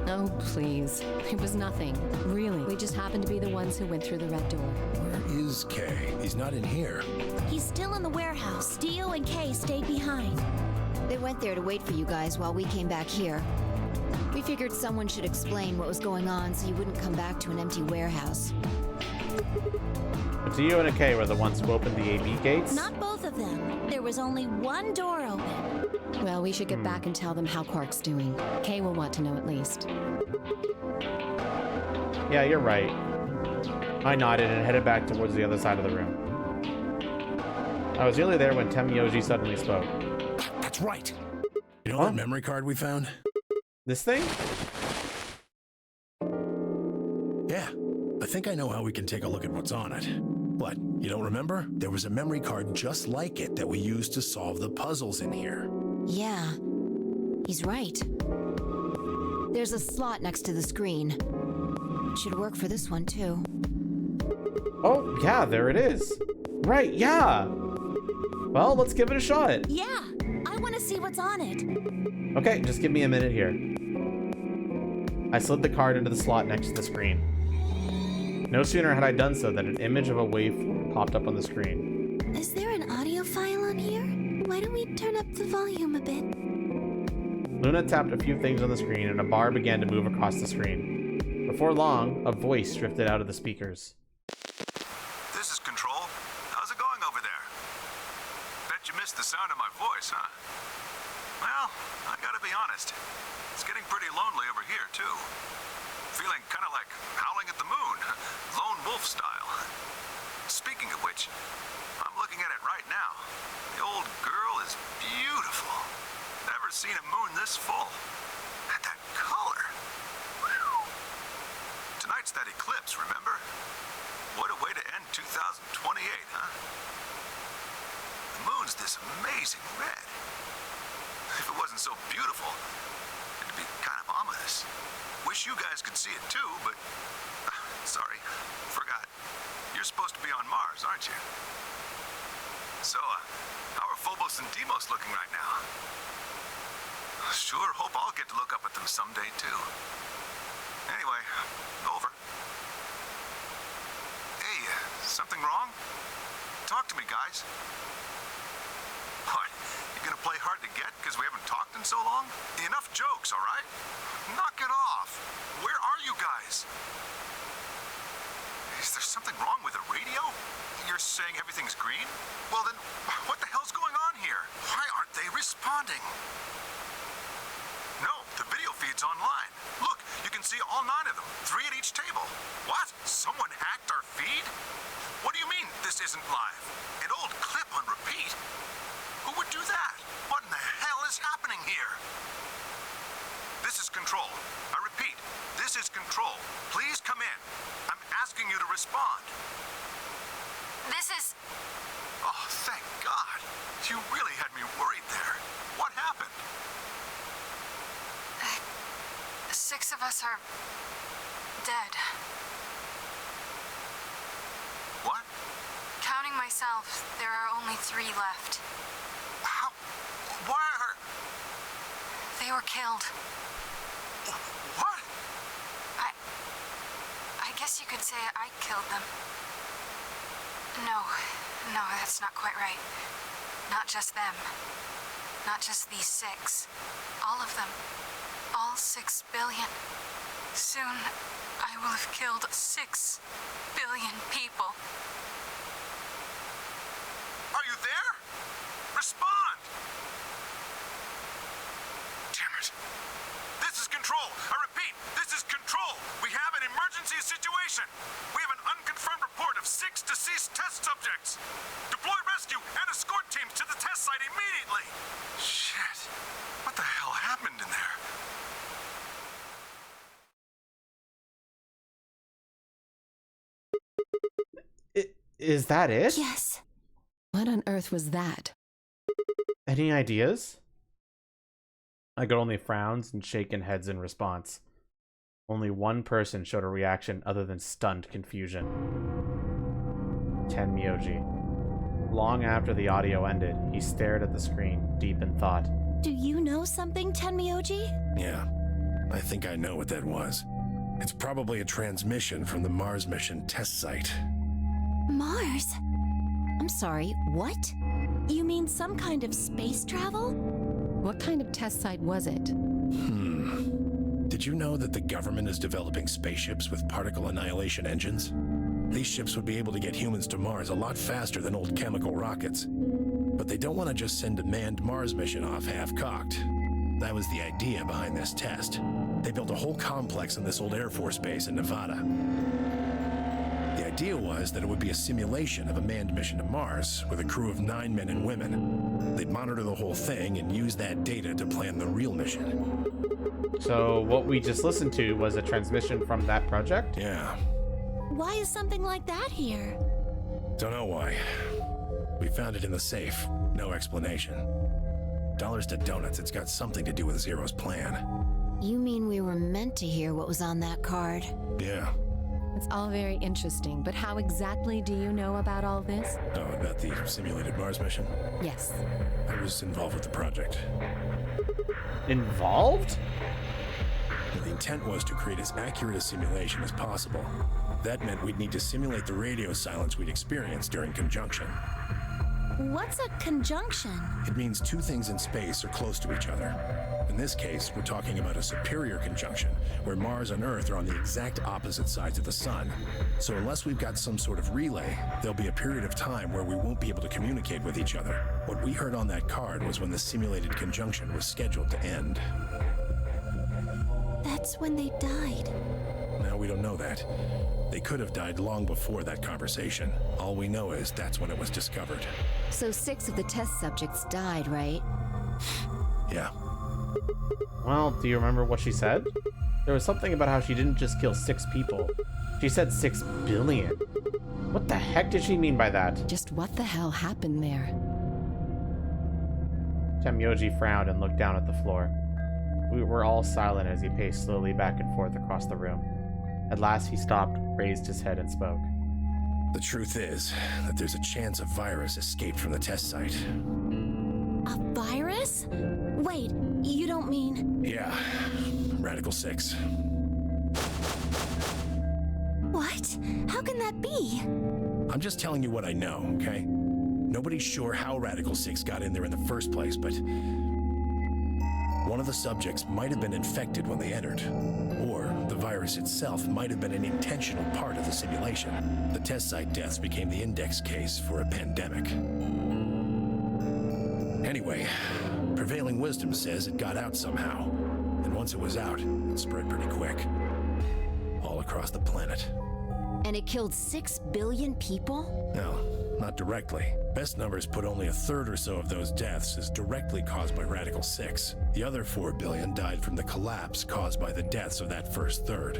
Oh, please. It was nothing. Really. We just happened to be the ones who went through the red door. Where is Kay? He's not in here. He's still in the warehouse. Dio and Kay stayed behind. They went there to wait for you guys while we came back here. We figured someone should explain what was going on so you wouldn't come back to an empty warehouse. But Dio and Kay were the ones who opened the AB gates? Not both of them. There was only one door open. Well, we should get back and tell them how Quark's doing. Kay will want to know at least. Yeah, you're right. I nodded and headed back towards the other side of the room. I was nearly there when Temyoji suddenly spoke. That's right. You know that memory card we found? This thing? Yeah. I think I know how we can take a look at what's on it. What, you don't remember? There was a memory card just like it that we used to solve the puzzles in here. Yeah, he's right. There's a slot next to the screen. It should work for this one, too. Oh, yeah, there it is. Right, yeah. Well, let's give it a shot. Yeah, I want to see what's on it. Okay, just give me a minute here. I slid the card into the slot next to the screen. No sooner had I done so than an image of a waveform popped up on the screen. Is there an audio file on here? Why don't we turn up the volume a bit? Luna tapped a few things on the screen and a bar began to move across the screen. Before long, a voice drifted out of the speakers. This is Control. How's it going over there? Bet you missed the sound of my voice, huh? Well, I gotta be honest. It's getting pretty lonely over here, too. Feeling kind of like howling at the moon, lone wolf style. Speaking of which, I'm looking at it right now. The old girl is beautiful. Never seen a moon this full. And that color. Whew. Tonight's that eclipse, remember? What a way to end 2028, huh? The moon's this amazing red. If it wasn't so beautiful, it'd be kind of ominous. Wish you guys could see it too, but... sorry, forgot. You're supposed to be on Mars, aren't you? So, how are Phobos and Deimos looking right now? Sure hope I'll get to look up at them someday, too. Anyway, over. Hey, something wrong? Talk to me, guys. What, you gonna play hard to get because we haven't talked in so long? Enough jokes, all right? Knock it off. Where are you guys? Is there something wrong with the radio? You're saying everything's green? Well then, what the hell's going on here? Why aren't they responding? No, the video feed's online. Look, you can see all 9 of them, 3 at each table. What? Someone hacked our feed? What do you mean this isn't live? An old clip on repeat? Who would do that? What in the hell is happening here? This is Control. I repeat, this is Control. Please come in. I'm asking you to respond. This is... Oh, thank God. You really had me worried there. What happened? 6 of us are... dead. What? Counting myself, there are only 3 left. How? Why are... They were killed. What? I guess you could say I killed them. No, that's not quite right. Not just them. Not just these 6. All of them. All 6 billion. Soon, I will have killed 6 billion people. Are you there? Respond! Damn it. This is Control. I repeat, this is Control. We have an emergency situation. We have an unconfirmed report of 6 deceased test subjects. Deploy rescue and escort teams to the test site immediately. Shit. What the hell happened in there? Is that it? Yes. What on earth was that? Any ideas? I got only frowns and shaken heads in response. Only one person showed a reaction other than stunned confusion. Tenmyoji. Long after the audio ended, he stared at the screen, deep in thought. Do you know something, Tenmyoji? Yeah, I think I know what that was. It's probably a transmission from the Mars mission test site. Mars? I'm sorry, what? You mean some kind of space travel? What kind of test site was it? Did you know that the government is developing spaceships with particle annihilation engines? These ships would be able to get humans to Mars a lot faster than old chemical rockets. But they don't want to just send a manned Mars mission off half-cocked. That was the idea behind this test. They built a whole complex on this old Air Force base in Nevada. The idea was that it would be a simulation of a manned mission to Mars with a crew of 9 men and women. They'd monitor the whole thing and use that data to plan the real mission. So what we just listened to was a transmission from that project? Yeah. Why is something like that here? Don't know why. We found it in the safe. No explanation. Dollars to donuts, it's got something to do with Zero's plan. You mean we were meant to hear what was on that card? Yeah. It's all very interesting, but how exactly do you know about all this? Oh, about the simulated Mars mission? Yes. I was involved with the project. Involved? The intent was to create as accurate a simulation as possible. That meant we'd need to simulate the radio silence we'd experienced during conjunction. What's a conjunction? It means 2 things in space are close to each other. In this case, we're talking about a superior conjunction, where Mars and Earth are on the exact opposite sides of the Sun. So unless we've got some sort of relay, there'll be a period of time where we won't be able to communicate with each other. What we heard on that card was when the simulated conjunction was scheduled to end. That's when they died. Now, we don't know that. They could have died long before that conversation. All we know is that's when it was discovered. So 6 of the test subjects died, right? Yeah. Well, do you remember what she said? There was something about how she didn't just kill 6 people. She said 6 billion. What the heck did she mean by that? Just what the hell happened there? Tenmyoji frowned and looked down at the floor. We were all silent as he paced slowly back and forth across the room. At last he stopped, raised his head and spoke. The truth is that there's a chance a virus escaped from the test site. A virus? Wait, you don't mean... Yeah, Radical 6. What? How can that be? I'm just telling you what I know, okay? Nobody's sure how Radical 6 got in there in the first place, but... one of the subjects might have been infected when they entered. Or the virus itself might have been an intentional part of the simulation. The test site deaths became the index case for a pandemic. Anyway, prevailing wisdom says it got out somehow. And once it was out, it spread pretty quick. across the planet. And it killed 6 billion people? No, not directly. Best numbers put only a third or so of those deaths as directly caused by Radical 6. The other 4 billion died from the collapse caused by the deaths of that first third.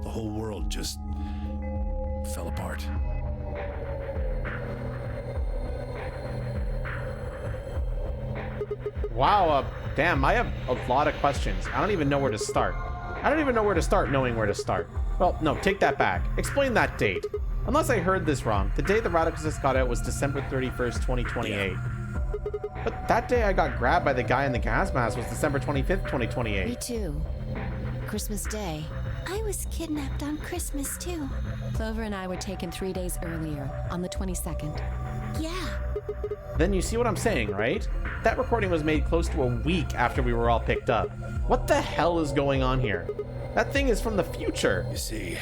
The whole world just fell apart. Wow, damn, I have a lot of questions. I don't even know where to start. I don't even know where to start knowing where to start. Well, no, take that back. Explain that date. Unless I heard this wrong, the day the Radical 6 got out was December 31st, 2028. Yeah. But that day I got grabbed by the guy in the gas mask was December 25th, 2028. Me too. Christmas Day. I was kidnapped on Christmas too. Clover and I were taken 3 days earlier, on the 22nd. Yeah. Then you see what I'm saying, right? That recording was made close to a week after we were all picked up. What the hell is going on here? That thing is from the future. You see...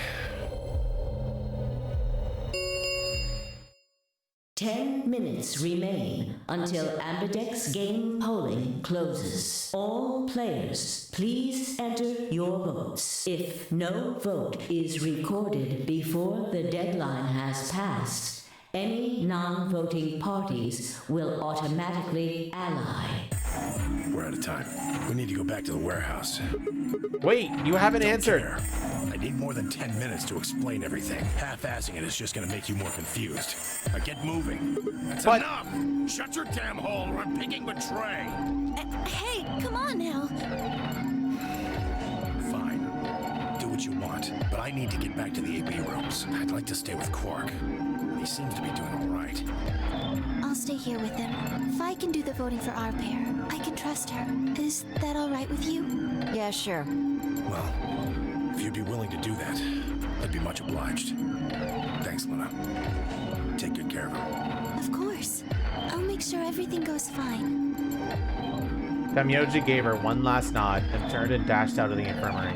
10 minutes remain until Ambidex game polling closes. All players, please enter your votes. If no vote is recorded before the deadline has passed, any non-voting parties will automatically ally. We're out of time. We need to go back to the warehouse. Wait, you haven't answered. Care. I need more than 10 minutes to explain everything. Half-assing it is just going to make you more confused. Now get moving. That's enough! Shut your damn hole or I'm picking Betray! Hey, come on now. Fine. Do what you want, but I need to get back to the AB rooms. I'd like to stay with Quark. He seems to be doing all right. I'll stay here with him. Fi can do the voting for our pair. I can trust her. Is that all right with you? Yeah, sure. Well, if you'd be willing to do that, I'd be much obliged. Thanks, Luna. Take good care of her. Of course. I'll make sure everything goes fine. Damyoji gave her one last nod and turned and dashed out of the infirmary.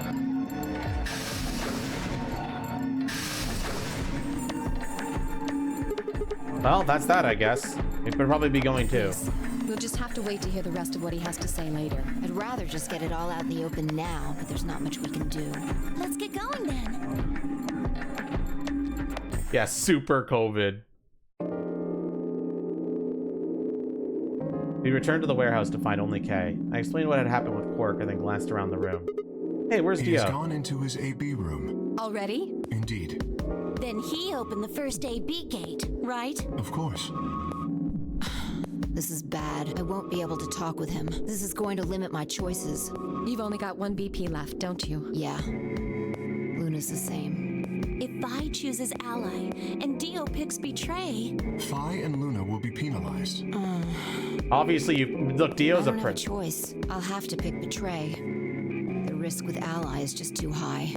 Well, that's that, I guess. We could probably be going too. We'll just have to wait to hear the rest of what he has to say later. I'd rather just get it all out in the open now, but there's not much we can do. Let's get going then. Yeah, super COVID. We returned to the warehouse to find only Kay. I explained what had happened with Quark and then glanced around the room. Hey, where's Dio? He's gone into his AB room. Already? Indeed. Then he opened the first AB gate, right? Of course. This is bad. I won't be able to talk with him. This is going to limit my choices. You've only got 1 BP left, don't you? Yeah. Luna's the same. If Vi chooses Ally and Dio picks Betray... Fi and Luna will be penalized. Obviously, look, Dio's I don't have a choice. I'll have to pick Betray. The risk with Ally is just too high.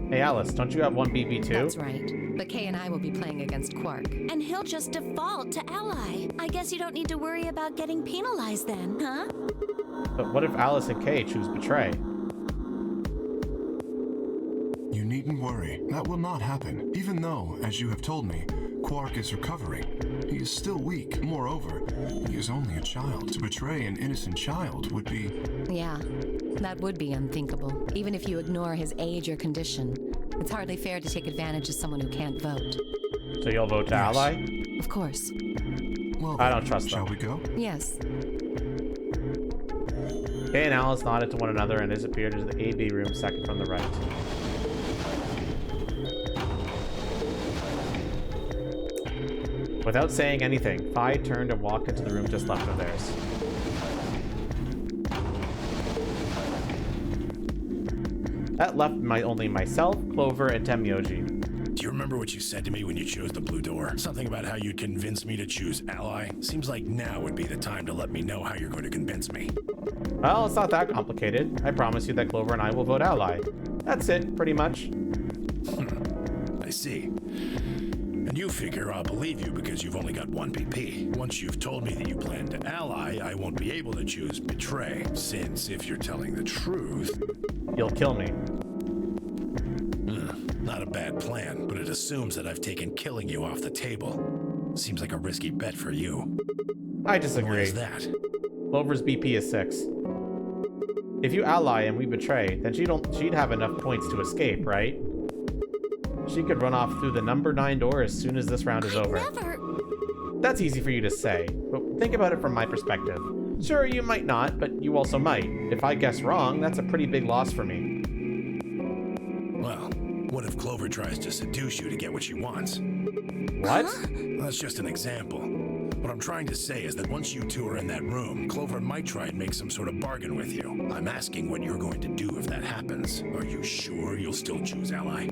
Hey, Alice, don't you have 1 BP too? That's right. But Kay and I will be playing against Quark. And he'll just default to Ally. I guess you don't need to worry about getting penalized then, huh? But what if Alice and Kay choose Betray? You needn't worry. That will not happen. Even though, as you have told me, Quark is recovering. He is still weak. Moreover, he is only a child. To betray an innocent child would be... Yeah, that would be unthinkable. Even if you ignore his age or condition. It's hardly fair to take advantage of someone who can't vote. So you'll vote to Ally? Of course. Well, I don't trust them. Shall we go? Yes. Kay and Alice nodded to one another and disappeared into the AB room second from the right. Without saying anything, Fi turned and walked into the room just left of theirs. That left only myself, Clover, and Damyoji. Do you remember what you said to me when you chose the blue door? Something about how you'd convince me to choose Ally? Seems like now would be the time to let me know how you're going to convince me. Well, it's not that complicated. I promise you that Clover and I will vote Ally. That's it, pretty much. I see. And you figure I'll believe you because you've only got 1 BP. Once you've told me that you plan to ally, I won't be able to choose Betray, since if you're telling the truth... You'll kill me. Not a bad plan, but it assumes that I've taken killing you off the table. Seems like a risky bet for you. I disagree. Why is that? Clover's BP is 6. If you ally and we betray, then she'd have enough points to escape, right? She could run off through the number 9 door as soon as this round is over. That's easy for you to say, but think about it from my perspective. Sure, you might not, but you also might. If I guess wrong, that's a pretty big loss for me. Well, what if Clover tries to seduce you to get what she wants? What? Well, that's just an example. What I'm trying to say is that once you two are in that room, Clover might try and make some sort of bargain with you. I'm asking what you're going to do if that happens. Are you sure you'll still choose Ally?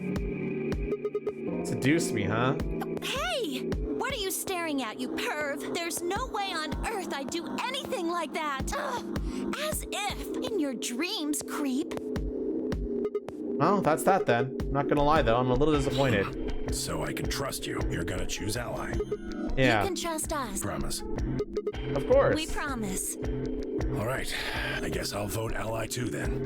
Seduce me, huh? Hey! What are you staring at, you perv? There's no way on earth I'd do anything like that. Ugh. As if. In your dreams, creep. Well, that's that then. Not gonna lie though, I'm a little disappointed. So I can trust you. You're gonna choose Ally. Yeah. You can trust us. Promise. Of course. We promise. All right. I guess I'll vote Ally too then.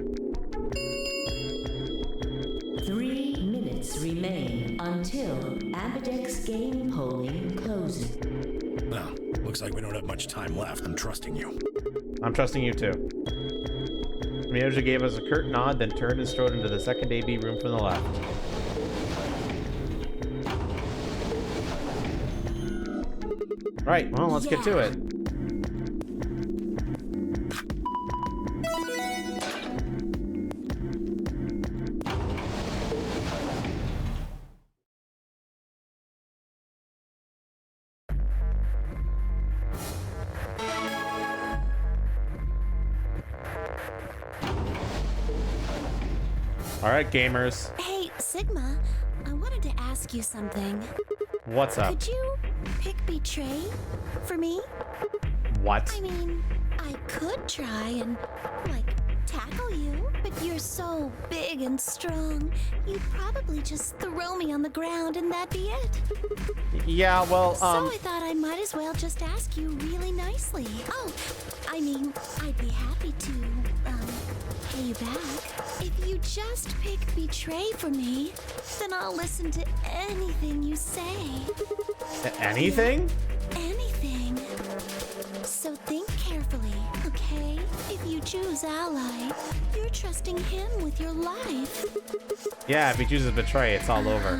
3 minutes remain until Ambidex game polling closes. Well, looks like we don't have much time left. I'm trusting you. I'm trusting you too. Miyoji gave us a curt nod, then turned and strode into the second AB room from the left. Right, well, let's get to it. All right, gamers. Hey, Sigma, I wanted to ask you something. What's up? Could you pick Betray for me? What? I mean, I could try and, like, tackle you, but you're so big and strong, you'd probably just throw me on the ground and that'd be it. Yeah, well, So I thought I might as well just ask you really nicely. Oh, I mean, I'd be happy to, pay you back. If you just pick Betray for me, then I'll listen to anything you say. Anything? Anything. So think carefully, okay? If you choose Ally, you're trusting him with your life. Yeah, if he chooses Betray, it's all over.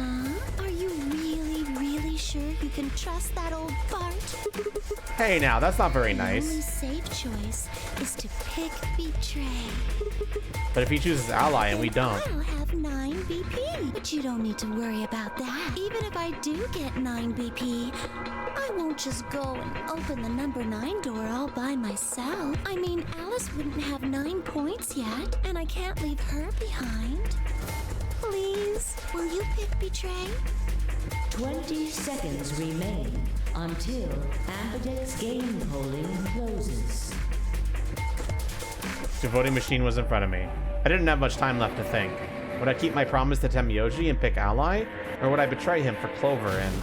Are you really, really sure you can trust that old fart? Hey now, that's not very The only nice. safe choice is to pick Betray. But if he chooses Ally and we don't. I'll have 9 BP. But you don't need to worry about that. Even if I do get 9 BP, I won't just go and open the number 9 door all by myself. I mean, Alice wouldn't have 9 points yet, and I can't leave her behind. Please, will you pick Betray? 20 seconds remain until Ambidex game polling closes. The voting machine was in front of me. I didn't have much time left to think. Would I keep my promise to Temiyoji and pick Ally? Or would I betray him for Clover and...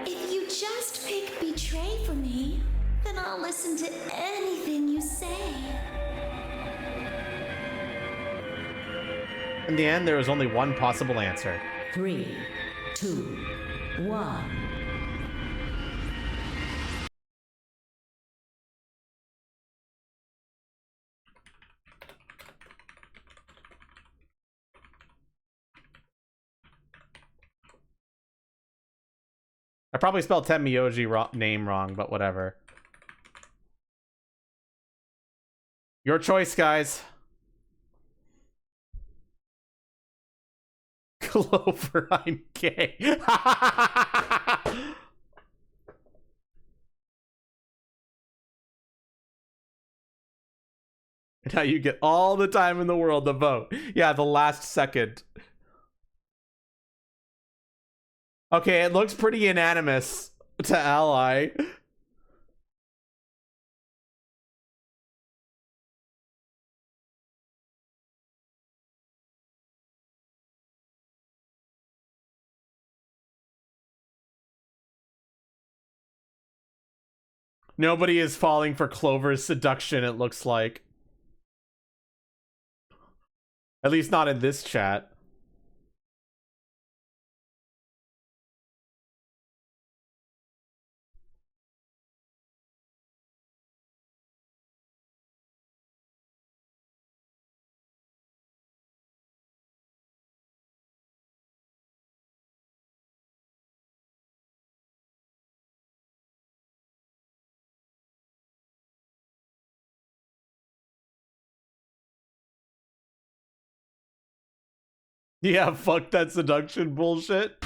If you just pick Betray for me, then I'll listen to anything you say. In the end, there was only one possible answer. 3, 2, 1. I probably spelled Temiyoji name wrong, but whatever. Your choice, guys. Clover, I'm gay. Now you get all the time in the world to vote. Yeah, the last second. Okay, it looks pretty unanimous to Ally. Nobody is falling for Clover's seduction, it looks like. At least not in this chat. Yeah, fuck that seduction bullshit.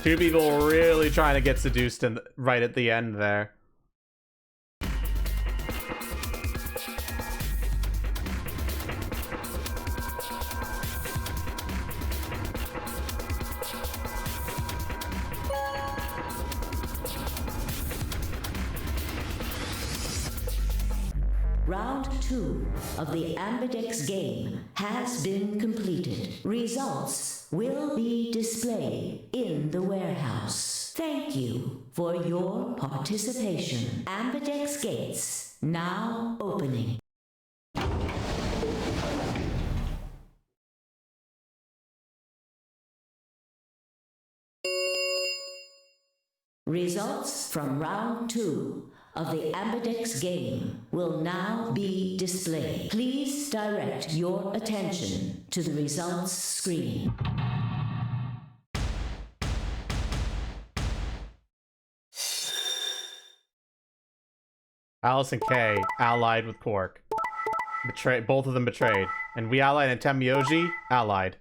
Two people really trying to get seduced right at the end there. Round 2 of the Ambidex game has been completed. Results will be displayed in the warehouse. Thank you for your participation. Ambidex gates now opening. Results from round 2 of the Ambidex game will now be displayed. Please direct your attention to the results screen. Alice and Kay allied with Quark. Both of them betrayed. And we allied and Temioji allied.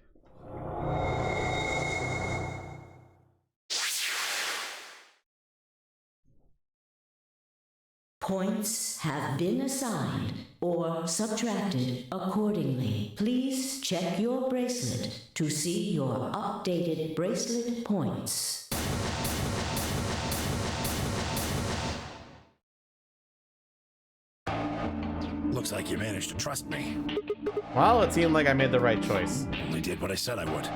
Points have been assigned or subtracted accordingly. Please check your bracelet to see your updated bracelet points. Looks like you managed to trust me. Well, it seemed like I made the right choice. Only did what I said I would.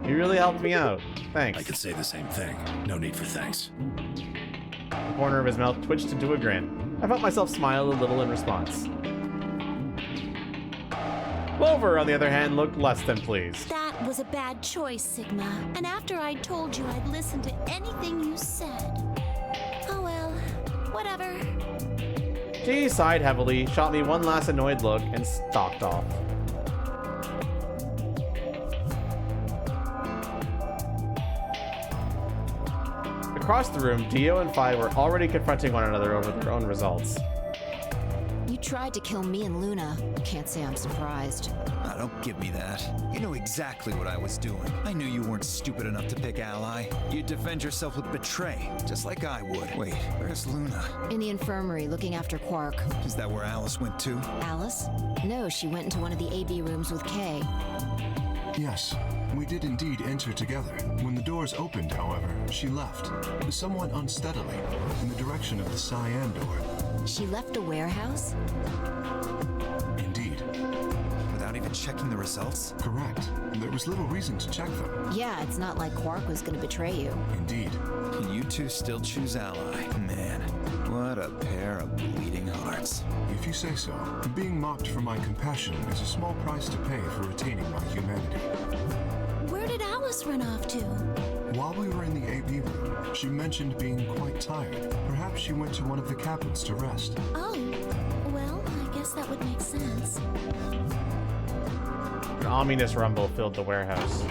You really helped me out. Thanks. I could say the same thing. No need for thanks. The corner of his mouth twitched into a grin. I felt myself smile a little in response. Clover, on the other hand, looked less than pleased. That was a bad choice, Sigma. And after I told you I'd listen to anything you said. Oh well, whatever. G sighed heavily, shot me one last annoyed look, and stalked off. Across the room, Dio and Phi were already confronting one another over their own results. You tried to kill me and Luna. Can't say I'm surprised. Ah, don't give me that. You know exactly what I was doing. I knew you weren't stupid enough to pick Ally. You'd defend yourself with betray, just like I would. Wait, where's Luna? In the infirmary, looking after Quark. Is that where Alice went to? Alice? No, she went into one of the AB rooms with Kay. Yes, we did indeed enter together. When the doors opened, however, she left, somewhat unsteadily, in the direction of the cyan door. She left a warehouse? Indeed. Without even checking the results? Correct. There was little reason to check them. Yeah, it's not like Quark was gonna betray you. Indeed. And you two still choose Ally. Man, what a pair of bleeding hearts. If you say so. Being mocked for my compassion is a small price to pay for retaining my humanity. Where did Alice run off to? While we were in the AB room, she mentioned being quite tired. Perhaps she went to one of the cabins to rest. Oh, well, I guess that would make sense. An ominous rumble filled the warehouse.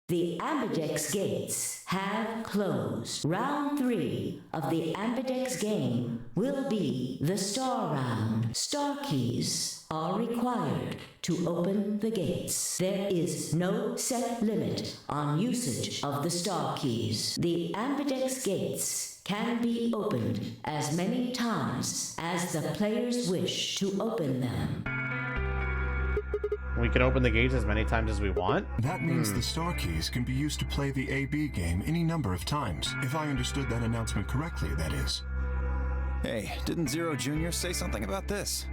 The Ambidex gates have closed. Round 3 of the Ambidex game will be the Star Round. Star keys are required to open the gates. There is no set limit on usage of the Star keys. The Ambidex gates can be opened as many times as the players wish to open them. We can open the gates as many times as we want? That means the star keys can be used to play the AB game any number of times. If I understood that announcement correctly, that is. Hey, didn't Zero Jr. say something about this?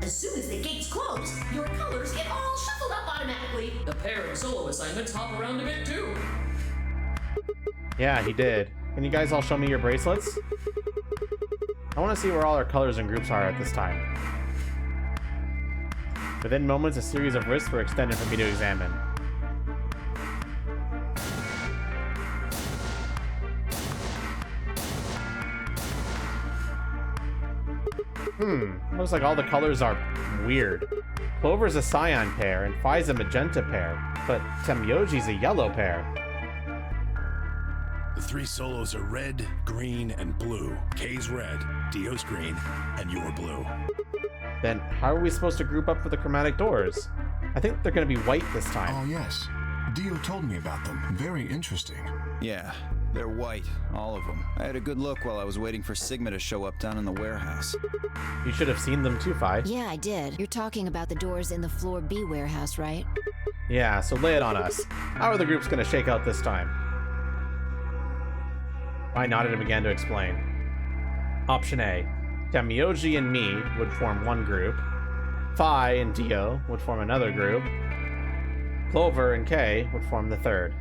As soon as the gates close, your colors get all shuffled up automatically. The pair and solo assignments hop around a bit too. Yeah, he did. Can you guys all show me your bracelets? I want to see where all our colors and groups are at this time. Within moments, a series of wrists were extended for me to examine. Looks like all the colors are weird. Clover's a cyan pair, and Phi's a magenta pair, but Temyoji's a yellow pair. The 3 solos are red, green, and blue. K's red, Dio's green, and you're blue. Then how are we supposed to group up for the chromatic doors? I think they're gonna be white this time. Oh, yes. Dio told me about them. Very interesting. Yeah, they're white, all of them. I had a good look while I was waiting for Sigma to show up down in the warehouse. You should have seen them too, Phi. Yeah, I did. You're talking about the doors in the Floor B warehouse, right? Yeah, so lay it on us. How are the groups gonna shake out this time? Phi nodded and began to explain. Option A. Temyoji and me would form one group. Phi and Dio would form another group. Clover and K would form the third.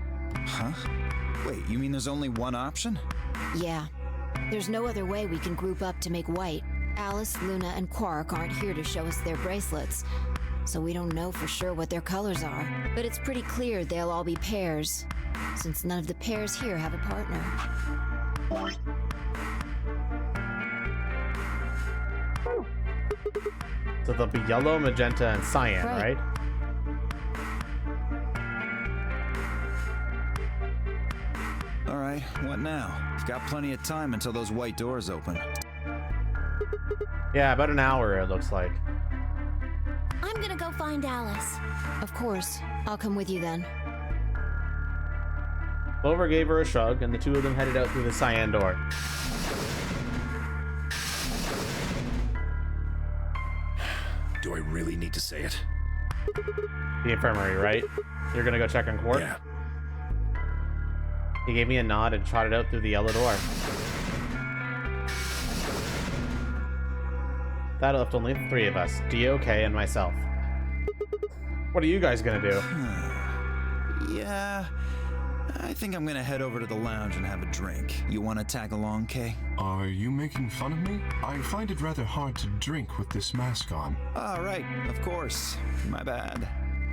Huh? Wait, you mean there's only one option? Yeah. There's no other way we can group up to make white. Alice, Luna, and Quark aren't here to show us their bracelets, so we don't know for sure what their colors are. But it's pretty clear they'll all be pairs, since none of the pairs here have a partner. So they'll be yellow, magenta, and cyan, right? All right, what now? We've got plenty of time until those white doors open. Yeah, about an hour, it looks like. I'm gonna go find Alice. Of course. I'll come with you then. Clover gave her a shrug, and the two of them headed out through the cyan door. Do I really need to say it? The infirmary, right? You're gonna go check on Quark? Yeah. He gave me a nod and trotted out through the yellow door. That left only the 3 of us, Dio, K, and myself. What are you guys gonna do? Yeah, I think I'm gonna head over to the lounge and have a drink. You wanna tag along, Kay? Are you making fun of me? I find it rather hard to drink with this mask on. Ah, right, of course. My bad.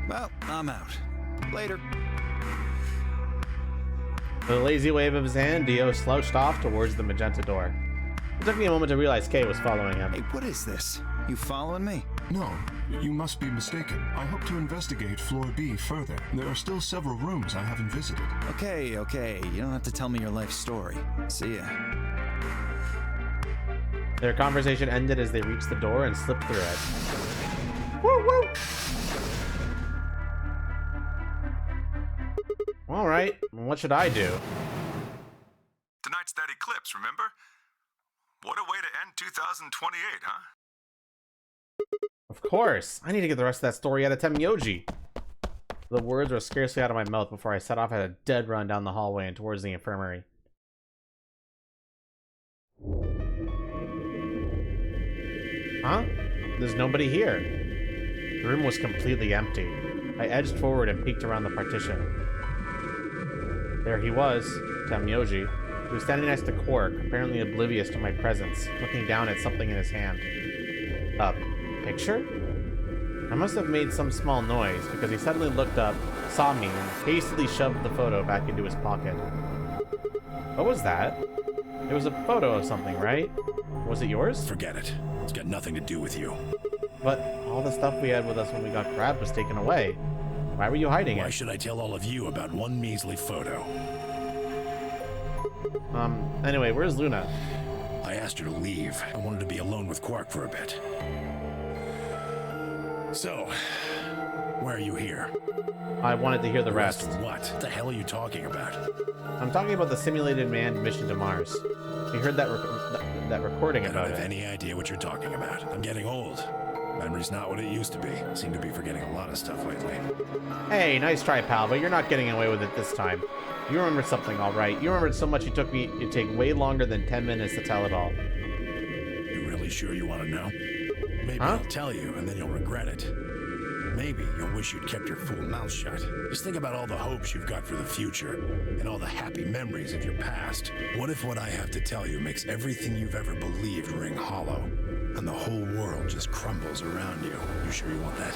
Well, I'm out. Later. With a lazy wave of his hand, Dio slouched off towards the magenta door. It took me a moment to realize Kay was following him. Hey, what is this? You following me? No, you must be mistaken. I hope to investigate Floor B further. There are still several rooms I haven't visited. Okay. You don't have to tell me your life story. See ya. Their conversation ended as they reached the door and slipped through it. Woo woo! All right, what should I do? Tonight's that eclipse, remember? What a way to end 2028, huh? Of course. I need to get the rest of that story out of Temyoji. The words were scarcely out of my mouth before I set off at a dead run down the hallway and towards the infirmary. Huh? There's nobody here. The room was completely empty. I edged forward and peeked around the partition. There he was, Temyoji. He was standing next to Quark, apparently oblivious to my presence, looking down at something in his hand. A picture? I must have made some small noise, because he suddenly looked up, saw me, and hastily shoved the photo back into his pocket. What was that? It was a photo of something, right? Was it yours? Forget it. It's got nothing to do with you. But all the stuff we had with us when we got grabbed was taken away. Why were you hiding it? Why should I tell all of you about one measly photo? Anyway, where's Luna? I asked her to leave. I wanted to be alone with Quark for a bit. So, why are you here? I wanted to hear the rest. What the hell are you talking about? I'm talking about the simulated manned mission to Mars. We heard that that recording about it. I don't have any idea what you're talking about. I'm getting old. Memory's not what it used to be. I seem to be forgetting a lot of stuff lately. Hey, nice try, pal, but you're not getting away with it this time. You remembered something, all right. You remembered so much it'd take way longer than 10 minutes to tell it all. You really sure you want to know? Maybe I'll tell you, and then you'll regret it. Maybe you'll wish you'd kept your fool mouth shut. Just think about all the hopes you've got for the future, and all the happy memories of your past. What if what I have to tell you makes everything you've ever believed ring hollow, and the whole world just crumbles around you? You sure you want that?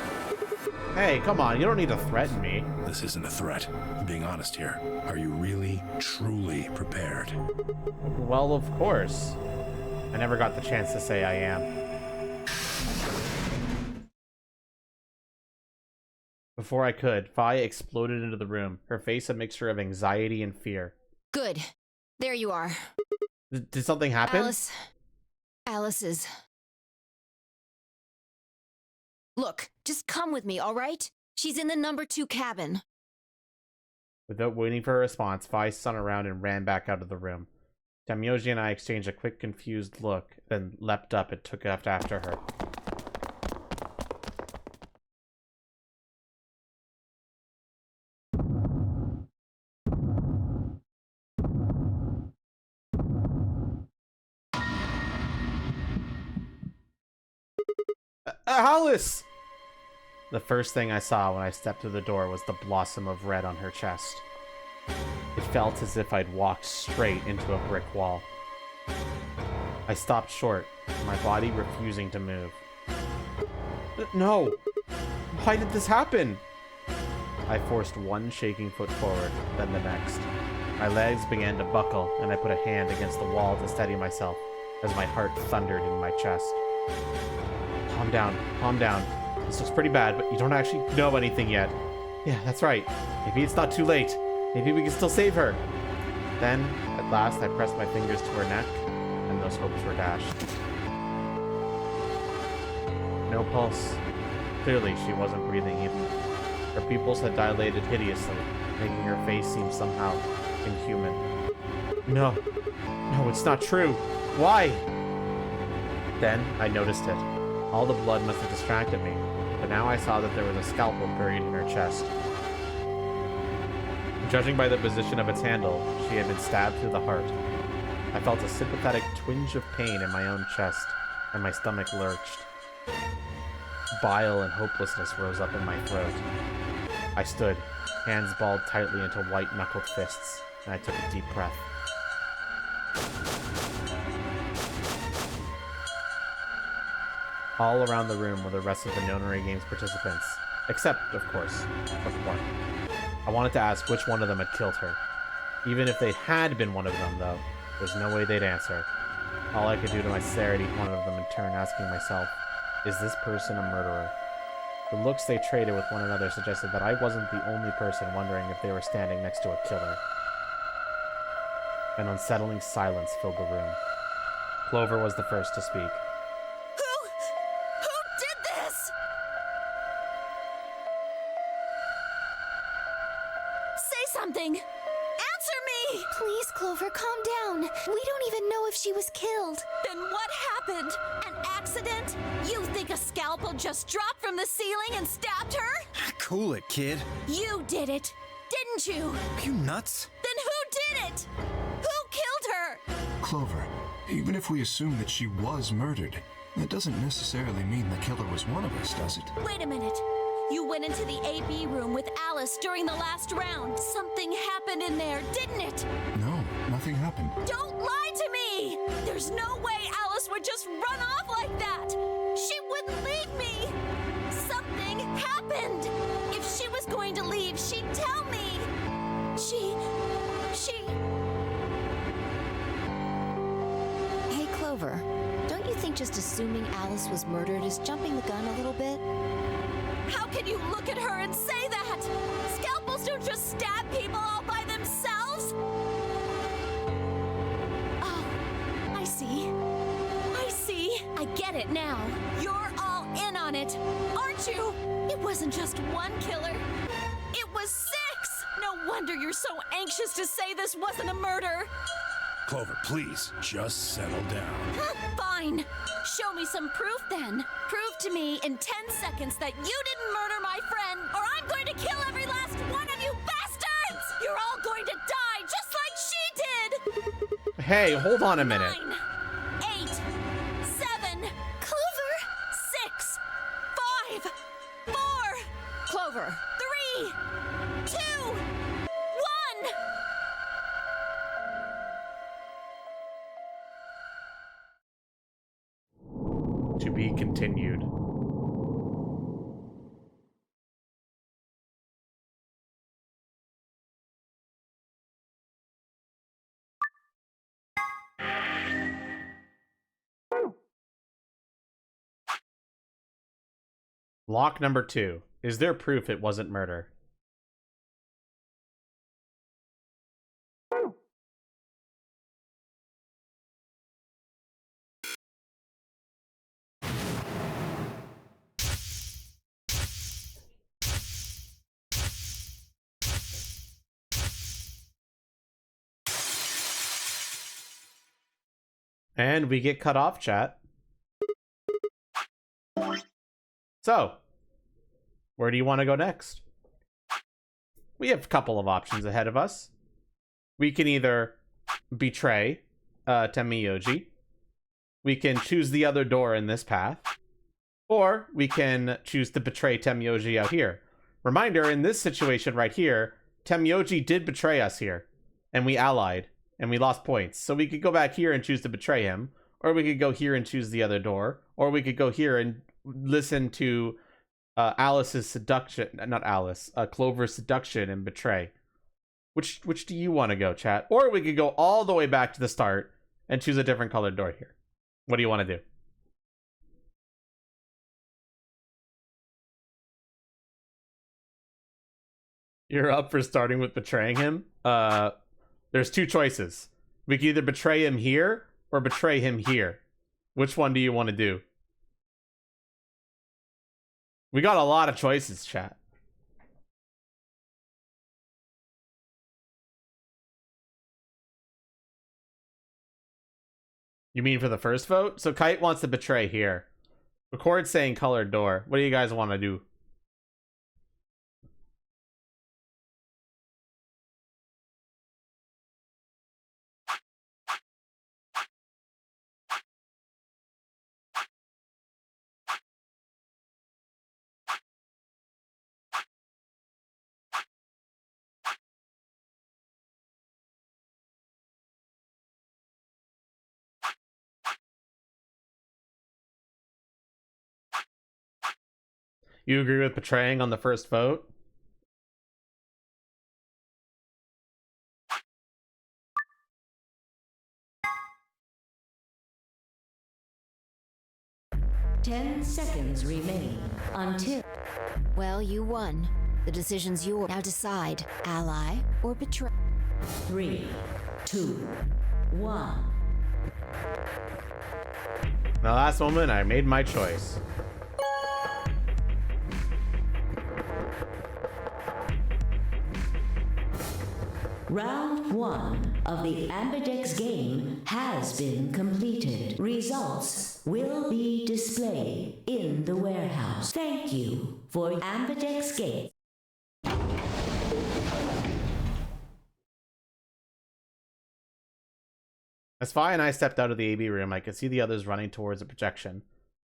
Hey, come on, you don't need to threaten me. This isn't a threat. I'm being honest here. Are you really, truly prepared? Well, of course. I never got the chance to say I am. Before I could, Fi exploded into the room, her face a mixture of anxiety and fear. Good. There you are. Did something happen? Alice is... Look, just come with me, all right? She's in the number 2 cabin. Without waiting for a response, Fi spun around and ran back out of the room. Tamioji and I exchanged a quick, confused look, then leapt up and took after her. Alice! The first thing I saw when I stepped through the door was the blossom of red on her chest. It felt as if I'd walked straight into a brick wall. I stopped short, my body refusing to move. No! Why did this happen? I forced one shaking foot forward, then the next. My legs began to buckle, and I put a hand against the wall to steady myself, as my heart thundered in my chest. Calm down, calm down. This looks pretty bad, but you don't actually know anything yet. Yeah, that's right. Maybe it's not too late. Maybe we can still save her. Then, at last, I pressed my fingers to her neck, and those hopes were dashed. No pulse. Clearly, she wasn't breathing even. Her pupils had dilated hideously, making her face seem somehow inhuman. No. No, it's not true. Why? Then, I noticed it. All the blood must have distracted me, but now I saw that there was a scalpel buried in her chest. Judging by the position of its handle, she had been stabbed through the heart. I felt a sympathetic twinge of pain in my own chest, and my stomach lurched. Bile and hopelessness rose up in my throat. I stood, hands balled tightly into white-knuckled fists, and I took a deep breath. All around the room were the rest of the Nonary Games participants, except, of course, for one. I wanted to ask which one of them had killed her. Even if they had been one of them, though, there's no way they'd answer. All I could do to stare at each one of them in turn, asking myself, is this person a murderer? The looks they traded with one another suggested that I wasn't the only person wondering if they were standing next to a killer. An unsettling silence filled the room. Clover was the first to speak. Answer me! Please, Clover, calm down. We don't even know if she was killed. Then what happened? An accident? You think a scalpel just dropped from the ceiling and stabbed her? Cool it, kid. You did it, didn't you? Are you nuts? Then who did it? Who killed her? Clover, even if we assume that she was murdered, that doesn't necessarily mean the killer was one of us, does it? Wait a minute. You went into the AB room with Alice during the last round. Something happened in there, didn't it? No, nothing happened. Don't lie to me! There's no way Alice would just run off like that! She wouldn't leave me! Something happened! If she was going to leave, she'd tell me! Hey, Clover. Don't you think just assuming Alice was murdered is jumping the gun a little bit? How can you look at her and say that? Scalpels don't just stab people all by themselves! Oh, I see. I get it now. You're all in on it, aren't you? It wasn't just one killer. It was 6! No wonder you're so anxious to say this wasn't a murder. Clover, please, just settle down. Fine. Show me some proof then. Prove to me in 10 seconds that you didn't murder my friend, or I'm going to kill every last one of you bastards! You're all going to die just like she did! Hey, hold on a minute. 9, 8, 7, Clover! 6, 5, 4, Clover! 3, 2, 1! To be continued. Lock number 2. Is there proof it wasn't murder? And we get cut off, chat. So, where do you want to go next? We have a couple of options ahead of us. We can either betray Temiyoji. We can choose the other door in this path. Or we can choose to betray Temiyoji out here. Reminder, in this situation right here, Temiyoji did betray us here. And we allied. And we lost points. So we could go back here and choose to betray him. Or we could go here and choose the other door. Or we could go here and listen to Alice's seduction. Not Alice. Clover's seduction and betray. Which do you want to go, chat? Or we could go all the way back to the start and choose a different colored door here. What do you want to do? You're up for starting with betraying him? There's two choices. We can either betray him here or betray him here. Which one do you want to do? We got a lot of choices, chat. You mean for the first vote? So Kite wants to betray here. Record saying colored door. What do you guys want to do? You agree with betraying on the first vote? Ten seconds remain until... Well, you won. The decision's yours. Now decide, ally or betray. 3, 2, 1. The last moment, I made my choice. Round 1 of the Ambidex game has been completed. Results will be displayed in the warehouse. Thank you for Ambidex game. As Fi and I stepped out of the AB room, I could see the others running towards a projection.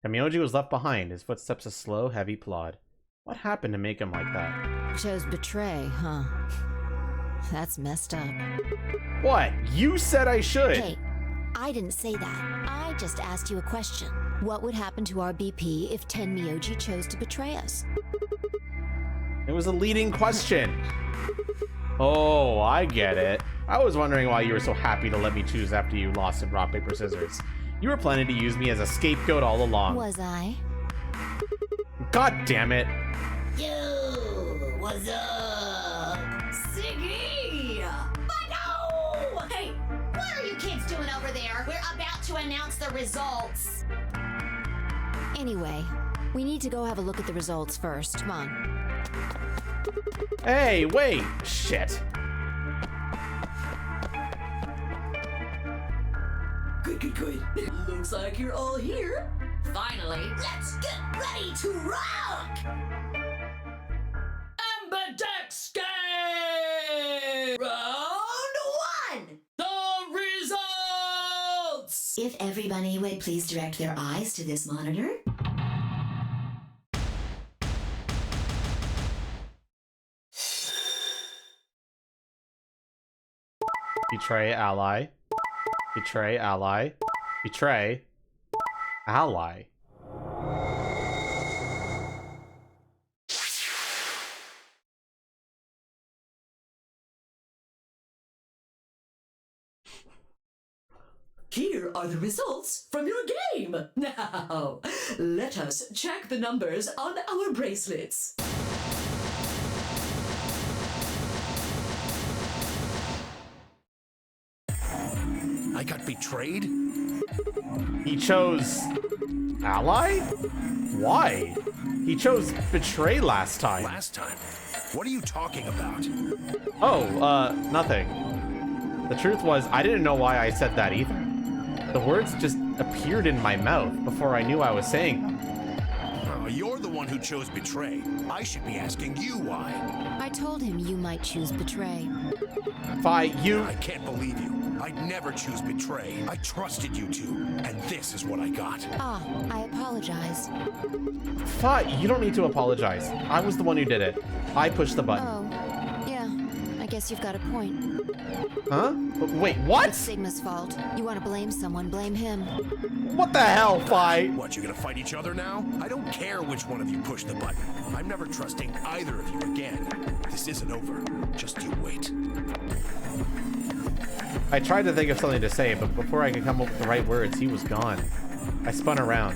Temiyoji was left behind, his footsteps a slow, heavy plod. What happened to make him like that? Chose betray, huh? That's messed up. What? You said I should! Hey, I didn't say that. I just asked you a question. What would happen to our BP if Tenmyoji chose to betray us? It was a leading question. Oh, I get it. I was wondering why you were so happy to let me choose after you lost in rock, paper, scissors. You were planning to use me as a scapegoat all along. Was I? God damn it. Yo, what's up? Siggy! But no! Hey, what are you kids doing over there? We're about to announce the results. Anyway, we need to go have a look at the results first. Come on. Hey, wait! Shit. Good. Looks like you're all here. Finally, let's get ready to rock! Ambidex game! Round 1! The results! If everybody would please direct their eyes to this monitor. Betray ally. Betray ally. Betray ally. Here are the results from your game. Now, let us check the numbers on our bracelets. I got betrayed? He chose ally? Why? He chose betray last time. Last time? What are you talking about? Oh, nothing. The truth was, I didn't know why I said that either. The words just appeared in my mouth before I knew I was saying them. Oh, you're the one who chose betray. I should be asking you why. I told him you might choose betray. Fi, you... I can't believe you. I'd never choose betray. I trusted you two, and this is what I got. Ah, I apologize. Fi, you don't need to apologize. I was the one who did it. I pushed the button. Oh, yeah. I guess you've got a point. Huh? Wait, what? It's Sigma's fault. You want to blame someone, blame him. What the hell, Fi? What, you gonna fight each other now? I don't care which one of you pushed the button. I'm never trusting either of you again. This isn't over. Just you wait. I tried to think of something to say, but before I could come up with the right words, he was gone. I spun around.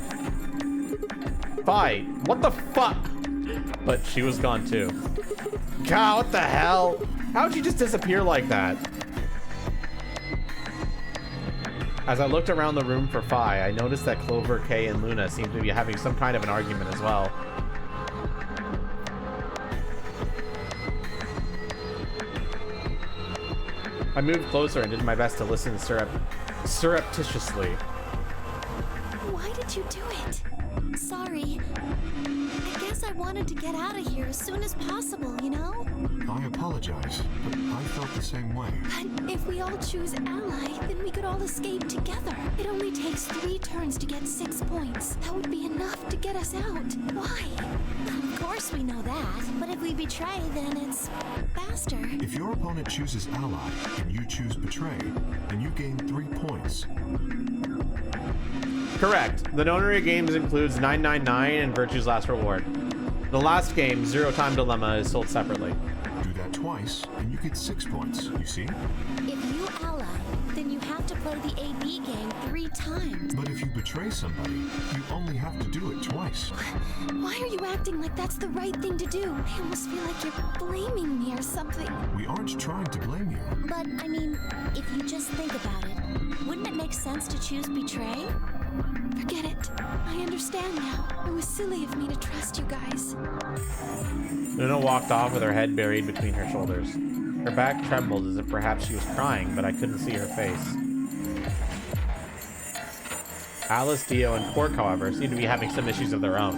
Fi, what the fuck? But she was gone too. God, what the hell? How'd you just disappear like that? As I looked around the room for Fi, I noticed that Clover, Kay, and Luna seemed to be having some kind of an argument as well. I moved closer and did my best to listen surreptitiously. Why did you do it? Sorry. I guess I wanted to get out of here as soon as possible, you know? I apologize, but I felt the same way. But if we all choose ally, then we could all escape together. It only takes 3 turns to get 6 points. That would be enough to get us out. Why? Of course we know that. But if we betray, then it's faster. If your opponent chooses ally and you choose betray, then you gain 3 points. Correct. The Nonary games includes 999 and Virtue's Last Reward. The last game, Zero Time Dilemma, is sold separately. Do that twice, and you get 6 points, you see? If you ally, then you have to play the AB game 3 times. But if you betray somebody, you only have to do it twice. Why are you acting like that's the right thing to do? I almost feel like you're blaming me or something. We aren't trying to blame you. But, I mean, if you just think about it, wouldn't it make sense to choose betray? Forget it. I understand now. It was silly of me to trust you guys. Luna walked off with her head buried between her shoulders. Her back trembled as if perhaps she was crying, but I couldn't see her face. Alice, Dio, and Quark, however, seem to be having some issues of their own.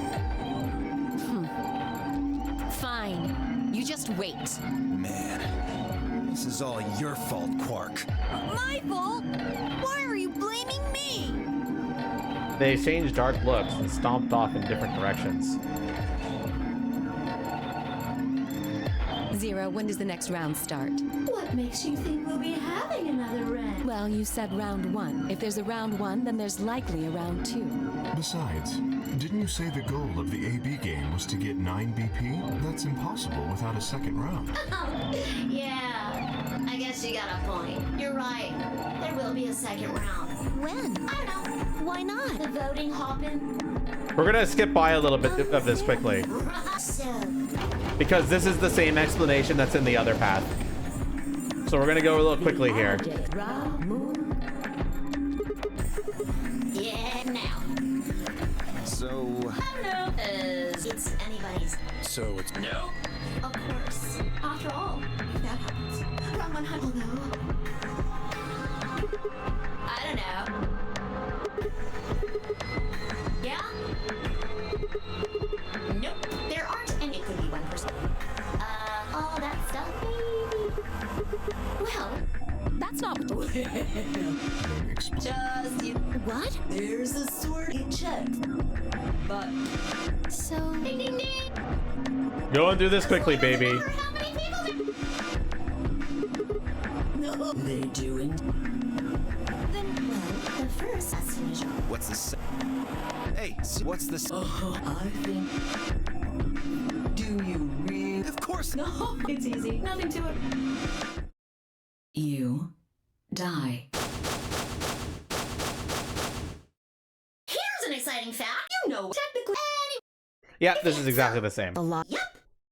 Fine. You just wait. Man, this is all your fault, Quark. My fault? Why are you blaming me? They exchanged dark looks and stomped off in different directions. Zero, when does the next round start? What makes you think we'll be having another round? Well, you said round 1. If there's a round 1, then there's likely a round 2. Besides, didn't you say the goal of the AB game was to get 9 BP? That's impossible without a second round. Yeah, I guess you got a point. You're right. There will be a second round. When? I don't know. Why not? The voting hopping. We're gonna skip by a little bit of this quickly, So, because this is the same explanation that's in the other path. So we're gonna go a little quickly here. yeah, now. So, I don't know. It's anybody's. So it's no. Of course. After all, if that happens, round 100 will know. I don't know. Yeah? Nope. There aren't any. It could be 1%. All that stuff, maybe. Well, That's not what just you. What? There's a sort of check. But So... Ding, ding, ding. Go and do this quickly, baby. Remember how many people there- no, they doing. Then, well, the first destination. what's the Hey, what's this? I think. Do you really? Of course. No, it's easy. Nothing to it. You die. Yeah, this is exactly the same. Yep.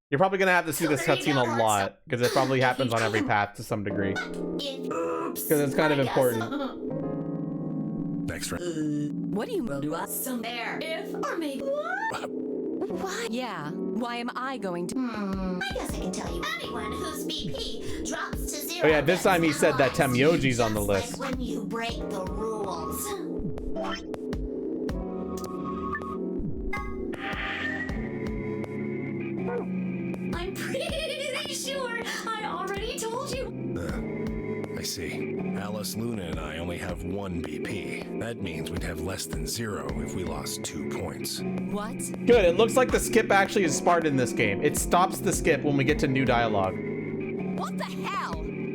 You're probably gonna have to see this So there you cutscene go. a lot because it probably happens on every path to some degree. Oops. Because it's kind of I guess. important. Next round. What do you... Well, do I? Some there. If or maybe. Why? Yeah, why am I going to... I guess I can tell you. Anyone whose BP drops to 0. Oh yeah, this time he said that penalized, Temyoji's on the just list. Like when you break the rules. I'm pretty sure I already told you. I see. Alice, Luna, and I only have 1 BP. That means we'd have less than 0 if we lost 2 points. What? Good, it looks like the skip actually is smart in this game. It stops the skip when we get to new dialogue. What the hell?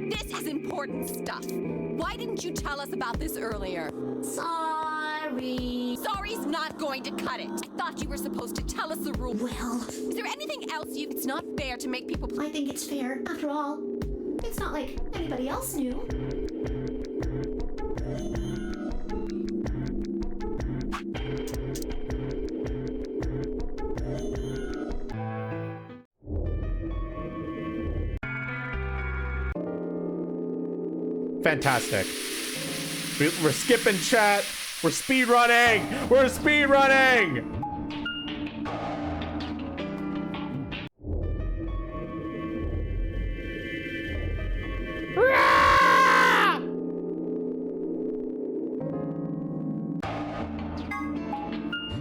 This is important stuff. Why didn't you tell us about this earlier? Sorry. Sorry's not going to cut it. I thought you were supposed to tell us the rule. Well, Is there anything else you... It's not fair to make people... I think it's fair. After all, it's not like anybody else knew. Fantastic. We're skipping chat. We're speed running. We're speed running.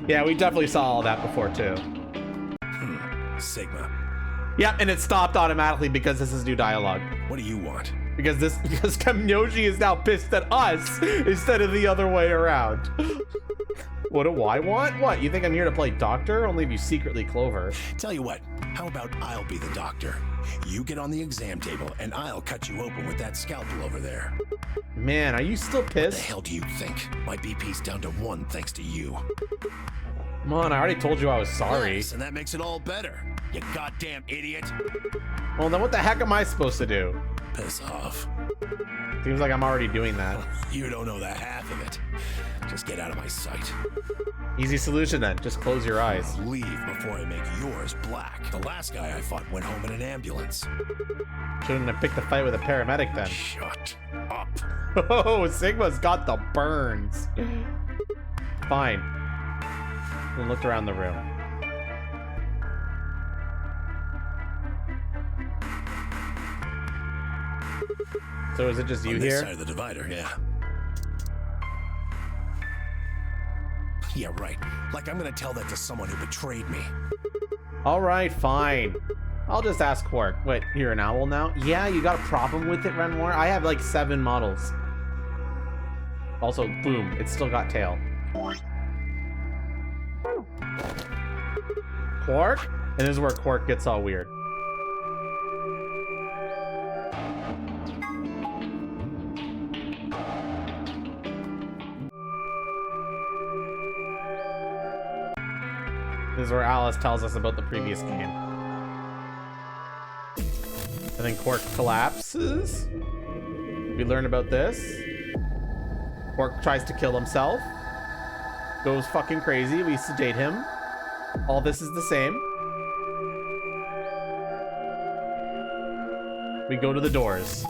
Yeah, we definitely saw all that before too. Sigma, Yep, and it stopped automatically because this is new dialogue. what do you want? Because Temyoji is now pissed at us instead of the other way around. What do I want? What, you think I'm here to play doctor? Only if you secretly Clover. Tell you what, how about I'll be the doctor? You get on the exam table, and I'll cut you open with that scalpel over there. Man, are you still What the pissed? hell do you think? My BP's down to 1 thanks to you. Come on, I already told you I was sorry. Yes, and that makes it all better. You goddamn idiot. Well, then what the heck am I supposed to do? Piss off. Seems like I'm already doing that. You don't know the half of it. Just get out of my sight. Easy solution then, just close your eyes. Leave before I make yours black. The last guy I fought went home in an ambulance. Shouldn't have picked a fight with a paramedic then. Shut up. Oh, Sigma's got the burns. Fine. We looked around the room. So is it just you On this here? side of the divider, yeah. Yeah, right. Like I'm gonna tell that to someone who betrayed me. All right, fine. I'll just ask Quark. Wait, you're an owl now? Yeah, you got a problem with it, Renmore? I have like 7 models. Also, boom, it's still got tail. Quark? And this is where Quark gets all weird. This is where Alice tells us about the previous game. And then Quark collapses. We learn about this. Quark tries to kill himself. Goes fucking crazy. We sedate him. All this is the same. We go to the doors.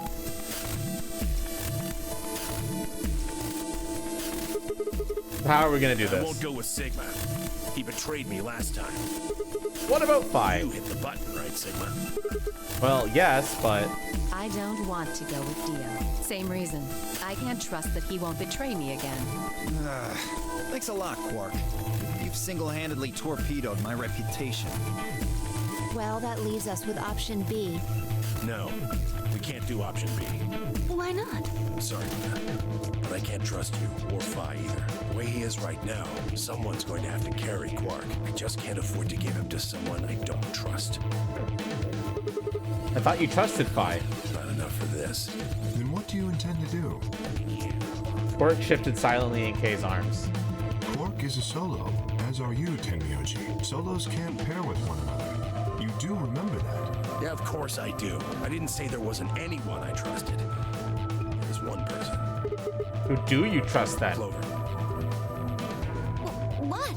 How are we gonna do I won't this? go with Sigma. He betrayed me last time. What about You 5? hit the button, right, Sigma? Well, yes, but I don't want to go with Dio. Same reason. I can't trust that he won't betray me again. Thanks a lot, Quark. You've single-handedly torpedoed my reputation. Well, that leaves us with option B. No, we can't do option B. Why not? Sorry, Luna, but I can't trust you or Phi either. The way he is right now, someone's going to have to carry Quark. I just can't afford to give him to someone I don't trust. I thought you trusted Phi. Not enough for this. Then what do you intend to do? Quark shifted silently in Kay's arms. Quark is a solo, as are you, Tenmyoji. Solos can't pair with one another. You do remember that. Yeah, of course I do. I didn't say there wasn't anyone I trusted. There's one person. Who do you trust then? Clover. What?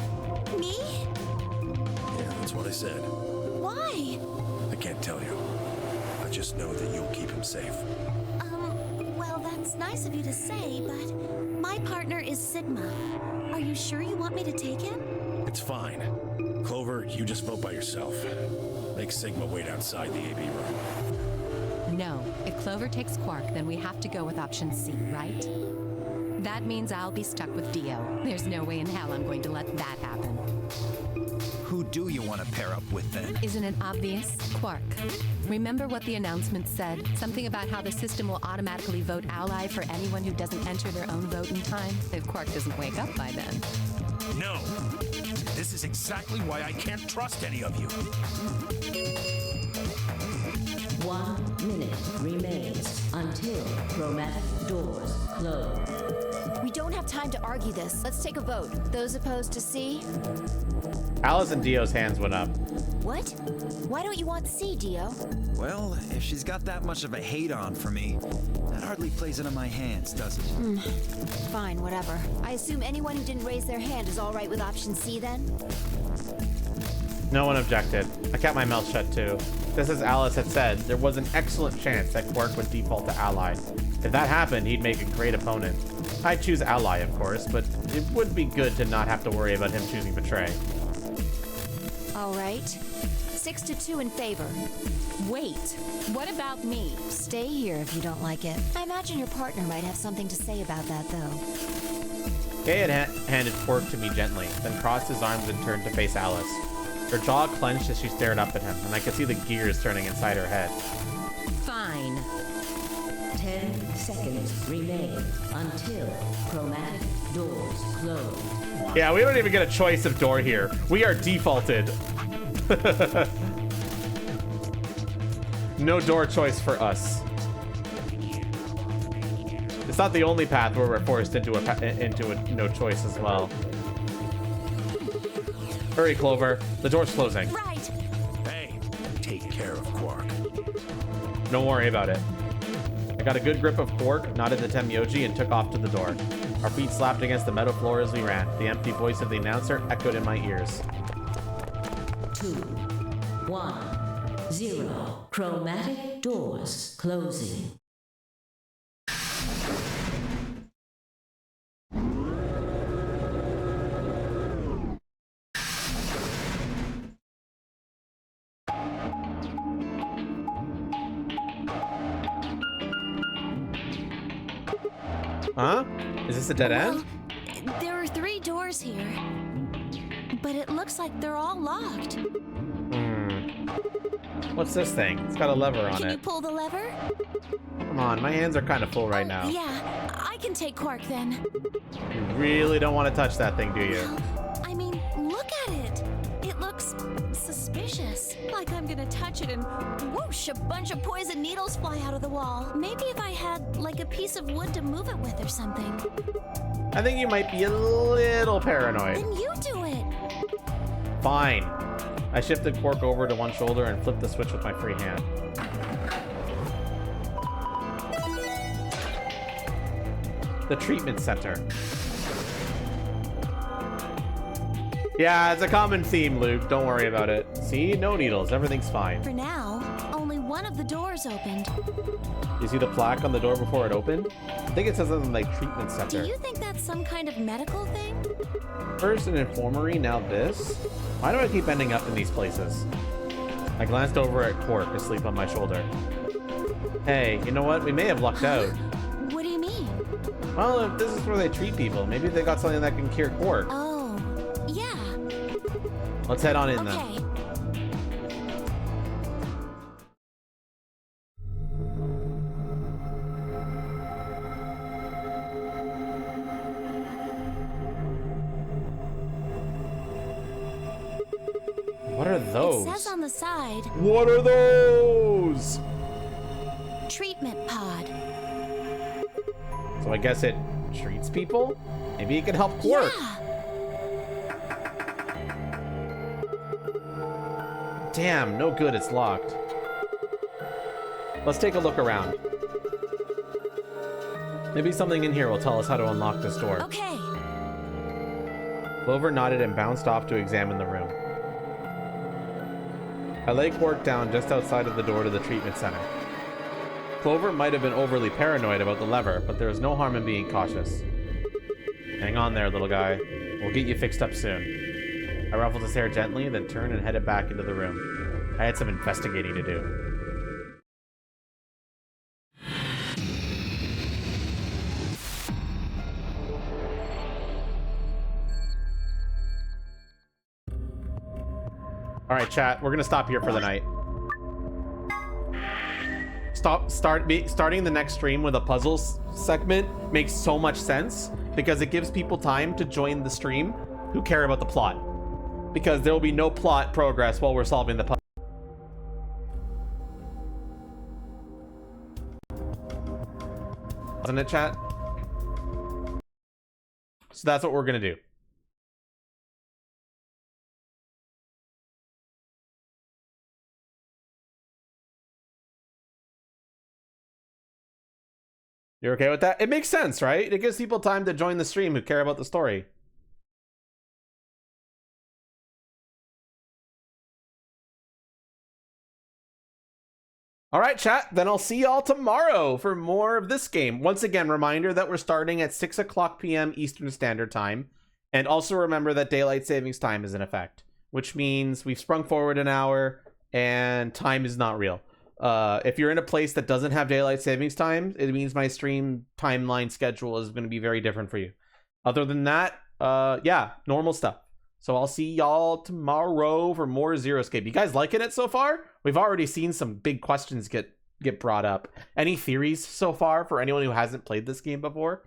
Me? Yeah, safe. Well, that's nice of you to say, but my partner is Sigma. Are you sure you want me to take him? It's fine. Clover, you just vote by yourself. Make Sigma wait outside the AB room. No. If Clover takes Quark, then we have to go with option C, right? That means I'll be stuck with Dio. There's no way in hell I'm going to let that happen. Who do you want to pair up with then? Isn't it obvious? Quark. Remember what the announcement said? Something about how the system will automatically vote ally for anyone who doesn't enter their own vote in time, if Quark doesn't wake up by then. No! This is exactly why I can't trust any of you. 1 minute remains until chromatic doors close. We don't have time to argue this. Let's take a vote. Those opposed to C? Alice and Dio's hands went up. What? Why don't you want C, Dio? Well, if she's got that much of a hate on for me, that hardly plays into my hands, does it? Fine, whatever. I assume anyone who didn't raise their hand is all right with option C then? No one objected. I kept my mouth shut too. Just as Alice had said, there was an excellent chance that Quark would default to ally. If that happened, he'd make a great opponent. I'd choose ally, of course, but it would be good to not have to worry about him choosing betray. All right. 6-2 in favor. Wait, what about me? Stay here if you don't like it. I imagine your partner might have something to say about that, though. Kay had handed Quark to me gently, then crossed his arms and turned to face Alice. Her jaw clenched as she stared up at him, and I could see the gears turning inside her head. Fine. 10 seconds remain until chromatic doors close. Yeah, we don't even get a choice of door here. We are defaulted. No door choice for us. It's not the only path where we're forced into a no choice as well. Hurry, Clover. The door's closing. Right. Hey, take care of Quark. Don't worry about it. I got a good grip of Quark, nodded to Temyoji, and took off to the door. Our feet slapped against the metal floor as we ran. The empty voice of the announcer echoed in my ears. 2, 1, 0. Chromatic doors closing. Huh? Is this a dead end? There are 3 doors here, but it looks like they're all locked. What's this thing? It's got a lever on Can you it. pull the lever? Come on, my hands are kind of full right now. Yeah, I can take Quark then. You really don't want to touch that thing, do you? I mean, look at it. It looks suspicious. Like I'm gonna touch it and whoosh, a bunch of poison needles fly out of the wall. Maybe if I had like a piece of wood to move it with or something. I think you might be a little paranoid. Then you do it. Fine. I shifted Quark over to one shoulder and flipped the switch with my free hand. The treatment center. Yeah, it's a common theme, Luke. Don't worry about it. See? No needles. Everything's fine. For now, only one of the doors opened. You see the plaque on the door before it opened? I think it says something like treatment center. Do you think that's some kind of medical thing? First an infirmary, now this? Why do I keep ending up in these places? I glanced over at Quark asleep on my shoulder. Hey, you know what? We may have lucked out. What do you mean? Well, if this is where they treat people, maybe they got something that can cure Quark. Oh, yeah. Let's head on in then. Okay. What are those? It says on the side, What are those? treatment pod. So I guess it treats people? Maybe it can help Quark. Yeah. Damn, no good, it's locked. Let's take a look around. Maybe something in here will tell us how to unlock this door. Okay. Clover nodded and bounced off to examine the room. I lay Quark down just outside of the door to the treatment center. Clover might have been overly paranoid about the lever, but there is no harm in being cautious. Hang on there, little guy. We'll get you fixed up soon. I ruffled his hair gently, then turned and headed back into the room. I had some investigating to do. All right, chat. We're gonna stop here for the night. Starting the next stream with a puzzles segment makes so much sense because it gives people time to join the stream who care about the plot. Because there will be no plot progress while we're solving the puzzle. Isn't it, chat? So that's what we're gonna do. You're okay with that? It makes sense, right? It gives people time to join the stream who care about the story. All right, chat. Then I'll see y'all tomorrow for more of this game. Once again, reminder that we're starting at 6 o'clock p.m. Eastern Standard Time. And also remember that daylight savings time is in effect, which means we've sprung forward an hour and time is not real. If you're in a place that doesn't have daylight savings time, it means my stream timeline schedule is going to be very different for you. Other than that, yeah, normal stuff. So I'll see y'all tomorrow for more Zero Escape. You guys liking it so far? We've already seen some big questions get brought up. Any theories so far for anyone who hasn't played this game before?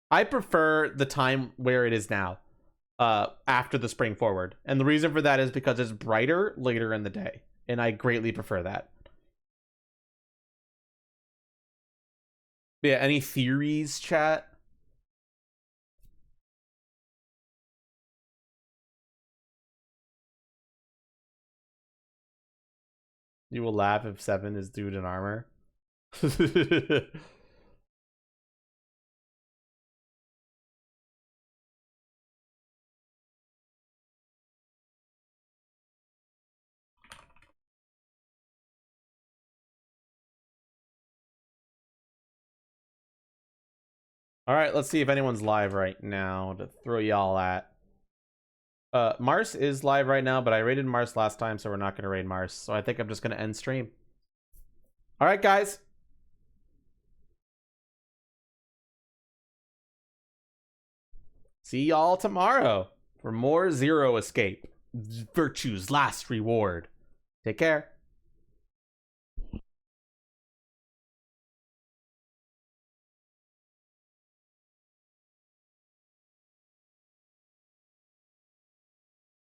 I prefer the time where it is now. After the spring forward, and the reason for that is because it's brighter later in the day, and I greatly prefer that. Yeah, any theories, chat? You will laugh if 7 is dude in armor. All right, let's see if anyone's live right now to throw y'all at. Mars is live right now, but I raided Mars last time, so we're not going to raid Mars. So I think I'm just going to end stream. All right, guys. See y'all tomorrow for more Zero Escape. Virtue's last reward. Take care.